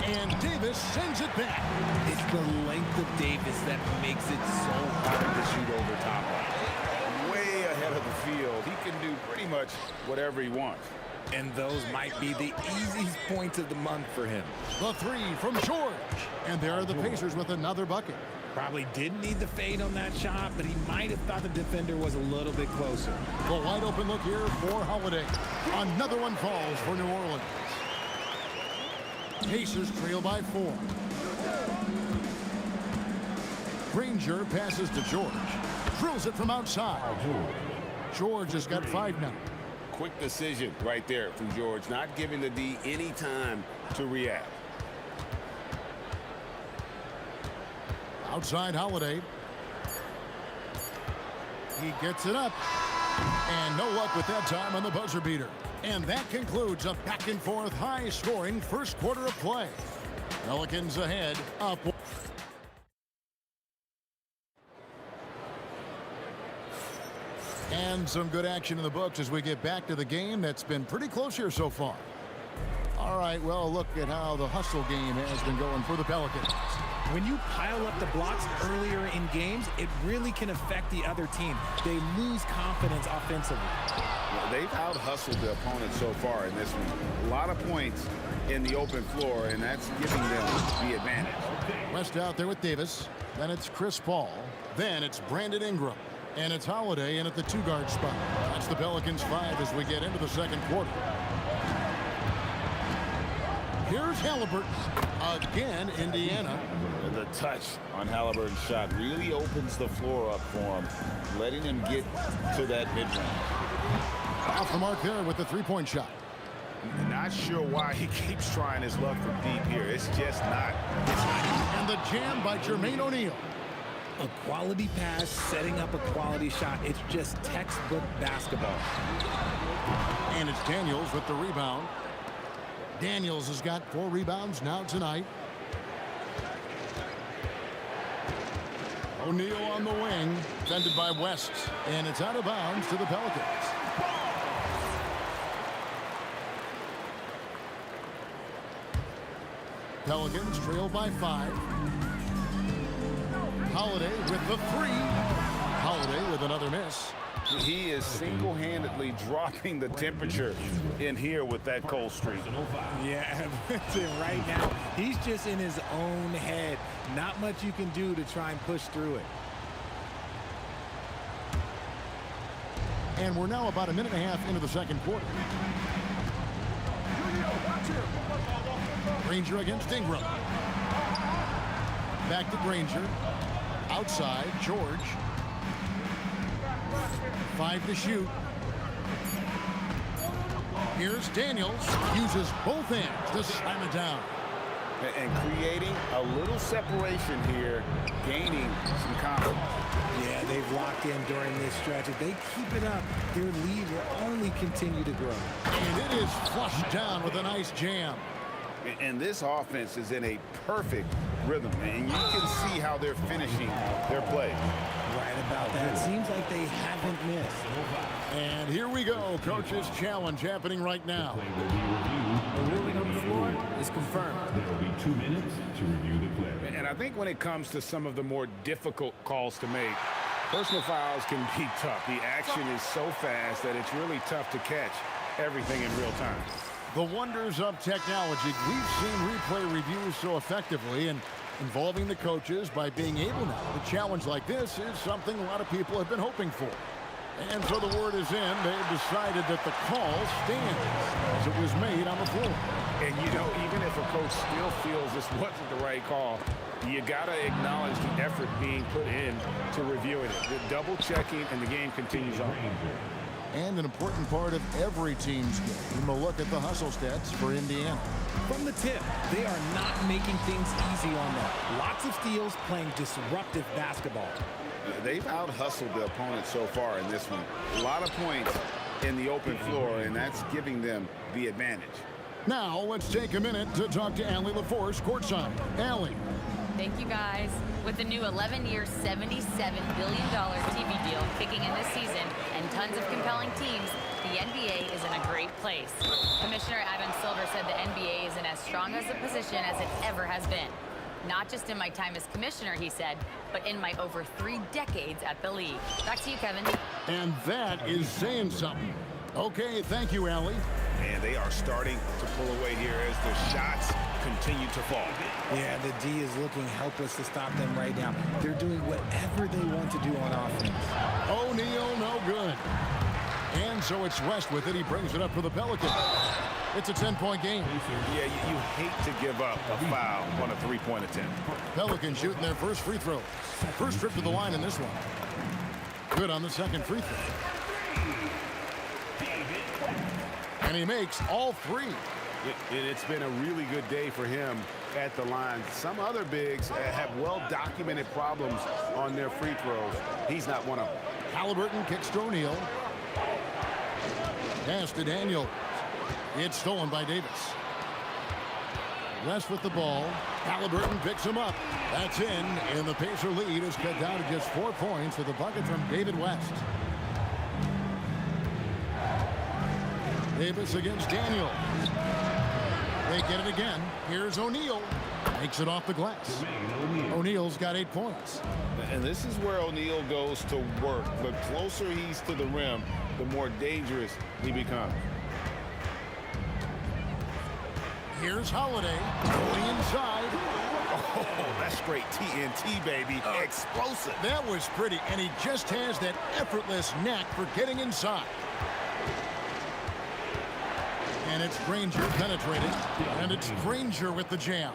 And Davis sends it back. It's the length of Davis that makes it so hard to shoot over top of. Way ahead of the field. He can do pretty much whatever he wants. And those might be the easiest points of the month for him. The 3 from George. And there are the Pacers with another bucket. Probably didn't need the fade on that shot, but he might have thought the defender was a little bit closer. The wide open look here for Holiday. Another one falls for New Orleans. Pacers trail by 4. Granger passes to George. Drills it from outside. George has got 5 now. Quick decision right there from George, not giving the D any time to react. Outside Holiday. He gets it up. And no luck with that time on the buzzer beater. And that concludes a back-and-forth, high-scoring first quarter of play. Pelicans ahead, up. And some good action in the books as we get back to the game that's been pretty close here so far. All right, well, look at how the hustle game has been going for the Pelicans. When you pile up the blocks earlier in games, it really can affect the other team. They lose confidence offensively. Well, they've out-hustled the opponent so far in this one. A lot of points in the open floor, and that's giving them the advantage. West out there with Davis. Then it's Chris Paul. Then it's Brandon Ingram. And it's Holiday in at the two-guard spot. That's the Pelicans 5 as we get into the second quarter. Here's Halliburton. Again, Indiana. The touch on Halliburton's shot really opens the floor up for him, letting him get to that mid-range. Off the mark there with the three-point shot. Not sure why he keeps trying his luck from deep here. It's just not. And the jam by Jermaine O'Neal. A quality pass, setting up a quality shot. It's just textbook basketball. And it's Daniels with the rebound. Daniels has got 4 rebounds now tonight. O'Neal on the wing, defended by West. And it's out of bounds to the Pelicans. Pelicans trail by 5. Holiday with the 3. Holiday with another miss. He is single-handedly dropping the temperature in here with that cold streak. Yeah, right now, he's just in his own head. Not much you can do to try and push through it. And we're now about a minute and a half into the second quarter. Granger against Ingram. Back to Granger. Outside, George. 5 to shoot. Here's Daniels. Uses both hands to slam it down. And creating a little separation here, gaining some confidence. Yeah, they've locked in during this stretch. If they keep it up, their lead will only continue to grow. And it is flushed down with a nice jam. And this offense is in a perfect rhythm, and you can see how they're finishing their play. Right about that. Seems like they haven't missed. And here we go. Coach's challenge happening right now. The ruling on the floor is confirmed. There will be 2 minutes to review the play. And I think when it comes to some of the more difficult calls to make, personal fouls can be tough. The action is so fast that it's really tough to catch everything in real time. The wonders of technology. We've seen replay reviews so effectively and involving the coaches by being able now. A challenge like this is something a lot of people have been hoping for. And so the word is in. They've decided that the call stands as it was made on the floor. And, you know, even if a coach still feels this wasn't the right call, you got to acknowledge the effort being put in to reviewing it. The double checking, and the game continues on. And an important part of every team's game, a look at the hustle stats for Indiana. From the tip, they are not making things easy on them. Lots of steals, playing disruptive basketball. They've out-hustled the opponent so far in this one. A lot of points in the open floor, and that's giving them the advantage. Now, let's take a minute to talk to Allie LaForce courtside. Allie. Thank you, guys. With the new 11-year, $77 billion TV deal kicking in this season and tons of compelling teams, the NBA is in a great place. Commissioner Adam Silver said the NBA is in as strong as a position as it ever has been. Not just in my time as commissioner, he said, but in my over 3 decades at the league. Back to you, Kevin. And that is saying something. Okay, thank you, Allie. And they are starting to pull away here as the shots continue to fall. Yeah, the D is looking helpless to stop them right now. They're doing whatever they want to do on offense. O'Neal, no good. And so it's West with it. He brings it up for the Pelicans. It's a 10-point game. Yeah, you hate to give up a foul on a 3-point attempt. Pelicans shooting their first free throw. First trip to the line in this one. Good on the second free throw. And he makes all 3. It's been a really good day for him at the line. Some other bigs have well-documented problems on their free throws. He's not one of them. Halliburton kicks to O'Neal. Pass to Daniel. It's stolen by Davis. West with the ball. Halliburton picks him up. That's in, and the Pacer lead is cut down to just 4 points with the bucket from David West. Davis against Daniel. They get it again. Here's O'Neal. Makes it off the glass. O'Neal's got 8 points. And this is where O'Neal goes to work. The closer he's to the rim, the more dangerous he becomes. Here's Holiday going inside. Oh, that's straight TNT, baby. Explosive. That was pretty, and he just has that effortless knack for getting inside. And it's Granger penetrating, and it's Granger with the jam.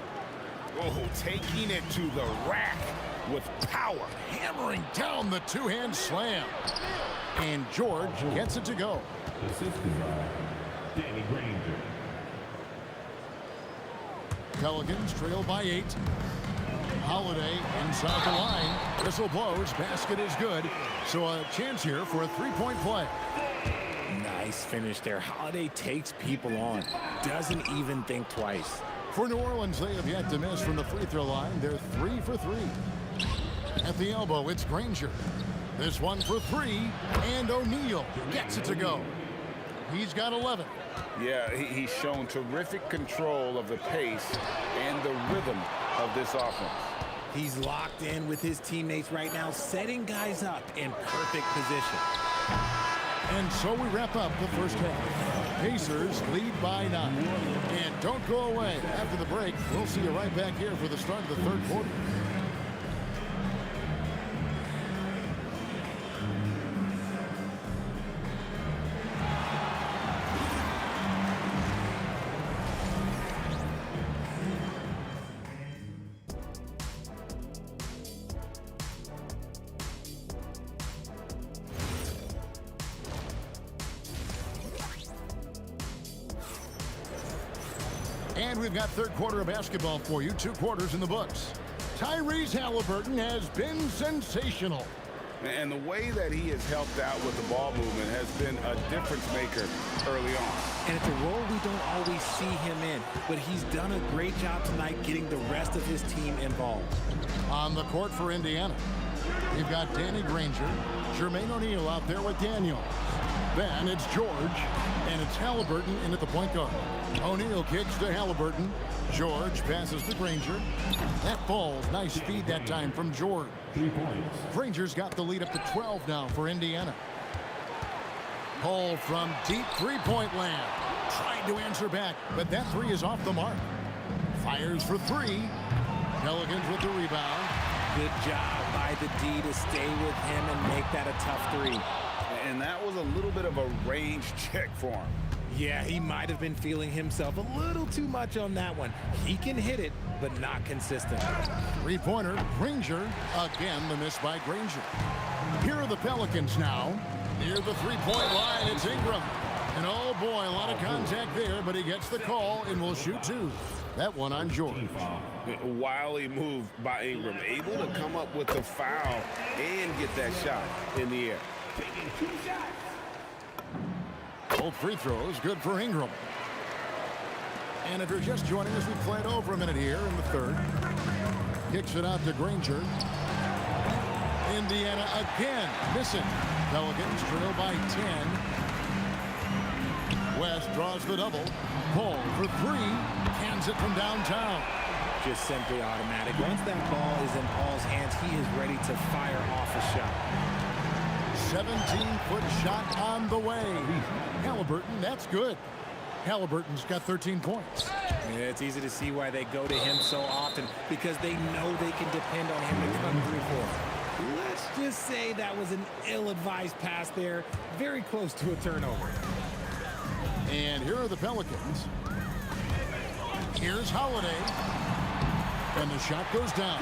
Oh, taking it to the rack with power. Hammering down the two-hand slam. And George gets it to go. Assisted by Danny Granger. Pelicans trail by 8. Holiday inside the line. Whistle blows. Basket is good. So a chance here for a three-point play. Nice finish there. Holiday takes people on. Doesn't even think twice. For New Orleans, they have yet to miss from the free throw line. They're 3 for 3. At the elbow, it's Granger. This one for 3, and O'Neal gets it to go. He's got 11. Yeah, he's shown terrific control of the pace and the rhythm of this offense. He's locked in with his teammates right now, setting guys up in perfect position. And so we wrap up the first half. Pacers lead by 9. And don't go away. After the break, we'll see you right back here for the start of the third quarter. And we've got third quarter of basketball for you. 2 quarters in the books. Tyrese Halliburton has been sensational. And the way that he has helped out with the ball movement has been a difference maker early on. And it's a role we don't always see him in, but he's done a great job tonight getting the rest of his team involved. On the court for Indiana, we've got Danny Granger, Jermaine O'Neal out there with Daniel. Then it's George, and it's Halliburton in at the point guard. O'Neal kicks to Halliburton. George passes to Granger. That falls. Nice speed that time from George. 3 points. Granger's got the lead up to 12 now for Indiana. Paul from deep three-point land. Trying to answer back, but that three is off the mark. Fires for 3. Pelicans with the rebound. Good job by the D to stay with him and make that a tough 3. And that was a little bit of a range check for him. Yeah, he might have been feeling himself a little too much on that one. He can hit it, but not consistent. Three-pointer, Granger. Again, the miss by Granger. Here are the Pelicans now. Near the three-point line, it's Ingram. And oh boy, a lot of contact there, but he gets the call and will shoot 2. That one on George. Wily move by Ingram. Able to come up with the foul and get that shot in the air. Both free throws good for Ingram. And if you're just joining us, we've played over a minute here in the third. Kicks it out to Granger. Indiana again missing. Pelicans trail by 10. West draws the double. Paul for 3. Hands it from downtown. Just simply automatic. Once that ball is in Paul's hands, he is ready to fire off a shot. 17-foot shot on the way. Halliburton, that's good. Halliburton's got 13 points. Yeah, it's easy to see why they go to him so often, because they know they can depend on him to come through for them. Let's just say that was an ill-advised pass there, very close to a turnover. And here are the Pelicans. Here's Holiday. And the shot goes down.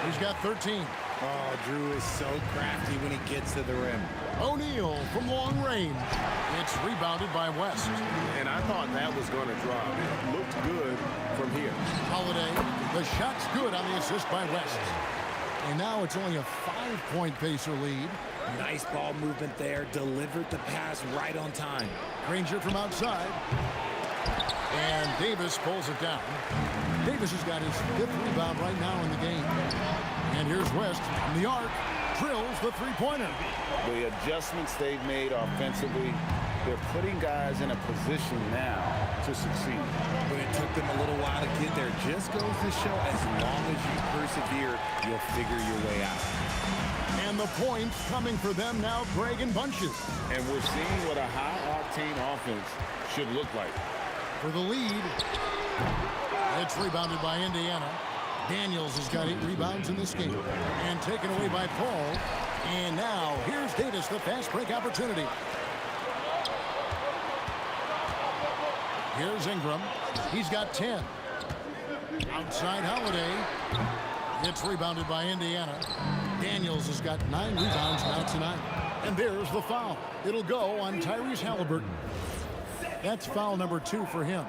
He's got 13. Oh, Drew is so crafty when he gets to the rim. O'Neal from long range. It's rebounded by West. And I thought that was going to drop. It looked good from here. Holiday, the shot's good on the assist by West. And now it's only a 5-point Pacer lead. Nice ball movement there. Delivered the pass right on time. Granger from outside. And Davis pulls it down. Davis has got his 5th rebound right now in the game. And here's West from the arc. Drills the three-pointer. The adjustments they've made offensively, they're putting guys in a position now to succeed. But it took them a little while to get there. Just goes to show as long as you persevere, you'll figure your way out. And the points coming for them now, Greg and bunches. And we're seeing what a high-octane offense should look like. For the lead, it's rebounded by Indiana. Daniels has got 8 rebounds in this game. And taken away by Paul. And now, here's Davis, the fast break opportunity. Here's Ingram. He's got 10. Outside Holiday. It's rebounded by Indiana. Daniels has got 9 rebounds now tonight. And there's the foul. It'll go on Tyrese Halliburton. That's foul number 2 for him.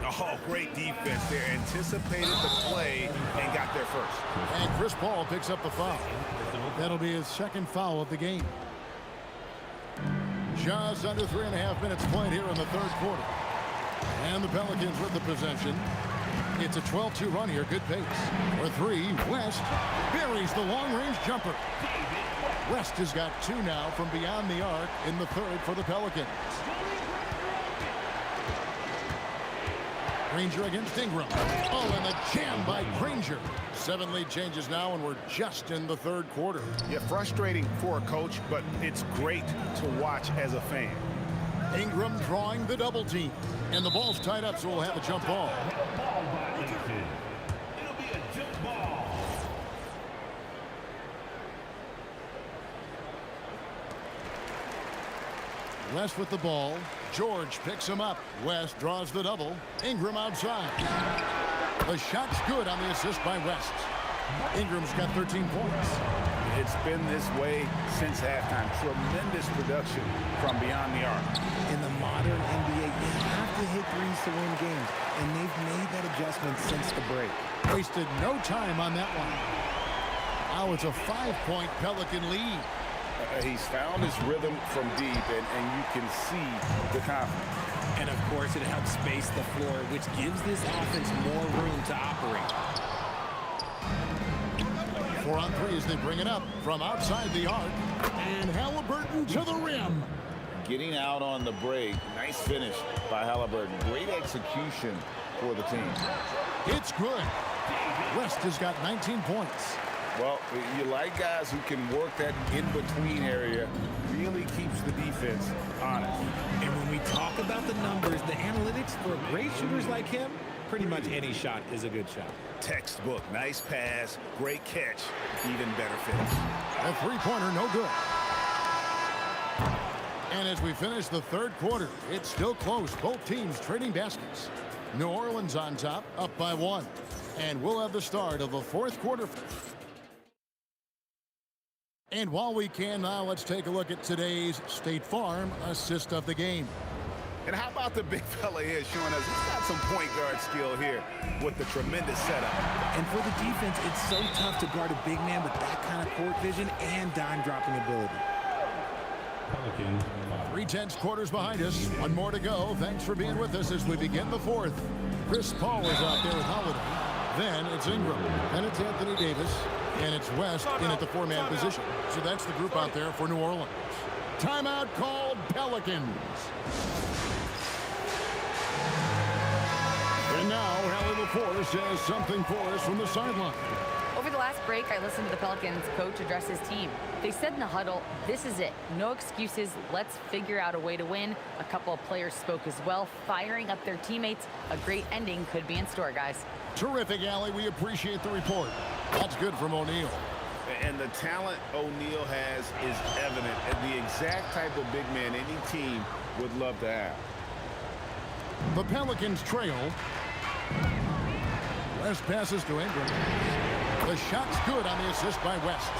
Oh, great defense there. Anticipated the play and got there first. And Chris Paul picks up the foul. That'll be his 2nd foul of the game. Just under 3.5 minutes played here in the 3rd quarter. And the Pelicans with the possession. It's a 12-2 run here. Good pace. For 3, West buries the long-range jumper. West has got 2 now from beyond the arc in the 3rd for the Pelicans. Granger against Ingram. Oh, and the jam by Granger. 7 lead changes now, and we're just in the 3rd quarter. Yeah, frustrating for a coach, but it's great to watch as a fan. Ingram drawing the double team. And the ball's tied up, so we'll have a jump ball. It'll be a jump ball. West with the ball. George picks him up. West draws the double. Ingram outside. The shot's good on the assist by West. Ingram's got 13 points. It's been this way since halftime. Tremendous production from beyond the arc. In the modern NBA, you have to hit threes to win games, and they've made that adjustment since the break. Wasted no time on that one. Now it's a 5-point Pelican lead. He's found his rhythm from deep, and you can see the confidence. And, of course, it helps space the floor, which gives this offense more room to operate. 4 on 3 as they bring it up from outside the arc. And Halliburton to the rim. Getting out on the break. Nice finish by Halliburton. Great execution for the team. It's good. West has got 19 points. Well, you like guys who can work that in-between area. Really keeps the defense honest. And when we talk about the numbers, the analytics for great shooters like him, pretty much any shot is a good shot. Textbook. Nice pass. Great catch. Even better finish. A 3-pointer, no good. And as we finish the 3rd quarter, it's still close. Both teams trading baskets. New Orleans on top, up by 1. And we'll have the start of the 4th quarter. And while we can now, let's take a look at today's State Farm assist of the game. And how about the big fella here showing us he's got some point guard skill here with the tremendous setup. And for the defense, it's so tough to guard a big man with that kind of court vision and dime-dropping ability. 3/10 quarters behind us. 1 more to go. Thanks for being with us as we begin the 4th. Chris Paul is out there with Holiday. Then it's Ingram. Then it's Anthony Davis. And it's West in at the 4-man position. So that's the group out there for New Orleans. Timeout called Pelicans. And now, Hallie LaForce has something for us from the sideline. Over the last break, I listened to the Pelicans coach address his team. They said in the huddle, this is it. No excuses. Let's figure out a way to win. A couple of players spoke as well, firing up their teammates. A great ending could be in store, guys. Terrific, Allie. We appreciate the report. That's good from O'Neal. And the talent O'Neal has is evident, and the exact type of big man any team would love to have. The Pelicans trail. West passes to Ingram. The shot's good on the assist by West.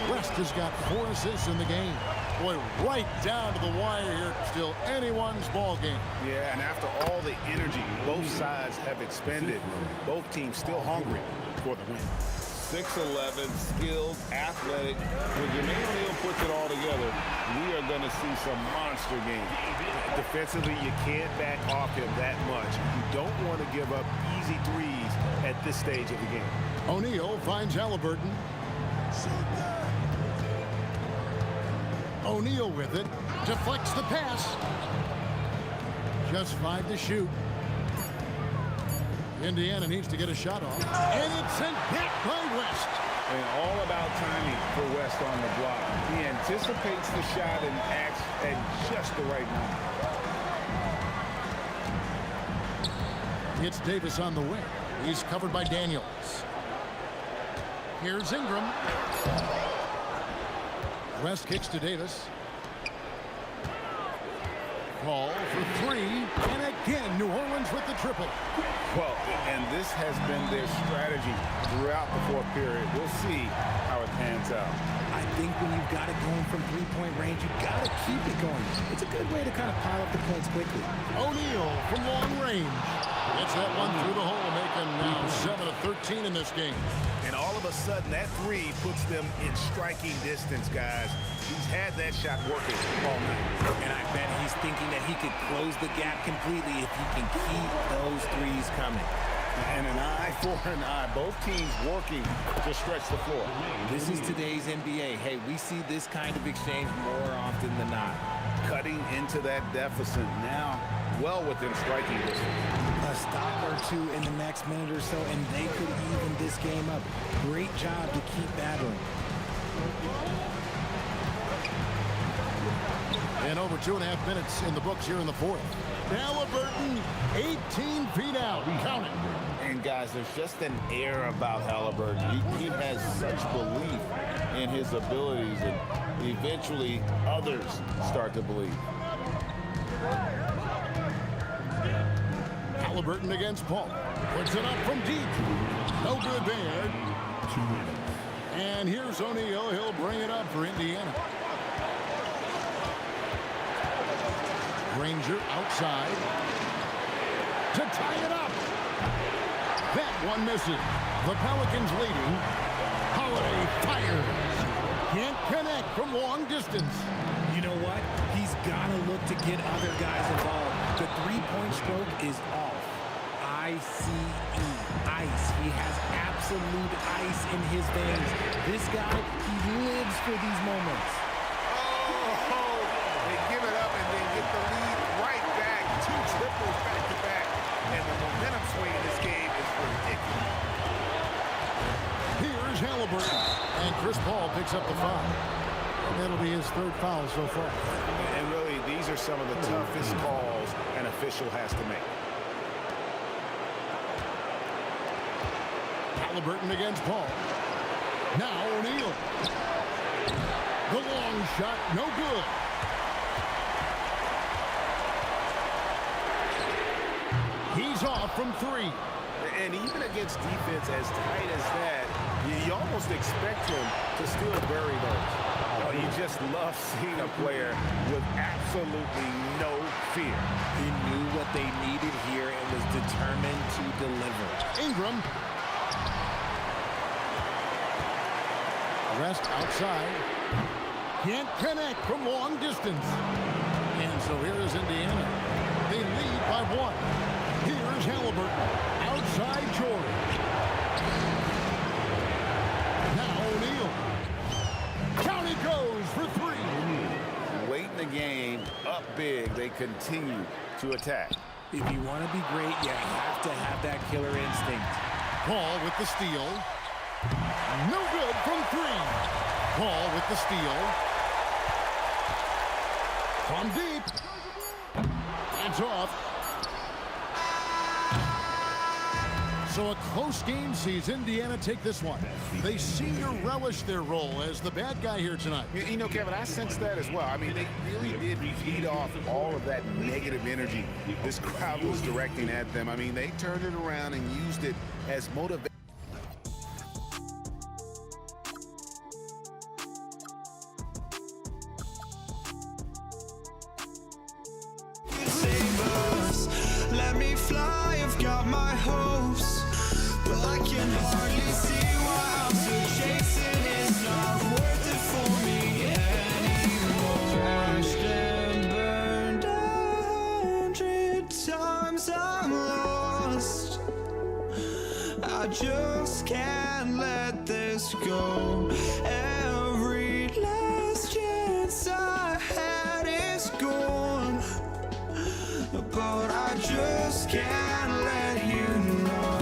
West has got 4 assists in the game. Boy, right down to the wire here. Still anyone's ball game. Yeah, and after all the energy both sides have expended, both teams still hungry for the win. 6'11", skilled, athletic. When Jermaine O'Neal puts it all together, we are going to see some monster games. Defensively, you can't back off him that much. You don't want to give up easy threes at this stage of the game. O'Neal finds Halliburton. O'Neal with it. Deflects the pass. Just 5 to shoot. Indiana needs to get a shot off. And it's sent back by West. And all about timing for West on the block. He anticipates the shot and acts at just the right moment. It's Davis on the wing. He's covered by Daniels. Here's Ingram. West kicks to Davis. Paul for 3. And again, New Orleans with the triple. Well, and this has been their strategy throughout the fourth period. We'll see how it pans out. I think when you've got it going from three-point range, you've got to keep it going. It's a good way to kind of pile up the points quickly. O'Neal from long range. Gets that one through the hole, making now 7 of 13 in this game. And all of a sudden, that 3 puts them in striking distance, guys. He's had that shot working all night. And I bet he's thinking that he could close the gap completely if he can keep those threes coming. And an eye for an eye. Both teams working to stretch the floor. This is today's NBA. Hey, we see this kind of exchange more often than not. Cutting into that deficit now, well within striking distance. A stop or two in the next minute or so, and they could even this game up. Great job to keep battling. And over 2.5 minutes in the books here in the fourth. Halliburton, 18 feet out. Count it. And guys, there's just an air about Halliburton. He has such belief in his abilities, and eventually others start to believe. Halliburton against Paul. Puts it up from deep. No good there. 2 minutes. And here's O'Neal. He'll bring it up for Indiana. Granger outside to tie it up. That one misses. The Pelicans leading. Holiday fires. Can't connect from long distance. You know what? He's got to look to get other guys involved. The three-point stroke is off. I-C-E, ice. He has absolute ice in his veins. This guy, he lives for these moments. Oh, they give it up and then get the lead right back. 2 triples back-to-back. And the momentum swing in this game is ridiculous. Here's Halliburton. And Chris Paul picks up the foul. And that'll be his 3rd foul so far. And really, these are some of the toughest calls an official has to make. Halliburton against Paul. Now O'Neal. The long shot, no good. He's off from 3. And even against defense as tight as that, you almost expect him to still bury those. Oh, you just love seeing a player with absolutely no fear. He knew what they needed here and was determined to deliver. Ingram. Rest outside. Can't connect from long distance. And so here is Indiana. They lead by 1. Here's Halliburton. Outside Jordan. Now O'Neal. Down he goes for 3. Late in the game, up big, they continue to attack. If you want to be great, you have to have that killer instinct. Paul with the steal. No good from 3. Paul with the steal. From deep. It's off. So a close game sees Indiana take this one. They seem to relish their role as the bad guy here tonight. You know, Kevin, I sense that as well. I mean, they really did feed off all of that negative energy this crowd was directing at them. I mean, they turned it around and used it as motivation. got my hopes, but I can hardly see why I'm still chasing. It's not worth it for me anymore. Crashed and burned 100 times, I'm lost. I just can't let this go. Every last chance I had is gone, but I just can't let you know.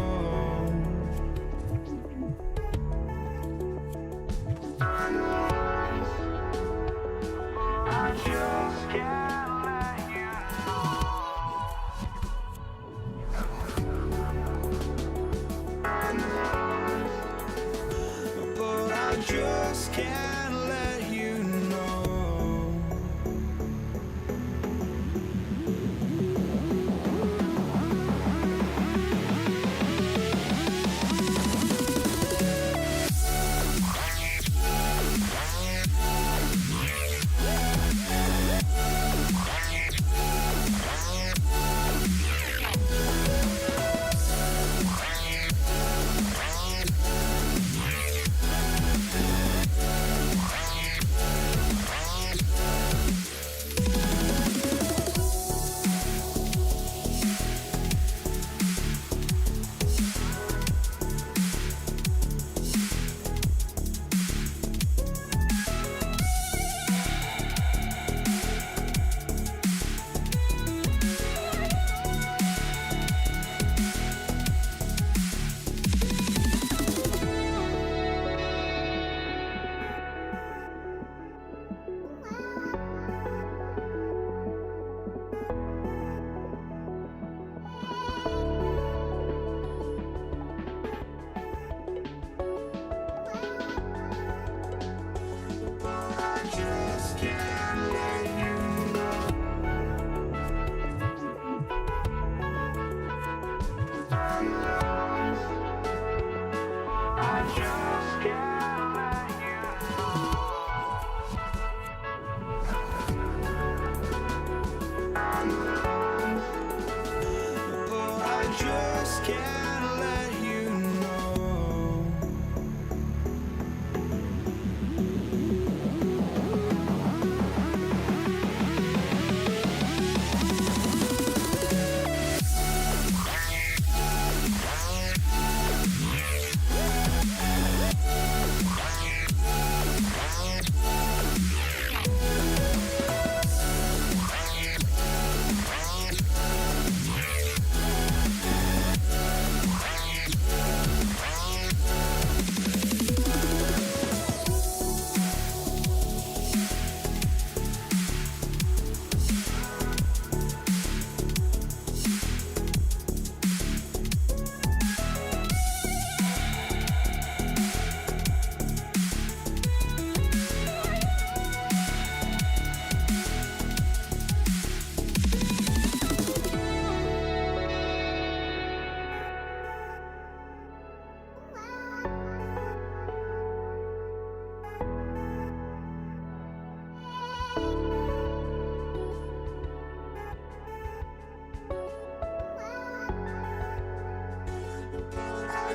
I just can't let you know. But I just can't let you know.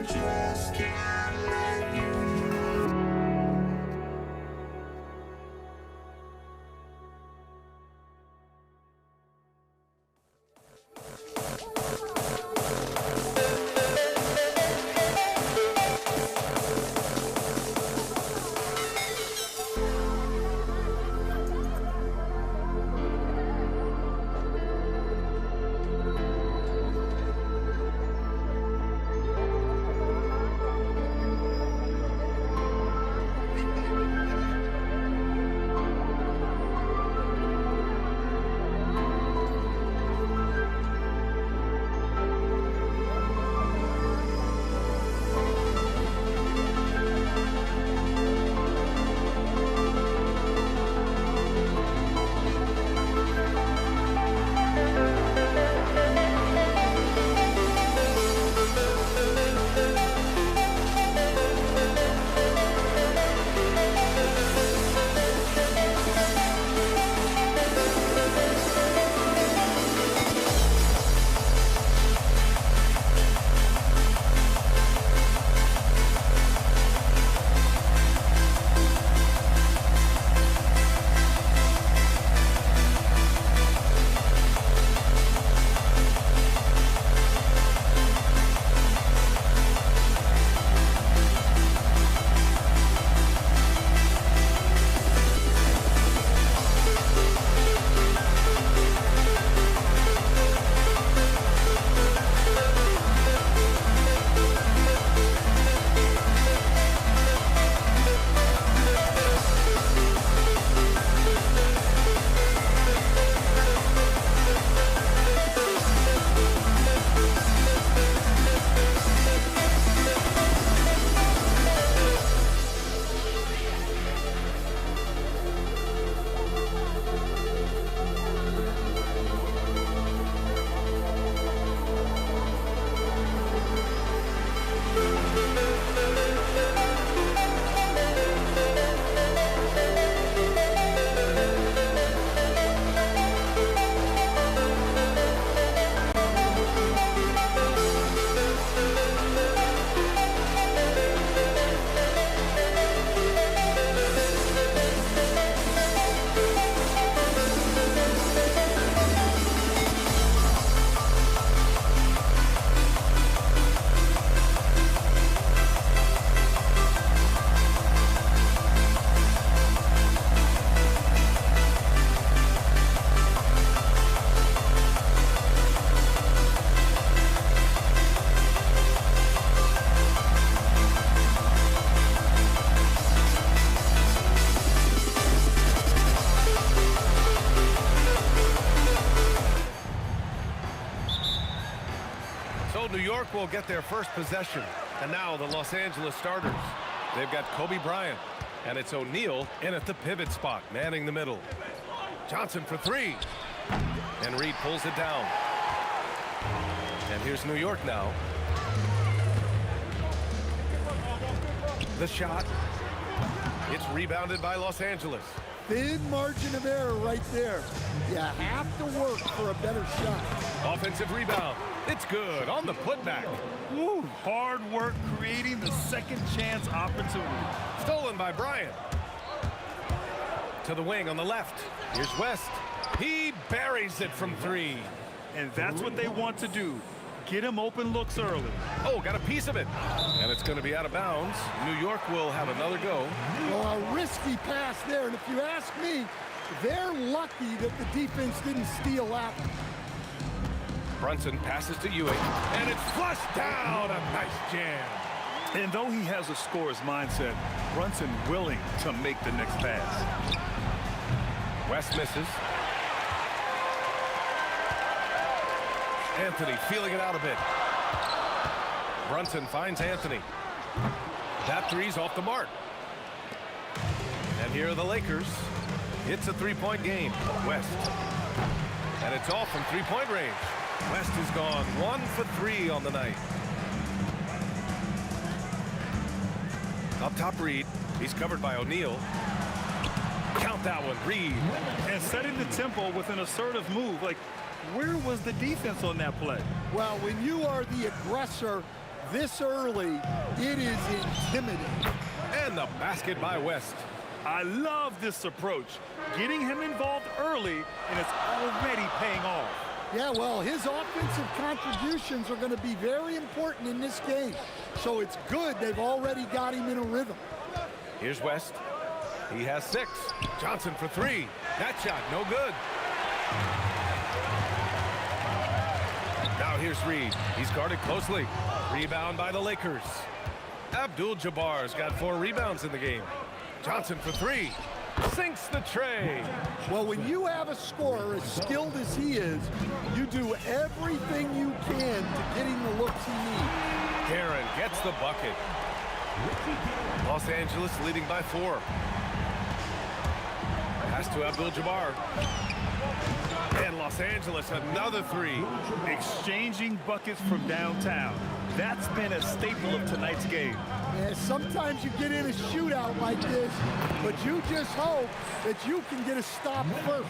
just can't let you know. So New York will get their first possession. And now the Los Angeles starters. They've got Kobe Bryant. And it's O'Neal in at the pivot spot, manning the middle. Johnson for three. And Reed pulls it down. And here's New York now. The shot. It's rebounded by Los Angeles. Thin margin of error right there. You have to work for a better shot. Offensive rebound. It's good on the putback. Woo, hard work creating the second chance opportunity. Stolen by Bryant. To the wing on the left. Here's West. He buries it from three. And that's what they want to do. Get him open looks early. Oh, got a piece of it. And it's going to be out of bounds. New York will have another go. Well, a risky pass there. And if you ask me, they're lucky that the defense didn't steal that. Brunson passes to Ewing. And it's flushed down. A nice jam. And though he has a scorer's mindset, Brunson willing to make the next pass. West misses. Anthony feeling it out a bit. Brunson finds Anthony. That three's off the mark. And here are the Lakers. It's a three-point game. West. And it's off from three-point range. West has gone 1 for 3 on the night. Up top, Reed. He's covered by O'Neal. Count that one, Reed. And setting the tempo with an assertive move. Like, where was the defense on that play? Well, when you are the aggressor this early, it is intimidating. And the basket by West. I love this approach. Getting him involved early, and it's already paying off. Yeah, well, his offensive contributions are going to be very important in this game. So it's good they've already got him in a rhythm. Here's West. He has 6. Johnson for 3. That shot, no good. Now here's Reed. He's guarded closely. Rebound by the Lakers. Abdul-Jabbar's got 4 rebounds in the game. Johnson for 3. Sinks the tray. Well, when you have a scorer as skilled as he is, you do everything you can to get him the looks he needs. Darren gets the bucket. Los Angeles leading by 4. Pass to Abdul-Jabbar. And Los Angeles another 3. Exchanging buckets from downtown. That's been a staple of tonight's game. Yeah, sometimes you get in a shootout like this, but you just hope that you can get a stop first.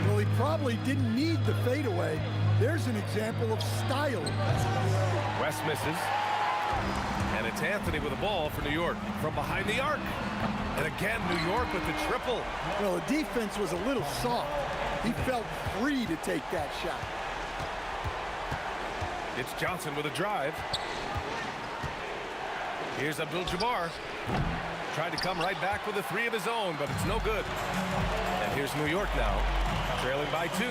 Well, he probably didn't need the fadeaway. There's an example of style. West misses. And it's Anthony with the ball for New York from behind the arc. And again, New York with the triple. Well, the defense was a little soft. He felt free to take that shot. It's Johnson with a drive. Here's Abdul-Jabbar. Tried to come right back with a 3 of his own, but it's no good. And here's New York now, trailing by 2.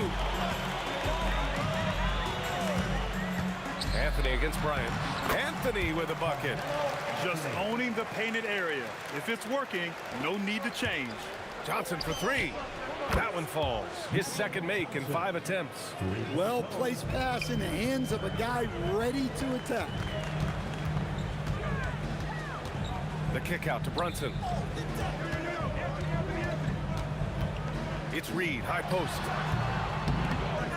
Anthony against Bryant. Anthony with a bucket. Just owning the painted area. If it's working, no need to change. Johnson for 3. That one falls. His second make in 5 attempts. Well-placed pass in the hands of a guy ready to attack. The kick out to Brunson. It's Reed, high post.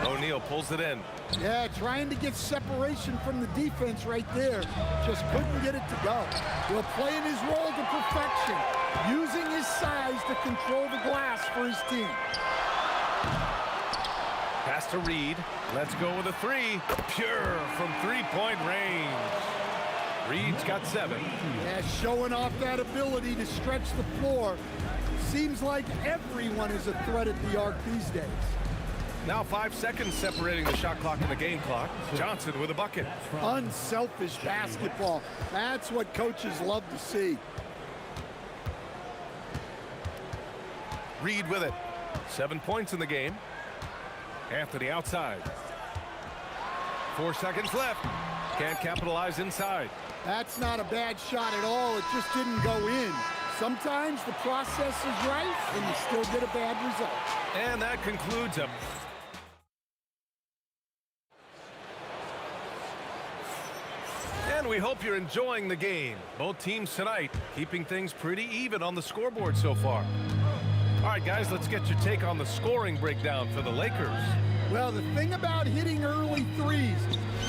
O'Neal pulls it in. Yeah, trying to get separation from the defense right there. Just couldn't get it to go. He'll play in his role to perfection, using his size to control the glass for his team. Pass to Reed. Let's go with a 3. Pure from 3-point range. Reed's got 7. Yeah, showing off that ability to stretch the floor. Seems like everyone is a threat at the arc these days. Now 5 seconds separating the shot clock and the game clock. Johnson with a bucket. Unselfish basketball. That's what coaches love to see. Reed with it. 7 points in the game. Anthony outside. 4 seconds left. Can't capitalize inside. That's not a bad shot at all. It just didn't go in. Sometimes the process is right and you still get a bad result. And that concludes a And we hope you're enjoying the game. Both teams tonight keeping things pretty even on the scoreboard so far. All right, guys, let's get your take on the scoring breakdown for the Lakers. Well, the thing about hitting early threes,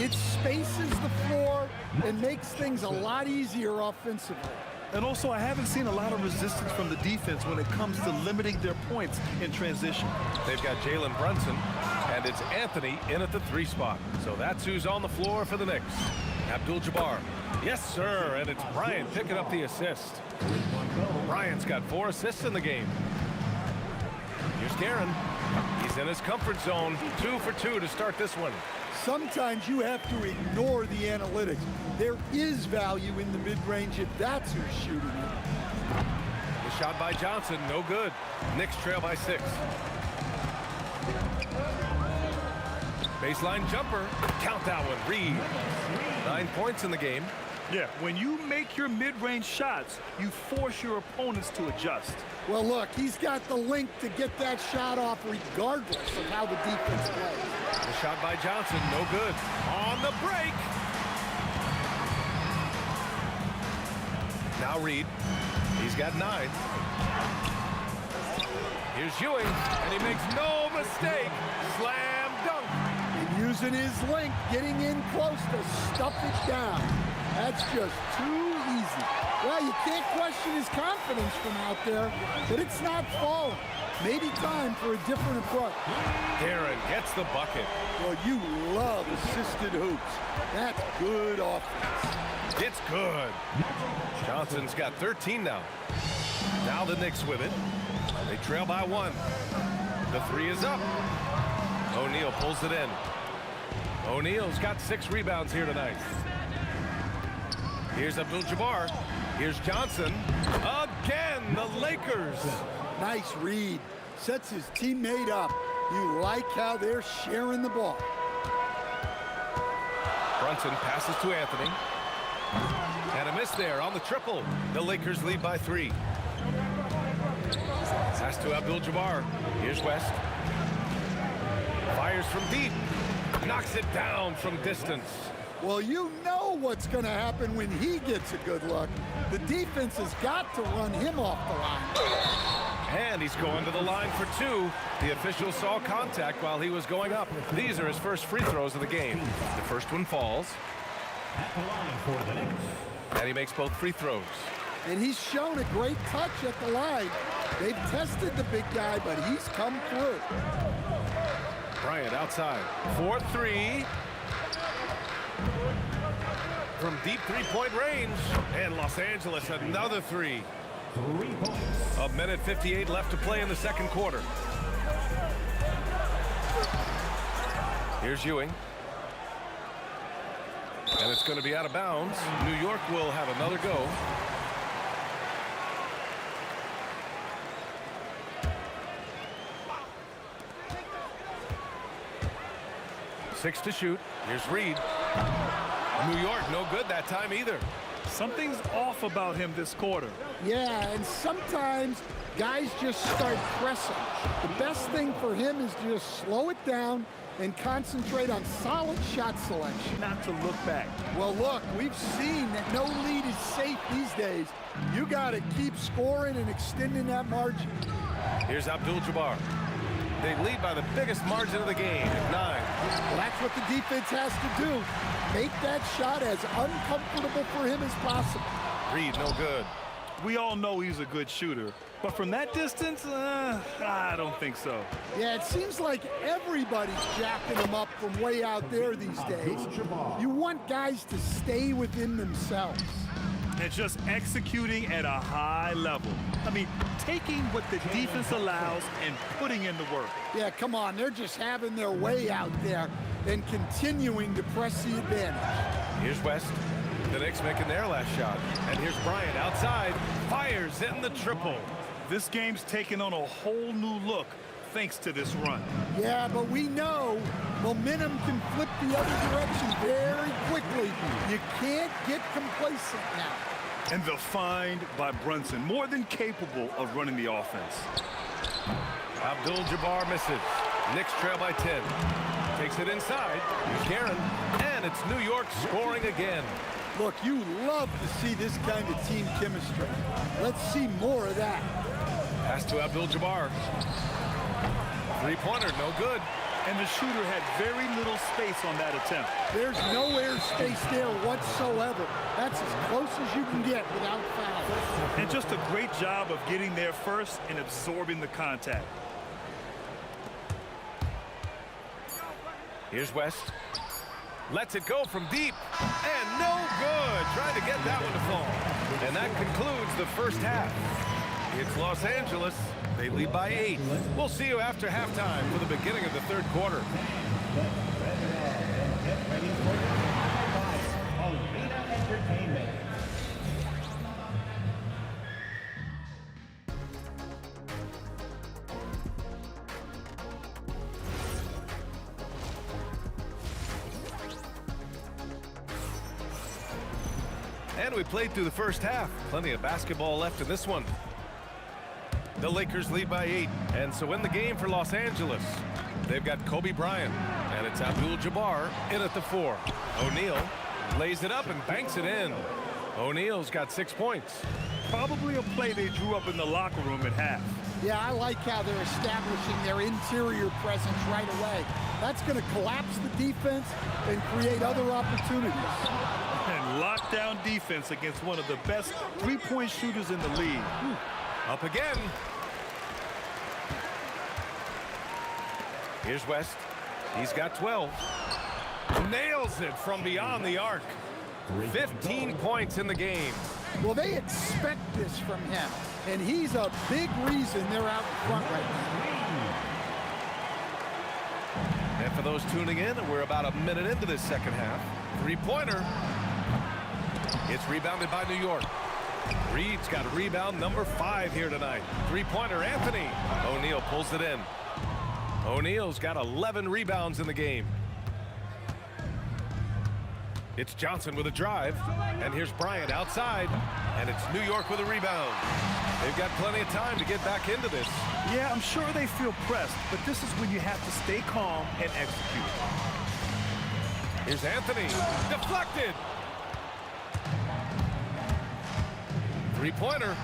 it spaces the floor and makes things a lot easier offensively. And also, I haven't seen a lot of resistance from the defense when it comes to limiting their points in transition. They've got Jalen Brunson, and it's Anthony in at the 3 spot. So that's who's on the floor for the Knicks. Abdul-Jabbar. Yes, sir, and it's Bryant picking up the assist. Bryant's got 4 assists in the game. Here's Karen. He's in his comfort zone. 2 for 2 to start this one. Sometimes you have to ignore the analytics. There is value in the mid-range if that's who's shooting it. The shot by Johnson, no good. Knicks trail by 6. Baseline jumper. Count that one. Reed. 9 points in the game. Yeah, when you make your mid-range shots, you force your opponents to adjust. Well, look, he's got the link to get that shot off regardless of how the defense plays. The shot by Johnson, no good. On the break. Now Reed. He's got 9. Here's Ewing, and he makes no mistake. Slam dunk. And using his length, getting in close to stuff it down. That's just too easy. Well, you can't question his confidence from out there, but it's not falling. Maybe time for a different approach. Darren gets the bucket. Well, you love assisted hoops. That's good offense. It's good. Johnson's got 13 now. Now the Knicks with it. They trail by 1. The 3 is up. O'Neal pulls it in. O'Neal's got 6 rebounds here tonight. Here's Abdul-Jabbar. Here's Johnson. Again, the Lakers. Nice read. Sets his teammate up. You like how they're sharing the ball. Brunson passes to Anthony. And a miss there on the triple. The Lakers lead by 3. Pass to Abdul-Jabbar. Here's West. Fires from deep. Knocks it down from distance. Well, you know what's going to happen when he gets a good look. The defense has got to run him off the line. And he's going to the line for 2. The official saw contact while he was going up. These are his first free throws of the game. The first one falls. At the line for the Knicks. And he makes both free throws. And he's shown a great touch at the line. They've tested the big guy, but he's come through. Bryant outside. 4-3. From deep 3-point range. And Los Angeles another 3. 3 points. A minute 58 left to play in the second quarter. Here's Ewing. And it's going to be out of bounds. New York will have another go. Six to shoot. Here's Reed. New York, no good that time either. Something's off about him this quarter. Yeah, and sometimes guys just start pressing. The best thing for him is to just slow it down and concentrate on solid shot selection. Not to look back. Well, look, we've seen that no lead is safe these days. You got to keep scoring and extending that margin. Here's Abdul-Jabbar. They lead by the biggest margin of the game at 9. Well, that's what the defense has to do. Make that shot as uncomfortable for him as possible. Reed, no good. We all know he's a good shooter, but from that distance, I don't think so. Yeah, it seems like everybody's jacking him up from way out there these days. You want guys to stay within themselves. And just executing at a high level. I mean, taking what the defense allows and putting in the work. Yeah, come on, they're just having their way out there and continuing to press the advantage. Here's West. The Knicks making their last shot. And here's Bryant outside. Fires in the triple. This game's taken on a whole new look thanks to this run. Yeah, but we know momentum can flip the other direction very quickly. You can't get complacent now. And the find by Brunson, more than capable of running the offense. Abdul-Jabbar misses. Knicks trail by 10. Takes it inside. Here's Karen. And And it's New York scoring again. Look, you love to see this kind of team chemistry. Let's see more of that. Pass to Abdul-Jabbar. Three-pointer, no good. And the shooter had very little space on that attempt. There's no air space there whatsoever. That's as close as you can get without foul. And just a great job of getting there first and absorbing the contact. Here's West. Lets it go from deep. And no good. Trying to get that one to fall. And that concludes the first half. It's Los Angeles. They lead by 8. We'll see you after halftime for the beginning of the third quarter. And we played through the first half. Plenty of basketball left in this one. The Lakers lead by 8. And so in the game for Los Angeles, they've got Kobe Bryant. And it's Abdul-Jabbar in at the 4. O'Neal lays it up and banks it in. O'Neal's got 6 points. Probably a play they drew up in the locker room at half. Yeah, I like how they're establishing their interior presence right away. That's going to collapse the defense and create other opportunities. And lockdown defense against one of the best three-point shooters in the league. Up again. Here's West. He's got 12. Nails it from beyond the arc. 15 points in the game. Well, they expect this from him, and he's a big reason they're out in front right now. And for those tuning in, we're about a minute into this second half. Three-pointer. It's rebounded by New York. Reed's got rebound number 5 here tonight. Three-pointer, Anthony. O'Neal pulls it in. O'Neal's got 11 rebounds in the game. It's Johnson with a drive. And here's Bryant outside. And it's New York with a rebound. They've got plenty of time to get back into this. Yeah, I'm sure they feel pressed, but this is when you have to stay calm and execute. Here's Anthony. Deflected. Three-pointer.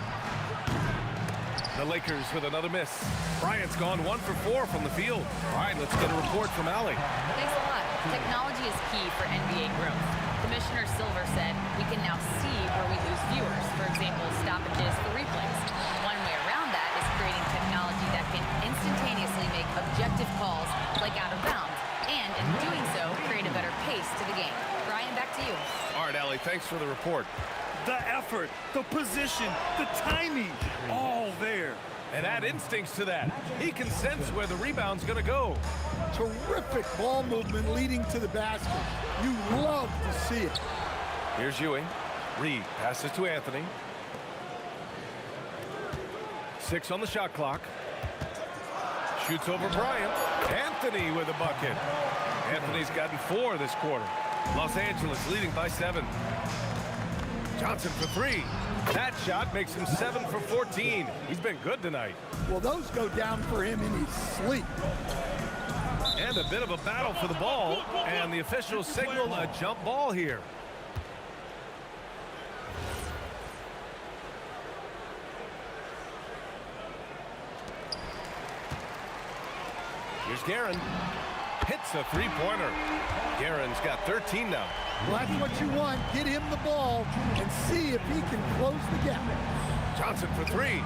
The Lakers with another miss. Bryant's gone 1 for 4 from the field. All right, let's get a report from Allie. Thanks a lot. Technology is key for NBA growth. Commissioner Silver said we can now see where we lose viewers. For example, stoppages for replays. One way around that is creating technology that can instantaneously make objective calls like out of bounds. And in doing so, create a better pace to the game. Brian, back to you. All right, Allie, thanks for the report. The effort, the position, the timing, all there. And add instincts to that. He can sense where the rebound's going to go. Terrific ball movement leading to the basket. You love to see it. Here's Ewing. Reed passes to Anthony. 6 on the shot clock. Shoots over Bryant. Anthony with a bucket. Anthony's gotten 4 this quarter. Los Angeles leading by 7. Johnson for 3. That shot makes him 7 for 14. He's been good tonight. Well, those go down for him in his sleep. And a bit of a battle for the ball. And the officials signal a jump ball here. Here's Guerin. Hits a three-pointer. Guerin's got 13 now. Well, that's what you want. Get him the ball and see if he can close the gap. Johnson for 3.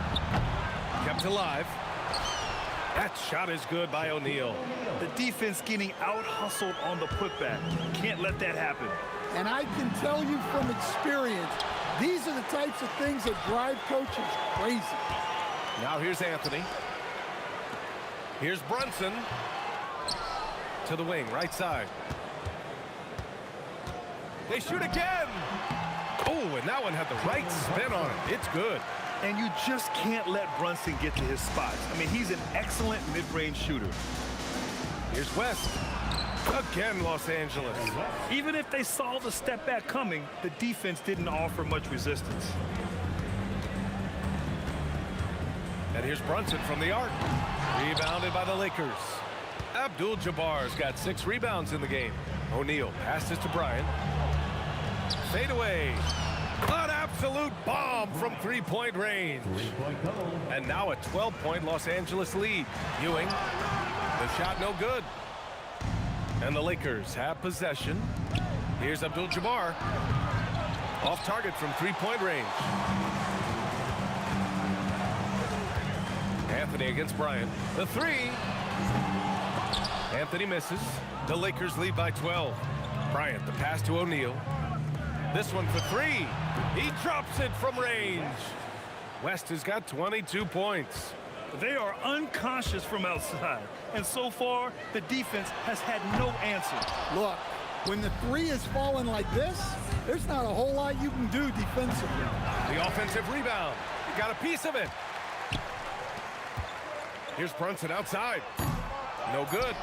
Kept alive. That shot is good by O'Neal. The defense getting out-hustled on the putback. Can't let that happen. And I can tell you from experience, these are the types of things that drive coaches crazy. Now here's Anthony. Here's Brunson. To the wing, right side. They shoot again. Oh, and that one had the right spin on it. It's good. And you just can't let Brunson get to his spots. I mean, he's an excellent mid-range shooter. Here's West. Again, Los Angeles. Even if they saw the step back coming, the defense didn't offer much resistance. And here's Brunson from the arc. Rebounded by the Lakers. Abdul-Jabbar's got 6 rebounds in the game. O'Neal passes to Bryant. Fade away. An absolute bomb from three-point range. And now a 12-point Los Angeles lead. Ewing, the shot no good. And the Lakers have possession. Here's Abdul-Jabbar. Off target from three-point range. Anthony against Bryant. The three. Anthony misses. The Lakers lead by 12. Bryant, the pass to O'Neal. This one for three. He drops it from range. West has got 22 points. They are unconscious from outside. And so far, the defense has had no answer. Look, when the three is falling like this, there's not a whole lot you can do defensively. The offensive rebound. Got a piece of it. Here's Brunson outside. No good.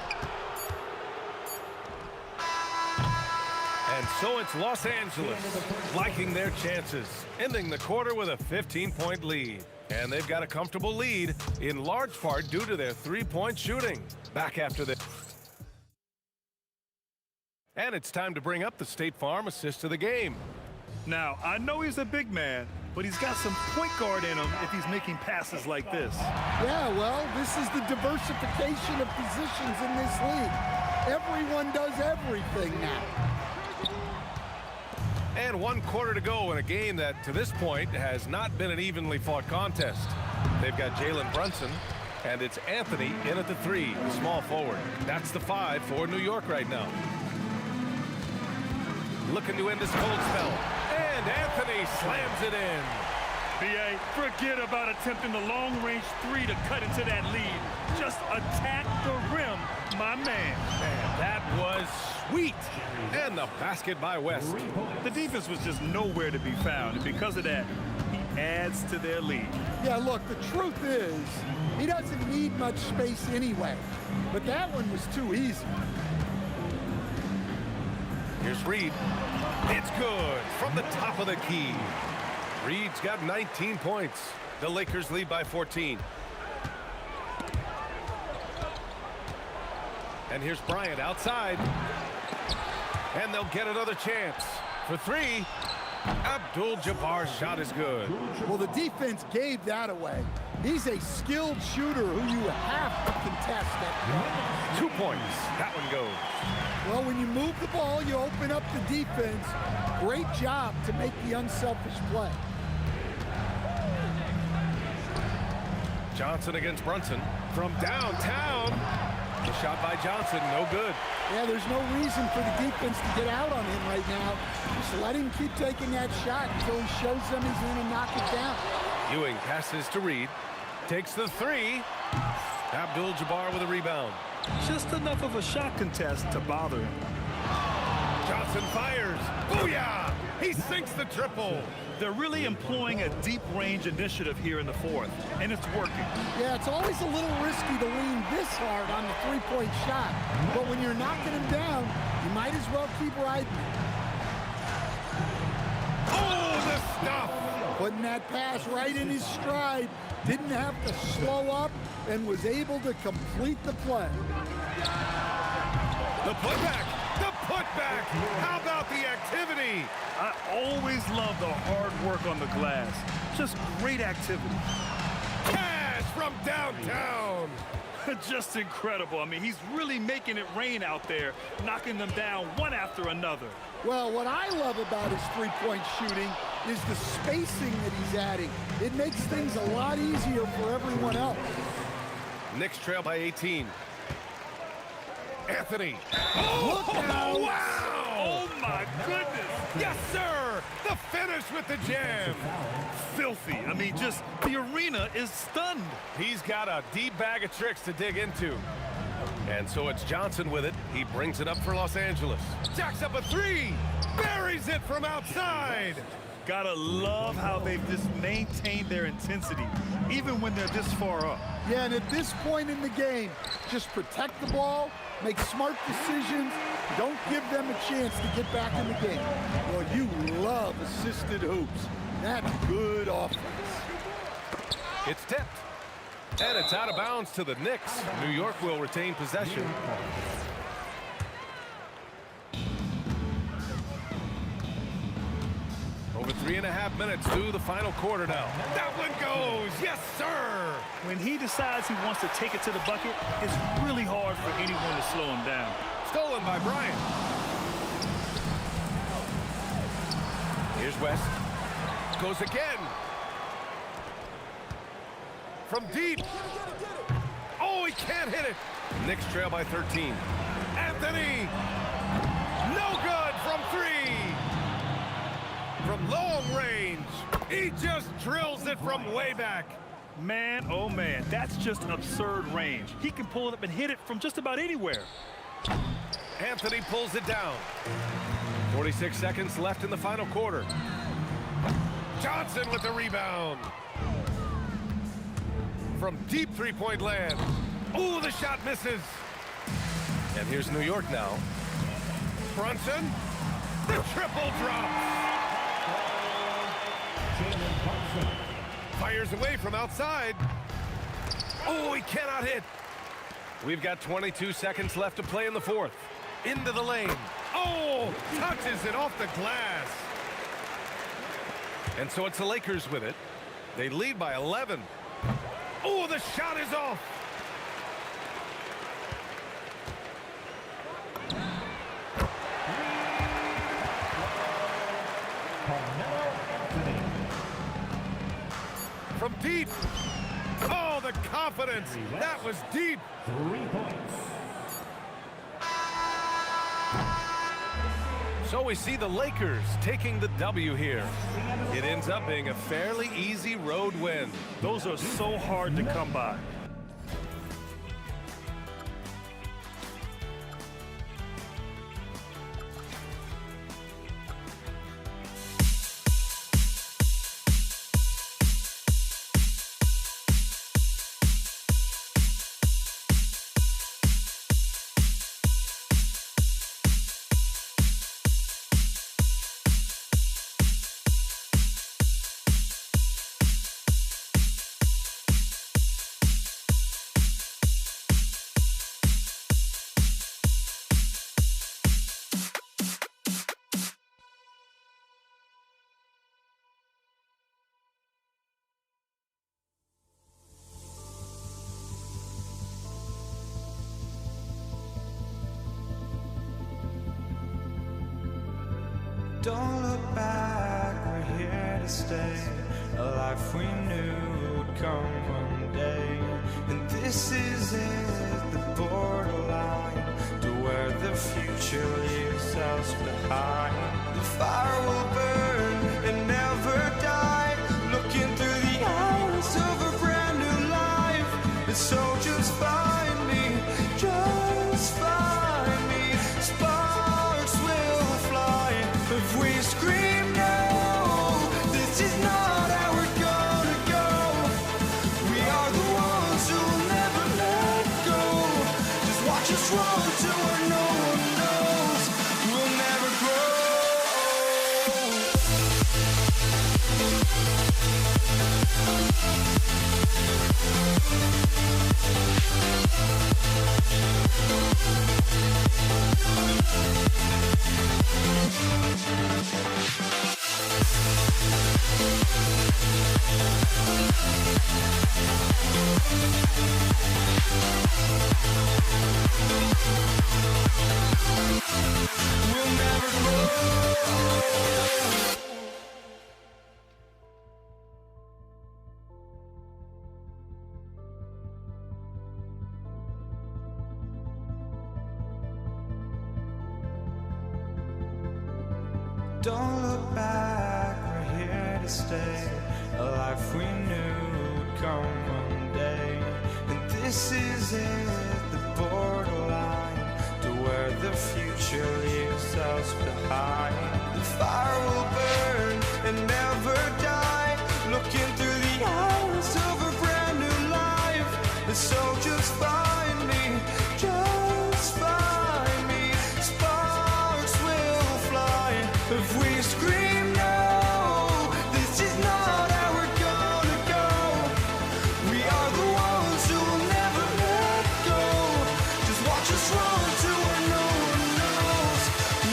And so it's Los Angeles liking their chances, ending the quarter with a 15-point lead. And they've got a comfortable lead, in large part due to their three-point shooting. Back after this. And it's time to bring up the State Farm assist of the game. Now, I know he's a big man, but he's got some point guard in him if he's making passes like this. Yeah, well, this is the diversification of positions in this league. Everyone does everything now. And 1 quarter to go in a game that, to this point, has not been an evenly fought contest. They've got Jalen Brunson, and it's Anthony in at the three, the small forward. That's the 5 for New York right now. Looking to end this cold spell. And Anthony slams it in. B.A., forget about attempting the long-range three to cut into that lead. Just attack the rim, my man. And that was sweet. And the basket by West. The defense was just nowhere to be found, and because of that, he adds to their lead. Yeah, look, the truth is, he doesn't need much space anyway. But that one was too easy. Here's Reed. It's good from the top of the key. Reed's got 19 points. The Lakers lead by 14. And here's Bryant outside. And they'll get another chance. For three, Abdul-Jabbar's shot is good. Well, the defense gave that away. He's a skilled shooter who you have to contest that. 2 points. That one goes. Well, when you move the ball, you open up the defense. Great job to make the unselfish play. Johnson against Brunson from downtown. The shot by Johnson, no good. Yeah, there's no reason for the defense to get out on him right now. Just let him keep taking that shot until he shows them he's going to knock it down. Ewing passes to Reed. Takes the three. Abdul-Jabbar with a rebound. Just enough of a shot contest to bother him. Johnson fires. Booyah! He sinks the triple. They're really employing a deep range initiative here in the fourth, and it's working. Yeah, it's always a little risky to lean this hard on the three-point shot. But when you're knocking him down, you might as well keep riding. Oh, the stuff! Putting that pass right in his stride. Didn't have to slow up and was able to complete the play. The putback! The putback! How about the activity? I always love the hard work on the glass. Just great activity. Cash from downtown! Just incredible. I mean, he's really making it rain out there, knocking them down one after another. Well, what I love about his three-point shooting is the spacing that he's adding. It makes things a lot easier for everyone else. Knicks trail by 18. Anthony. Oh, look out! Wow! Oh, my goodness! Yes, sir! The finish with the jam. Filthy. I mean, just the arena is stunned. He's got a deep bag of tricks to dig into. And so it's Johnson with it. He brings it up for Los Angeles. Jacks up a three. Buries it from outside. Gotta love how they've just maintained their intensity, even when they're this far up. Yeah, and at this point in the game, just protect the ball, make smart decisions, don't give them a chance to get back in the game. Well, you love assisted hoops. That's good offense. It's tipped. And it's out of bounds to the Knicks. New York will retain possession. 3.5 minutes through the final quarter now. That one goes. Yes, sir. When he decides he wants to take it to the bucket, it's really hard for anyone to slow him down. Stolen by Bryant. Here's West. Goes again. From deep. Oh, he can't hit it. Knicks trail by 13. Anthony. No good from 3. From long range. He just drills it from way back. Man, oh man, that's just absurd range. He can pull it up and hit it from just about anywhere. Anthony pulls it down. 46 seconds left in the final quarter. Johnson with the rebound. From deep three-point land. Ooh, the shot misses. And here's New York now. Brunson. The triple drops. Fires away from outside. Oh, he cannot hit. We've got 22 seconds left to play in the fourth. Into the lane. Oh, touches it off the glass. And so it's the Lakers with it. They lead by 11. Oh, the shot is off. From deep. Oh, the confidence. That was deep. 3 points. So we see the Lakers taking the W here. It ends up being a fairly easy road win. Those are so hard to come by. Don't look back, we're here to stay. A life we knew would come one day. And this is it, the borderline to where the future leaves us behind. The fire will burn and never die. Looking through the eyes of a brand new life. And so just find me, just find me. Sparks will fly if we scream no. This is not how we're gonna go. We are the ones who'll never let go. Just watch us run to where no one knows. We'll never grow. We'll never grow. Don't look back, we're here to stay. A life we knew would come one day. And this is it, the borderline to where the future leaves us behind. The fire will burn and never die. Looking through the eyes of a brand new life. And so just find me, just find me. Sparks will fly if we scream no. This is not how we're gonna go. We are the ones who will never let go. Just watch us run to where no one knows.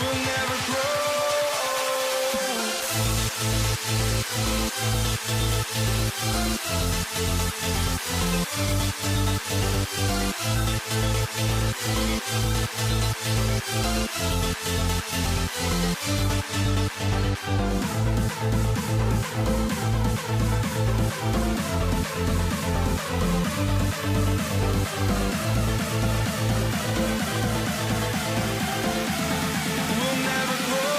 We'll never grow. We'll never grow. We'll never grow.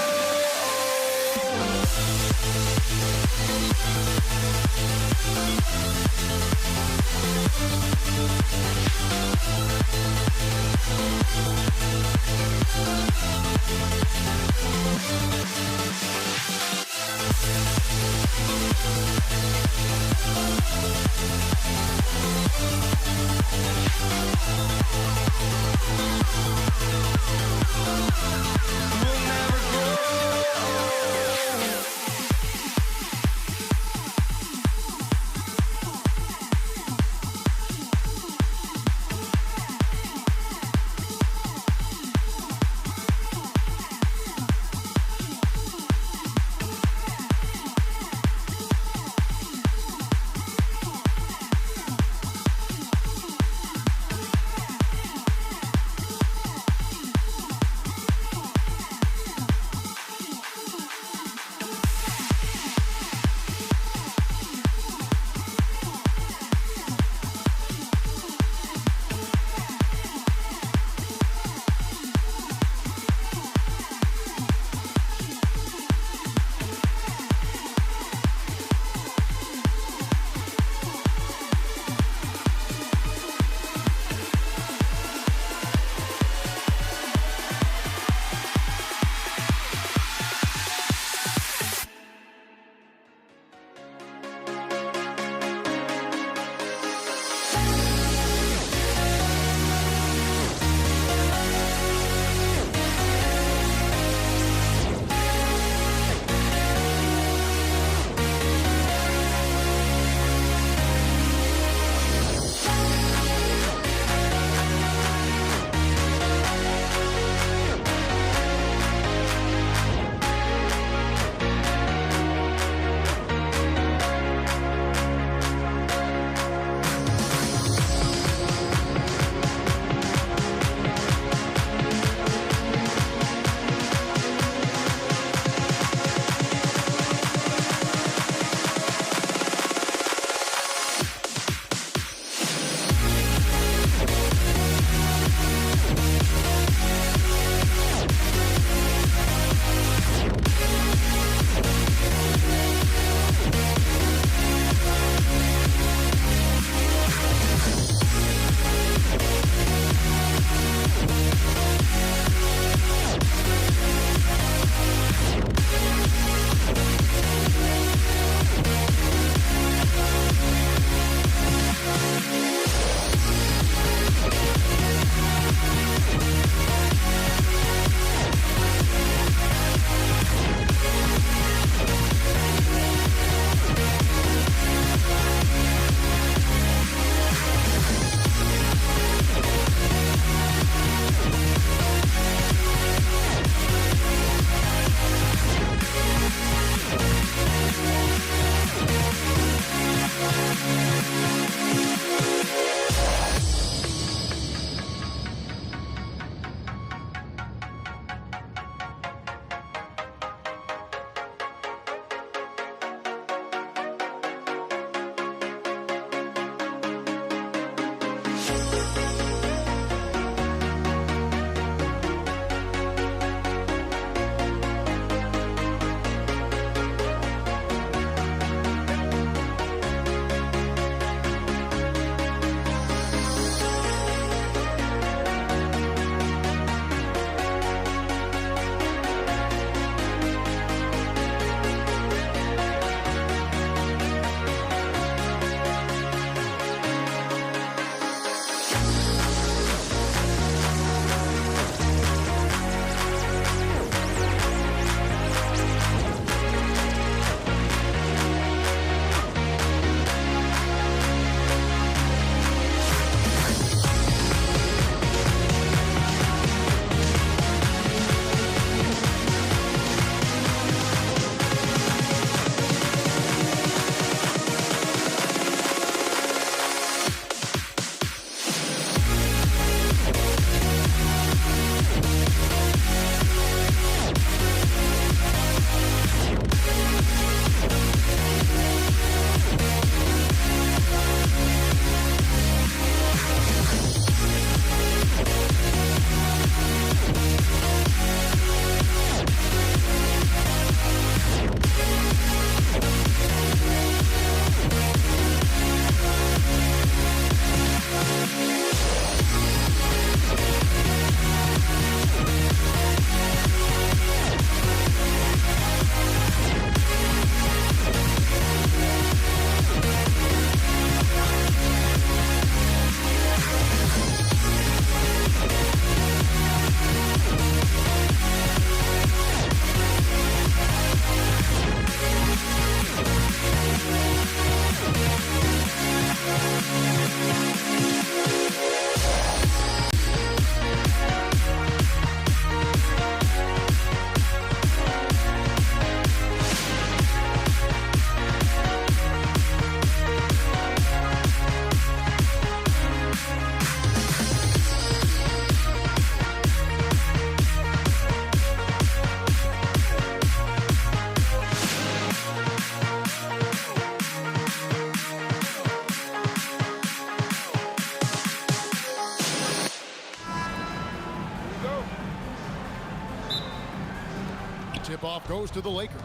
Tip-off goes to the Lakers.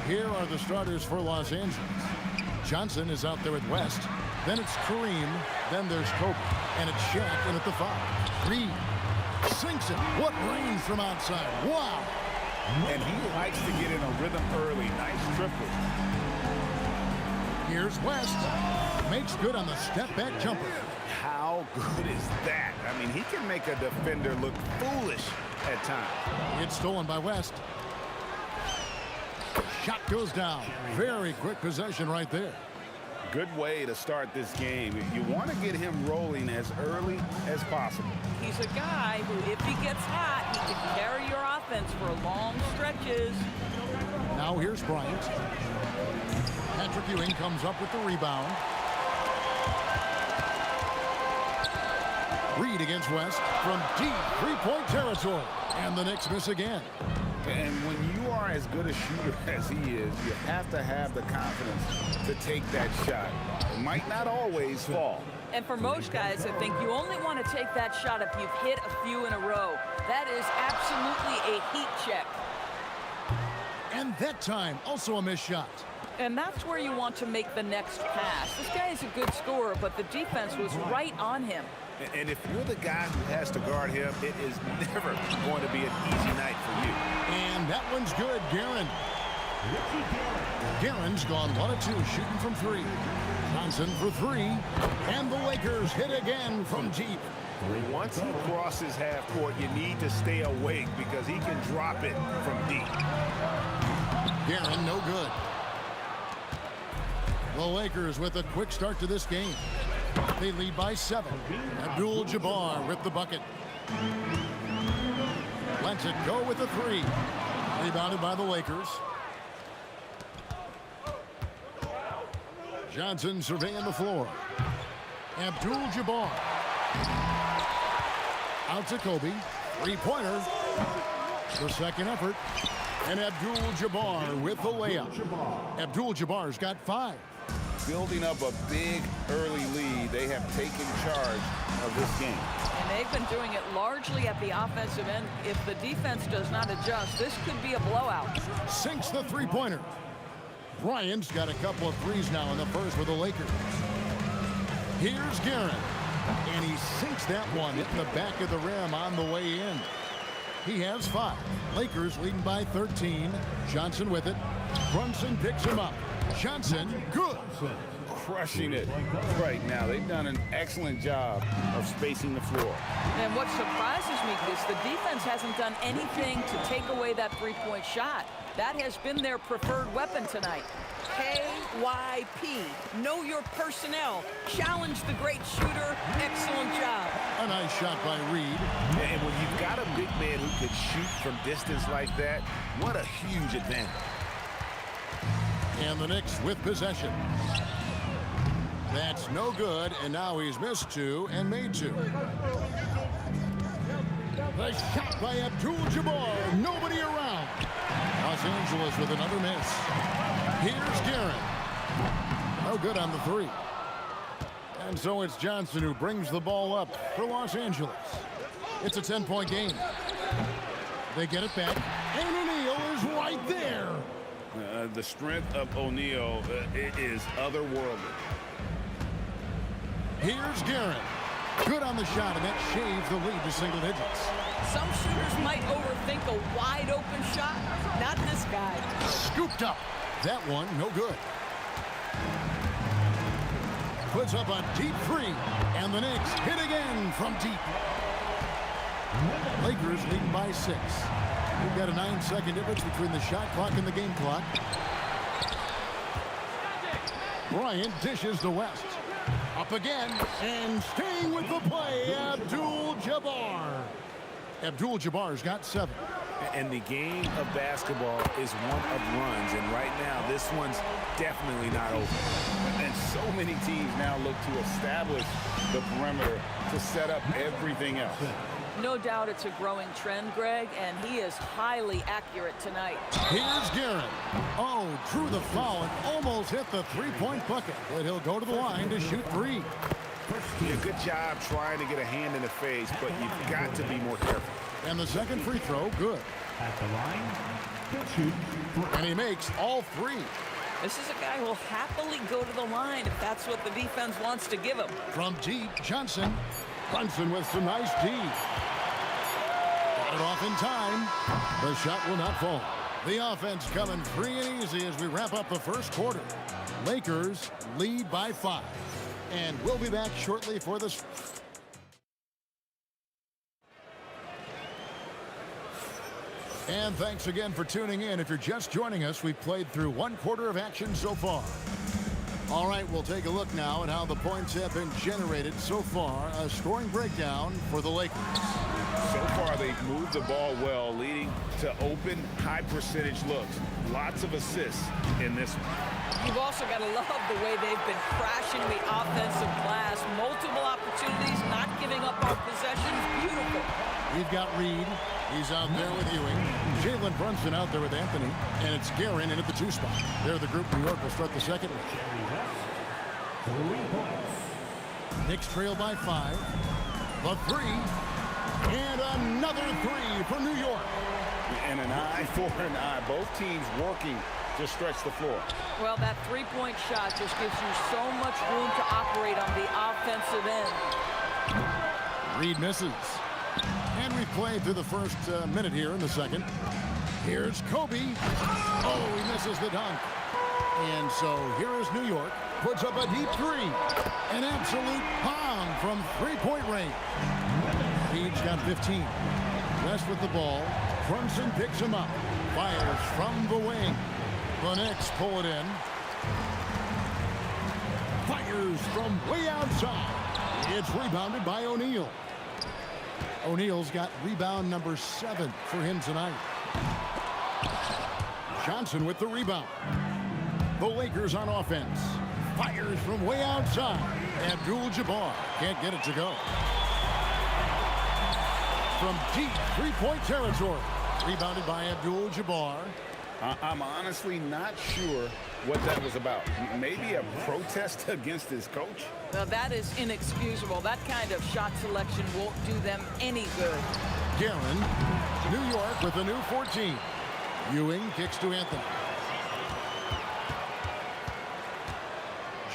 Here are the starters for Los Angeles. Johnson is out there at West. Then it's Kareem. Then there's Kobe. And it's Shaq in at the 5. Reed sinks it. What range from outside. Wow. And he likes to get in a rhythm early. Nice triple. Here's West. Makes good on the step-back jumper. How good is that? I mean, he can make a defender look foolish at times. It's stolen by West. Shot goes down. Very quick possession right there. Good way to start this game. You want to get him rolling as early as possible. He's a guy who, if he gets hot, he can carry your offense for long stretches. Now here's Bryant. Patrick Ewing comes up with the rebound. Reed against West from deep three-point territory. And the Knicks miss again. And when you are as good a shooter as he is, you have to have the confidence to take that shot. It might not always fall. And for most guys, I think you only want to take that shot if you've hit a few in a row. That is absolutely a heat check. And that time, also a missed shot. And that's where you want to make the next pass. This guy is a good scorer, but the defense was right on him. And if you're the guy who has to guard him, it is never going to be an easy night for you. And that one's good, Guerin. Guerin's gone 1 of 2, shooting from 3. Johnson for 3. And the Lakers hit again from deep. Once he crosses half court, you need to stay awake because he can drop it from deep. Guerin, no good. The Lakers with a quick start to this game. They lead by 7. Abdul-Jabbar with the bucket. Lets it go with the 3. Rebounded by the Lakers. Johnson surveying the floor. Abdul-Jabbar. Out to Kobe. Three-pointer. The second effort. And Abdul-Jabbar with the layup. Abdul-Jabbar's got 5. Building up a big early lead, they have taken charge of this game. And they've been doing it largely at the offensive end. If the defense does not adjust, this could be a blowout. Sinks the three-pointer. Bryant's got a couple of threes now in the first for the Lakers. Here's Guerin. And he sinks that one, hitting the back of the rim on the way in. He has 5. Lakers leading by 13. Johnson with it. Brunson picks him up. Johnson, good. Crushing it right now. They've done an excellent job of spacing the floor. And what surprises me is the defense hasn't done anything to take away that three-point shot. That has been their preferred weapon tonight. KYP. Know your personnel. Challenge the great shooter. Excellent job. A nice shot by Reed. And when you've got a big man who can shoot from distance like that, what a huge advantage. And the Knicks with possession. That's no good, and now he's missed 2 and made 2. The shot by Abdul-Jabbar. Nobody around. Los Angeles with another miss. Here's Guerin. No good on the 3. And so it's Johnson who brings the ball up for Los Angeles. It's a 10-point game. They get it back, and O'Neal is right there. The strength of O'Neal is otherworldly. Here's Guerin. Good on the shot, and that shaves the lead to single digits. Some shooters might overthink a wide-open shot. Not this guy. Scooped up. That one, no good. Puts up a deep 3, and the Knicks hit again from deep. Lakers leading by 6. We've got a 9-second difference between the shot clock and the game clock. Bryant dishes to West. Up again, and staying with the play, Abdul-Jabbar. Abdul-Jabbar's got 7. And the game of basketball is one of runs, and right now this one's definitely not over. And so many teams now look to establish the perimeter to set up everything else. No doubt it's a growing trend, Greg, and he is highly accurate tonight. Here's Guerin. Oh, drew the foul and almost hit the three-point bucket, but he'll go to the line to shoot 3. Yeah, good job trying to get a hand in the face, but you've got to be more careful. And the second free throw, good. At the line, shoot. And he makes all three. This is a guy who will happily go to the line if that's what the defense wants to give him. From deep, Johnson. Brunson with some nice D. Got it off in time. The shot will not fall. The offense coming free and easy as we wrap up the first quarter. Lakers lead by 5. And we'll be back shortly for this. And thanks again for tuning in. If you're just joining us, we've played through 1 quarter of action so far. All right, we'll take a look now at how the points have been generated so far. A scoring breakdown for the Lakers. So far, they've moved the ball well, leading to open, high-percentage looks. Lots of assists in this one. You've also got to love the way they've been crashing the offensive glass. Multiple opportunities, not giving up on possessions. Beautiful. We've got Reed. He's out there with Ewing. Jalen Brunson out there with Anthony. And it's Guerin in at the 2 spot. They're the group New York will start the second with. 3 points. Knicks trail by 5. The 3. And another 3 for New York. And an eye for an eye. Both teams working to stretch the floor. Well, that three-point shot just gives you so much room to operate on the offensive end. Reed misses. And we've played through the first minute here in the second. Here's Kobe. Oh, he misses the dunk. And so here is New York. Puts up a deep 3. An absolute bomb from 3-point range. Reed's got 15. West with the ball. Brunson picks him up. Fires from the wing. The Knicks pull it in. Fires from way outside. It's rebounded by O'Neal. O'Neal's got rebound number 7 for him tonight. Johnson with the rebound. The Lakers on offense. Fires from way outside. Abdul-Jabbar can't get it to go. From deep 3-point territory. Rebounded by Abdul-Jabbar. I'm honestly not sure what that was about. Maybe a protest against his coach? Now, that is inexcusable. That kind of shot selection won't do them any good. Guerin, New York with a new 14. Ewing kicks to Anthony.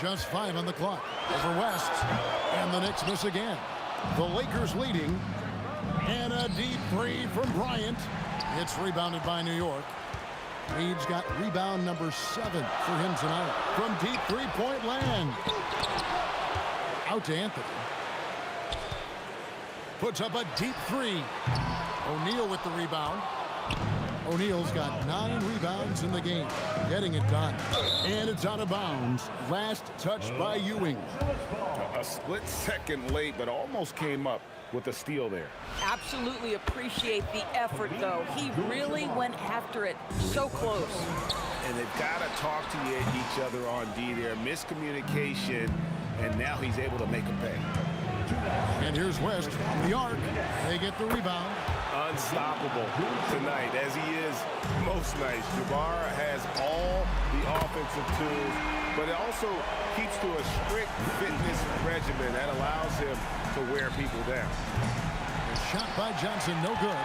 Just 5 on the clock. Over West. And the Knicks miss again. The Lakers leading. And a deep 3 from Bryant. It's rebounded by New York. Reed's got rebound number 7 for him tonight. From deep 3-point land. Out to Anthony. Puts up a deep 3. O'Neal with the rebound. O'Neal's got 9 rebounds in the game. Getting it done. And it's out of bounds. Last touched by Ewing. A split second late, but almost came up with a steal there. Absolutely appreciate the effort, though. He really went after it so close. And they've got to talk to each other on D there. Miscommunication, and now he's able to make a pay. And here's West from the arc. They get the rebound. Unstoppable tonight, as he is most nights. Jabbar has all the offensive tools, but it also keeps to a strict fitness regimen that allows him to wear people down. A shot by Johnson, no good.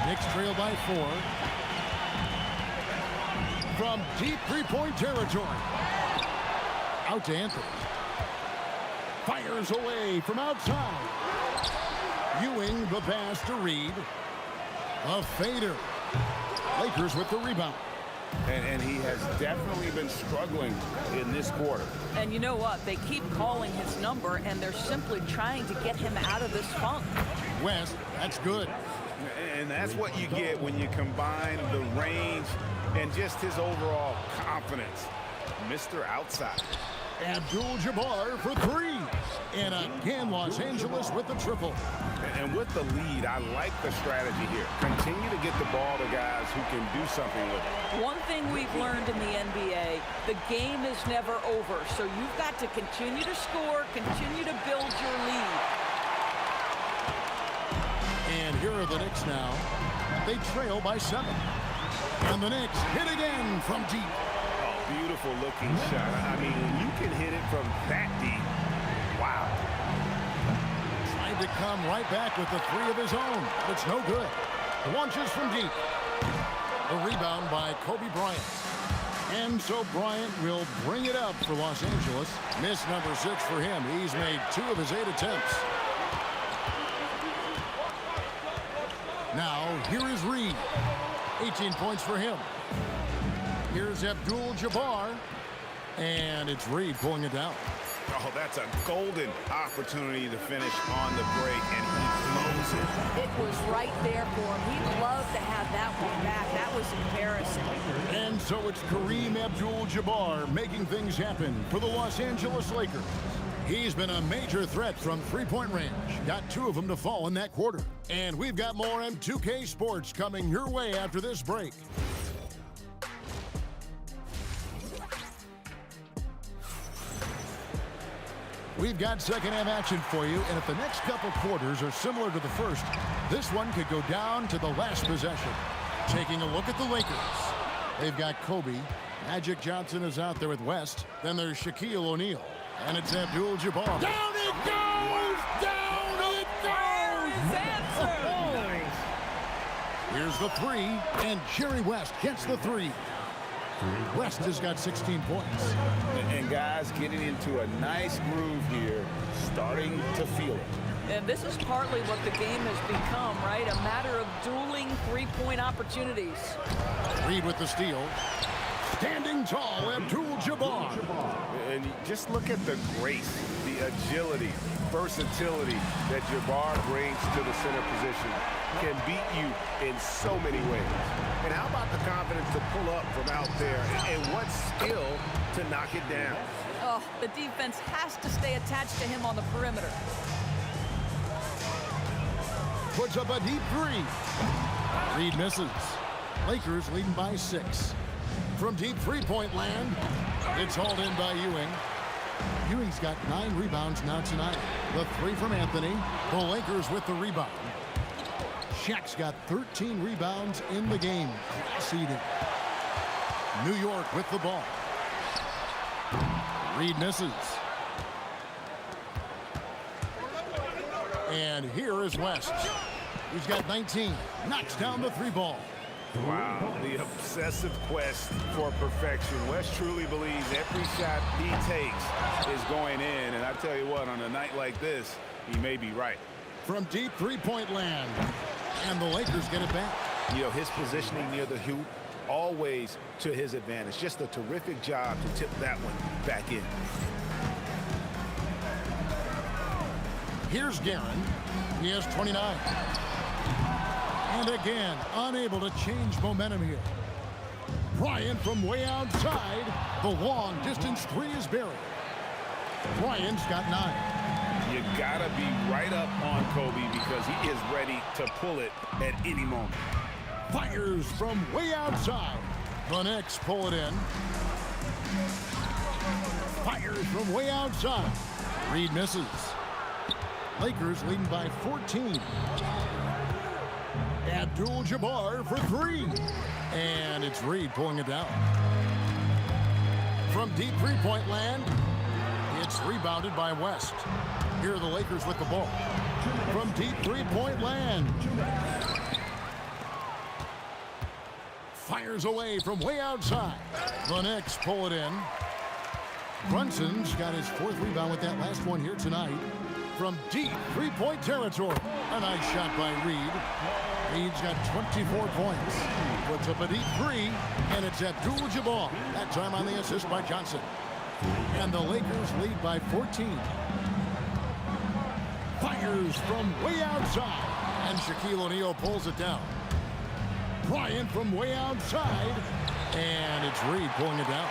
Knicks trail by 4. From deep 3-point territory. Out to Anthony. Fires away from outside. Ewing the pass to Reed. A fader. Lakers with the rebound. And he has definitely been struggling in this quarter. And you know what? They keep calling his number, and they're simply trying to get him out of this funk. West, that's good. And that's what you get when you combine the range and just his overall confidence. Mr. Outside. Abdul-Jabbar for 3. And again, Los Angeles with the triple. And with the lead, I like the strategy here. Continue to get the ball to guys who can do something with it. One thing we've learned in the NBA, the game is never over. So you've got to continue to score, continue to build your lead. And here are the Knicks now. They trail by 7. And the Knicks hit again from deep. Beautiful looking shot. I mean, when you can hit it from that deep, wow. Tried to come right back with the three of his own. It's no good. Launches from deep. The rebound by Kobe Bryant. And so Bryant will bring it up for Los Angeles. Miss number 6 for him. He's made 2 of his 8 attempts. Now, here is Reed. 18 points for him. Here's Abdul-Jabbar. And it's Reed pulling it down. Oh, that's a golden opportunity to finish on the break, and he blows it. It was right there for him. He'd love to have that one back. That was embarrassing. And so it's Kareem Abdul-Jabbar making things happen for the Los Angeles Lakers. He's been a major threat from three-point range. Got 2 of them to fall in that quarter. And we've got more M2K Sports coming your way after this break. We've got second-half action for you, and if the next couple quarters are similar to the first, this one could go down to the last possession. Taking a look at the Lakers. They've got Kobe. Magic Johnson is out there with West. Then there's Shaquille O'Neal. And it's Abdul-Jabbar. Down it goes! Down it goes! Nice. Here's the 3, and Jerry West gets the 3. West has got 16 points. And guys getting into a nice groove here, starting to feel it. And this is partly what the game has become, right? A matter of dueling three-point opportunities. Reed with the steal. Standing tall, Abdul-Jabbar. And just look at the grace, the agility, versatility that Jabbar brings to the center position. Can beat you in so many ways. And how about the confidence to pull up from out there, and what skill to knock it down? Oh, the defense has to stay attached to him on the perimeter. Puts up a deep 3. Reed misses. Lakers leading by 6. From deep three-point land, it's hauled in by Ewing. Ewing's got 9 rebounds now tonight. The 3 from Anthony. The Lakers with the rebound. Shaq's got 13 rebounds in the game. Seeded. New York with the ball. Reed misses. And here is West. He's got 19. Knocks down the 3 ball. Wow, the obsessive quest for perfection. West truly believes every shot he takes is going in. And I tell you what, on a night like this, he may be right. From deep three-point land. And the Lakers get it back. You know, his positioning near the hoop, always to his advantage. Just a terrific job to tip that one back in. Here's Guerin. He has 29. And again, unable to change momentum here. Bryant from way outside. The long distance 3 is buried. Bryant's got 9. You gotta be right up on Kobe because he is ready to pull it at any moment. Fires from way outside. The Knicks pull it in. Fires from way outside. Reed misses. Lakers leading by 14. Abdul-Jabbar for 3. And it's Reed pulling it down. From deep three-point land, it's rebounded by West. Here are the Lakers with the ball. From deep three-point land. Fires away from way outside. The Knicks pull it in. Brunson's got his 4th rebound with that last one here tonight. From deep three-point territory. A nice shot by Reed. Reed's got 24 points. Puts up a deep 3, and it's Abdul-Jabbar. That time on the assist by Johnson. And the Lakers lead by 14. Fires from way outside. And Shaquille O'Neal pulls it down. Bryant from way outside. And it's Reed pulling it down.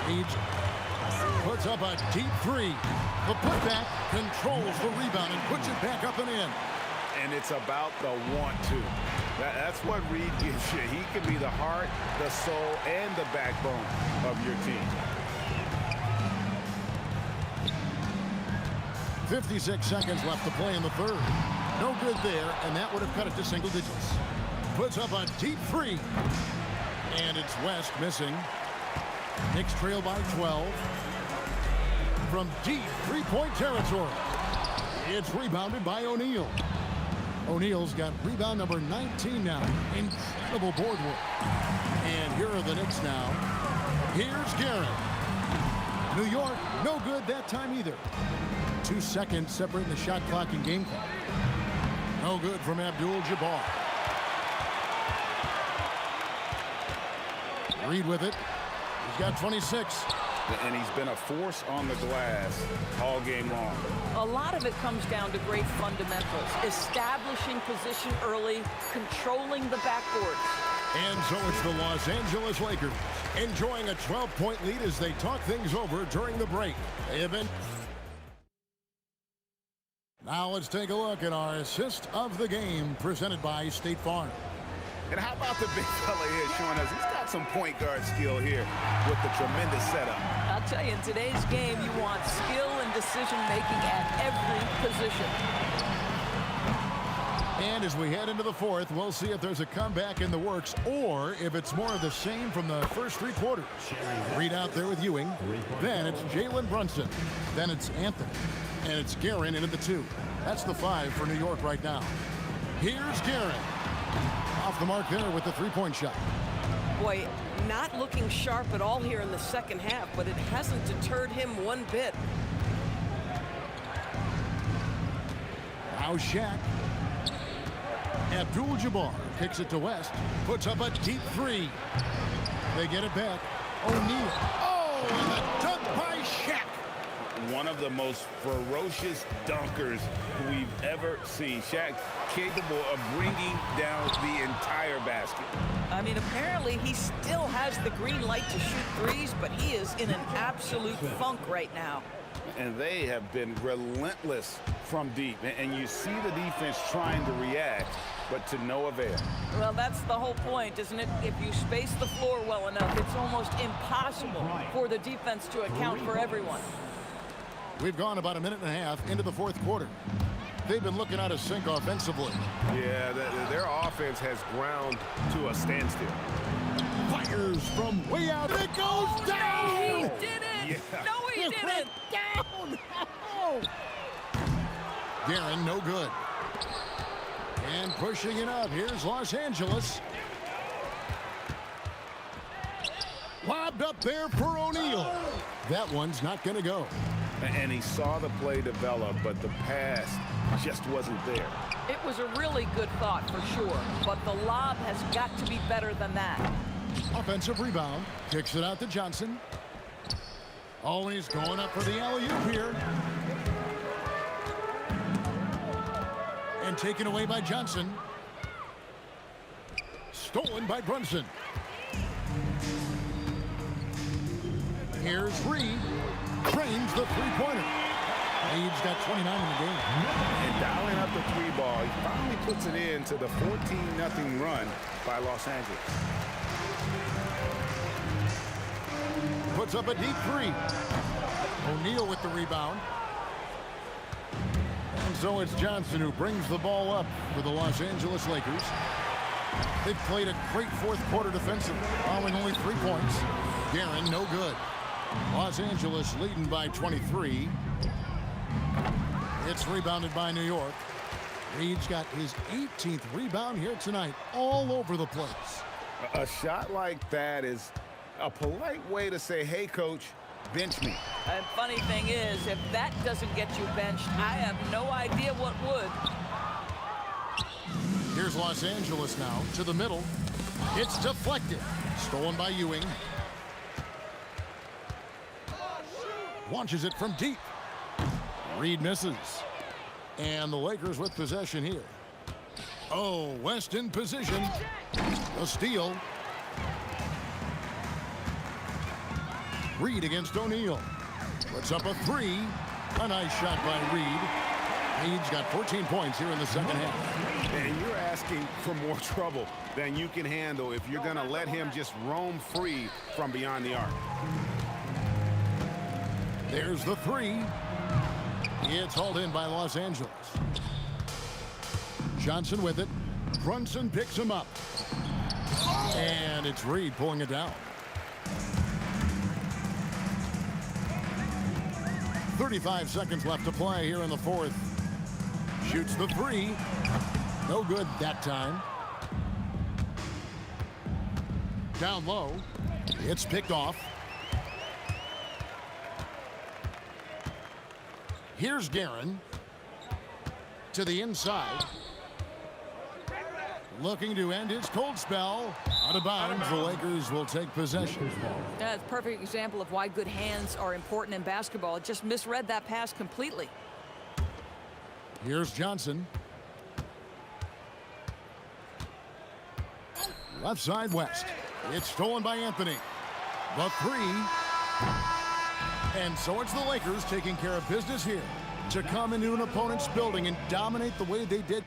Reed puts up a deep 3. The putback controls the rebound and puts it back up and in. And it's about the want to. That's what Reed gives you. He can be the heart, the soul, and the backbone of your team. 56 seconds left to play in the 3rd. No good there, and that would have cut it to single digits. Puts up a deep 3. And it's West missing. Knicks trail by 12. From deep three-point territory. It's rebounded by O'Neal. O'Neal's got rebound number 19 now. Incredible board work. And here are the Knicks now. Here's Garrett. New York, no good that time either. 2 seconds separating the shot clock and game clock. No good from Abdul-Jabbar. Reed with it. He's got 26. And he's been a force on the glass all game long. A lot of it comes down to great fundamentals. Establishing position early, controlling the backboard. And so it's the Los Angeles Lakers enjoying a 12-point lead as they talk things over during the break. They have been... Now let's take a look at our assist of the game presented by State Farm. And how about the big fella here showing us he's got some point guard skill here with the tremendous setup. I'll tell you, in today's game, you want skill and decision-making at every position. And as we head into the fourth, we'll see if there's a comeback in the works or if it's more of the same from the first 3 quarters. Reed out there with Ewing. Then it's Jalen Brunson. Then it's Anthony. And it's Guerin in at the 2. That's the 5 for New York right now. Here's Guerin. Off the mark there with the 3-point shot. Boy, not looking sharp at all here in the second half, but it hasn't deterred him one bit. Now Shaq. Abdul-Jabbar kicks it to West. Puts up a deep 3. They get it back. O'Neal. Oh, and a dunk by Shaq. One of the most ferocious dunkers we've ever seen. Shaq capable of bringing down the entire basket. I mean, apparently he still has the green light to shoot threes, but he is in an absolute funk right now. And they have been relentless from deep. And you see the defense trying to react, but to no avail. Well, that's the whole point, isn't it? If you space the floor well enough, it's almost impossible for the defense to account for everyone. We've gone about a minute and a half into the fourth quarter. They've been looking out of sync offensively. Yeah, their offense has ground to a standstill. Fires from way out. It goes down! He did it! Yeah. No, he didn't! Down! Oh. Guerin, no good. And pushing it up. Here's Los Angeles. Lobbed up there for O'Neal. That one's not going to go. And he saw the play develop, but the pass just wasn't there. It was a really good thought for sure, but the lob has got to be better than that. Offensive rebound. Kicks it out to Johnson. Always going up for the alley-oop here. And taken away by Johnson. Stolen by Brunson. Here's Reed. Frames the three-pointer. Reed's got 29 in the game. And dialing up the 3 ball, he finally puts it into the 14-0 run by Los Angeles. Puts up a deep 3. O'Neal with the rebound. And so it's Johnson who brings the ball up for the Los Angeles Lakers. They've played a great fourth quarter defensively, allowing only 3 points. Guerin, no good. Los Angeles leading by 23. It's rebounded by New York. Reed's got his 18th rebound here tonight, all over the place. A shot like that is a polite way to say, hey, coach, bench me. And funny thing is, if that doesn't get you benched, I have no idea what would. Here's Los Angeles now to the middle. It's deflected. Stolen by Ewing. Launches it from deep. Reed misses. And the Lakers with possession here. Oh, West in position. A steal. Reed against O'Neal. Puts up a 3. A nice shot by Reed. Reed's got 14 points here in the second half. And you're asking for more trouble than you can handle if you're going to let him just roam free from beyond the arc. There's the 3. It's hauled in by Los Angeles. Johnson with it. Brunson picks him up. And it's Reed pulling it down. 35 seconds left to play here in the fourth. Shoots the three. No good that time. Down low. It's picked off. Here's Guerin. To the inside. Looking to end his cold spell. Out of bounds, the Lakers will take possession. That's a perfect example of why good hands are important in basketball. It just misread that pass completely. Here's Johnson. Left side west. It's stolen by Anthony. The three. And so it's the Lakers taking care of business here to come into an opponent's building and dominate the way they did.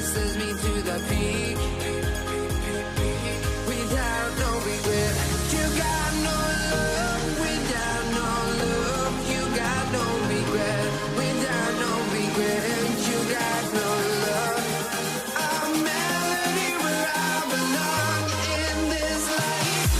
Says me to the peak without no regret. You got no love without no love. You got no regret without no regret. You got no love. A melody where I belong in this life.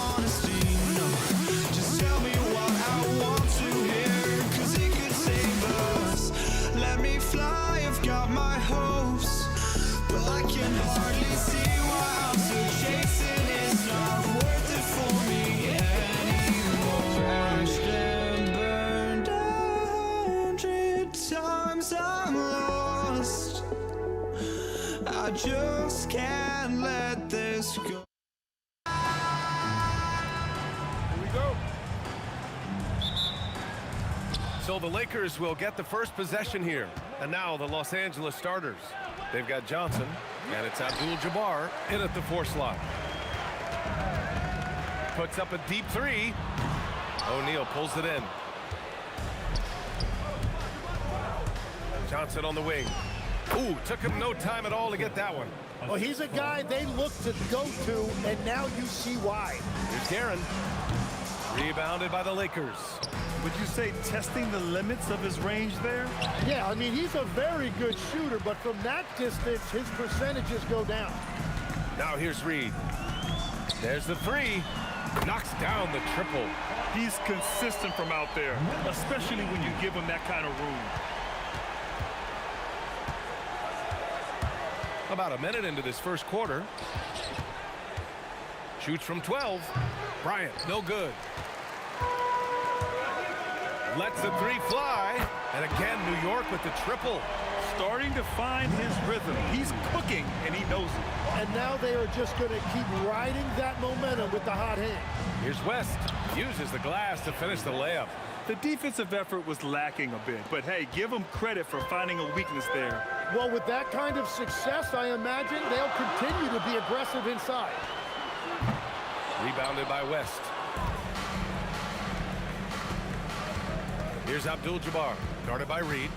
honesty, no. Just tell me what I want to hear, 'cause it could save us. Let me fly, I've got my hopes, but I can hardly see why I'm still chasing. It's not worth it for me anymore. Crashed and burned 100 times, I'm lost. I just can't let this go. So the Lakers will get the first possession here. And now the Los Angeles starters. They've got Johnson, and it's Abdul-Jabbar in at the 4 slot. Puts up a deep 3. O'Neal pulls it in. Johnson on the wing. Ooh, took him no time at all to get that one. Well, he's a guy they look to go to, and now you see why. Here's Guerin. Rebounded by the Lakers. Would you say testing the limits of his range there? Yeah, I mean, he's a very good shooter, but from that distance, his percentages go down. Now here's Reed. There's the 3. Knocks down the triple. He's consistent from out there, especially when you give him that kind of room. About a minute into this first quarter. Shoots from 12. Bryant, no good. Lets the 3 fly. And again, New York with the triple. Starting to find his rhythm. He's cooking, and he knows it. And now they are just going to keep riding that momentum with the hot hand. Here's West. Uses the glass to finish the layup. The defensive effort was lacking a bit, but hey, give them credit for finding a weakness there. Well, with that kind of success, I imagine they'll continue to be aggressive inside. Rebounded by West. Here's Abdul-Jabbar, guarded by Reed.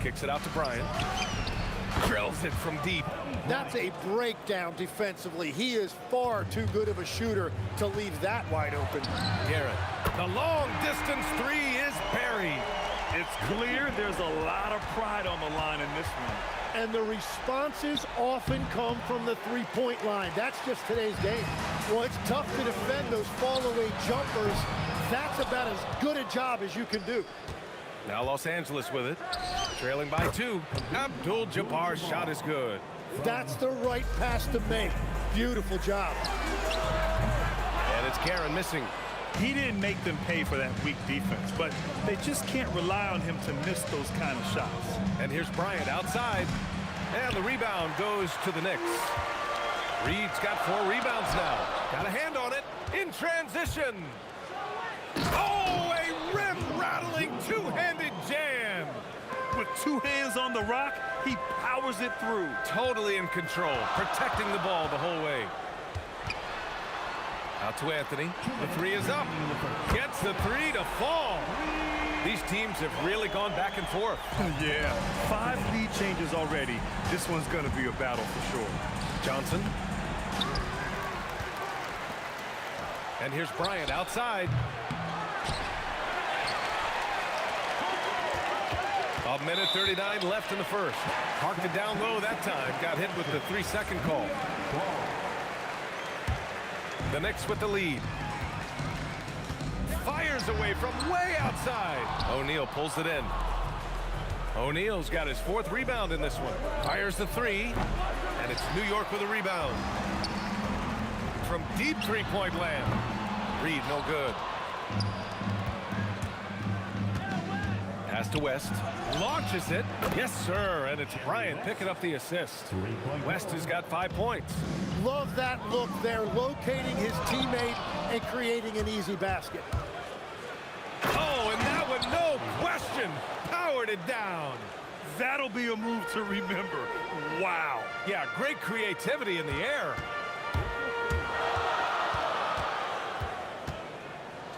Kicks it out to Bryant. Drills it from deep. That's a breakdown defensively. He is far too good of a shooter to leave that wide open. Garrett. The long distance 3 is buried. It's clear there's a lot of pride on the line in this one. And the responses often come from the three-point line. That's just today's game. Well, it's tough to defend those fall-away jumpers. That's about as good a job as you can do. Now Los Angeles with it. Trailing by 2. Abdul-Jabbar's shot is good. That's the right pass to make. Beautiful job. And it's Guerin missing. He didn't make them pay for that weak defense, but they just can't rely on him to miss those kind of shots. And here's Bryant outside. And the rebound goes to the Knicks. Reed's got 4 rebounds now. Got a hand on it in transition. Oh, a rim-rattling two-handed jam. With 2 hands on the rock, he powers it through. Totally in control, protecting the ball the whole way. Out to Anthony. The 3 is up. Gets the 3 to fall. These teams have really gone back and forth. Yeah, 5 lead changes already. This one's going to be a battle for sure. Johnson. And here's Bryant outside. A minute 39 left in the first. Parked it down low that time. Got hit with the 3-second call. The Knicks with the lead. Fires away from way outside. O'Neal pulls it in. O'Neal's got his 4th rebound in this one. Fires the 3. And it's New York with a rebound. From deep 3-point land. Reed no good. Pass to West. Launches it. Yes, sir. And it's Bryant picking up the assist. West has got 5 points. Love that look there, locating his teammate and creating an easy basket. Oh, and that one, no question, powered it down. That'll be a move to remember. Wow. Yeah, great creativity in the air.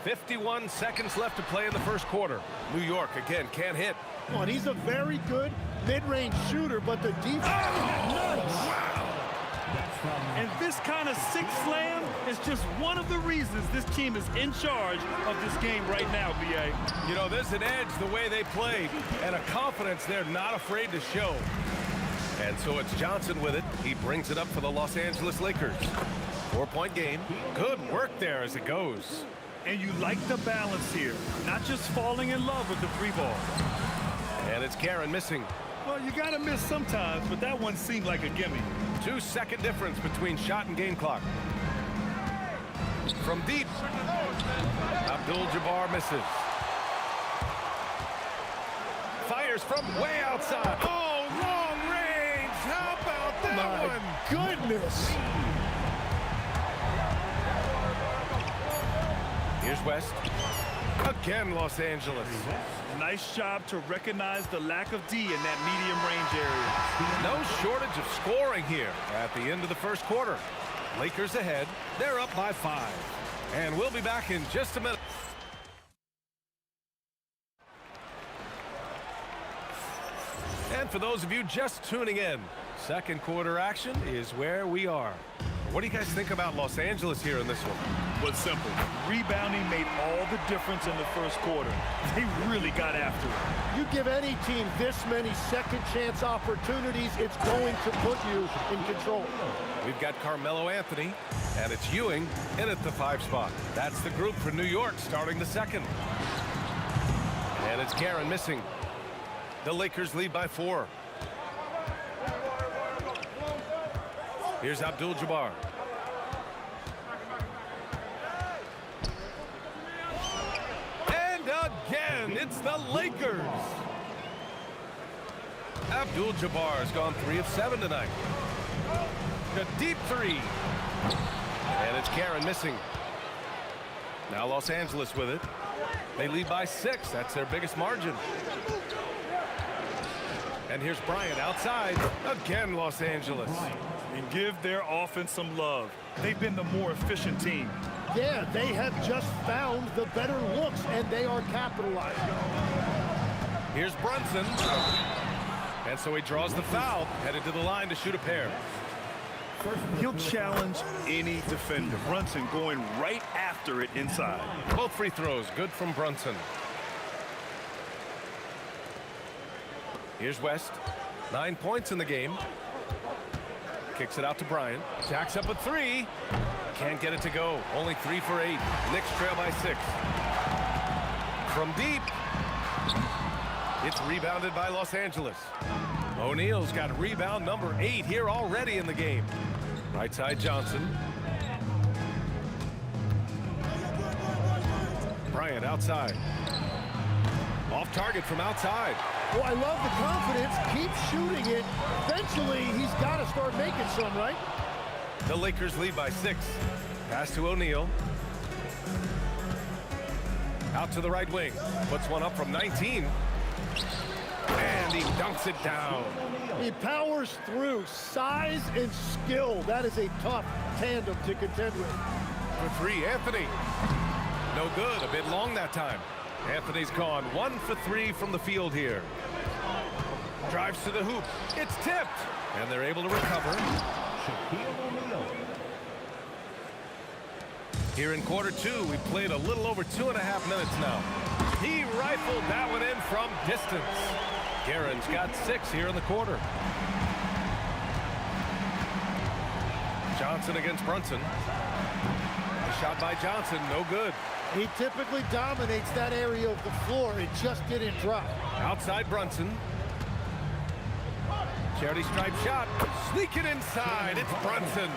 51 seconds left to play in the first quarter. New York, again, can't hit. Well, and he's a very good mid-range shooter, but the defense... Wow. And this kind of sick slam is just one of the reasons this team is in charge of this game right now, B.A. You know, there's an edge the way they play and a confidence they're not afraid to show. And so it's Johnson with it. He brings it up for the Los Angeles Lakers. 4-point game. Good work there as it goes. And you like the balance here, not just falling in love with the free ball. And it's Karen missing. Well, you got to miss sometimes, but that one seemed like a gimme. 2-second difference between shot and game clock. From deep, Abdul-Jabbar misses. Fires from way outside. Oh, long range. How about that one? Goodness. Here's West. Again, Los Angeles. Nice job to recognize the lack of D in that medium range area. No shortage of scoring here at the end of the first quarter. Lakers ahead. They're up by 5. And we'll be back in just a minute. And for those of you just tuning in, second quarter action is where we are. What do you guys think about Los Angeles here in this one? Was simple. Rebounding made all the difference in the first quarter. They really got after it. You give any team this many second chance opportunities, it's going to put you in control. We've got Carmelo Anthony, and it's Ewing in at the 5 spot. That's the group for New York starting the second. And it's Karen missing. The Lakers lead by 4. Here's Abdul-Jabbar. And again, it's the Lakers. Abdul-Jabbar has gone 3 of 7 tonight. A deep 3. And it's Karen missing. Now Los Angeles with it. They lead by 6. That's their biggest margin. And here's Bryant outside. Again, Los Angeles. And give their offense some love. They've been the more efficient team. Yeah, they have just found the better looks, and they are capitalizing. Here's Brunson. And so he draws the foul, headed to the line to shoot a pair. He'll challenge any defender. Brunson going right after it inside. Both free throws good from Brunson. Here's West. 9 points in the game. Kicks it out to Bryant. Jacks up a 3. Can't get it to go. Only 3 for 8. Knicks trail by 6. From deep. It's rebounded by Los Angeles. O'Neal's got rebound number 8 here already in the game. Right side Johnson. Bryant outside. Off target from outside. Well, I love the confidence. Keep shooting it. Eventually, he's got to start making some, right? The Lakers lead by 6. Pass to O'Neal. Out to the right wing. Puts one up from 19. And he dunks it down. He powers through. Size and skill. That is a tough tandem to contend with. For 3, Anthony. No good. A bit long that time. Anthony's gone 1 for 3 from the field here. Drives to the hoop. It's tipped. And they're able to recover. Here in quarter 2, we played a little over 2.5 minutes now. He rifled that one in from distance. Garen's got 6 here in the quarter. Johnson against Brunson. A shot by Johnson, no good. He typically dominates that area of the floor. It just didn't drop. Outside Brunson. Charity stripe shot. Sneak it inside. It's Brunson.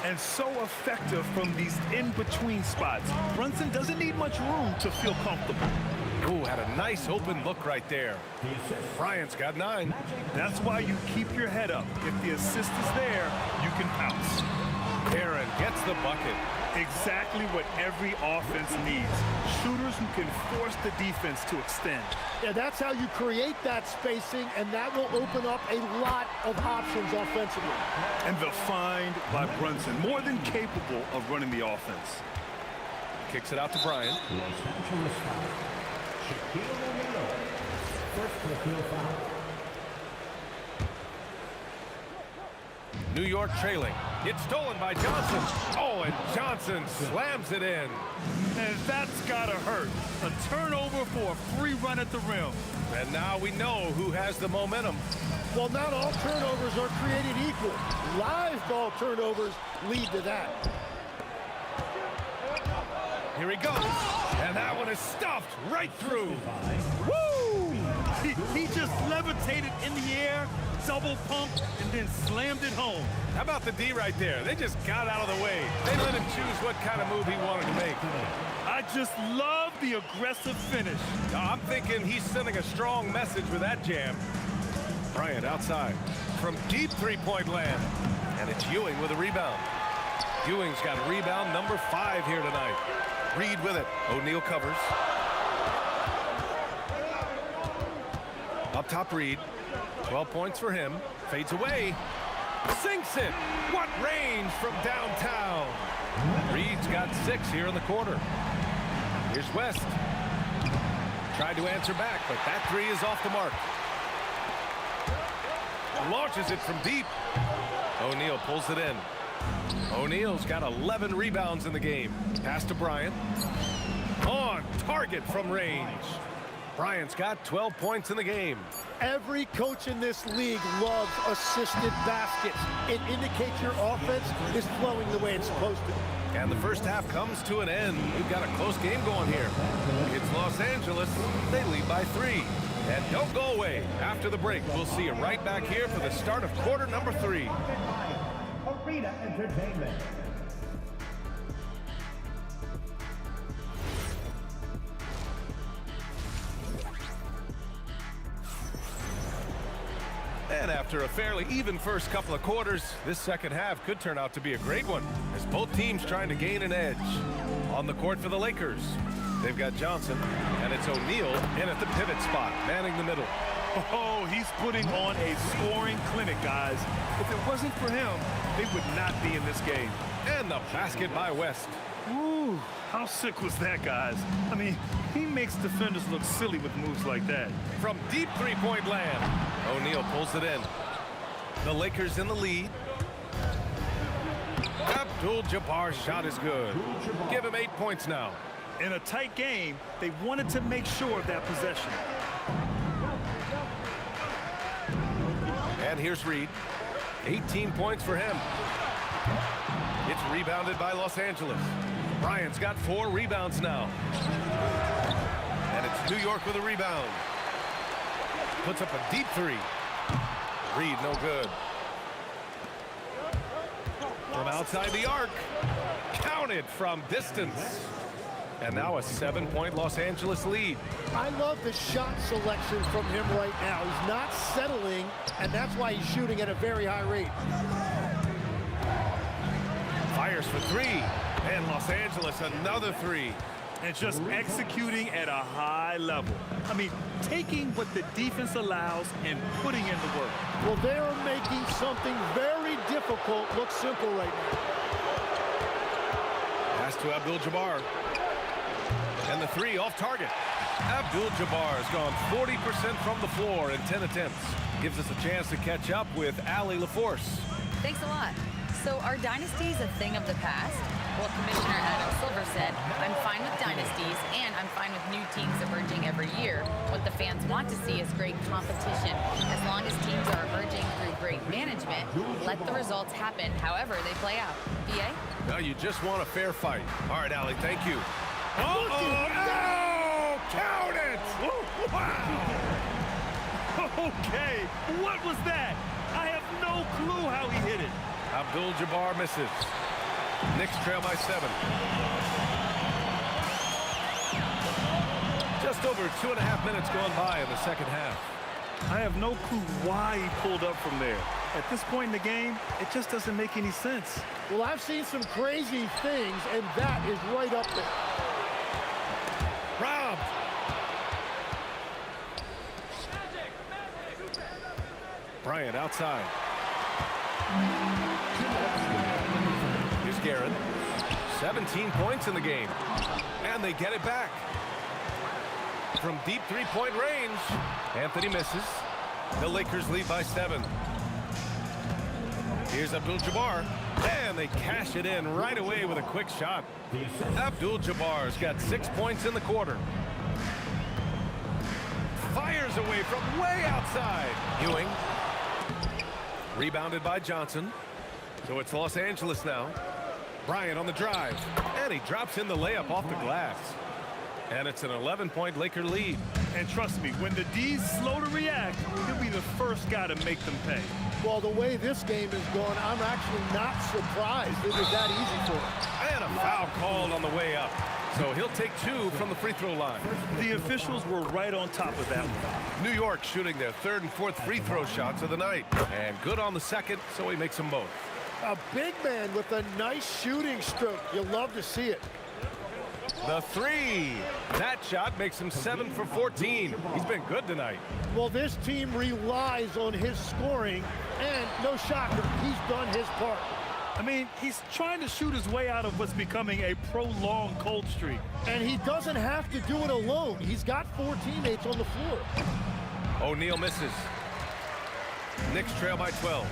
And so effective from these in-between spots. Brunson doesn't need much room to feel comfortable. Ooh, had a nice open look right there. Bryant's got 9. That's why you keep your head up. If the assist is there, you can pounce. Aaron gets the bucket. Exactly what every offense needs. Shooters who can force the defense to extend. Yeah, that's how you create that spacing, and that will open up a lot of options offensively. And the find by Brunson, more than capable of running the offense. Kicks it out to Bryant. New York trailing. It's stolen by Johnson. Oh, and Johnson slams it in. And that's gotta hurt. A turnover for a free run at the rim. And now we know who has the momentum. Well, not all turnovers are created equal. Live ball turnovers lead to that. Here he goes. And that one is stuffed right through. Woo! He just levitated in the air, double pumped, and then slammed it home. How about the D right there? They just got out of the way. They let him choose what kind of move he wanted to make. I just love the aggressive finish. I'm thinking he's sending a strong message with that jam. Bryant outside from deep three-point land. And it's Ewing with a rebound. Ewing's got rebound number 5 here tonight. Reed with it. O'Neal covers. Up top, Reed. 12 points for him. Fades away. Sinks it. What range from downtown. Reed's got 6 here in the quarter. Here's West. Tried to answer back, but that 3 is off the mark. Launches it from deep. O'Neal pulls it in. O'Neal's got 11 rebounds in the game. Pass to Bryant. On target from range. Bryant's got 12 points in the game. Every coach in this league loves assisted baskets. It indicates your offense is flowing the way it's supposed to. And the first half comes to an end. We've got a close game going here. It's Los Angeles. They lead by 3. And don't go away. After the break, we'll see you right back here for the start of quarter number 3. Arena Entertainment. And after a fairly even first couple of quarters, this second half could turn out to be a great one, as both teams trying to gain an edge. On the court for the Lakers, they've got Johnson, and it's O'Neal in at the pivot spot, manning the middle. Oh, he's putting on a scoring clinic, guys. If it wasn't for him, they would not be in this game. And the basket by West. Ooh, how sick was that, guys? I mean, he makes defenders look silly with moves like that. From deep three-point land, O'Neal pulls it in. The Lakers in the lead. Abdul-Jabbar's shot is good. Give him 8 points now. In a tight game, they wanted to make sure of that possession. And here's Reed. 18 points for him. It's rebounded by Los Angeles. Bryant's got 4 rebounds now. And it's New York with a rebound. Puts up a deep 3. Reed, no good. From outside the arc. Counted from distance. And now a 7-point Los Angeles lead. I love the shot selection from him right now. He's not settling, and that's why he's shooting at a very high rate. Fires for 3. And Los Angeles another 3. And just executing at a high level. I mean, taking what the defense allows and putting in the work. Well, they're making something very difficult look simple right now. Pass to Abdul-Jabbar. And the 3 off target. Abdul-Jabbar has gone 40% from the floor in 10 attempts. Gives us a chance to catch up with Allie LaForce. Thanks a lot. So are dynasties a thing of the past? Well, Commissioner Adam Silver said, I'm fine with dynasties and I'm fine with new teams emerging every year. What the fans want to see is great competition. As long as teams are emerging through great management, let the results happen however they play out. BA? No, you just want a fair fight. All right, Allie, thank you. Count it! Wow! Okay, what was that? I have no clue how he hit it. Abdul-Jabbar misses. Knicks trail by 7. Just over 2.5 minutes gone by in the second half. I have no clue why he pulled up from there. At this point in the game, it just doesn't make any sense. Well, I've seen some crazy things, and that is right up there. Robbed. Bryant outside. Here's Garrett. 17 points in the game. And they get it back. From deep three-point range, Anthony misses. The Lakers lead by 7. Here's Abdul-Jabbar. And they cash it in right away with a quick shot. Abdul-Jabbar's got 6 points in the quarter. Fires away from way outside. Ewing. Rebounded by Johnson. So it's Los Angeles now. Bryant on the drive, and he drops in the layup off the glass. And it's an 11-point Laker lead. And trust me, when the D's slow to react, he'll be the first guy to make them pay. Well, the way this game is going, I'm actually not surprised it was that easy for him. And a foul called on the way up. So he'll take 2 from the free throw line. The officials were right on top of that one. New York shooting their 3rd and 4th free throw shots of the night. And good on the second, so he makes them both. A big man with a nice shooting stroke. You love to see it. The 3. That shot makes him 7 for 14. He's been good tonight. Well, this team relies on his scoring, and no shocker, he's done his part. I mean, he's trying to shoot his way out of what's becoming a prolonged cold streak. And he doesn't have to do it alone. He's got 4 teammates on the floor. O'Neal misses. Knicks trail by 12.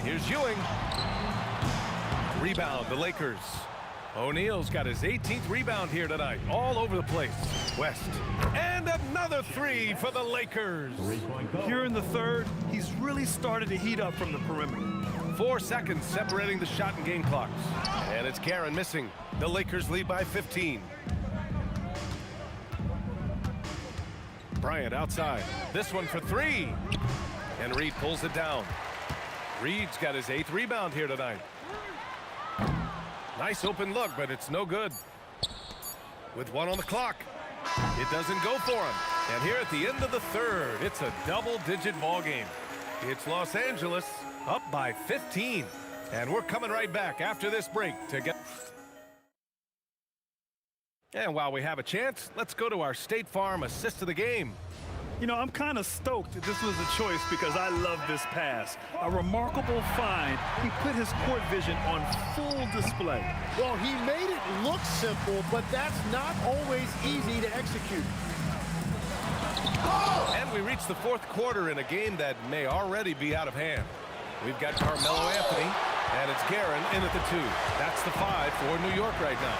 Here's Ewing. Rebound, the Lakers. O'Neal's got his 18th rebound here tonight, all over the place. West. And another 3 for the Lakers. Here in the 3rd, he's really started to heat up from the perimeter. 4 seconds separating the shot and game clocks. And it's Guerin missing. The Lakers lead by 15. Bryant outside. This one for 3. And Reed pulls it down. Reed's got his 8th rebound here tonight. Nice open look, but it's no good. With 1 on the clock, it doesn't go for him. And here at the end of the 3rd, it's a double-digit ball game. It's Los Angeles up by 15. And we're coming right back after this break to get... And while we have a chance, let's go to our State Farm assist of the game. You know, I'm kind of stoked that this was a choice because I love this pass. A remarkable find. He put his court vision on full display. Well, he made it look simple, but that's not always easy to execute. And we reach the 4th quarter in a game that may already be out of hand. We've got Carmelo Anthony, and it's Guerin in at the 2. That's the 5 for New York right now.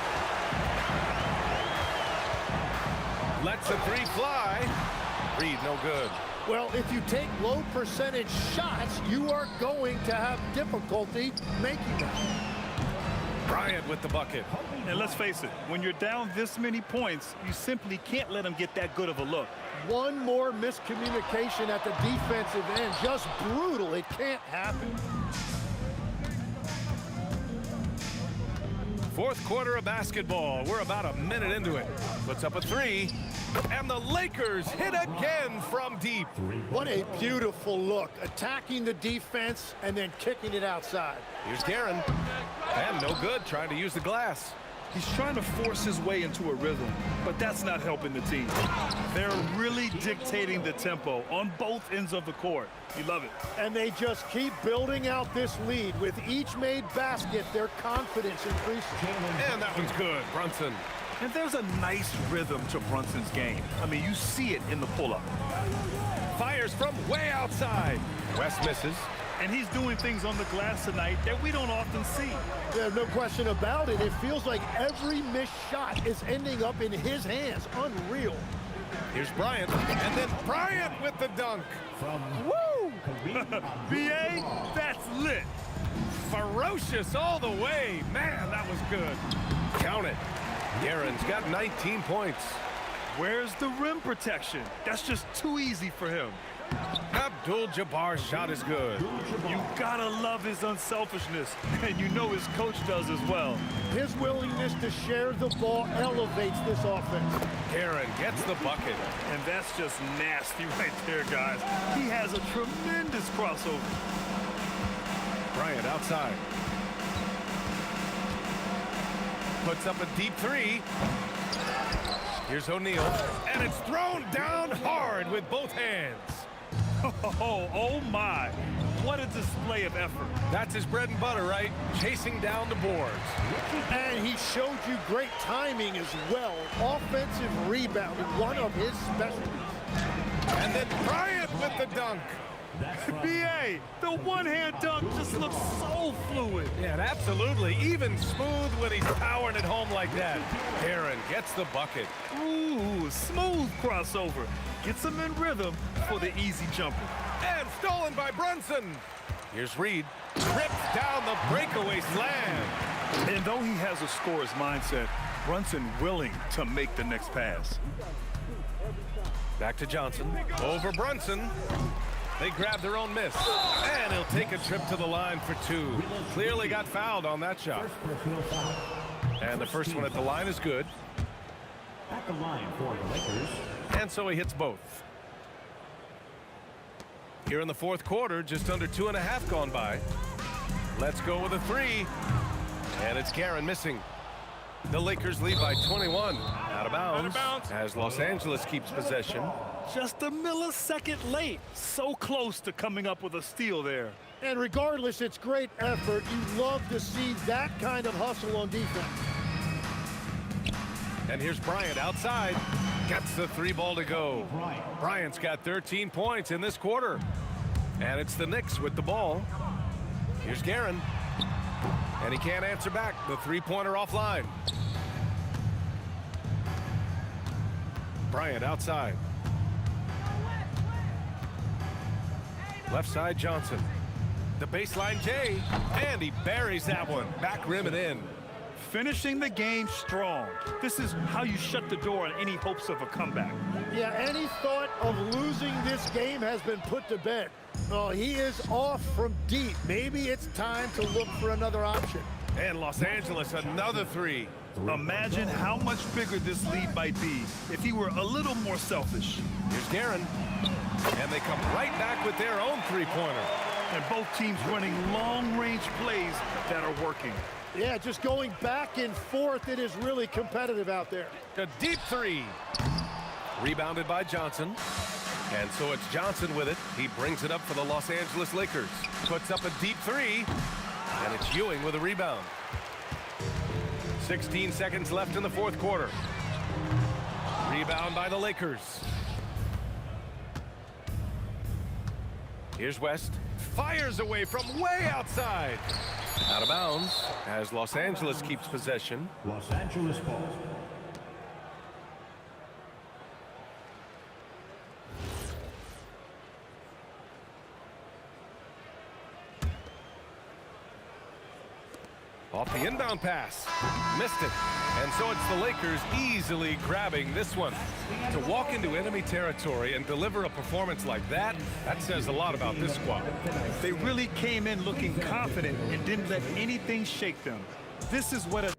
Lets a 3 fly. Reed, no good. Well, if you take low percentage shots, you are going to have difficulty making them. Bryant with the bucket. And let's face it, when you're down this many points, you simply can't let him get that good of a look. One more miscommunication at the defensive end. Just brutal. It can't happen. 4th quarter of basketball. We're about a minute into it. Puts up a 3. And the Lakers hit again from deep. What a beautiful look. Attacking the defense and then kicking it outside. Here's Guerin. And no good, trying to use the glass. He's trying to force his way into a rhythm, but that's not helping the team. They're really dictating the tempo on both ends of the court. You love it. And they just keep building out this lead. With each made basket, their confidence increases. And that one's good, Brunson. And there's a nice rhythm to Brunson's game. I mean, you see it in the pull-up. Fires from way outside. West misses. And he's doing things on the glass tonight that we don't often see. There's no question about it. It feels like every missed shot is ending up in his hands. Unreal. Here's Bryant. And then Bryant with the dunk. Woo! B.A., that's lit. Ferocious all the way. Man, that was good. Count it. Guerin's got 19 points. Where's the rim protection? That's just too easy for him. Abdul-Jabbar's shot is good. You gotta love his unselfishness, and you know his coach does as well. His willingness to share the ball elevates this offense. Guerin gets the bucket. And that's just nasty right there, guys. He has a tremendous crossover. Bryant outside. Puts up a deep 3. Here's O'Neal. And it's thrown down hard with both hands. Oh my. What a display of effort. That's his bread and butter, right? Chasing down the boards. And he showed you great timing as well. Offensive rebounding, one of his specialties. And then Bryant with the dunk. B.A., the one-hand dunk just looks so fluid. Yeah, absolutely. Even smooth when he's powering it home like that. Guerin gets the bucket. Ooh, smooth crossover. Gets him in rhythm for the easy jumper. And stolen by Brunson. Here's Reed. Trips down the breakaway slam. And though he has a scorer's mindset, Brunson willing to make the next pass. Back to Johnson. Over Brunson. They grab their own miss. And he'll take a trip to the line for two. Clearly got fouled on that shot. And the first one at the line is good. At the line for the Lakers. And so he hits both. Here in the fourth quarter, just under 2.5 gone by. Let's go with a three. And it's Guerin missing. The Lakers lead by 21. Out of bounds. As Los Angeles keeps possession. Just a millisecond late. So close to coming up with a steal there. And regardless, it's great effort. You love to see that kind of hustle on defense. And here's Bryant outside. Gets the three ball to go. Bryant's got 13 points in this quarter. And it's the Knicks with the ball. Here's Guerin. And he can't answer back. The three-pointer offline. Bryant outside. Left side Johnson. The baseline Jay. And he buries that one. Back rim and in. Finishing the game strong. This is how you shut the door on any hopes of a comeback. Yeah, any thought of losing this game has been put to bed. Oh, he is off from deep. Maybe it's time to look for another option. And Los Angeles, another three. Imagine how much bigger this lead might be if he were a little more selfish. Here's Guerin. And they come right back with their own three-pointer. And both teams running long-range plays that are working. Yeah, just going back and forth. It is really competitive out there. A deep three. Rebounded by Johnson. And so it's Johnson with it. He brings it up for the Los Angeles Lakers. Puts up a deep three. And it's Ewing with a rebound. 16 seconds left in the fourth quarter. Rebound by the Lakers. Here's West. Fires away from way outside. Out of bounds as Los Angeles keeps possession. Los Angeles ball. Off the inbound pass. Missed it. And so it's the Lakers easily grabbing this one. To walk into enemy territory and deliver a performance like that, that says a lot about this squad. They really came in looking confident and didn't let anything shake them. This is what a